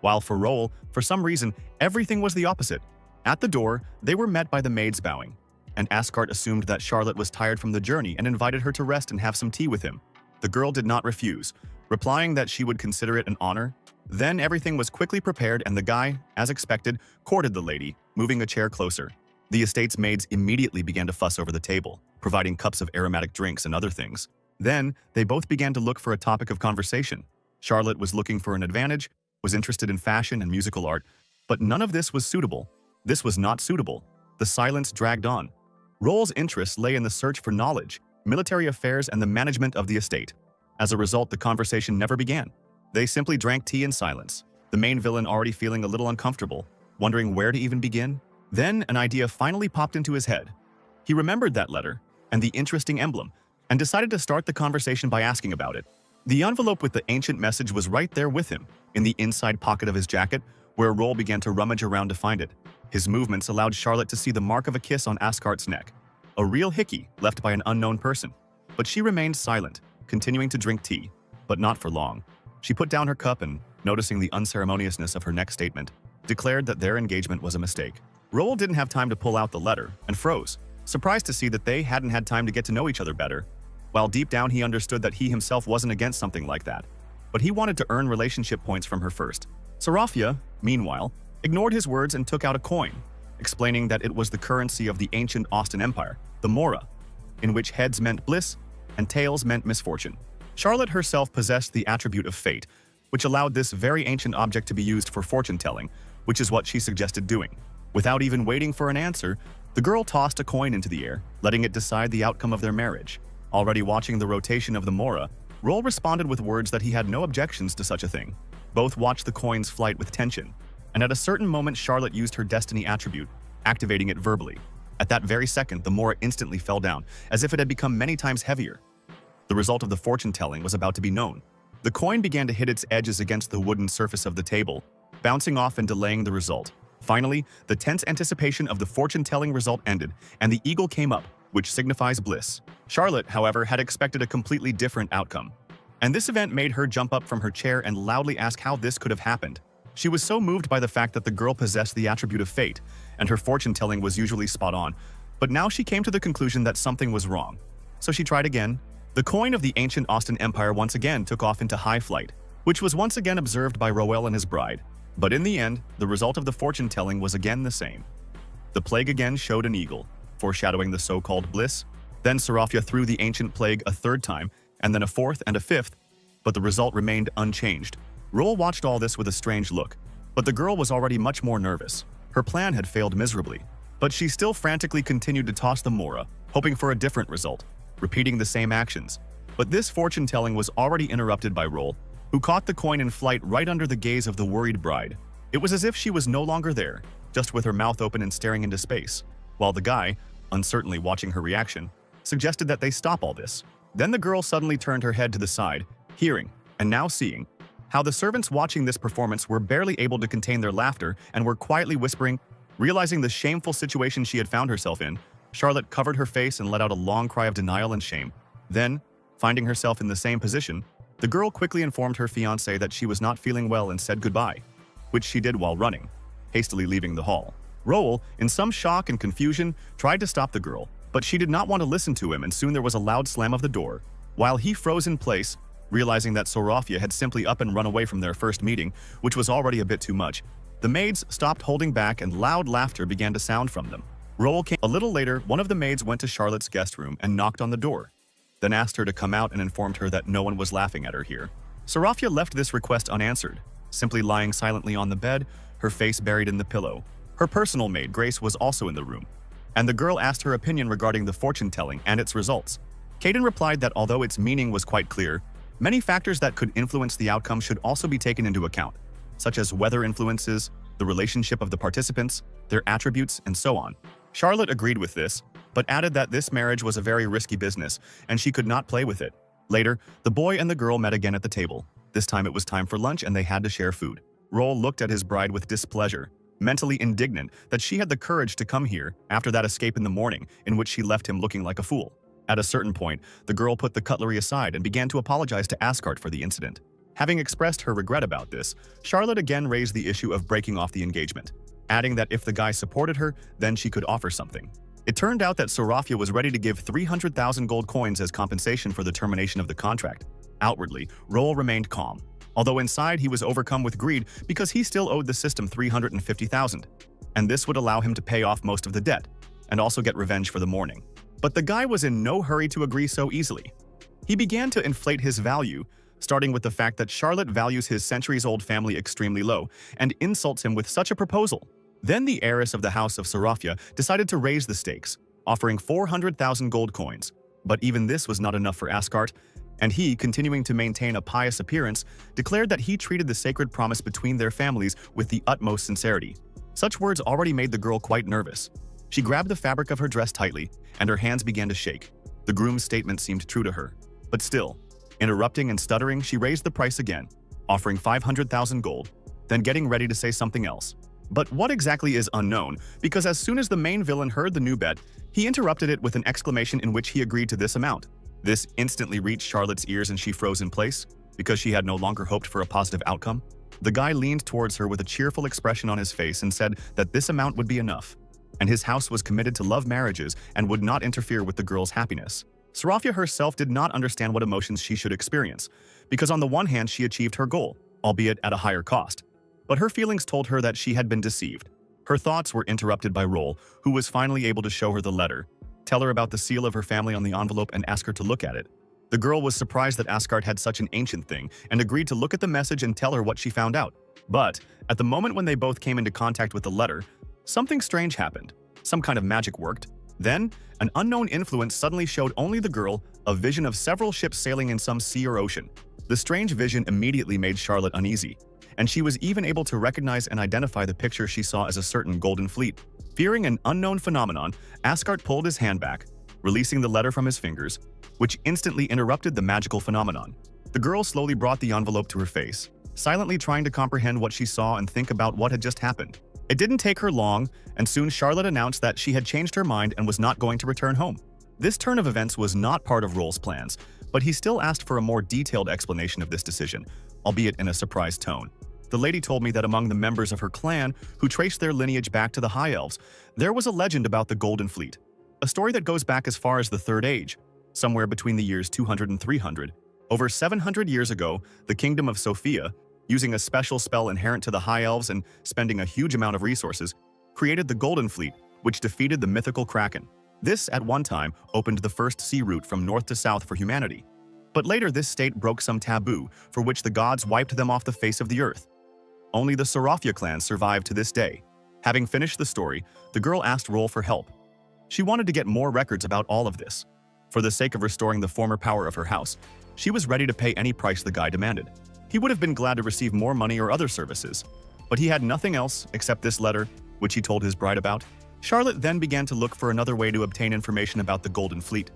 While for Roll, for some reason, everything was the opposite. At the door, they were met by the maids bowing, and Ascart assumed that Charlotte was tired from the journey and invited her to rest and have some tea with him. The girl did not refuse, replying that she would consider it an honor. Then everything was quickly prepared and the guy, as expected, courted the lady, moving a chair closer. The estate's maids immediately began to fuss over the table, providing cups of aromatic drinks and other things. Then, they both began to look for a topic of conversation. Charlotte was looking for an advantage, was interested in fashion and musical art, but none of this was suitable. This was not suitable. The silence dragged on. Roll's interests lay in the search for knowledge, military affairs, and the management of the estate. As a result, the conversation never began. They simply drank tea in silence, the main villain already feeling a little uncomfortable, wondering where to even begin. Then an idea finally popped into his head. He remembered that letter and the interesting emblem, and decided to start the conversation by asking about it. The envelope with the ancient message was right there with him, in the inside pocket of his jacket, where Roll began to rummage around to find it. His movements allowed Charlotte to see the mark of a kiss on Askart's neck, a real hickey left by an unknown person. But she remained silent, continuing to drink tea, but not for long. She put down her cup and, noticing the unceremoniousness of her next statement, declared that their engagement was a mistake. Roll didn't have time to pull out the letter and froze, surprised to see that they hadn't had time to get to know each other better. While deep down he understood that he himself wasn't against something like that, but he wanted to earn relationship points from her first. Sarafia, meanwhile, ignored his words and took out a coin, explaining that it was the currency of the ancient Austin Empire, the Mora, in which heads meant bliss and tails meant misfortune. Charlotte herself possessed the attribute of fate, which allowed this very ancient object to be used for fortune-telling, which is what she suggested doing. Without even waiting for an answer, the girl tossed a coin into the air, letting it decide the outcome of their marriage. Already watching the rotation of the Mora, Roll responded with words that he had no objections to such a thing. Both watched the coin's flight with tension, and at a certain moment Charlotte used her destiny attribute, activating it verbally. At that very second, the Mora instantly fell down, as if it had become many times heavier. The result of the fortune-telling was about to be known. The coin began to hit its edges against the wooden surface of the table, bouncing off and delaying the result. Finally, the tense anticipation of the fortune-telling result ended, and the eagle came up, which signifies bliss. Charlotte, however, had expected a completely different outcome. And this event made her jump up from her chair and loudly ask how this could have happened. She was so moved by the fact that the girl possessed the attribute of fate, and her fortune-telling was usually spot on, but now she came to the conclusion that something was wrong. So she tried again. The coin of the ancient Austin Empire once again took off into high flight, which was once again observed by Roel and his bride. But in the end, the result of the fortune-telling was again the same. The plague again showed an eagle, foreshadowing the so-called bliss. Then Sarafia threw the ancient plague a third time, and then a fourth and a fifth, but the result remained unchanged. Roel watched all this with a strange look, but the girl was already much more nervous. Her plan had failed miserably, but she still frantically continued to toss the Mora, hoping for a different result, repeating the same actions. But this fortune-telling was already interrupted by Roel, who caught the coin in flight right under the gaze of the worried bride. It was as if she was no longer there, just with her mouth open and staring into space, while the guy, uncertainly watching her reaction, suggested that they stop all this. Then the girl suddenly turned her head to the side, hearing, and now seeing, how the servants watching this performance were barely able to contain their laughter and were quietly whispering. Realizing the shameful situation she had found herself in, Charlotte covered her face and let out a long cry of denial and shame. Then, finding herself in the same position, the girl quickly informed her fiancé that she was not feeling well and said goodbye, which she did while running, hastily leaving the hall. Roel, in some shock and confusion, tried to stop the girl, but she did not want to listen to him, and soon there was a loud slam of the door. While he froze in place, realizing that Sarafia had simply up and run away from their first meeting, which was already a bit too much, the maids stopped holding back and loud laughter began to sound from them. Roel came. A little later, one of the maids went to Charlotte's guest room and knocked on the door, then asked her to come out and informed her that no one was laughing at her here. Sarafia left this request unanswered, simply lying silently on the bed, her face buried in the pillow. Her personal maid, Grace, was also in the room, and the girl asked her opinion regarding the fortune-telling and its results. Kaden replied that although its meaning was quite clear, many factors that could influence the outcome should also be taken into account, such as weather influences, the relationship of the participants, their attributes, and so on. Charlotte agreed with this, but added that this marriage was a very risky business, and she could not play with it. Later, the boy and the girl met again at the table. This time it was time for lunch and they had to share food. Roel looked at his bride with displeasure, mentally indignant that she had the courage to come here after that escape in the morning in which she left him looking like a fool. At a certain point, the girl put the cutlery aside and began to apologize to Asgard for the incident. Having expressed her regret about this, Charlotte again raised the issue of breaking off the engagement, adding that if the guy supported her, then she could offer something. It turned out that Sarafia was ready to give 300,000 gold coins as compensation for the termination of the contract. Outwardly, Roel remained calm, although inside he was overcome with greed because he still owed the system 350,000, and this would allow him to pay off most of the debt and also get revenge for the mourning. But the guy was in no hurry to agree so easily. He began to inflate his value, starting with the fact that Charlotte values his centuries-old family extremely low and insults him with such a proposal. Then the heiress of the House of Sarafia decided to raise the stakes, offering 400,000 gold coins. But even this was not enough for Asgard, and he, continuing to maintain a pious appearance, declared that he treated the sacred promise between their families with the utmost sincerity. Such words already made the girl quite nervous. She grabbed the fabric of her dress tightly, and her hands began to shake. The groom's statement seemed true to her. But still, interrupting and stuttering, she raised the price again, offering 500,000 gold, then getting ready to say something else. But what exactly is unknown, because as soon as the main villain heard the new bet, he interrupted it with an exclamation in which he agreed to this amount. This instantly reached Charlotte's ears and she froze in place, because she had no longer hoped for a positive outcome. The guy leaned towards her with a cheerful expression on his face and said that this amount would be enough, and his house was committed to love marriages and would not interfere with the girl's happiness. Sarafia herself did not understand what emotions she should experience, because on the one hand she achieved her goal, albeit at a higher cost. But her feelings told her that she had been deceived. Her thoughts were interrupted by Roll, who was finally able to show her the letter, tell her about the seal of her family on the envelope and ask her to look at it. The girl was surprised that Asgard had such an ancient thing and agreed to look at the message and tell her what she found out. But at the moment when they both came into contact with the letter, something strange happened. Some kind of magic worked. Then, an unknown influence suddenly showed only the girl a vision of several ships sailing in some sea or ocean. The strange vision immediately made Charlotte uneasy, and she was even able to recognize and identify the picture she saw as a certain golden fleet. Fearing an unknown phenomenon, Asgard pulled his hand back, releasing the letter from his fingers, which instantly interrupted the magical phenomenon. The girl slowly brought the envelope to her face, silently trying to comprehend what she saw and think about what had just happened. It didn't take her long, and soon Charlotte announced that she had changed her mind and was not going to return home. This turn of events was not part of Roll's plans, but he still asked for a more detailed explanation of this decision, albeit in a surprised tone. The lady told me that among the members of her clan who traced their lineage back to the High Elves, there was a legend about the Golden Fleet, a story that goes back as far as the Third Age, somewhere between the years 200 and 300. Over 700 years ago, the Kingdom of Sophia, using a special spell inherent to the High Elves and spending a huge amount of resources, created the Golden Fleet, which defeated the mythical Kraken. This, at one time, opened the first sea route from north to south for humanity. But later this state broke some taboo, for which the gods wiped them off the face of the earth. Only the Sarafia clan survived to this day. Having finished the story, the girl asked Roll for help. She wanted to get more records about all of this. For the sake of restoring the former power of her house, she was ready to pay any price the guy demanded. He would have been glad to receive more money or other services, but he had nothing else except this letter, which he told his bride about. Charlotte then began to look for another way to obtain information about the Golden Fleet.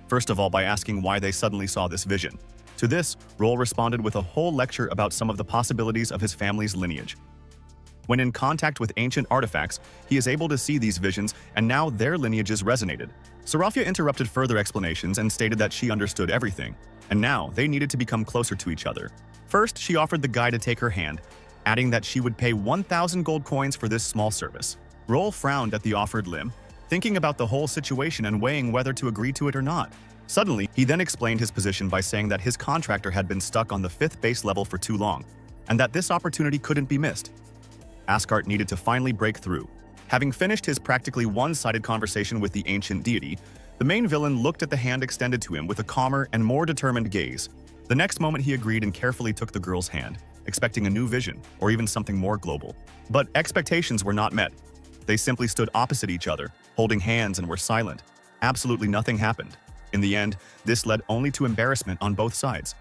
First of all, by asking why they suddenly saw this vision. To this, Roll responded with a whole lecture about some of the possibilities of his family's lineage. When in contact with ancient artifacts, he is able to see these visions, and now their lineages resonated. Sarafia interrupted further explanations and stated that she understood everything, and now they needed to become closer to each other. First, she offered the guy to take her hand, adding that she would pay 1,000 gold coins for this small service. Roll frowned at the offered limb, thinking about the whole situation and weighing whether to agree to it or not. Suddenly, he then explained his position by saying that his contractor had been stuck on the 5th base level for too long, and that this opportunity couldn't be missed. Asgard needed to finally break through. Having finished his practically one-sided conversation with the ancient deity, the main villain looked at the hand extended to him with a calmer and more determined gaze. The next moment he agreed and carefully took the girl's hand, expecting a new vision, or even something more global. But expectations were not met. They simply stood opposite each other, holding hands and were silent. Absolutely nothing happened. In the end, this led only to embarrassment on both sides.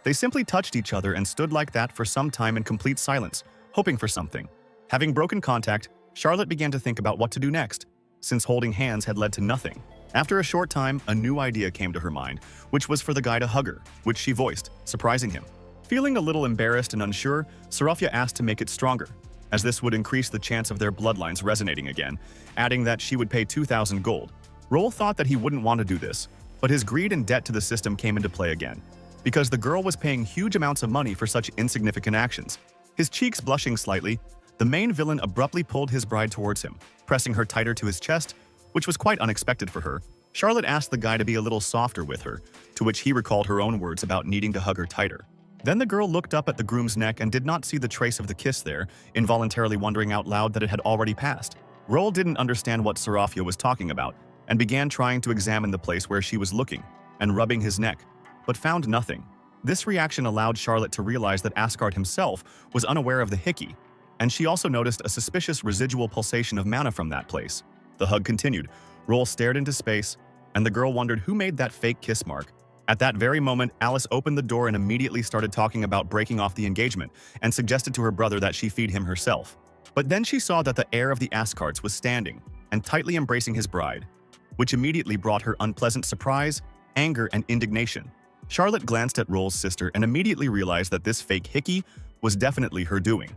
They simply touched each other and stood like that for some time in complete silence, hoping for something. Having broken contact, Charlotte began to think about what to do next, since holding hands had led to nothing. After a short time, a new idea came to her mind, which was for the guy to hug her, which she voiced, surprising him. Feeling a little embarrassed and unsure, Sarafia asked to make it stronger, as this would increase the chance of their bloodlines resonating again, adding that she would pay 2,000 gold. Roll thought that he wouldn't want to do this, but his greed and debt to the system came into play again, because the girl was paying huge amounts of money for such insignificant actions. His cheeks blushing slightly, the main villain abruptly pulled his bride towards him, pressing her tighter to his chest, which was quite unexpected for her. Charlotte asked the guy to be a little softer with her, to which he recalled her own words about needing to hug her tighter. Then the girl looked up at the groom's neck and did not see the trace of the kiss there, involuntarily wondering out loud that it had already passed. Roll didn't understand what Sarafia was talking about and began trying to examine the place where she was looking and rubbing his neck, but found nothing. This reaction allowed Charlotte to realize that Asgard himself was unaware of the hickey, and she also noticed a suspicious residual pulsation of mana from that place. The hug continued. Roll stared into space, and the girl wondered who made that fake kiss mark. At that very moment, Alice opened the door and immediately started talking about breaking off the engagement and suggested to her brother that she feed him herself. But then she saw that the heir of the Asgards was standing and tightly embracing his bride, which immediately brought her unpleasant surprise, anger, and indignation. Charlotte glanced at Roll's sister and immediately realized that this fake hickey was definitely her doing,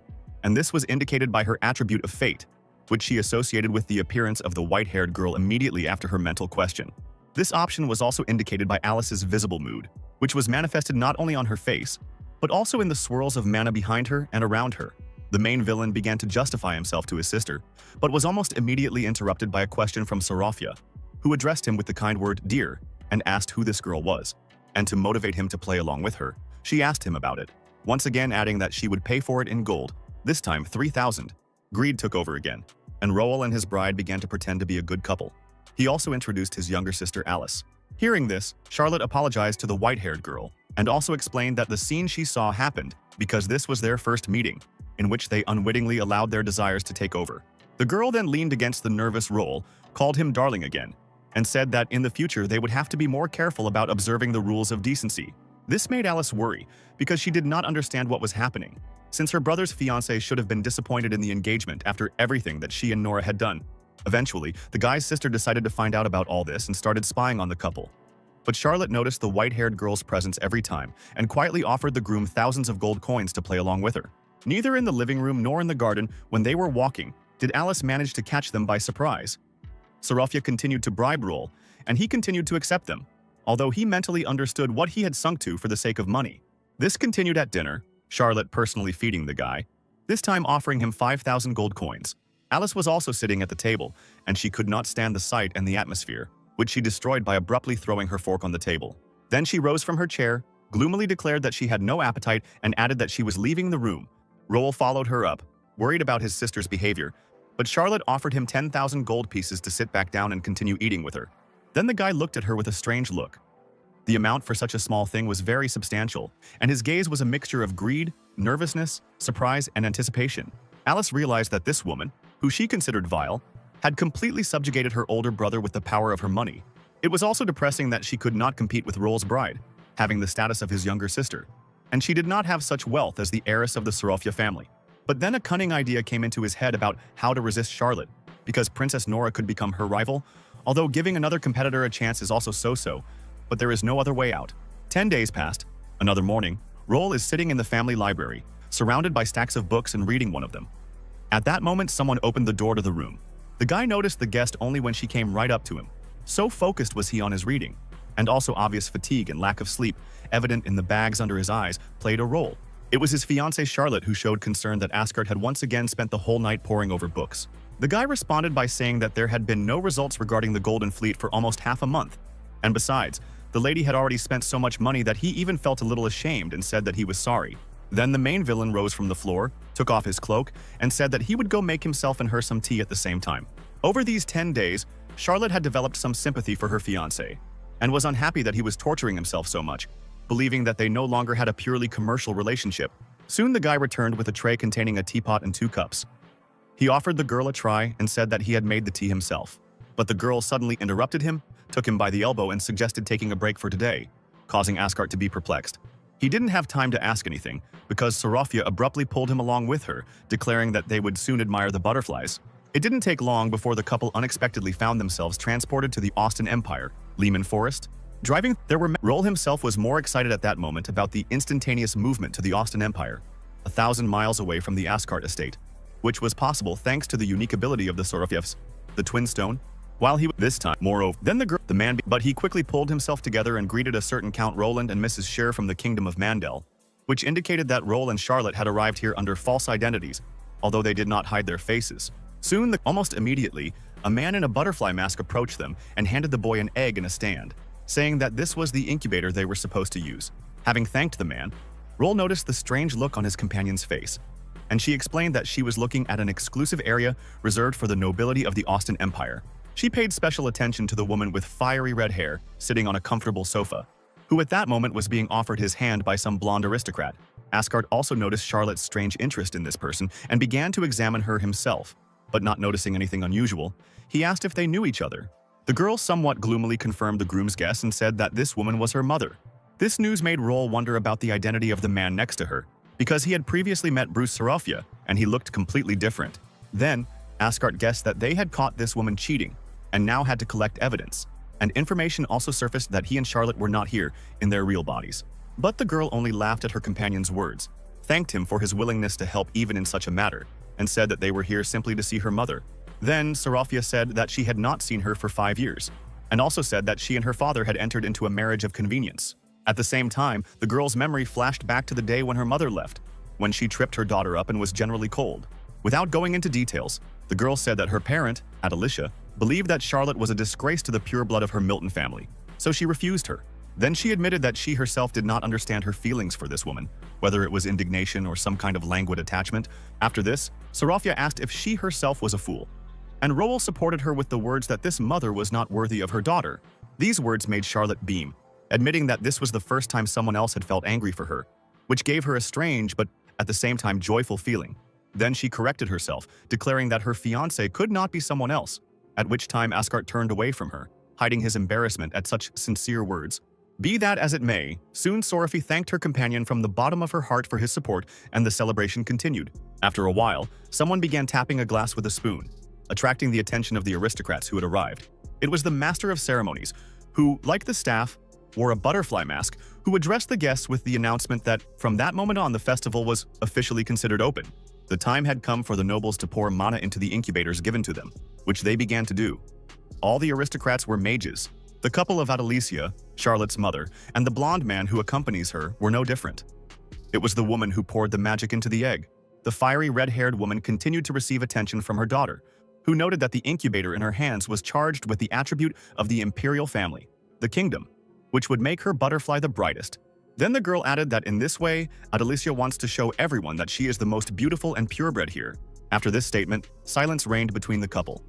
and this was indicated by her attribute of fate, which she associated with the appearance of the white-haired girl immediately after her mental question. This option was also indicated by Alice's visible mood, which was manifested not only on her face, but also in the swirls of mana behind her and around her. The main villain began to justify himself to his sister, but was almost immediately interrupted by a question from Sarafia, who addressed him with the kind word "dear" and asked who this girl was. And to motivate him to play along with her, she asked him about it, once again adding that she would pay for it in gold, this time 3,000. Greed took over again, and Roel and his bride began to pretend to be a good couple. He also introduced his younger sister Alice. Hearing this, Charlotte apologized to the white-haired girl, and also explained that the scene she saw happened because this was their first meeting, in which they unwittingly allowed their desires to take over. The girl then leaned against the nervous Roel, called him darling again, and said that in the future they would have to be more careful about observing the rules of decency. This made Alice worry, because she did not understand what was happening, since her brother's fiancé should have been disappointed in the engagement after everything that she and Nora had done. Eventually, the guy's sister decided to find out about all this and started spying on the couple. But Charlotte noticed the white-haired girl's presence every time and quietly offered the groom thousands of gold coins to play along with her. Neither in the living room nor in the garden, when they were walking, did Alice manage to catch them by surprise. Sarafia continued to bribe Roel, and he continued to accept them, although he mentally understood what he had sunk to for the sake of money. This continued at dinner, Charlotte personally feeding the guy, this time offering him 5,000 gold coins. Alice was also sitting at the table, and she could not stand the sight and the atmosphere, which she destroyed by abruptly throwing her fork on the table. Then she rose from her chair, gloomily declared that she had no appetite, and added that she was leaving the room. Roel followed her up, worried about his sister's behavior, but Charlotte offered him 10,000 gold pieces to sit back down and continue eating with her. Then the guy looked at her with a strange look. The amount for such a small thing was very substantial, and his gaze was a mixture of greed, nervousness, surprise, and anticipation. Alice realized that this woman, who she considered vile, had completely subjugated her older brother with the power of her money. It was also depressing that she could not compete with Roel's bride, having the status of his younger sister, and she did not have such wealth as the heiress of the Sarafia family. But then a cunning idea came into his head about how to resist Charlotte, because Princess Nora could become her rival, although giving another competitor a chance is also so-so, but there is no other way out. 10 days passed. Another morning, Roel is sitting in the family library, surrounded by stacks of books and reading one of them. At that moment, someone opened the door to the room. The guy noticed the guest only when she came right up to him. So focused was he on his reading, and also obvious fatigue and lack of sleep, evident in the bags under his eyes, played a role. It was his fiancée Charlotte who showed concern that Asgard had once again spent the whole night poring over books. The guy responded by saying that there had been no results regarding the Golden Fleet for almost half a month, and besides, the lady had already spent so much money that he even felt a little ashamed and said that he was sorry. Then the main villain rose from the floor, took off his cloak, and said that he would go make himself and her some tea at the same time. Over these 10 days, Charlotte had developed some sympathy for her fiancé, and was unhappy that he was torturing himself so much, believing that they no longer had a purely commercial relationship. Soon the guy returned with a tray containing a teapot and 2 cups. He offered the girl a try and said that he had made the tea himself. But the girl suddenly interrupted him, took him by the elbow and suggested taking a break for today, causing Asgard to be perplexed. He didn't have time to ask anything, because Sarafia abruptly pulled him along with her, declaring that they would soon admire the butterflies. It didn't take long before the couple unexpectedly found themselves transported to the Austin Empire, Lehman Forest. Driving, Roel himself was more excited at that moment about the instantaneous movement to the Austin Empire, 1,000 miles away from the Asgard estate, which was possible thanks to the unique ability of the Sarafievs, the Twin Stone. While he this time, moreover, then the man, but he quickly pulled himself together and greeted a certain Count Roland and Mrs. Scher from the Kingdom of Mandel, which indicated that Roel and Charlotte had arrived here under false identities, although they did not hide their faces. Soon, almost immediately, a man in a butterfly mask approached them and handed the boy an egg in a stand, saying that this was the incubator they were supposed to use. Having thanked the man, Roll noticed the strange look on his companion's face, and she explained that she was looking at an exclusive area reserved for the nobility of the Austin Empire. She paid special attention to the woman with fiery red hair sitting on a comfortable sofa, who at that moment was being offered his hand by some blonde aristocrat. Asgard also noticed Charlotte's strange interest in this person and began to examine her himself, but not noticing anything unusual, he asked if they knew each other. The girl somewhat gloomily confirmed the groom's guess and said that this woman was her mother. This news made Roll wonder about the identity of the man next to her, because he had previously met Bruce Sarofia, and he looked completely different. Then, Asgard guessed that they had caught this woman cheating, and now had to collect evidence, and information also surfaced that he and Charlotte were not here in their real bodies. But the girl only laughed at her companion's words, thanked him for his willingness to help even in such a matter, and said that they were here simply to see her mother. Then, Sarofia said that she had not seen her for 5 years, and also said that she and her father had entered into a marriage of convenience. At the same time, the girl's memory flashed back to the day when her mother left, when she tripped her daughter up and was generally cold. Without going into details, the girl said that her parent, Adelicia, believed that Charlotte was a disgrace to the pure blood of her Milton family, so she refused her. Then she admitted that she herself did not understand her feelings for this woman, whether it was indignation or some kind of languid attachment. After this, Sarofia asked if she herself was a fool, and Roel supported her with the words that this mother was not worthy of her daughter. These words made Charlotte beam, admitting that this was the first time someone else had felt angry for her, which gave her a strange but at the same time joyful feeling. Then she corrected herself, declaring that her fiancé could not be someone else, at which time Asgard turned away from her, hiding his embarrassment at such sincere words. Be that as it may, soon Sorofi thanked her companion from the bottom of her heart for his support, and the celebration continued. After a while, someone began tapping a glass with a spoon, attracting the attention of the aristocrats who had arrived. It was the master of ceremonies, who, like the staff, wore a butterfly mask, who addressed the guests with the announcement that from that moment on the festival was officially considered open. The time had come for the nobles to pour mana into the incubators given to them, which they began to do. All the aristocrats were mages. The couple of Adelicia, Charlotte's mother, and the blonde man who accompanies her were no different. It was the woman who poured the magic into the egg. The fiery red-haired woman continued to receive attention from her daughter, who noted that the incubator in her hands was charged with the attribute of the imperial family, the kingdom, which would make her butterfly the brightest. Then the girl added that in this way, Adelicia wants to show everyone that she is the most beautiful and purebred here. After this statement, silence reigned between the couple.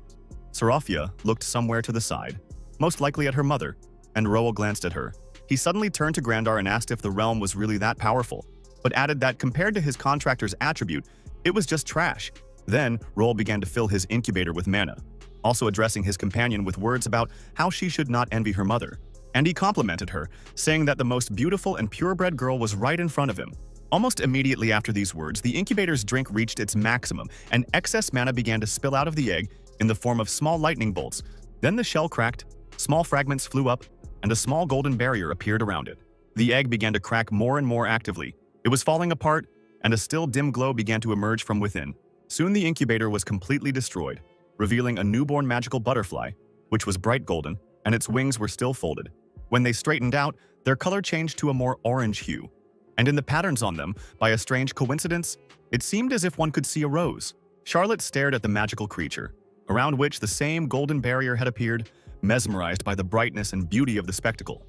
Sarofia looked somewhere to the side, most likely at her mother, and Roel glanced at her. He suddenly turned to Grandar and asked if the realm was really that powerful, but added that compared to his contractor's attribute, it was just trash. Then, Roel began to fill his incubator with mana, also addressing his companion with words about how she should not envy her mother. And he complimented her, saying that the most beautiful and purebred girl was right in front of him. Almost immediately after these words, the incubator's drink reached its maximum, and excess mana began to spill out of the egg in the form of small lightning bolts. Then the shell cracked, small fragments flew up, and a small golden barrier appeared around it. The egg began to crack more and more actively. It was falling apart, and a still dim glow began to emerge from within. Soon the incubator was completely destroyed, revealing a newborn magical butterfly, which was bright golden, and its wings were still folded. When they straightened out, their color changed to a more orange hue, and in the patterns on them, by a strange coincidence, it seemed as if one could see a rose. Charlotte stared at the magical creature, around which the same golden barrier had appeared, mesmerized by the brightness and beauty of the spectacle.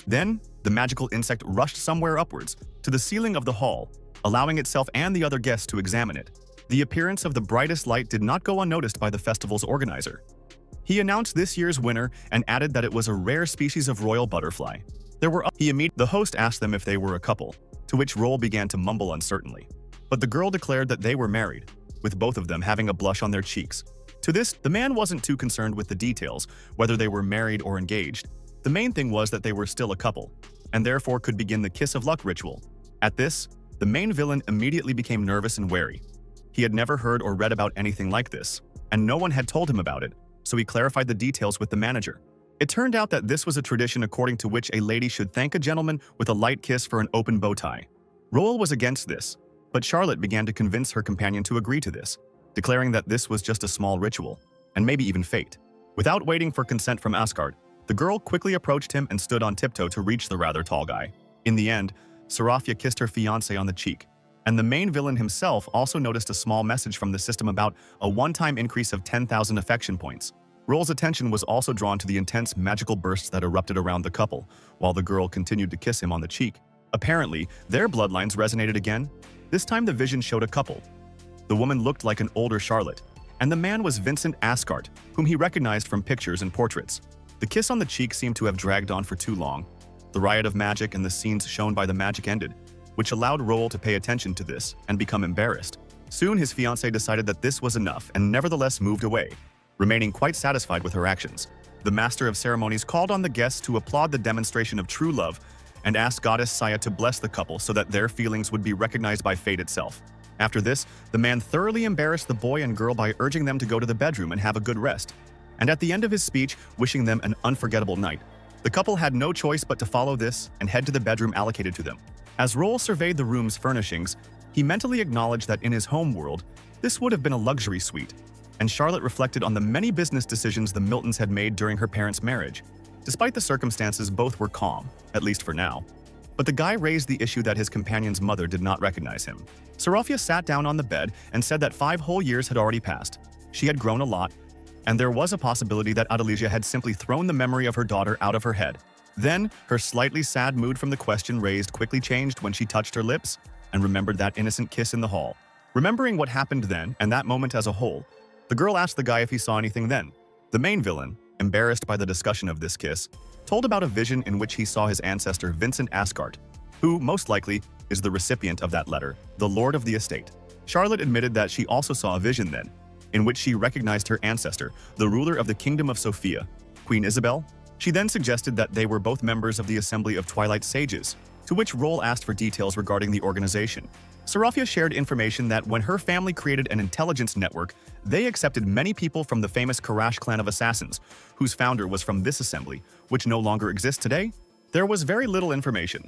Then, the magical insect rushed somewhere upwards, to the ceiling of the hall, allowing itself and the other guests to examine it. The appearance of the brightest light did not go unnoticed by the festival's organizer. He announced this year's winner and added that it was a rare species of royal butterfly. The host asked them if they were a couple, to which Roel began to mumble uncertainly. But the girl declared that they were married, with both of them having a blush on their cheeks. To this, the man wasn't too concerned with the details, whether they were married or engaged. The main thing was that they were still a couple, and therefore could begin the kiss of luck ritual. At this, the main villain immediately became nervous and wary. He had never heard or read about anything like this, and no one had told him about it, so he clarified the details with the manager. It turned out that this was a tradition according to which a lady should thank a gentleman with a light kiss for an open bow tie. Roel was against this, but Charlotte began to convince her companion to agree to this, declaring that this was just a small ritual, and maybe even fate. Without waiting for consent from Asgard, the girl quickly approached him and stood on tiptoe to reach the rather tall guy. In the end, Sarofia kissed her fiancé on the cheek, and the main villain himself also noticed a small message from the system about a one-time increase of 10,000 affection points. Roel's attention was also drawn to the intense magical bursts that erupted around the couple, while the girl continued to kiss him on the cheek. Apparently, their bloodlines resonated again. This time the vision showed a couple. The woman looked like an older Charlotte, and the man was Vincent Ascart, whom he recognized from pictures and portraits. The kiss on the cheek seemed to have dragged on for too long. The riot of magic and the scenes shown by the magic ended, which allowed Roel to pay attention to this and become embarrassed. Soon his fiancée decided that this was enough and nevertheless moved away, remaining quite satisfied with her actions. The master of ceremonies called on the guests to applaud the demonstration of true love and asked goddess Saya to bless the couple so that their feelings would be recognized by fate itself. After this, the man thoroughly embarrassed the boy and girl by urging them to go to the bedroom and have a good rest, and at the end of his speech, wishing them an unforgettable night. The couple had no choice but to follow this and head to the bedroom allocated to them. As Roel surveyed the room's furnishings, he mentally acknowledged that in his home world, this would have been a luxury suite, and Charlotte reflected on the many business decisions the Miltons had made during her parents' marriage. Despite the circumstances, both were calm, at least for now. But the guy raised the issue that his companion's mother did not recognize him. Serafia sat down on the bed and said that 5 whole years had already passed. She had grown a lot, and there was a possibility that Adelicia had simply thrown the memory of her daughter out of her head. Then, her slightly sad mood from the question raised quickly changed when she touched her lips and remembered that innocent kiss in the hall. Remembering what happened then and that moment as a whole, the girl asked the guy if he saw anything then. The main villain, embarrassed by the discussion of this kiss, told about a vision in which he saw his ancestor Vincent Ascart, who, most likely, is the recipient of that letter, the Lord of the Estate. Charlotte admitted that she also saw a vision then, in which she recognized her ancestor, the ruler of the Kingdom of Sophia, Queen Isabel. She then suggested that they were both members of the Assembly of Twilight Sages, to which Roel asked for details regarding the organization. Serafia shared information that when her family created an intelligence network, they accepted many people from the famous Karash clan of assassins, whose founder was from this assembly, which no longer exists today. There was very little information.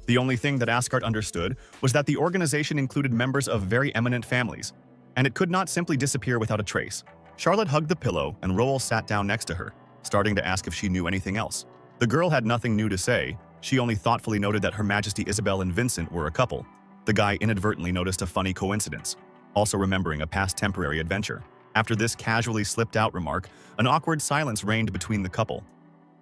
The only thing that Ascart understood was that the organization included members of very eminent families, and it could not simply disappear without a trace. Charlotte hugged the pillow and Roel sat down next to her, starting to ask if she knew anything else. The girl had nothing new to say. She only thoughtfully noted that Her Majesty Isabel and Vincent were a couple. The guy inadvertently noticed a funny coincidence, also remembering a past temporary adventure. After this casually slipped out remark, an awkward silence reigned between the couple.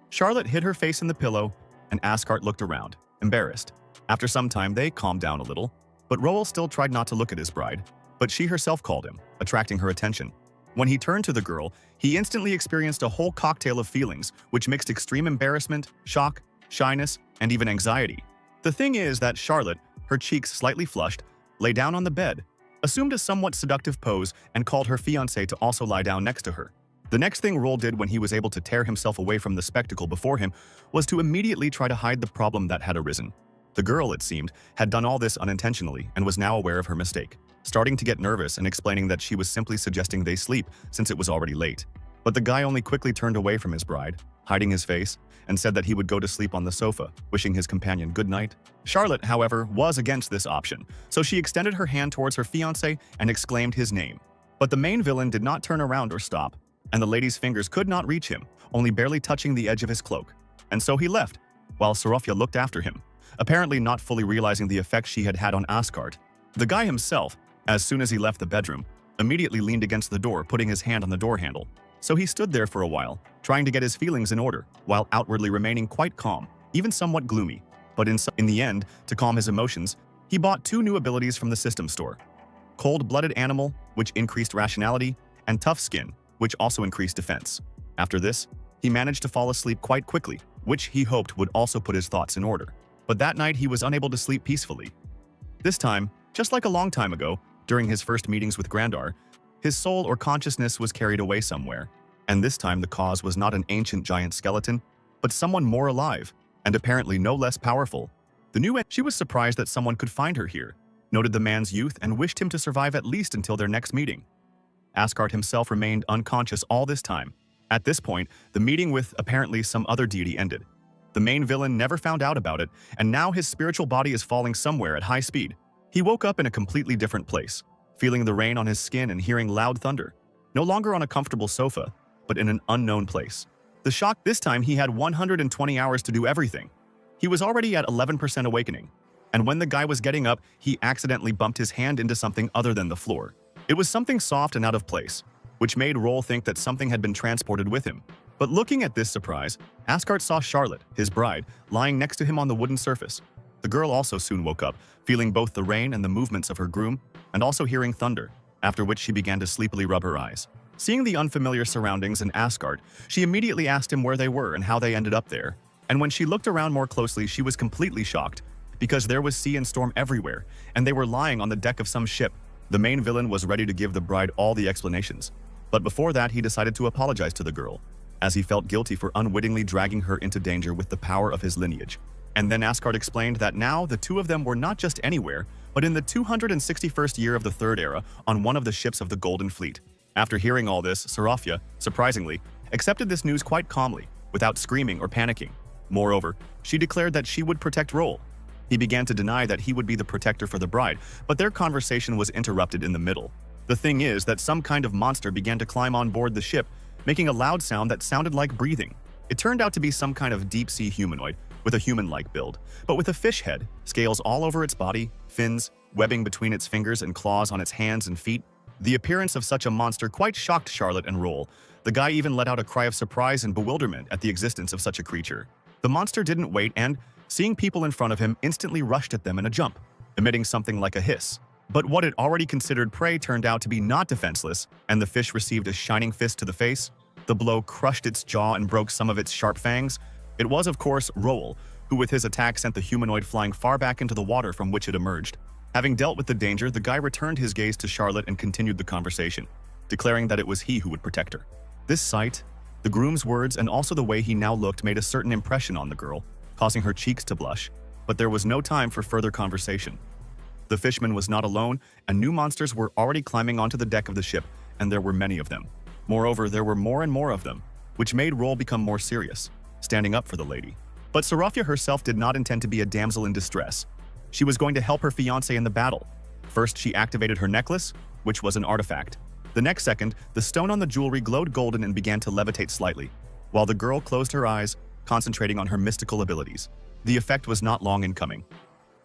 Charlotte hid her face in the pillow, and Ascart looked around, embarrassed. After some time, they calmed down a little, but Roel still tried not to look at his bride, but she herself called him, attracting her attention. When he turned to the girl, he instantly experienced a whole cocktail of feelings, which mixed extreme embarrassment, shock, shyness, and even anxiety. The thing is that Charlotte, her cheeks slightly flushed, lay down on the bed, assumed a somewhat seductive pose, and called her fiancé to also lie down next to her. The next thing Roel did when he was able to tear himself away from the spectacle before him was to immediately try to hide the problem that had arisen. The girl, it seemed, had done all this unintentionally and was now aware of her mistake, starting to get nervous and explaining that she was simply suggesting they sleep since it was already late. But the guy only quickly turned away from his bride, hiding his face, and said that he would go to sleep on the sofa, wishing his companion good night. Charlotte, however, was against this option, so she extended her hand towards her fiancé and exclaimed his name. But the main villain did not turn around or stop, and the lady's fingers could not reach him, only barely touching the edge of his cloak. And so he left, while Serafia looked after him, apparently not fully realizing the effect she had had on Ascart. The guy himself, as soon as he left the bedroom, immediately leaned against the door, putting his hand on the door handle. So he stood there for a while, trying to get his feelings in order, while outwardly remaining quite calm, even somewhat gloomy. But in the end, to calm his emotions, he bought 2 new abilities from the system store: Cold-Blooded Animal, which increased rationality, and Tough Skin, which also increased defense. After this, he managed to fall asleep quite quickly, which he hoped would also put his thoughts in order. But that night he was unable to sleep peacefully. This time, just like a long time ago, during his first meetings with Grandar, his soul or consciousness was carried away somewhere, and this time the cause was not an ancient giant skeleton, but someone more alive, and apparently no less powerful. She was surprised that someone could find her here, noted the man's youth, and wished him to survive at least until their next meeting. Ascart himself remained unconscious all this time. At this point, the meeting with apparently some other deity ended. The main villain never found out about it, and now his spiritual body is falling somewhere at high speed. He woke up in a completely different place, feeling the rain on his skin and hearing loud thunder, no longer on a comfortable sofa, but in an unknown place. The shock this time he had 120 hours to do everything. He was already at 11% awakening, and when the guy was getting up, he accidentally bumped his hand into something other than the floor. It was something soft and out of place, which made Roel think that something had been transported with him. But looking at this surprise, Ascart saw Charlotte, his bride, lying next to him on the wooden surface. The girl also soon woke up, feeling both the rain and the movements of her groom, and also hearing thunder, after which she began to sleepily rub her eyes. Seeing the unfamiliar surroundings in Asgard, she immediately asked him where they were and how they ended up there. And when she looked around more closely, she was completely shocked, because there was sea and storm everywhere, and they were lying on the deck of some ship. The main villain was ready to give the bride all the explanations. But before that, he decided to apologize to the girl, as he felt guilty for unwittingly dragging her into danger with the power of his lineage. And then Asgard explained that now the two of them were not just anywhere, but in the 261st year of the Third Era on one of the ships of the Golden Fleet. After hearing all this, Sarafia, surprisingly, accepted this news quite calmly, without screaming or panicking. Moreover, she declared that she would protect Roel. He began to deny that he would be the protector for the bride, but their conversation was interrupted in the middle. The thing is that some kind of monster began to climb on board the ship, making a loud sound that sounded like breathing. It turned out to be some kind of deep-sea humanoid with a human-like build, but with a fish head, scales all over its body, fins, webbing between its fingers and claws on its hands and feet. The appearance of such a monster quite shocked Charlotte and Roel. The guy even let out a cry of surprise and bewilderment at the existence of such a creature. The monster didn't wait and, seeing people in front of him, instantly rushed at them in a jump, emitting something like a hiss. But what it already considered prey turned out to be not defenseless, and the fish received a shining fist to the face. The blow crushed its jaw and broke some of its sharp fangs. It was, of course, Roel, who with his attack sent the humanoid flying far back into the water from which it emerged. Having dealt with the danger, the guy returned his gaze to Charlotte and continued the conversation, declaring that it was he who would protect her. This sight, the groom's words, and also the way he now looked made a certain impression on the girl, causing her cheeks to blush. But there was no time for further conversation. The fishman was not alone, and new monsters were already climbing onto the deck of the ship, and there were many of them. Moreover, there were more and more of them, which made Roel become more serious, standing up for the lady. But Sarafia herself did not intend to be a damsel in distress. She was going to help her fiancé in the battle. First, she activated her necklace, which was an artifact. The next second, the stone on the jewelry glowed golden and began to levitate slightly, while the girl closed her eyes, concentrating on her mystical abilities. The effect was not long in coming.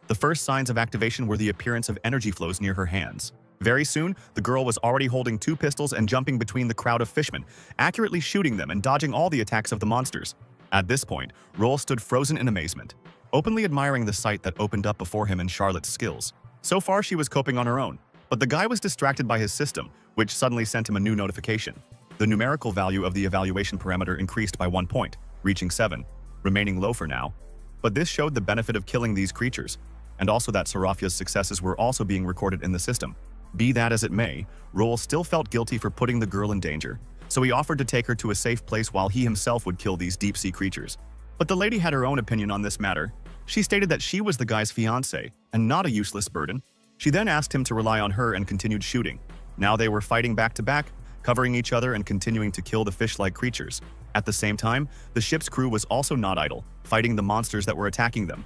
The first signs of activation were the appearance of energy flows near her hands. Very soon, the girl was already holding two pistols and jumping between the crowd of fishmen, accurately shooting them and dodging all the attacks of the monsters. At this point, Roel stood frozen in amazement, openly admiring the sight that opened up before him and Charlotte's skills. So far, she was coping on her own, but the guy was distracted by his system, which suddenly sent him a new notification. The numerical value of the evaluation parameter increased by 1 point, reaching 7, remaining low for now. But this showed the benefit of killing these creatures, and also that Sarafia's successes were also being recorded in the system. Be that as it may, Roel still felt guilty for putting the girl in danger, so he offered to take her to a safe place while he himself would kill these deep-sea creatures. But the lady had her own opinion on this matter. She stated that she was the guy's fiancé, and not a useless burden. She then asked him to rely on her and continued shooting. Now they were fighting back to back, covering each other and continuing to kill the fish-like creatures. At the same time, the ship's crew was also not idle, fighting the monsters that were attacking them.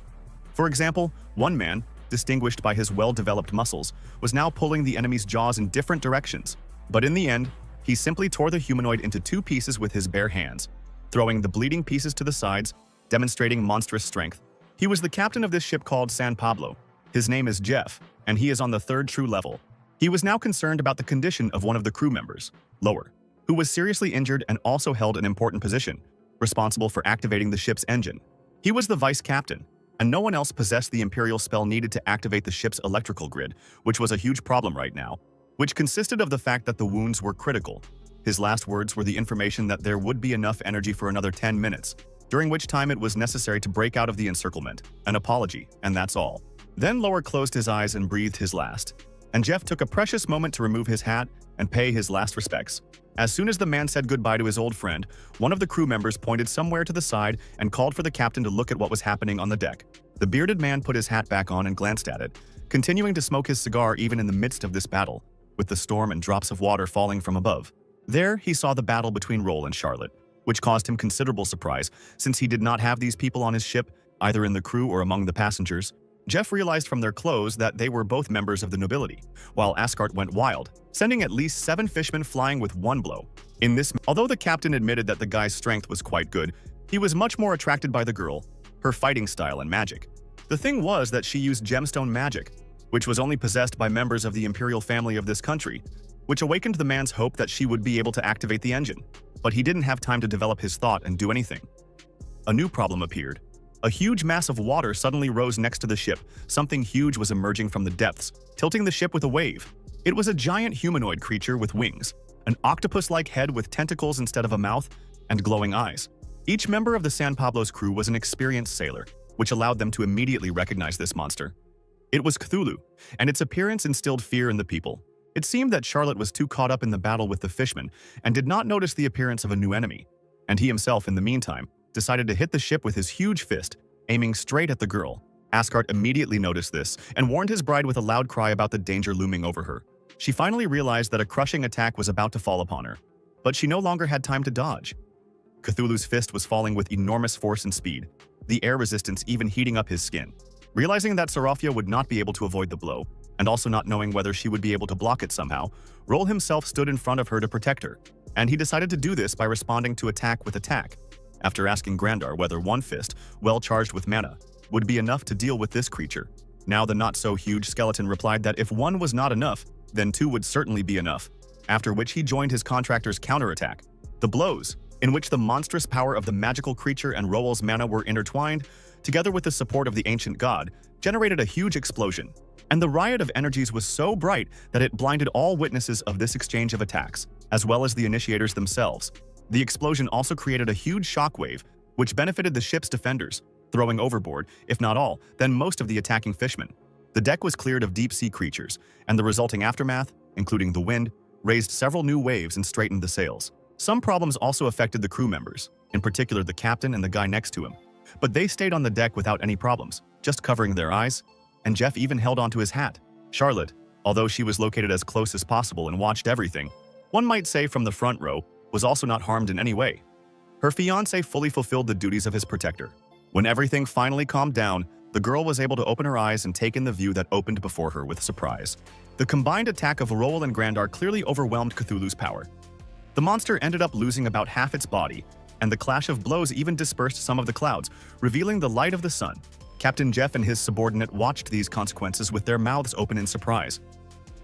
For example, one man, distinguished by his well-developed muscles, was now pulling the enemy's jaws in different directions. But in the end, he simply tore the humanoid into two pieces with his bare hands, throwing the bleeding pieces to the sides, demonstrating monstrous strength. He was the captain of this ship called San Pablo. His name is Jeff, and he is on the 3rd true level. He was now concerned about the condition of one of the crew members, Lower, who was seriously injured and also held an important position, responsible for activating the ship's engine. He was the vice captain, and no one else possessed the Imperial spell needed to activate the ship's electrical grid, which was a huge problem right now, which consisted of the fact that the wounds were critical. His last words were the information that there would be enough energy for another 10 minutes, during which time it was necessary to break out of the encirclement, an apology, and that's all. Then Lower closed his eyes and breathed his last, and Jeff took a precious moment to remove his hat and pay his last respects. As soon as the man said goodbye to his old friend, one of the crew members pointed somewhere to the side and called for the captain to look at what was happening on the deck. The bearded man put his hat back on and glanced at it, continuing to smoke his cigar even in the midst of this battle, with the storm and drops of water falling from above. There, he saw the battle between Roel and Charlotte, which caused him considerable surprise since he did not have these people on his ship, either in the crew or among the passengers. Jeff realized from their clothes that they were both members of the nobility, while Asgard went wild, sending at least 7 fishmen flying with one blow. Although the captain admitted that the guy's strength was quite good, he was much more attracted by the girl, her fighting style and magic. The thing was that she used gemstone magic, which was only possessed by members of the imperial family of this country, which awakened the man's hope that she would be able to activate the engine. But he didn't have time to develop his thought and do anything. A new problem appeared. A huge mass of water suddenly rose next to the ship. Something huge was emerging from the depths, tilting the ship with a wave. It was a giant humanoid creature with wings, an octopus-like head with tentacles instead of a mouth, and glowing eyes. Each member of the San Pablo's crew was an experienced sailor, which allowed them to immediately recognize this monster. It was Cthulhu, and its appearance instilled fear in the people. It seemed that Charlotte was too caught up in the battle with the fishmen and did not notice the appearance of a new enemy. And he himself, in the meantime, decided to hit the ship with his huge fist, aiming straight at the girl. Asgard immediately noticed this and warned his bride with a loud cry about the danger looming over her. She finally realized that a crushing attack was about to fall upon her, but she no longer had time to dodge. Cthulhu's fist was falling with enormous force and speed, the air resistance even heating up his skin. Realizing that Seraphia would not be able to avoid the blow, and also not knowing whether she would be able to block it somehow, Roll himself stood in front of her to protect her, and he decided to do this by responding to attack with attack. After asking Grandar whether one fist, well charged with mana, would be enough to deal with this creature. Now the not-so-huge skeleton replied that if one was not enough, then two would certainly be enough, after which he joined his contractor's counterattack. The blows, in which the monstrous power of the magical creature and Roel's mana were intertwined, together with the support of the ancient god, generated a huge explosion. And the riot of energies was so bright that it blinded all witnesses of this exchange of attacks, as well as the initiators themselves. The explosion also created a huge shockwave, which benefited the ship's defenders, throwing overboard, if not all, then most of the attacking fishmen. The deck was cleared of deep-sea creatures, and the resulting aftermath, including the wind, raised several new waves and straightened the sails. Some problems also affected the crew members, in particular the captain and the guy next to him. But they stayed on the deck without any problems, just covering their eyes, and Jeff even held onto his hat. Charlotte, although she was located as close as possible and watched everything, one might say from the front row, was also not harmed in any way. Her fiancé fully fulfilled the duties of his protector. When everything finally calmed down, the girl was able to open her eyes and take in the view that opened before her with surprise. The combined attack of Roel and Grandar clearly overwhelmed Cthulhu's power. The monster ended up losing about half its body, and the clash of blows even dispersed some of the clouds, revealing the light of the sun. Captain Jeff and his subordinate watched these consequences with their mouths open in surprise.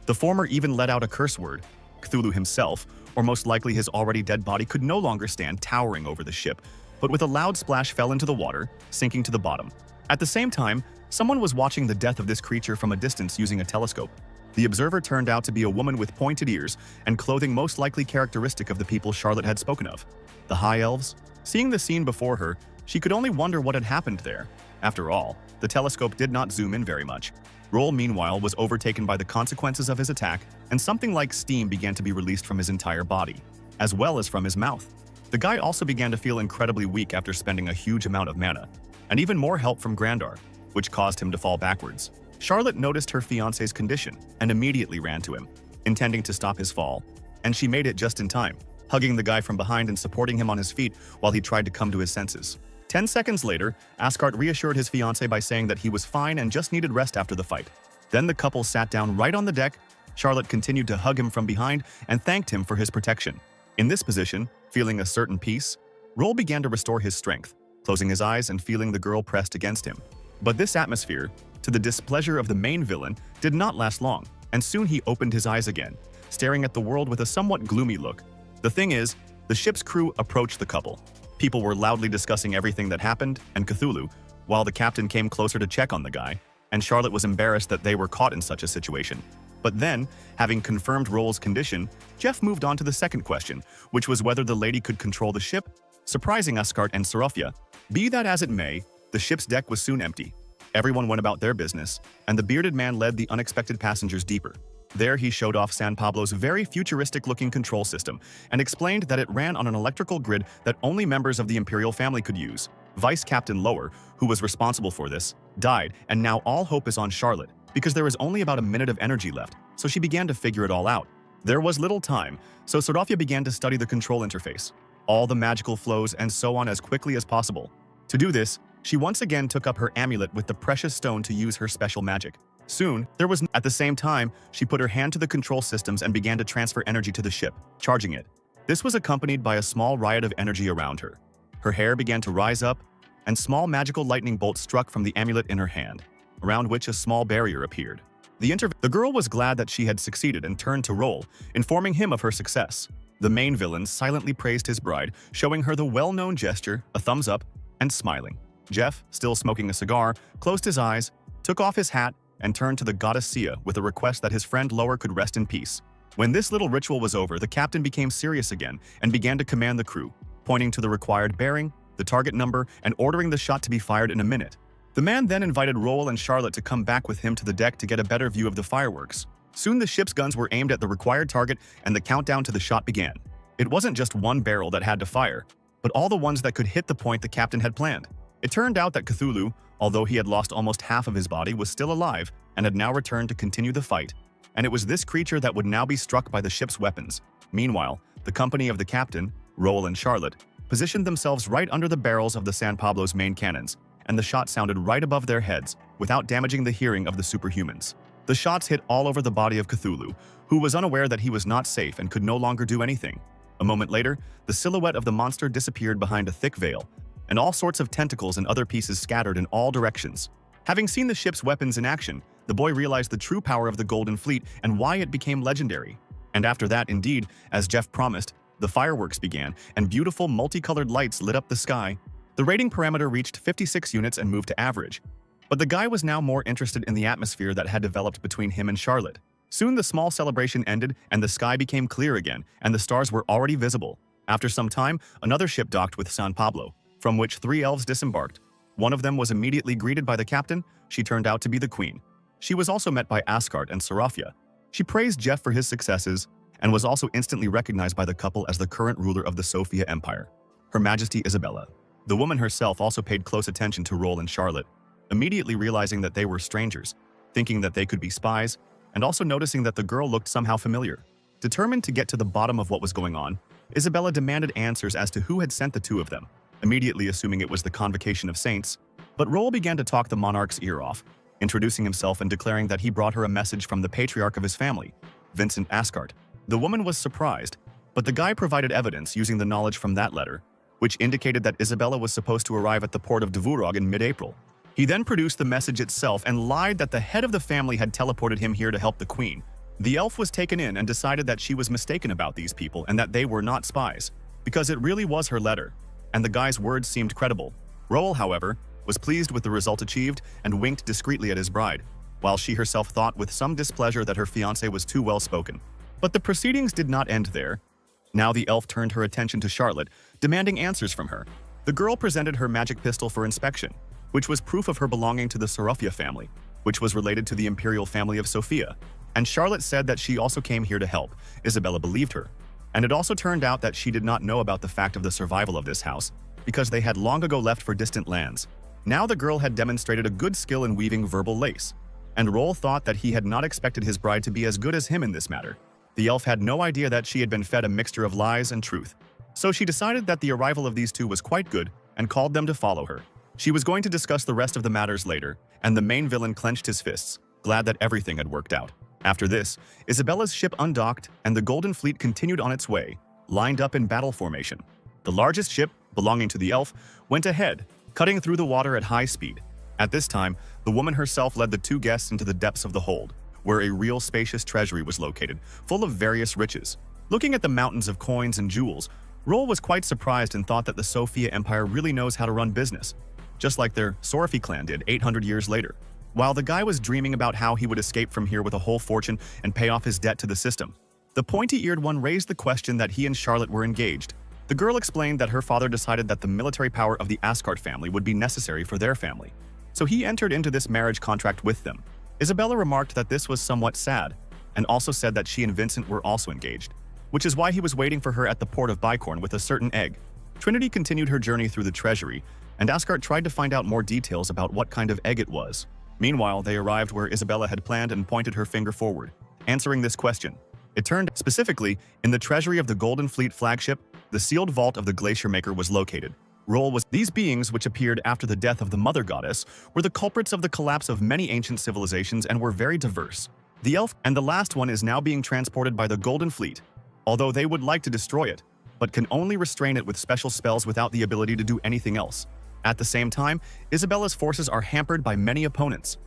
The former even let out a curse word. Cthulhu himself, or most likely his already dead body, could no longer stand towering over the ship, but with a loud splash fell into the water, sinking to the bottom. At the same time, someone was watching the death of this creature from a distance using a telescope. The observer turned out to be a woman with pointed ears and clothing most likely characteristic of the people Charlotte had spoken of, the High Elves. Seeing the scene before her, she could only wonder what had happened there. After all, the telescope did not zoom in very much. Roel, meanwhile, was overtaken by the consequences of his attack, and something like steam began to be released from his entire body, as well as from his mouth. The guy also began to feel incredibly weak after spending a huge amount of mana, and even more help from Grandar, which caused him to fall backwards. Charlotte noticed her fiancé's condition and immediately ran to him, intending to stop his fall, and she made it just in time, hugging the guy from behind and supporting him on his feet while he tried to come to his senses. 10 seconds later, Asgard reassured his fiancé by saying that he was fine and just needed rest after the fight. Then the couple sat down right on the deck. Charlotte continued to hug him from behind and thanked him for his protection. In this position, feeling a certain peace, Roel began to restore his strength, closing his eyes and feeling the girl pressed against him. But this atmosphere, to the displeasure of the main villain, did not last long, and soon he opened his eyes again, staring at the world with a somewhat gloomy look. The thing is, the ship's crew approached the couple. People were loudly discussing everything that happened, and Cthulhu, while the captain came closer to check on the guy, and Charlotte was embarrassed that they were caught in such a situation. But then, having confirmed Roel's condition, Jeff moved on to the second question, which was whether the lady could control the ship, surprising Asgard and Seraphia. Be that as it may, the ship's deck was soon empty. Everyone went about their business, and the bearded man led the unexpected passengers deeper. There he showed off San Pablo's very futuristic-looking control system and explained that it ran on an electrical grid that only members of the Imperial family could use. Vice Captain Lower, who was responsible for this, died, and now all hope is on Charlotte, because there is only about a minute of energy left, so she began to figure it all out. There was little time, so Seraphia began to study the control interface, all the magical flows and so on as quickly as possible. To do this, she once again took up her amulet with the precious stone to use her special magic. Soon, at the same time, she put her hand to the control systems and began to transfer energy to the ship, charging it. This was accompanied by a small riot of energy around her. Her hair began to rise up, and small magical lightning bolts struck from the amulet in her hand, around which a small barrier appeared. The girl was glad that she had succeeded and turned to Roel, informing him of her success. The main villain silently praised his bride, showing her the well-known gesture, a thumbs up, and smiling. Jeff, still smoking a cigar, closed his eyes, took off his hat, and turned to the goddess Sia with a request that his friend Lower could rest in peace. When this little ritual was over, the captain became serious again and began to command the crew, pointing to the required bearing, the target number, and ordering the shot to be fired in a minute. The man then invited Roel and Charlotte to come back with him to the deck to get a better view of the fireworks. Soon the ship's guns were aimed at the required target and the countdown to the shot began. It wasn't just one barrel that had to fire, but all the ones that could hit the point the captain had planned. It turned out that Cthulhu, although he had lost almost half of his body, was still alive and had now returned to continue the fight. And it was this creature that would now be struck by the ship's weapons. Meanwhile, the company of the captain, Roel and Charlotte, positioned themselves right under the barrels of the San Pablo's main cannons, and the shot sounded right above their heads without damaging the hearing of the superhumans. The shots hit all over the body of Cthulhu, who was unaware that he was not safe and could no longer do anything. A moment later, the silhouette of the monster disappeared behind a thick veil, and all sorts of tentacles and other pieces scattered in all directions. Having seen the ship's weapons in action, the boy realized the true power of the Golden Fleet and why it became legendary. And after that, indeed, as Jeff promised, the fireworks began, and beautiful multicolored lights lit up the sky. The rating parameter reached 56 units and moved to average. But the guy was now more interested in the atmosphere that had developed between him and Charlotte. Soon the small celebration ended and the sky became clear again, and the stars were already visible. After some time, another ship docked with San Pablo, from which 3 elves disembarked. One of them was immediately greeted by the captain. She turned out to be the queen. She was also met by Asgard and Seraphia. She praised Jeff for his successes and was also instantly recognized by the couple as the current ruler of the Sophia Empire, Her Majesty Isabella. The woman herself also paid close attention to Roel and Charlotte, immediately realizing that they were strangers, thinking that they could be spies, and also noticing that the girl looked somehow familiar. Determined to get to the bottom of what was going on, Isabella demanded answers as to who had sent the two of them, immediately assuming it was the Convocation of Saints. But Roel began to talk the monarch's ear off, introducing himself and declaring that he brought her a message from the patriarch of his family, Vincent Asgard. The woman was surprised, but the guy provided evidence using the knowledge from that letter, which indicated that Isabella was supposed to arrive at the port of Dvorog in mid-April. He then produced the message itself and lied that the head of the family had teleported him here to help the queen. The elf was taken in and decided that she was mistaken about these people and that they were not spies, because it really was her letter, and the guy's words seemed credible. Roel, however, was pleased with the result achieved and winked discreetly at his bride, while she herself thought with some displeasure that her fiancé was too well-spoken. But the proceedings did not end there. Now the elf turned her attention to Charlotte, demanding answers from her. The girl presented her magic pistol for inspection, which was proof of her belonging to the Seraphia family, which was related to the imperial family of Sophia. And Charlotte said that she also came here to help. Isabella believed her. And it also turned out that she did not know about the fact of the survival of this house, because they had long ago left for distant lands. Now the girl had demonstrated a good skill in weaving verbal lace, and Roel thought that he had not expected his bride to be as good as him in this matter. The elf had no idea that she had been fed a mixture of lies and truth. So she decided that the arrival of these two was quite good and called them to follow her. She was going to discuss the rest of the matters later, and the main villain clenched his fists, glad that everything had worked out. After this, Isabella's ship undocked and the Golden Fleet continued on its way, lined up in battle formation. The largest ship, belonging to the elf, went ahead, cutting through the water at high speed. At this time, the woman herself led the two guests into the depths of the hold, where a real spacious treasury was located, full of various riches. Looking at the mountains of coins and jewels, Roel was quite surprised and thought that the Sophia Empire really knows how to run business, just like their Soraphi clan did 800 years later. While the guy was dreaming about how he would escape from here with a whole fortune and pay off his debt to the system, the pointy-eared one raised the question that he and Charlotte were engaged. The girl explained that her father decided that the military power of the Asgard family would be necessary for their family, so he entered into this marriage contract with them. Isabella remarked that this was somewhat sad, and also said that she and Vincent were also engaged, which is why he was waiting for her at the port of Bicorn with a certain egg. Trinity continued her journey through the treasury, and Asgard tried to find out more details about what kind of egg it was. Meanwhile, they arrived where Isabella had planned and pointed her finger forward, answering this question. It turned specifically in the treasury of the Golden Fleet flagship, the sealed vault of the Glacier Maker was located. Roel was these beings, which appeared after the death of the Mother Goddess, were the culprits of the collapse of many ancient civilizations and were very diverse. The elf and the last one is now being transported by the Golden Fleet, although they would like to destroy it, but can only restrain it with special spells without the ability to do anything else. At the same time, Isabella's forces are hampered by many opponents.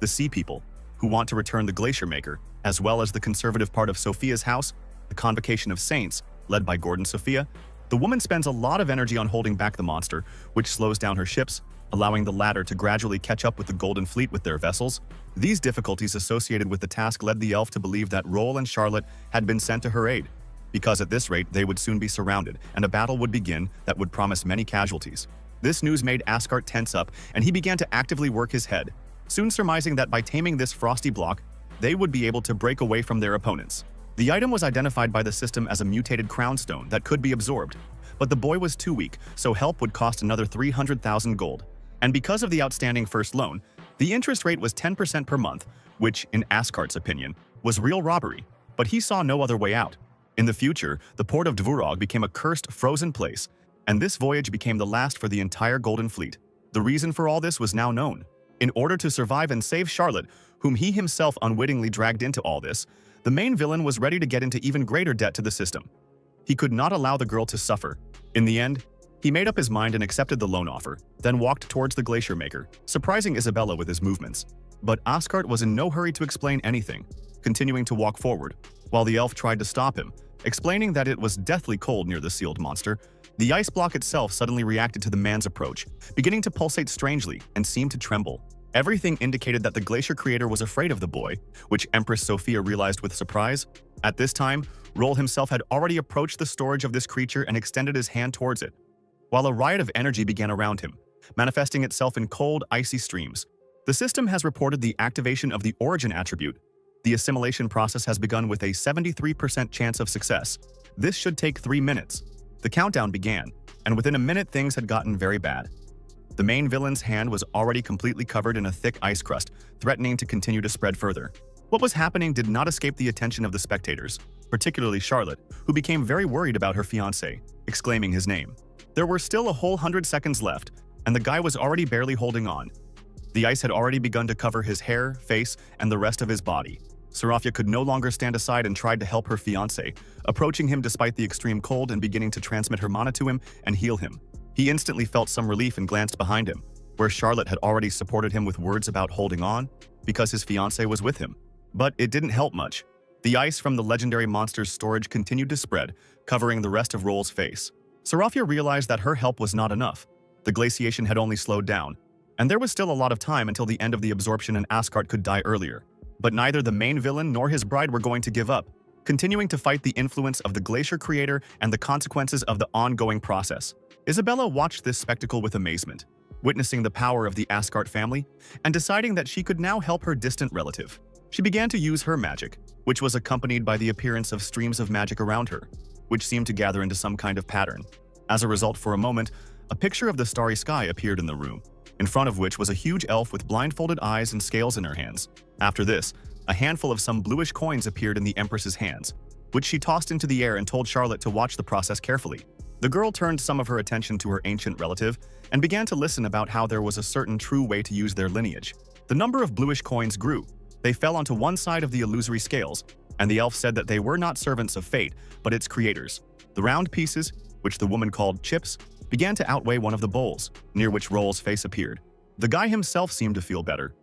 The Sea People, who want to return the Glacier Maker, as well as the conservative part of Sophia's house, the Convocation of Saints, led by Gordon Sophia. The woman spends a lot of energy on holding back the monster, which slows down her ships, allowing the latter to gradually catch up with the Golden Fleet with their vessels. These difficulties associated with the task led the elf to believe that Roll and Charlotte had been sent to her aid, because at this rate they would soon be surrounded and a battle would begin that would promise many casualties. This news made Asgard tense up, and he began to actively work his head, soon surmising that by taming this frosty block, they would be able to break away from their opponents. The item was identified by the system as a mutated crown stone that could be absorbed, but the boy was too weak, so help would cost another 300,000 gold. And because of the outstanding first loan, the interest rate was 10% per month, which, in Asgard's opinion, was real robbery, but he saw no other way out. In the future, the port of Dvorog became a cursed, frozen place, and this voyage became the last for the entire Golden Fleet. The reason for all this was now known. In order to survive and save Charlotte, whom he himself unwittingly dragged into all this, the main villain was ready to get into even greater debt to the system. He could not allow the girl to suffer. In the end, he made up his mind and accepted the loan offer, then walked towards the Glacier Maker, surprising Isabella with his movements. But Asgard was in no hurry to explain anything, continuing to walk forward, while the elf tried to stop him, explaining that it was deathly cold near the sealed monster. The ice block itself suddenly reacted to the man's approach, beginning to pulsate strangely and seemed to tremble. Everything indicated that the Glacier Creator was afraid of the boy, which Empress Sophia realized with surprise. At this time, Roll himself had already approached the storage of this creature and extended his hand towards it, while a riot of energy began around him, manifesting itself in cold, icy streams. The system has reported the activation of the origin attribute. The assimilation process has begun with a 73% chance of success. This should take 3 minutes. The countdown began, and within a minute things had gotten very bad. The main villain's hand was already completely covered in a thick ice crust, threatening to continue to spread further. What was happening did not escape the attention of the spectators, particularly Charlotte, who became very worried about her fiancé, exclaiming his name. There were still a whole 100 seconds left, and the guy was already barely holding on. The ice had already begun to cover his hair, face, and the rest of his body. Serafia could no longer stand aside and tried to help her fiancé, approaching him despite the extreme cold and beginning to transmit her mana to him and heal him. He instantly felt some relief and glanced behind him, where Charlotte had already supported him with words about holding on, because his fiancé was with him. But it didn't help much. The ice from the legendary monster's storage continued to spread, covering the rest of Roll's face. Serafia realized that her help was not enough. The glaciation had only slowed down, and there was still a lot of time until the end of the absorption and Asgard could die earlier. But neither the main villain nor his bride were going to give up, continuing to fight the influence of the Glacier Creator and the consequences of the ongoing process. Isabella watched this spectacle with amazement, witnessing the power of the Asgard family and deciding that she could now help her distant relative. She began to use her magic, which was accompanied by the appearance of streams of magic around her, which seemed to gather into some kind of pattern. As a result, for a moment, a picture of the starry sky appeared in the room, in front of which was a huge elf with blindfolded eyes and scales in her hands. After this, a handful of some bluish coins appeared in the Empress's hands, which she tossed into the air and told Charlotte to watch the process carefully. The girl turned some of her attention to her ancient relative and began to listen about how there was a certain true way to use their lineage. The number of bluish coins grew. They fell onto one side of the illusory scales, and the elf said that they were not servants of fate, but its creators. The round pieces, which the woman called chips, began to outweigh one of the bowls, near which Roll's face appeared. The guy himself seemed to feel better.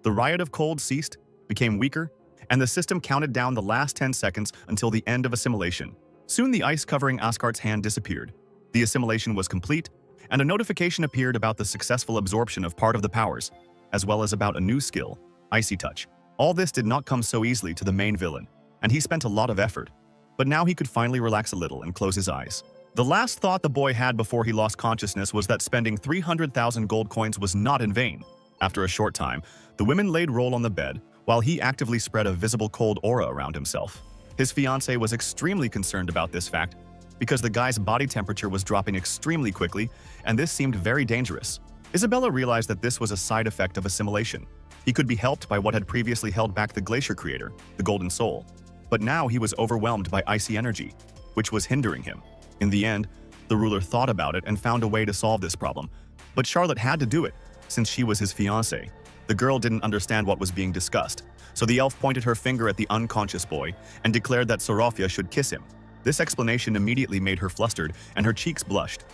The riot of cold ceased, became weaker, and the system counted down the last 10 seconds until the end of assimilation. Soon the ice covering Asgard's hand disappeared. The assimilation was complete, and a notification appeared about the successful absorption of part of the powers, as well as about a new skill, Icy Touch. All this did not come so easily to the main villain, and he spent a lot of effort. But now he could finally relax a little and close his eyes. The last thought the boy had before he lost consciousness was that spending 300,000 gold coins was not in vain. After a short time, the women laid Roll on the bed, while he actively spread a visible cold aura around himself. His fiancée was extremely concerned about this fact, because the guy's body temperature was dropping extremely quickly, and this seemed very dangerous. Isabella realized that this was a side effect of assimilation. He could be helped by what had previously held back the Glacier Creator, the Golden Soul. But now he was overwhelmed by icy energy, which was hindering him. In the end, the ruler thought about it and found a way to solve this problem. But Charlotte had to do it, since she was his fiancée. The girl didn't understand what was being discussed, so the elf pointed her finger at the unconscious boy and declared that Serafia should kiss him. This explanation immediately made her flustered, and her cheeks blushed.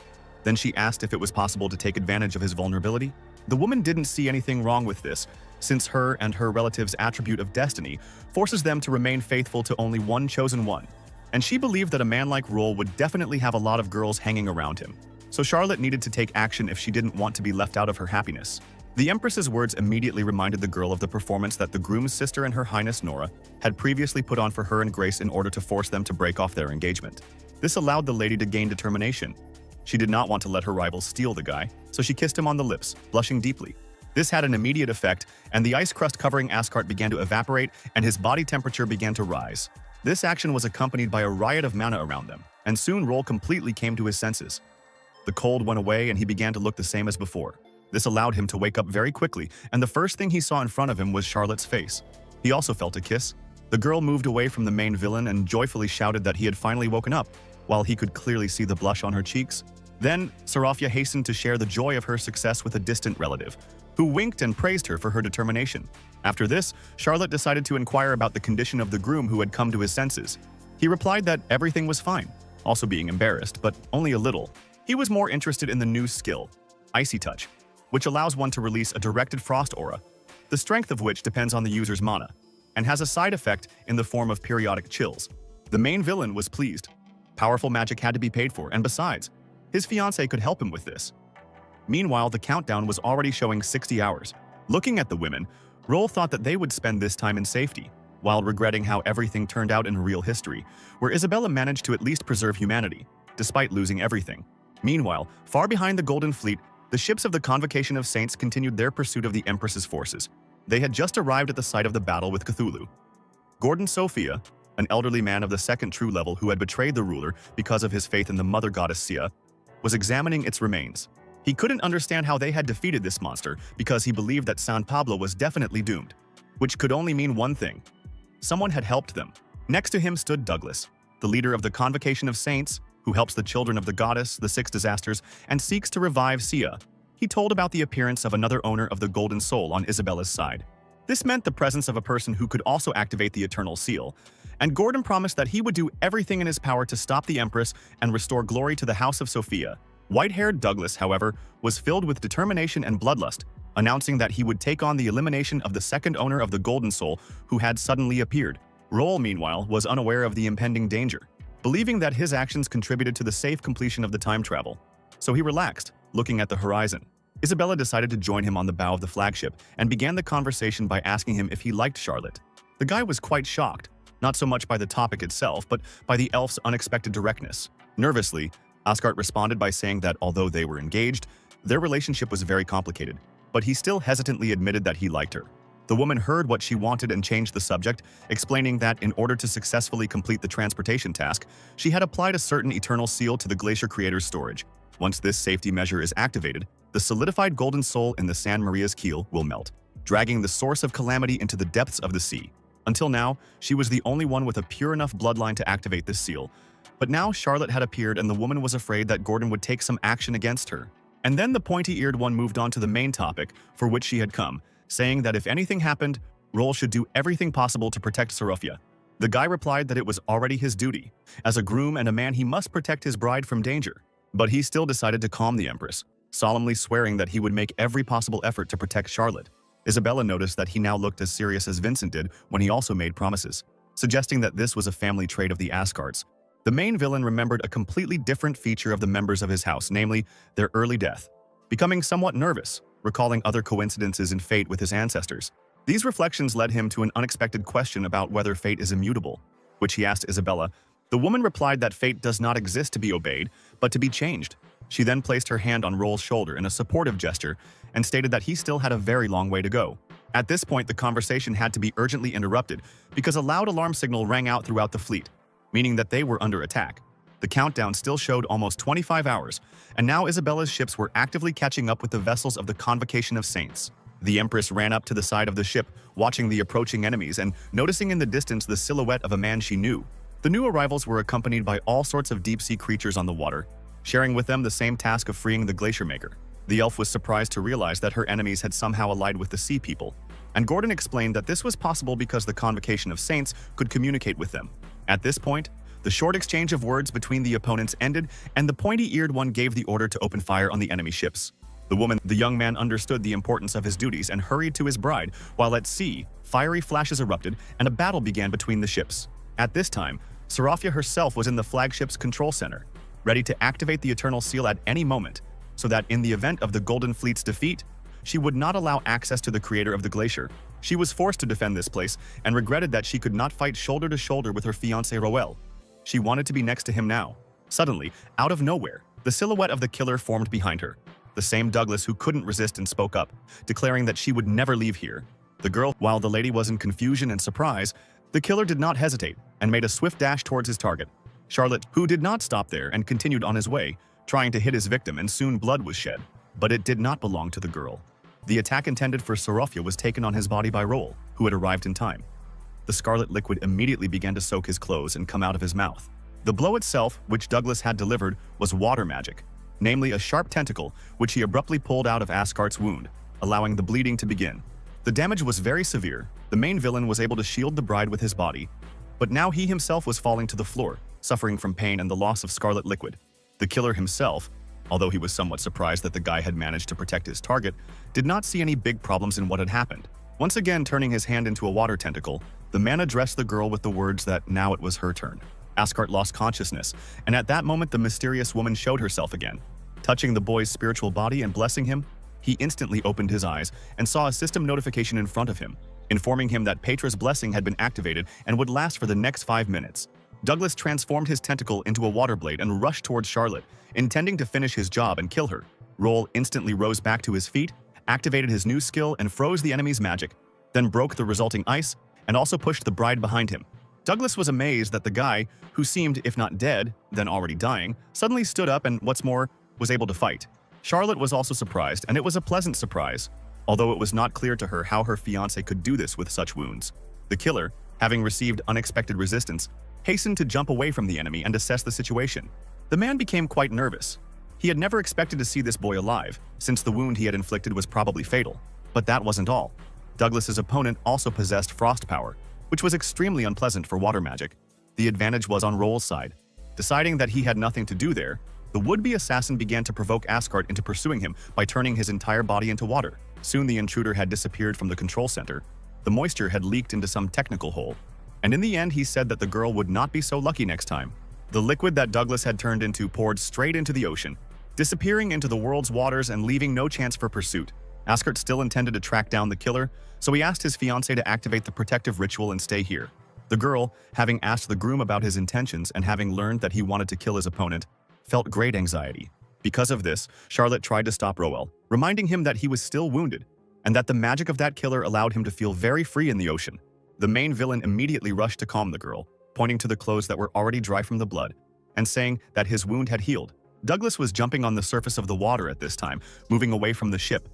Then she asked if it was possible to take advantage of his vulnerability. The woman didn't see anything wrong with this, since her and her relative's attribute of destiny forces them to remain faithful to only one chosen one. And she believed that a man like Roll would definitely have a lot of girls hanging around him. so Charlotte needed to take action if she didn't want to be left out of her happiness. The Empress's words immediately reminded the girl of the performance that the groom's sister and Her Highness Nora had previously put on for her and Grace in order to force them to break off their engagement. This allowed the lady to gain determination. She did not want to let her rival steal the guy, so she kissed him on the lips, blushing deeply. This had an immediate effect, and the ice crust covering Asgard began to evaporate and his body temperature began to rise. This action was accompanied by a riot of mana around them, and soon Roll completely came to his senses. The cold went away and he began to look the same as before. This allowed him to wake up very quickly, and the first thing he saw in front of him was Charlotte's face. He also felt a kiss. The girl moved away from the main villain and joyfully shouted that he had finally woken up, while he could clearly see the blush on her cheeks. Then, Sarafia hastened to share the joy of her success with a distant relative, who winked and praised her for her determination. After this, Charlotte decided to inquire about the condition of the groom who had come to his senses. He replied that everything was fine, also being embarrassed, but only a little. He was more interested in the new skill, Icy Touch, which allows one to release a directed frost aura, the strength of which depends on the user's mana, and has a side effect in the form of periodic chills. The main villain was pleased. Powerful magic had to be paid for, and besides, his fiancée could help him with this. Meanwhile, the countdown was already showing 60 hours. Looking at the women, Roll thought that they would spend this time in safety, while regretting how everything turned out in real history, where Isabella managed to at least preserve humanity, despite losing everything. Meanwhile, far behind the Golden Fleet, the ships of the Convocation of Saints continued their pursuit of the Empress's forces. They had just arrived at the site of the battle with Cthulhu. Gordon Sophia, an elderly man of the second true level who had betrayed the ruler because of his faith in the mother goddess Sia, was examining its remains. He couldn't understand how they had defeated this monster because he believed that San Pablo was definitely doomed, which could only mean one thing. Someone had helped them. Next to him stood Douglas, the leader of the Convocation of Saints, who helps the children of the goddess, the Six Disasters, and seeks to revive Sia. He told about the appearance of another owner of the Golden Soul on Isabella's side. This meant the presence of a person who could also activate the Eternal Seal, and Gordon promised that he would do everything in his power to stop the Empress and restore glory to the House of Sophia. White-haired Douglas, however, was filled with determination and bloodlust, announcing that he would take on the elimination of the second owner of the Golden Soul who had suddenly appeared. Roll, meanwhile, was unaware of the impending danger, believing that his actions contributed to the safe completion of the time travel. So he relaxed, looking at the horizon. Isabella decided to join him on the bow of the flagship and began the conversation by asking him if he liked Charlotte. The guy was quite shocked, not so much by the topic itself, but by the elf's unexpected directness. Nervously, Asgard responded by saying that although they were engaged, their relationship was very complicated, but he still hesitantly admitted that he liked her. The woman heard what she wanted and changed the subject, explaining that in order to successfully complete the transportation task, she had applied a certain eternal seal to the Glacier Creator's storage. Once this safety measure is activated, the solidified golden soul in the San Maria's keel will melt, dragging the source of calamity into the depths of the sea. Until now, she was the only one with a pure enough bloodline to activate this seal, but now Charlotte had appeared and the woman was afraid that Gordon would take some action against her. And then the pointy-eared one moved on to the main topic for which she had come, saying that if anything happened, Roll should do everything possible to protect Sarafia. The guy replied that it was already his duty. As a groom and a man, he must protect his bride from danger. But he still decided to calm the Empress, solemnly swearing that he would make every possible effort to protect Charlotte. Isabella noticed that he now looked as serious as Vincent did when he also made promises, suggesting that this was a family trait of the Asgards. The main villain remembered a completely different feature of the members of his house, namely, their early death, becoming somewhat nervous, recalling other coincidences in fate with his ancestors. These reflections led him to an unexpected question about whether fate is immutable, which he asked Isabella. The woman replied that fate does not exist to be obeyed, but to be changed. She then placed her hand on Roll's shoulder in a supportive gesture and stated that he still had a very long way to go. At this point, the conversation had to be urgently interrupted because a loud alarm signal rang out throughout the fleet, meaning that they were under attack. The countdown still showed almost 25 hours, and now Isabella's ships were actively catching up with the vessels of the Convocation of Saints. The Empress ran up to the side of the ship, watching the approaching enemies and noticing in the distance the silhouette of a man she knew. The new arrivals were accompanied by all sorts of deep-sea creatures on the water, sharing with them the same task of freeing the Glacier Maker. The elf was surprised to realize that her enemies had somehow allied with the Sea People, and Gordon explained that this was possible because the Convocation of Saints could communicate with them. At this point, the short exchange of words between the opponents ended, and the pointy-eared one gave the order to open fire on the enemy ships. The young man understood the importance of his duties and hurried to his bride, while at sea, fiery flashes erupted and a battle began between the ships. At this time, Sarafia herself was in the flagship's control center. ready to activate the Eternal Seal at any moment, so that in the event of the Golden Fleet's defeat, she would not allow access to the creator of the glacier. She was forced to defend this place and regretted that she could not fight shoulder to shoulder with her fiancé Roel. She wanted to be next to him now. Suddenly, out of nowhere, the silhouette of the killer formed behind her. The same Douglas who couldn't resist and spoke up, declaring that she would never leave here. The girl, while the lady was in confusion and surprise, the killer did not hesitate and made a swift dash towards his target. Charlotte, who did not stop there and continued on his way, trying to hit his victim, and soon blood was shed. But it did not belong to the girl. The attack intended for Sorofia was taken on his body by Roel, who had arrived in time. The scarlet liquid immediately began to soak his clothes and come out of his mouth. The blow itself, which Douglas had delivered, was water magic, namely a sharp tentacle, which he abruptly pulled out of Asgard's wound, allowing the bleeding to begin. The damage was very severe. The main villain was able to shield the bride with his body, but now he himself was falling to the floor, suffering from pain and the loss of scarlet liquid. The killer himself, although he was somewhat surprised that the guy had managed to protect his target, did not see any big problems in what had happened. Once again turning his hand into a water tentacle, the man addressed the girl with the words that now it was her turn. Asgard lost consciousness, and at that moment the mysterious woman showed herself again. Touching the boy's spiritual body and blessing him, he instantly opened his eyes and saw a system notification in front of him, informing him that Petra's blessing had been activated and would last for the next 5 minutes. Douglas transformed his tentacle into a water blade and rushed towards Charlotte, intending to finish his job and kill her. Roel instantly rose back to his feet, activated his new skill and froze the enemy's magic, then broke the resulting ice and also pushed the bride behind him. Douglas was amazed that the guy, who seemed, if not dead, then already dying, suddenly stood up and, what's more, was able to fight. Charlotte was also surprised, and it was a pleasant surprise, although it was not clear to her how her fiancé could do this with such wounds. The killer, having received unexpected resistance, hastened to jump away from the enemy and assess the situation. The man became quite nervous. He had never expected to see this boy alive, since the wound he had inflicted was probably fatal. But that wasn't all. Douglas's opponent also possessed frost power, which was extremely unpleasant for water magic. The advantage was on Roel's side. Deciding that he had nothing to do there, the would-be assassin began to provoke Asgard into pursuing him by turning his entire body into water. Soon the intruder had disappeared from the control center. The moisture had leaked into some technical hole, and in the end he said that the girl would not be so lucky next time. The liquid that Douglas had turned into poured straight into the ocean, disappearing into the world's waters and leaving no chance for pursuit. Asgard still intended to track down the killer, so he asked his fiancée to activate the protective ritual and stay here. The girl, having asked the groom about his intentions and having learned that he wanted to kill his opponent, felt great anxiety. Because of this, Charlotte tried to stop Roel, reminding him that he was still wounded, and that the magic of that killer allowed him to feel very free in the ocean. The main villain immediately rushed to calm the girl, pointing to the clothes that were already dry from the blood, and saying that his wound had healed. Douglas was jumping on the surface of the water at this time, moving away from the ship.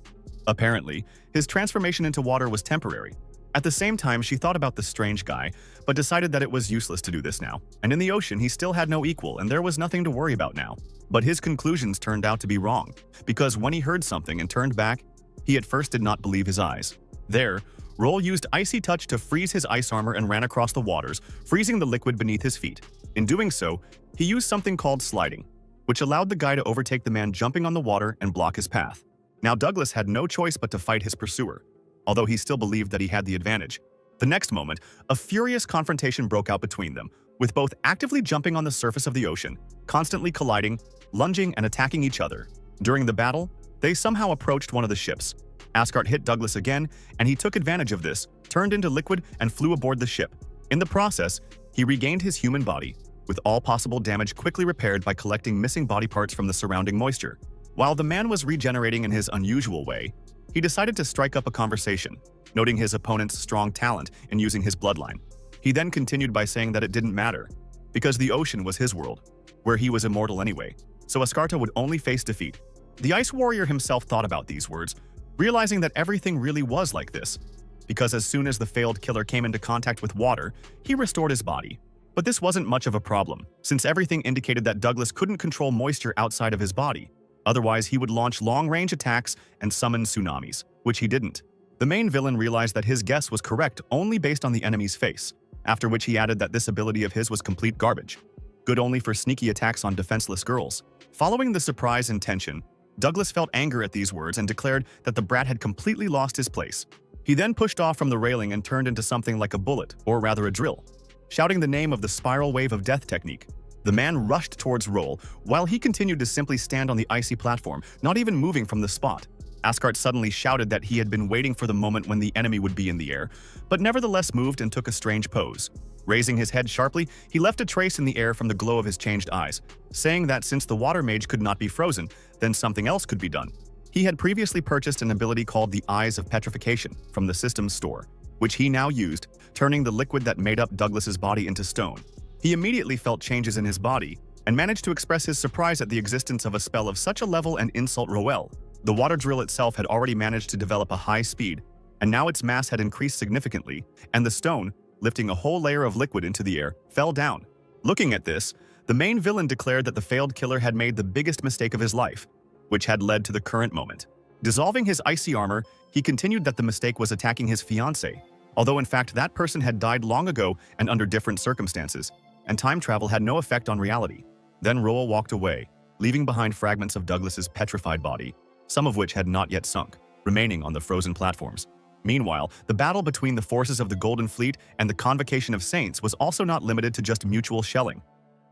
Apparently, his transformation into water was temporary. At the same time, she thought about the strange guy, but decided that it was useless to do this now. And in the ocean, he still had no equal, and there was nothing to worry about now. But his conclusions turned out to be wrong, because when he heard something and turned back, he at first did not believe his eyes. There, Roel used Icy Touch to freeze his ice armor and ran across the waters, freezing the liquid beneath his feet. In doing so, he used something called sliding, which allowed the guy to overtake the man jumping on the water and block his path. Now Douglas had no choice but to fight his pursuer, although he still believed that he had the advantage. The next moment, a furious confrontation broke out between them, with both actively jumping on the surface of the ocean, constantly colliding, lunging, and attacking each other. During the battle, they somehow approached one of the ships. Asgard hit Douglas again, and he took advantage of this, turned into liquid, and flew aboard the ship. In the process, he regained his human body, with all possible damage quickly repaired by collecting missing body parts from the surrounding moisture. While the man was regenerating in his unusual way, he decided to strike up a conversation, noting his opponent's strong talent in using his bloodline. He then continued by saying that it didn't matter, because the ocean was his world, where he was immortal anyway, so Asgarta would only face defeat. The Ice Warrior himself thought about these words, realizing that everything really was like this, because as soon as the failed killer came into contact with water, he restored his body. But this wasn't much of a problem, since everything indicated that Douglas couldn't control moisture outside of his body. Otherwise, he would launch long-range attacks and summon tsunamis, which he didn't. The main villain realized that his guess was correct only based on the enemy's face, after which he added that this ability of his was complete garbage, good only for sneaky attacks on defenseless girls. Following the surprise and tension, Douglas felt anger at these words and declared that the brat had completely lost his place. He then pushed off from the railing and turned into something like a bullet, or rather a drill, shouting the name of the spiral wave of death technique. The man rushed towards Roel, while he continued to simply stand on the icy platform, not even moving from the spot. Asgard suddenly shouted that he had been waiting for the moment when the enemy would be in the air, but nevertheless moved and took a strange pose. Raising his head sharply, he left a trace in the air from the glow of his changed eyes, saying that since the water mage could not be frozen, then something else could be done. He had previously purchased an ability called the Eyes of Petrification from the system's store, which he now used, turning the liquid that made up Douglas's body into stone. He immediately felt changes in his body and managed to express his surprise at the existence of a spell of such a level and insult Roel. The water drill itself had already managed to develop a high speed, and now its mass had increased significantly, and the stone, lifting a whole layer of liquid into the air, fell down. Looking at this, the main villain declared that the failed killer had made the biggest mistake of his life, which had led to the current moment. Dissolving his icy armor, he continued that the mistake was attacking his fiancée, although in fact that person had died long ago and under different circumstances, and time travel had no effect on reality. Then Roel walked away, leaving behind fragments of Douglas's petrified body, some of which had not yet sunk, remaining on the frozen platforms. Meanwhile, the battle between the forces of the Golden Fleet and the Convocation of Saints was also not limited to just mutual shelling.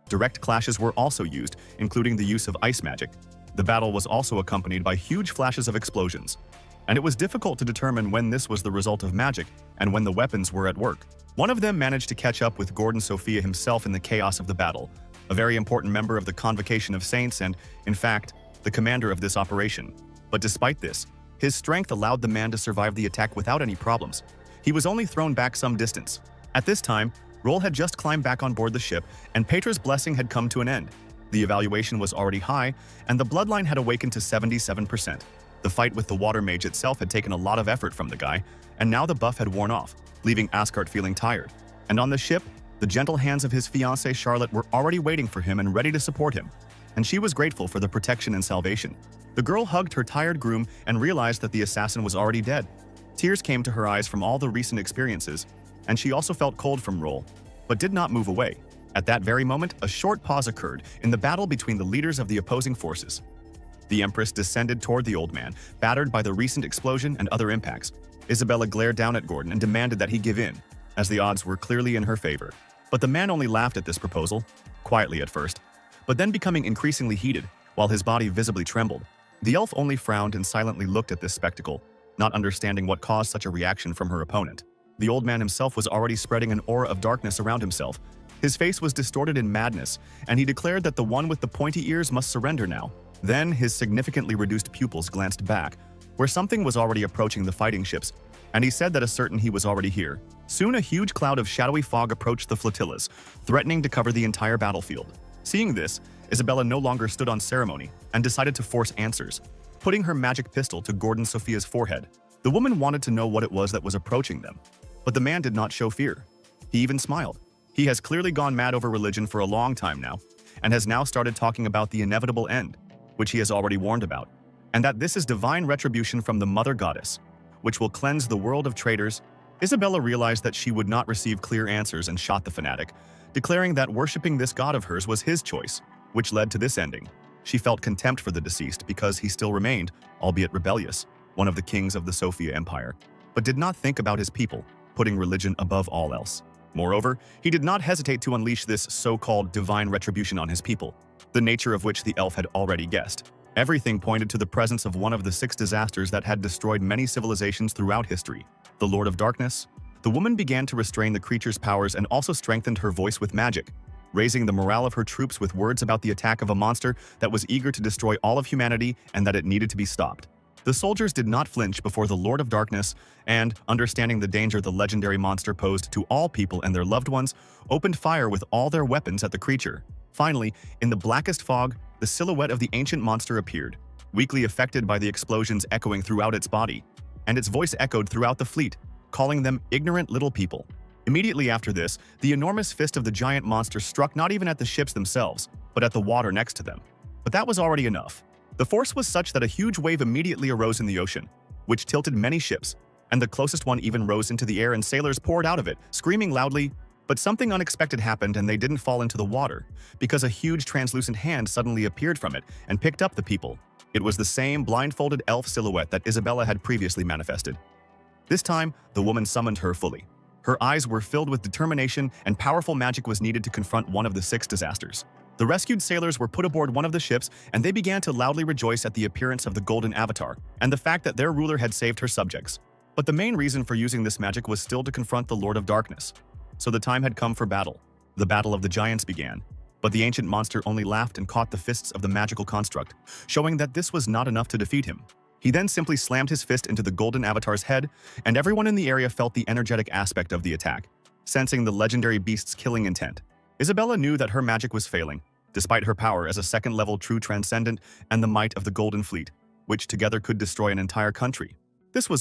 Direct clashes were also used, including the use of ice magic. The battle was also accompanied by huge flashes of explosions, and it was difficult to determine when this was the result of magic and when the weapons were at work. One of them managed to catch up with Gordon Sophia himself in the chaos of the battle, a very important member of the Convocation of Saints and, in fact, the commander of this operation. But despite this, his strength allowed the man to survive the attack without any problems. He was only thrown back some distance. At this time, Roel had just climbed back on board the ship, and Petra's blessing had come to an end. The evaluation was already high, and the bloodline had awakened to 77%. The fight with the water mage itself had taken a lot of effort from the guy, and now the buff had worn off, leaving Asgard feeling tired. And on the ship, the gentle hands of his fiancée Charlotte were already waiting for him and ready to support him, and she was grateful for the protection and salvation. The girl hugged her tired groom and realized that the assassin was already dead. Tears came to her eyes from all the recent experiences, and she also felt cold from Roel, but did not move away. At that very moment, a short pause occurred in the battle between the leaders of the opposing forces. The Empress descended toward the old man, battered by the recent explosion and other impacts. Isabella glared down at Gordon and demanded that he give in, as the odds were clearly in her favor. But the man only laughed at this proposal, quietly at first, but then becoming increasingly heated, while his body visibly trembled. The elf only frowned and silently looked at this spectacle, not understanding what caused such a reaction from her opponent. The old man himself was already spreading an aura of darkness around himself. His face was distorted in madness, and he declared that the one with the pointy ears must surrender now. Then his significantly reduced pupils glanced back, where something was already approaching the fighting ships, and he said that as certain he was already here. Soon a huge cloud of shadowy fog approached the flotillas, threatening to cover the entire battlefield. Seeing this, Isabella no longer stood on ceremony and decided to force answers, putting her magic pistol to Gordon Sophia's forehead. The woman wanted to know what it was that was approaching them, but the man did not show fear. He even smiled. He has clearly gone mad over religion for a long time now, and has now started talking about the inevitable end, which he has already warned about, and that this is divine retribution from the Mother Goddess, which will cleanse the world of traitors. Isabella realized that she would not receive clear answers and shot the fanatic, declaring that worshipping this god of hers was his choice, which led to this ending. She felt contempt for the deceased because he still remained, albeit rebellious, one of the kings of the Sophia Empire, but did not think about his people, putting religion above all else. Moreover, he did not hesitate to unleash this so-called divine retribution on his people, the nature of which the elf had already guessed. Everything pointed to the presence of one of the 6 disasters that had destroyed many civilizations throughout history, the Lord of Darkness. The woman began to restrain the creature's powers and also strengthened her voice with magic, raising the morale of her troops with words about the attack of a monster that was eager to destroy all of humanity and that it needed to be stopped. The soldiers did not flinch before the Lord of Darkness and, understanding the danger the legendary monster posed to all people and their loved ones, opened fire with all their weapons at the creature. Finally, in the blackest fog, the silhouette of the ancient monster appeared, weakly affected by the explosions echoing throughout its body, and its voice echoed throughout the fleet, calling them ignorant little people. Immediately after this, the enormous fist of the giant monster struck not even at the ships themselves, but at the water next to them. But that was already enough. The force was such that a huge wave immediately arose in the ocean, which tilted many ships, and the closest one even rose into the air and sailors poured out of it, screaming loudly. But something unexpected happened and they didn't fall into the water, because a huge translucent hand suddenly appeared from it and picked up the people. It was the same blindfolded elf silhouette that Isabella had previously manifested. This time, the woman summoned her fully. Her eyes were filled with determination and powerful magic was needed to confront one of the 6 disasters. The rescued sailors were put aboard one of the ships, and they began to loudly rejoice at the appearance of the golden avatar and the fact that their ruler had saved her subjects. But the main reason for using this magic was still to confront the Lord of Darkness. So the time had come for battle. The Battle of the Giants began. But the ancient monster only laughed and caught the fists of the magical construct, showing that this was not enough to defeat him. He then simply slammed his fist into the golden avatar's head, and everyone in the area felt the energetic aspect of the attack, sensing the legendary beast's killing intent. Isabella knew that her magic was failing, despite her power as a second-level true transcendent and the might of the Golden Fleet, which together could destroy an entire country.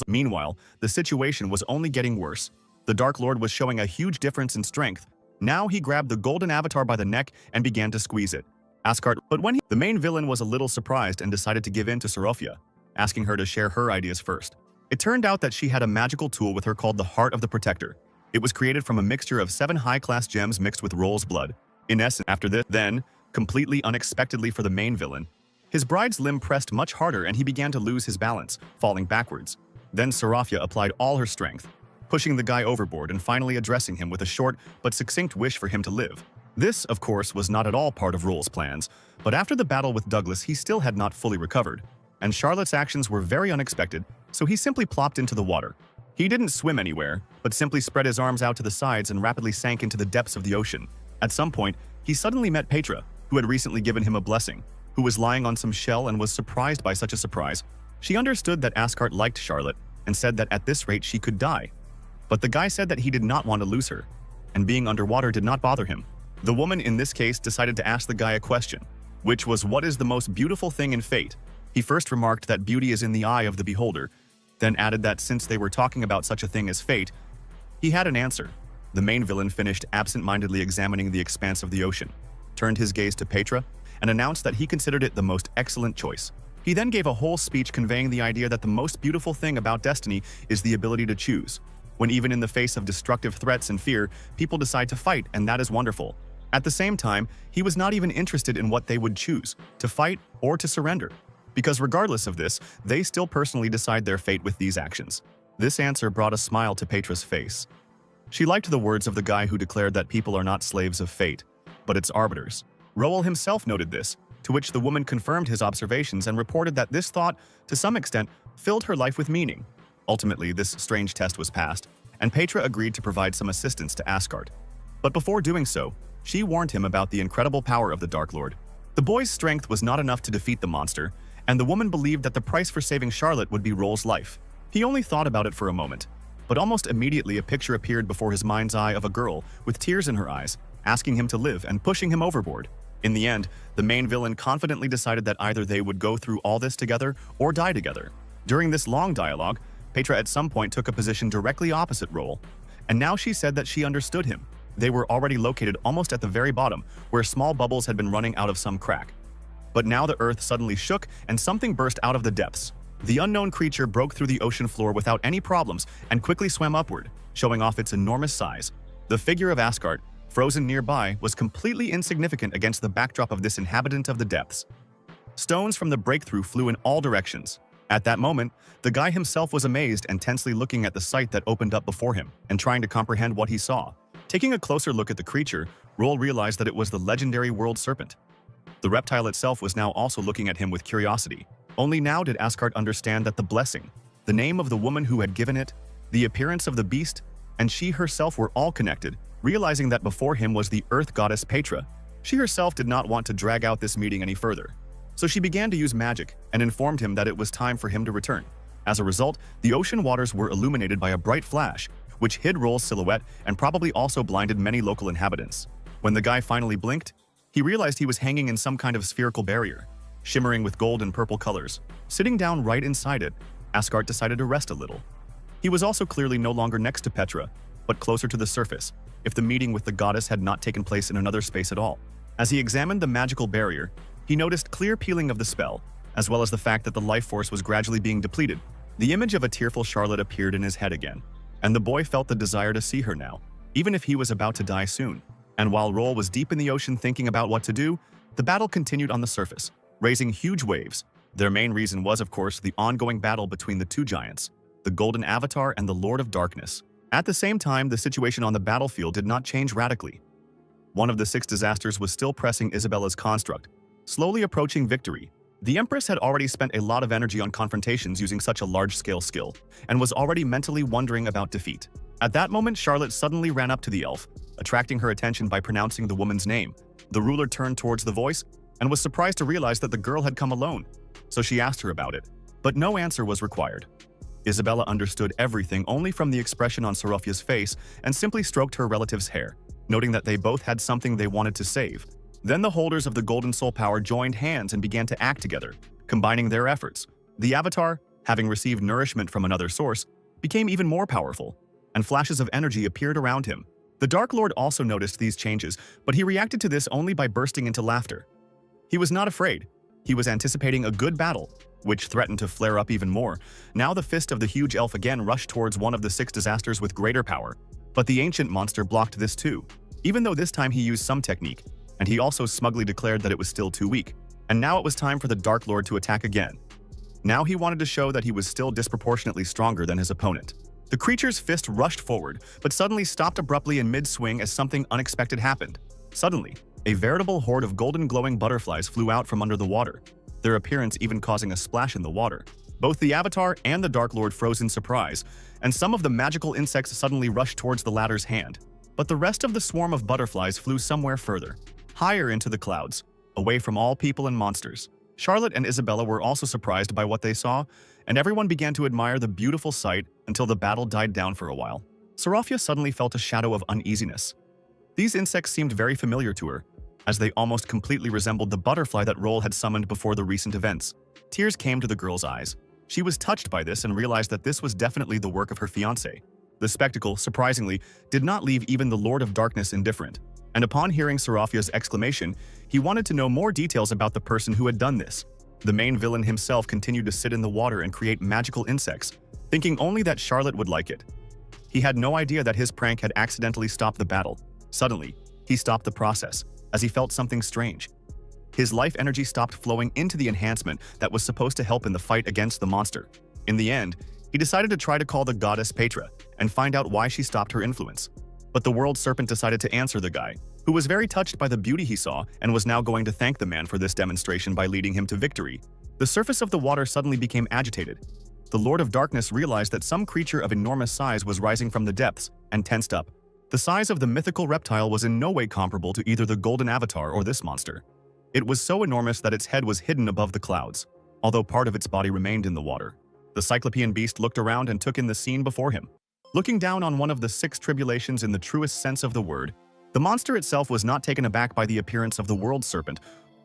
Meanwhile, the situation was only getting worse. The Dark Lord was showing a huge difference in strength. Now he grabbed the golden avatar by the neck and began to squeeze it. The main villain was a little surprised and decided to give in to Sorophia, asking her to share her ideas first. It turned out that she had a magical tool with her called the Heart of the Protector. It was created from a mixture of 7 high-class gems mixed with Roll's blood. In essence, after this, then, completely unexpectedly for the main villain, his bride's limb pressed much harder and he began to lose his balance, falling backwards. Then Sorophia applied all her strength, pushing the guy overboard and finally addressing him with a short but succinct wish for him to live. This, of course, was not at all part of Roll's plans, but after the battle with Douglas he still had not fully recovered, and Charlotte's actions were very unexpected, so he simply plopped into the water. He didn't swim anywhere, but simply spread his arms out to the sides and rapidly sank into the depths of the ocean. At some point, he suddenly met Petra, who had recently given him a blessing, who was lying on some shell and was surprised by such a surprise. She understood that Asgard liked Charlotte and said that at this rate she could die. But the guy said that he did not want to lose her, and being underwater did not bother him. The woman in this case decided to ask the guy a question, which was, what is the most beautiful thing in fate? He first remarked that beauty is in the eye of the beholder, then added that since they were talking about such a thing as fate, he had an answer. The main villain finished absent-mindedly examining the expanse of the ocean, turned his gaze to Petra, and announced that he considered it the most excellent choice. He then gave a whole speech conveying the idea that the most beautiful thing about destiny is the ability to choose. When even in the face of destructive threats and fear, people decide to fight, and that is wonderful. At the same time, he was not even interested in what they would choose, to fight or to surrender. Because regardless of this, they still personally decide their fate with these actions. This answer brought a smile to Petra's face. She liked the words of the guy who declared that people are not slaves of fate, but its arbiters. Roel himself noted this, to which the woman confirmed his observations and reported that this thought, to some extent, filled her life with meaning. Ultimately, this strange test was passed, and Petra agreed to provide some assistance to Asgard. But before doing so, she warned him about the incredible power of the Dark Lord. The boy's strength was not enough to defeat the monster, and the woman believed that the price for saving Charlotte would be Roll's life. He only thought about it for a moment, but almost immediately a picture appeared before his mind's eye of a girl with tears in her eyes, asking him to live and pushing him overboard. In the end, the main villain confidently decided that either they would go through all this together or die together. During this long dialogue, Petra at some point took a position directly opposite Roll, and now she said that she understood him. They were already located almost at the very bottom, where small bubbles had been running out of some crack. But now the earth suddenly shook and something burst out of the depths. The unknown creature broke through the ocean floor without any problems and quickly swam upward, showing off its enormous size. The figure of Asgard, frozen nearby, was completely insignificant against the backdrop of this inhabitant of the depths. Stones from the breakthrough flew in all directions. At that moment, the guy himself was amazed and tensely looking at the sight that opened up before him and trying to comprehend what he saw. Taking a closer look at the creature, Roll realized that it was the legendary world serpent. The reptile itself was now also looking at him with curiosity. Only now did Asgard understand that the blessing, the name of the woman who had given it, the appearance of the beast, and she herself were all connected, realizing that before him was the earth goddess Petra. She herself did not want to drag out this meeting any further, so she began to use magic and informed him that it was time for him to return. As a result, the ocean waters were illuminated by a bright flash, which hid Roll's silhouette and probably also blinded many local inhabitants. When the guy finally blinked, he realized he was hanging in some kind of spherical barrier, shimmering with gold and purple colors. Sitting down right inside it, Asgard decided to rest a little. He was also clearly no longer next to Petra, but closer to the surface, if the meeting with the goddess had not taken place in another space at all. As he examined the magical barrier, he noticed clear peeling of the spell, as well as the fact that the life force was gradually being depleted. The image of a tearful Charlotte appeared in his head again, and the boy felt the desire to see her now, even if he was about to die soon. And while Roll was deep in the ocean thinking about what to do, the battle continued on the surface, raising huge waves. Their main reason was, of course, the ongoing battle between the two giants, the Golden Avatar and the Lord of Darkness. At the same time, the situation on the battlefield did not change radically. One of the six disasters was still pressing Isabella's construct, slowly approaching victory. The Empress had already spent a lot of energy on confrontations using such a large-scale skill, and was already mentally wondering about defeat. At that moment, Charlotte suddenly ran up to the elf, attracting her attention by pronouncing the woman's name. The ruler turned towards the voice and was surprised to realize that the girl had come alone, so she asked her about it. But no answer was required. Isabella understood everything only from the expression on Seraphia's face and simply stroked her relative's hair, noting that they both had something they wanted to save. Then the holders of the Golden Soul Power joined hands and began to act together, combining their efforts. The Avatar, having received nourishment from another source, became even more powerful, and flashes of energy appeared around him. The Dark Lord also noticed these changes, but he reacted to this only by bursting into laughter. He was not afraid. He was anticipating a good battle, which threatened to flare up even more. Now the fist of the huge elf again rushed towards one of the six disasters with greater power, but the ancient monster blocked this too, even though this time he used some technique, and he also smugly declared that it was still too weak. And now it was time for the Dark Lord to attack again. Now he wanted to show that he was still disproportionately stronger than his opponent. The creature's fist rushed forward, but suddenly stopped abruptly in mid-swing as something unexpected happened. Suddenly, a veritable horde of golden glowing butterflies flew out from under the water, their appearance even causing a splash in the water. Both the Avatar and the Dark Lord froze in surprise, and some of the magical insects suddenly rushed towards the latter's hand. But the rest of the swarm of butterflies flew somewhere further, higher into the clouds, away from all people and monsters. Charlotte and Isabella were also surprised by what they saw, and everyone began to admire the beautiful sight until the battle died down for a while. Seraphia suddenly felt a shadow of uneasiness. These insects seemed very familiar to her, as they almost completely resembled the butterfly that Roll had summoned before the recent events. Tears came to the girl's eyes. She was touched by this and realized that this was definitely the work of her fiancé. The spectacle, surprisingly, did not leave even the Lord of Darkness indifferent, and upon hearing Seraphia's exclamation, he wanted to know more details about the person who had done this. The main villain himself continued to sit in the water and create magical insects, thinking only that Charlotte would like it. He had no idea that his prank had accidentally stopped the battle. Suddenly, he stopped the process, as he felt something strange. His life energy stopped flowing into the enhancement that was supposed to help in the fight against the monster. In the end, he decided to try to call the goddess Petra and find out why she stopped her influence. But the world serpent decided to answer the guy, who was very touched by the beauty he saw and was now going to thank the man for this demonstration by leading him to victory. The surface of the water suddenly became agitated. The Lord of Darkness realized that some creature of enormous size was rising from the depths and tensed up. The size of the mythical reptile was in no way comparable to either the Golden Avatar or this monster. It was so enormous that its head was hidden above the clouds, although part of its body remained in the water. The Cyclopean beast looked around and took in the scene before him. Looking down on one of the six tribulations in the truest sense of the word, the monster itself was not taken aback by the appearance of the world serpent,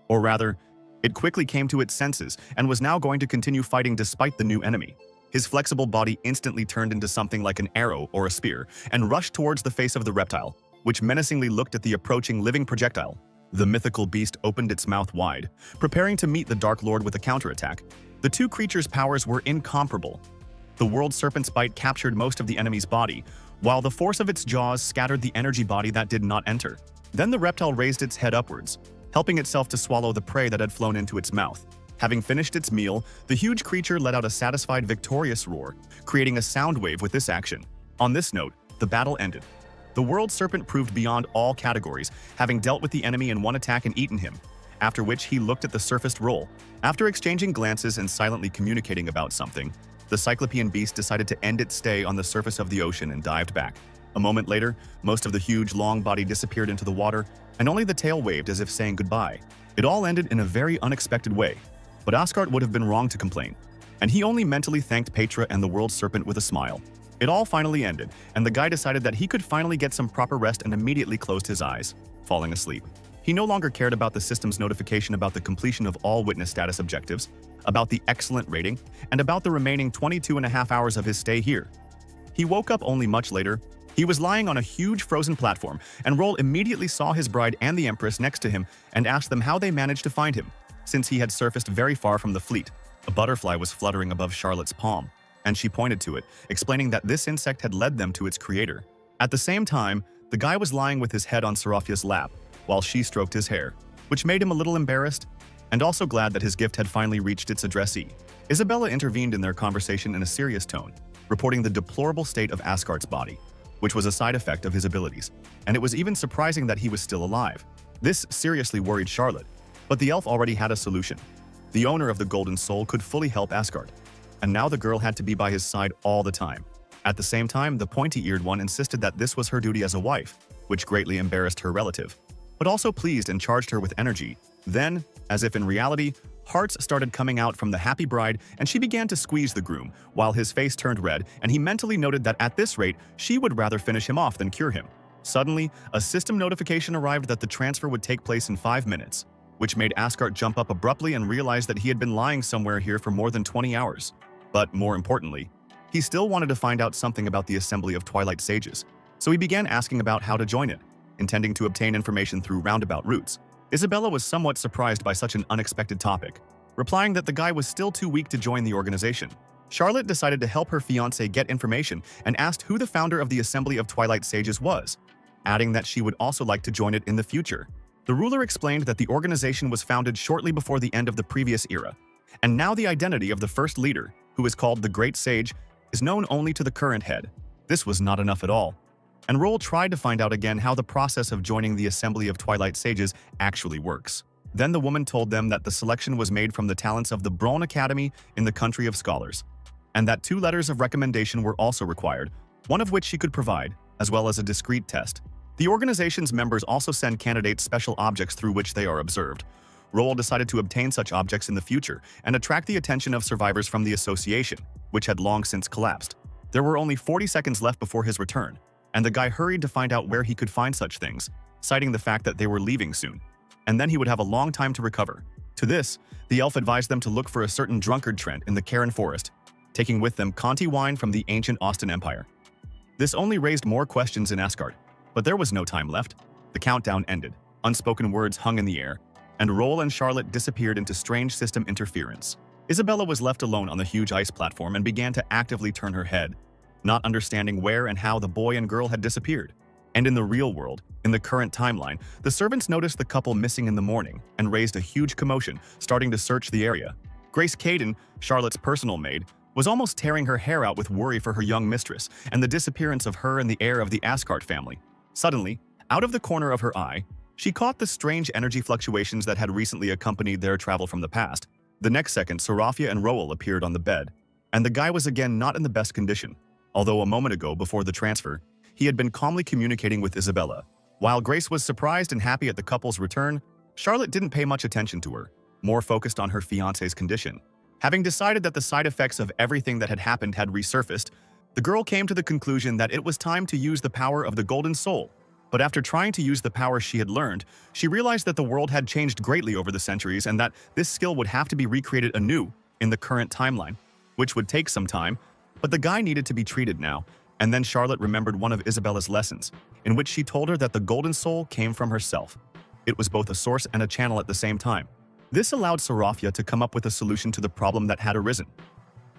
or rather, it quickly came to its senses and was now going to continue fighting despite the new enemy. His flexible body instantly turned into something like an arrow or a spear and rushed towards the face of the reptile, which menacingly looked at the approaching living projectile. The mythical beast opened its mouth wide, preparing to meet the Dark Lord with a counterattack. The two creatures' powers were incomparable. The world serpent's bite captured most of the enemy's body, while the force of its jaws scattered the energy body that did not enter. Then the reptile raised its head upwards, helping itself to swallow the prey that had flown into its mouth. Having finished its meal, the huge creature let out a satisfied, victorious roar, creating a sound wave with this action. On this note, the battle ended. The world serpent proved beyond all categories, having dealt with the enemy in one attack and eaten him, after which he looked at the surfaced Roll. After exchanging glances and silently communicating about something, the Cyclopean beast decided to end its stay on the surface of the ocean and dived back. A moment later, most of the huge, long body disappeared into the water, and only the tail waved as if saying goodbye. It all ended in a very unexpected way, but Asgard would have been wrong to complain, and he only mentally thanked Petra and the world serpent with a smile. It all finally ended, and the guy decided that he could finally get some proper rest and immediately closed his eyes, falling asleep. He no longer cared about the system's notification about the completion of all witness status objectives, about the excellent rating, and about the remaining 22.5 hours of his stay here. He woke up only much later. He was lying on a huge frozen platform, and Roll immediately saw his bride and the Empress next to him and asked them how they managed to find him, since he had surfaced very far from the fleet. A butterfly was fluttering above Charlotte's palm, and she pointed to it, explaining that this insect had led them to its creator. At the same time, the guy was lying with his head on Seraphia's lap, while she stroked his hair, which made him a little embarrassed, and also glad that his gift had finally reached its addressee. Isabella intervened in their conversation in a serious tone, reporting the deplorable state of Asgard's body, which was a side effect of his abilities, and it was even surprising that he was still alive. This seriously worried Charlotte, but the elf already had a solution. The owner of the Golden Soul could fully help Asgard, and now the girl had to be by his side all the time. At the same time, the pointy-eared one insisted that this was her duty as a wife, which greatly embarrassed her relative, but also pleased and charged her with energy. Then, as if in reality, hearts started coming out from the happy bride, and she began to squeeze the groom, while his face turned red, and he mentally noted that at this rate, she would rather finish him off than cure him. Suddenly, a system notification arrived that the transfer would take place in 5 minutes, which made Asgard jump up abruptly and realize that he had been lying somewhere here for more than 20 hours. But more importantly, he still wanted to find out something about the Assembly of Twilight Sages, so he began asking about how to join it, intending to obtain information through roundabout routes. Isabella was somewhat surprised by such an unexpected topic, replying that the guy was still too weak to join the organization. Charlotte decided to help her fiancé get information and asked who the founder of the Assembly of Twilight Sages was, adding that she would also like to join it in the future. The ruler explained that the organization was founded shortly before the end of the previous era, and now the identity of the first leader, who is called the Great Sage, is known only to the current head. This was not enough at all, and Roll tried to find out again how the process of joining the Assembly of Twilight Sages actually works. Then the woman told them that the selection was made from the talents of the Braun Academy in the country of scholars, and that 2 letters of recommendation were also required, one of which she could provide, as well as a discrete test. The organization's members also send candidates special objects through which they are observed. Roll decided to obtain such objects in the future and attract the attention of survivors from the association, which had long since collapsed. There were only 40 seconds left before his return, and the guy hurried to find out where he could find such things, citing the fact that they were leaving soon, and then he would have a long time to recover. To this, the elf advised them to look for a certain drunkard trend in the Cairn Forest, taking with them Conti wine from the ancient Austin Empire. This only raised more questions in Asgard, but there was no time left. The countdown ended, unspoken words hung in the air, and Roll and Charlotte disappeared into strange system interference. Isabella was left alone on the huge ice platform and began to actively turn her head, not understanding where and how the boy and girl had disappeared. And in the real world, in the current timeline, the servants noticed the couple missing in the morning and raised a huge commotion, starting to search the area. Grace Caden, Charlotte's personal maid, was almost tearing her hair out with worry for her young mistress and the disappearance of her and the heir of the Asgard family. Suddenly, out of the corner of her eye, she caught the strange energy fluctuations that had recently accompanied their travel from the past. The next second, Serafia and Roel appeared on the bed, and the guy was again not in the best condition, although a moment ago, before the transfer, he had been calmly communicating with Isabella. While Grace was surprised and happy at the couple's return, Charlotte didn't pay much attention to her, more focused on her fiancé's condition. Having decided that the side effects of everything that had happened had resurfaced, the girl came to the conclusion that it was time to use the power of the Golden Soul. But after trying to use the power she had learned, she realized that the world had changed greatly over the centuries and that this skill would have to be recreated anew in the current timeline, which would take some time, but the guy needed to be treated now. And then Charlotte remembered one of Isabella's lessons, in which she told her that the Golden Soul came from herself. It was both a source and a channel at the same time. This allowed Serafia to come up with a solution to the problem that had arisen.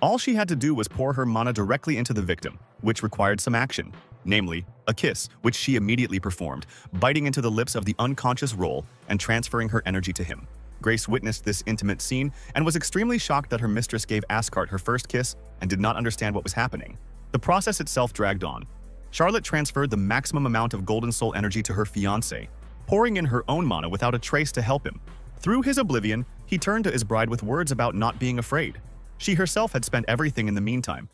All she had to do was pour her mana directly into the victim, which required some action, namely, a kiss, which she immediately performed, biting into the lips of the unconscious Roll and transferring her energy to him. Grace witnessed this intimate scene and was extremely shocked that her mistress gave Asgard her first kiss and did not understand what was happening. The process itself dragged on. Charlotte transferred the maximum amount of Golden Soul energy to her fiancé, pouring in her own mana without a trace to help him. Through his oblivion, he turned to his bride with words about not being afraid. She herself had spent everything in the meantime.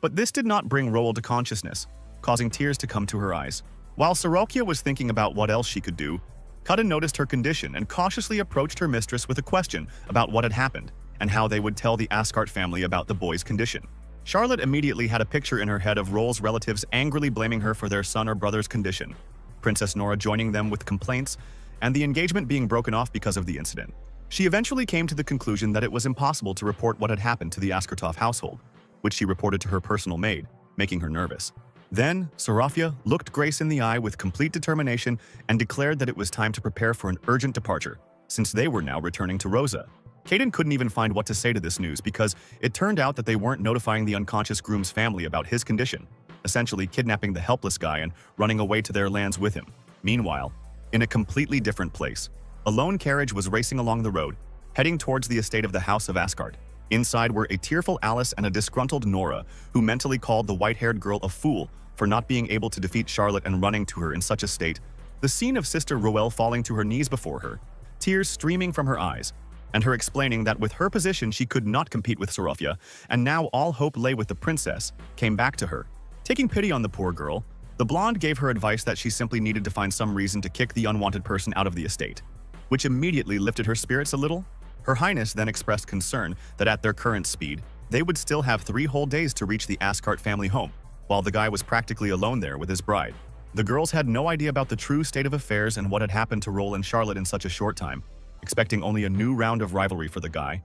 But this did not bring Roel to consciousness, causing tears to come to her eyes. While Serafia was thinking about what else she could do, Kudden noticed her condition and cautiously approached her mistress with a question about what had happened and how they would tell the Asgard family about the boy's condition. Charlotte immediately had a picture in her head of Roel's relatives angrily blaming her for their son or brother's condition, Princess Nora joining them with complaints, and the engagement being broken off because of the incident. She eventually came to the conclusion that it was impossible to report what had happened to the Askartov household, which she reported to her personal maid, making her nervous. Then, Serafia looked Grace in the eye with complete determination and declared that it was time to prepare for an urgent departure, since they were now returning to Rosa. Caden couldn't even find what to say to this news because it turned out that they weren't notifying the unconscious groom's family about his condition, essentially kidnapping the helpless guy and running away to their lands with him. Meanwhile, in a completely different place, a lone carriage was racing along the road, heading towards the estate of the House of Asgard. Inside were a tearful Alice and a disgruntled Nora, who mentally called the white-haired girl a fool for not being able to defeat Charlotte and running to her in such a state. The scene of Sister Roelle falling to her knees before her, tears streaming from her eyes, and her explaining that with her position she could not compete with Sorofia, and now all hope lay with the princess, came back to her. Taking pity on the poor girl, the blonde gave her advice that she simply needed to find some reason to kick the unwanted person out of the estate, which immediately lifted her spirits a little. Her Highness then expressed concern that at their current speed, they would still have 3 whole days to reach the Ascart family home, while the guy was practically alone there with his bride. The girls had no idea about the true state of affairs and what had happened to Roel and Charlotte in such a short time, expecting only a new round of rivalry for the guy.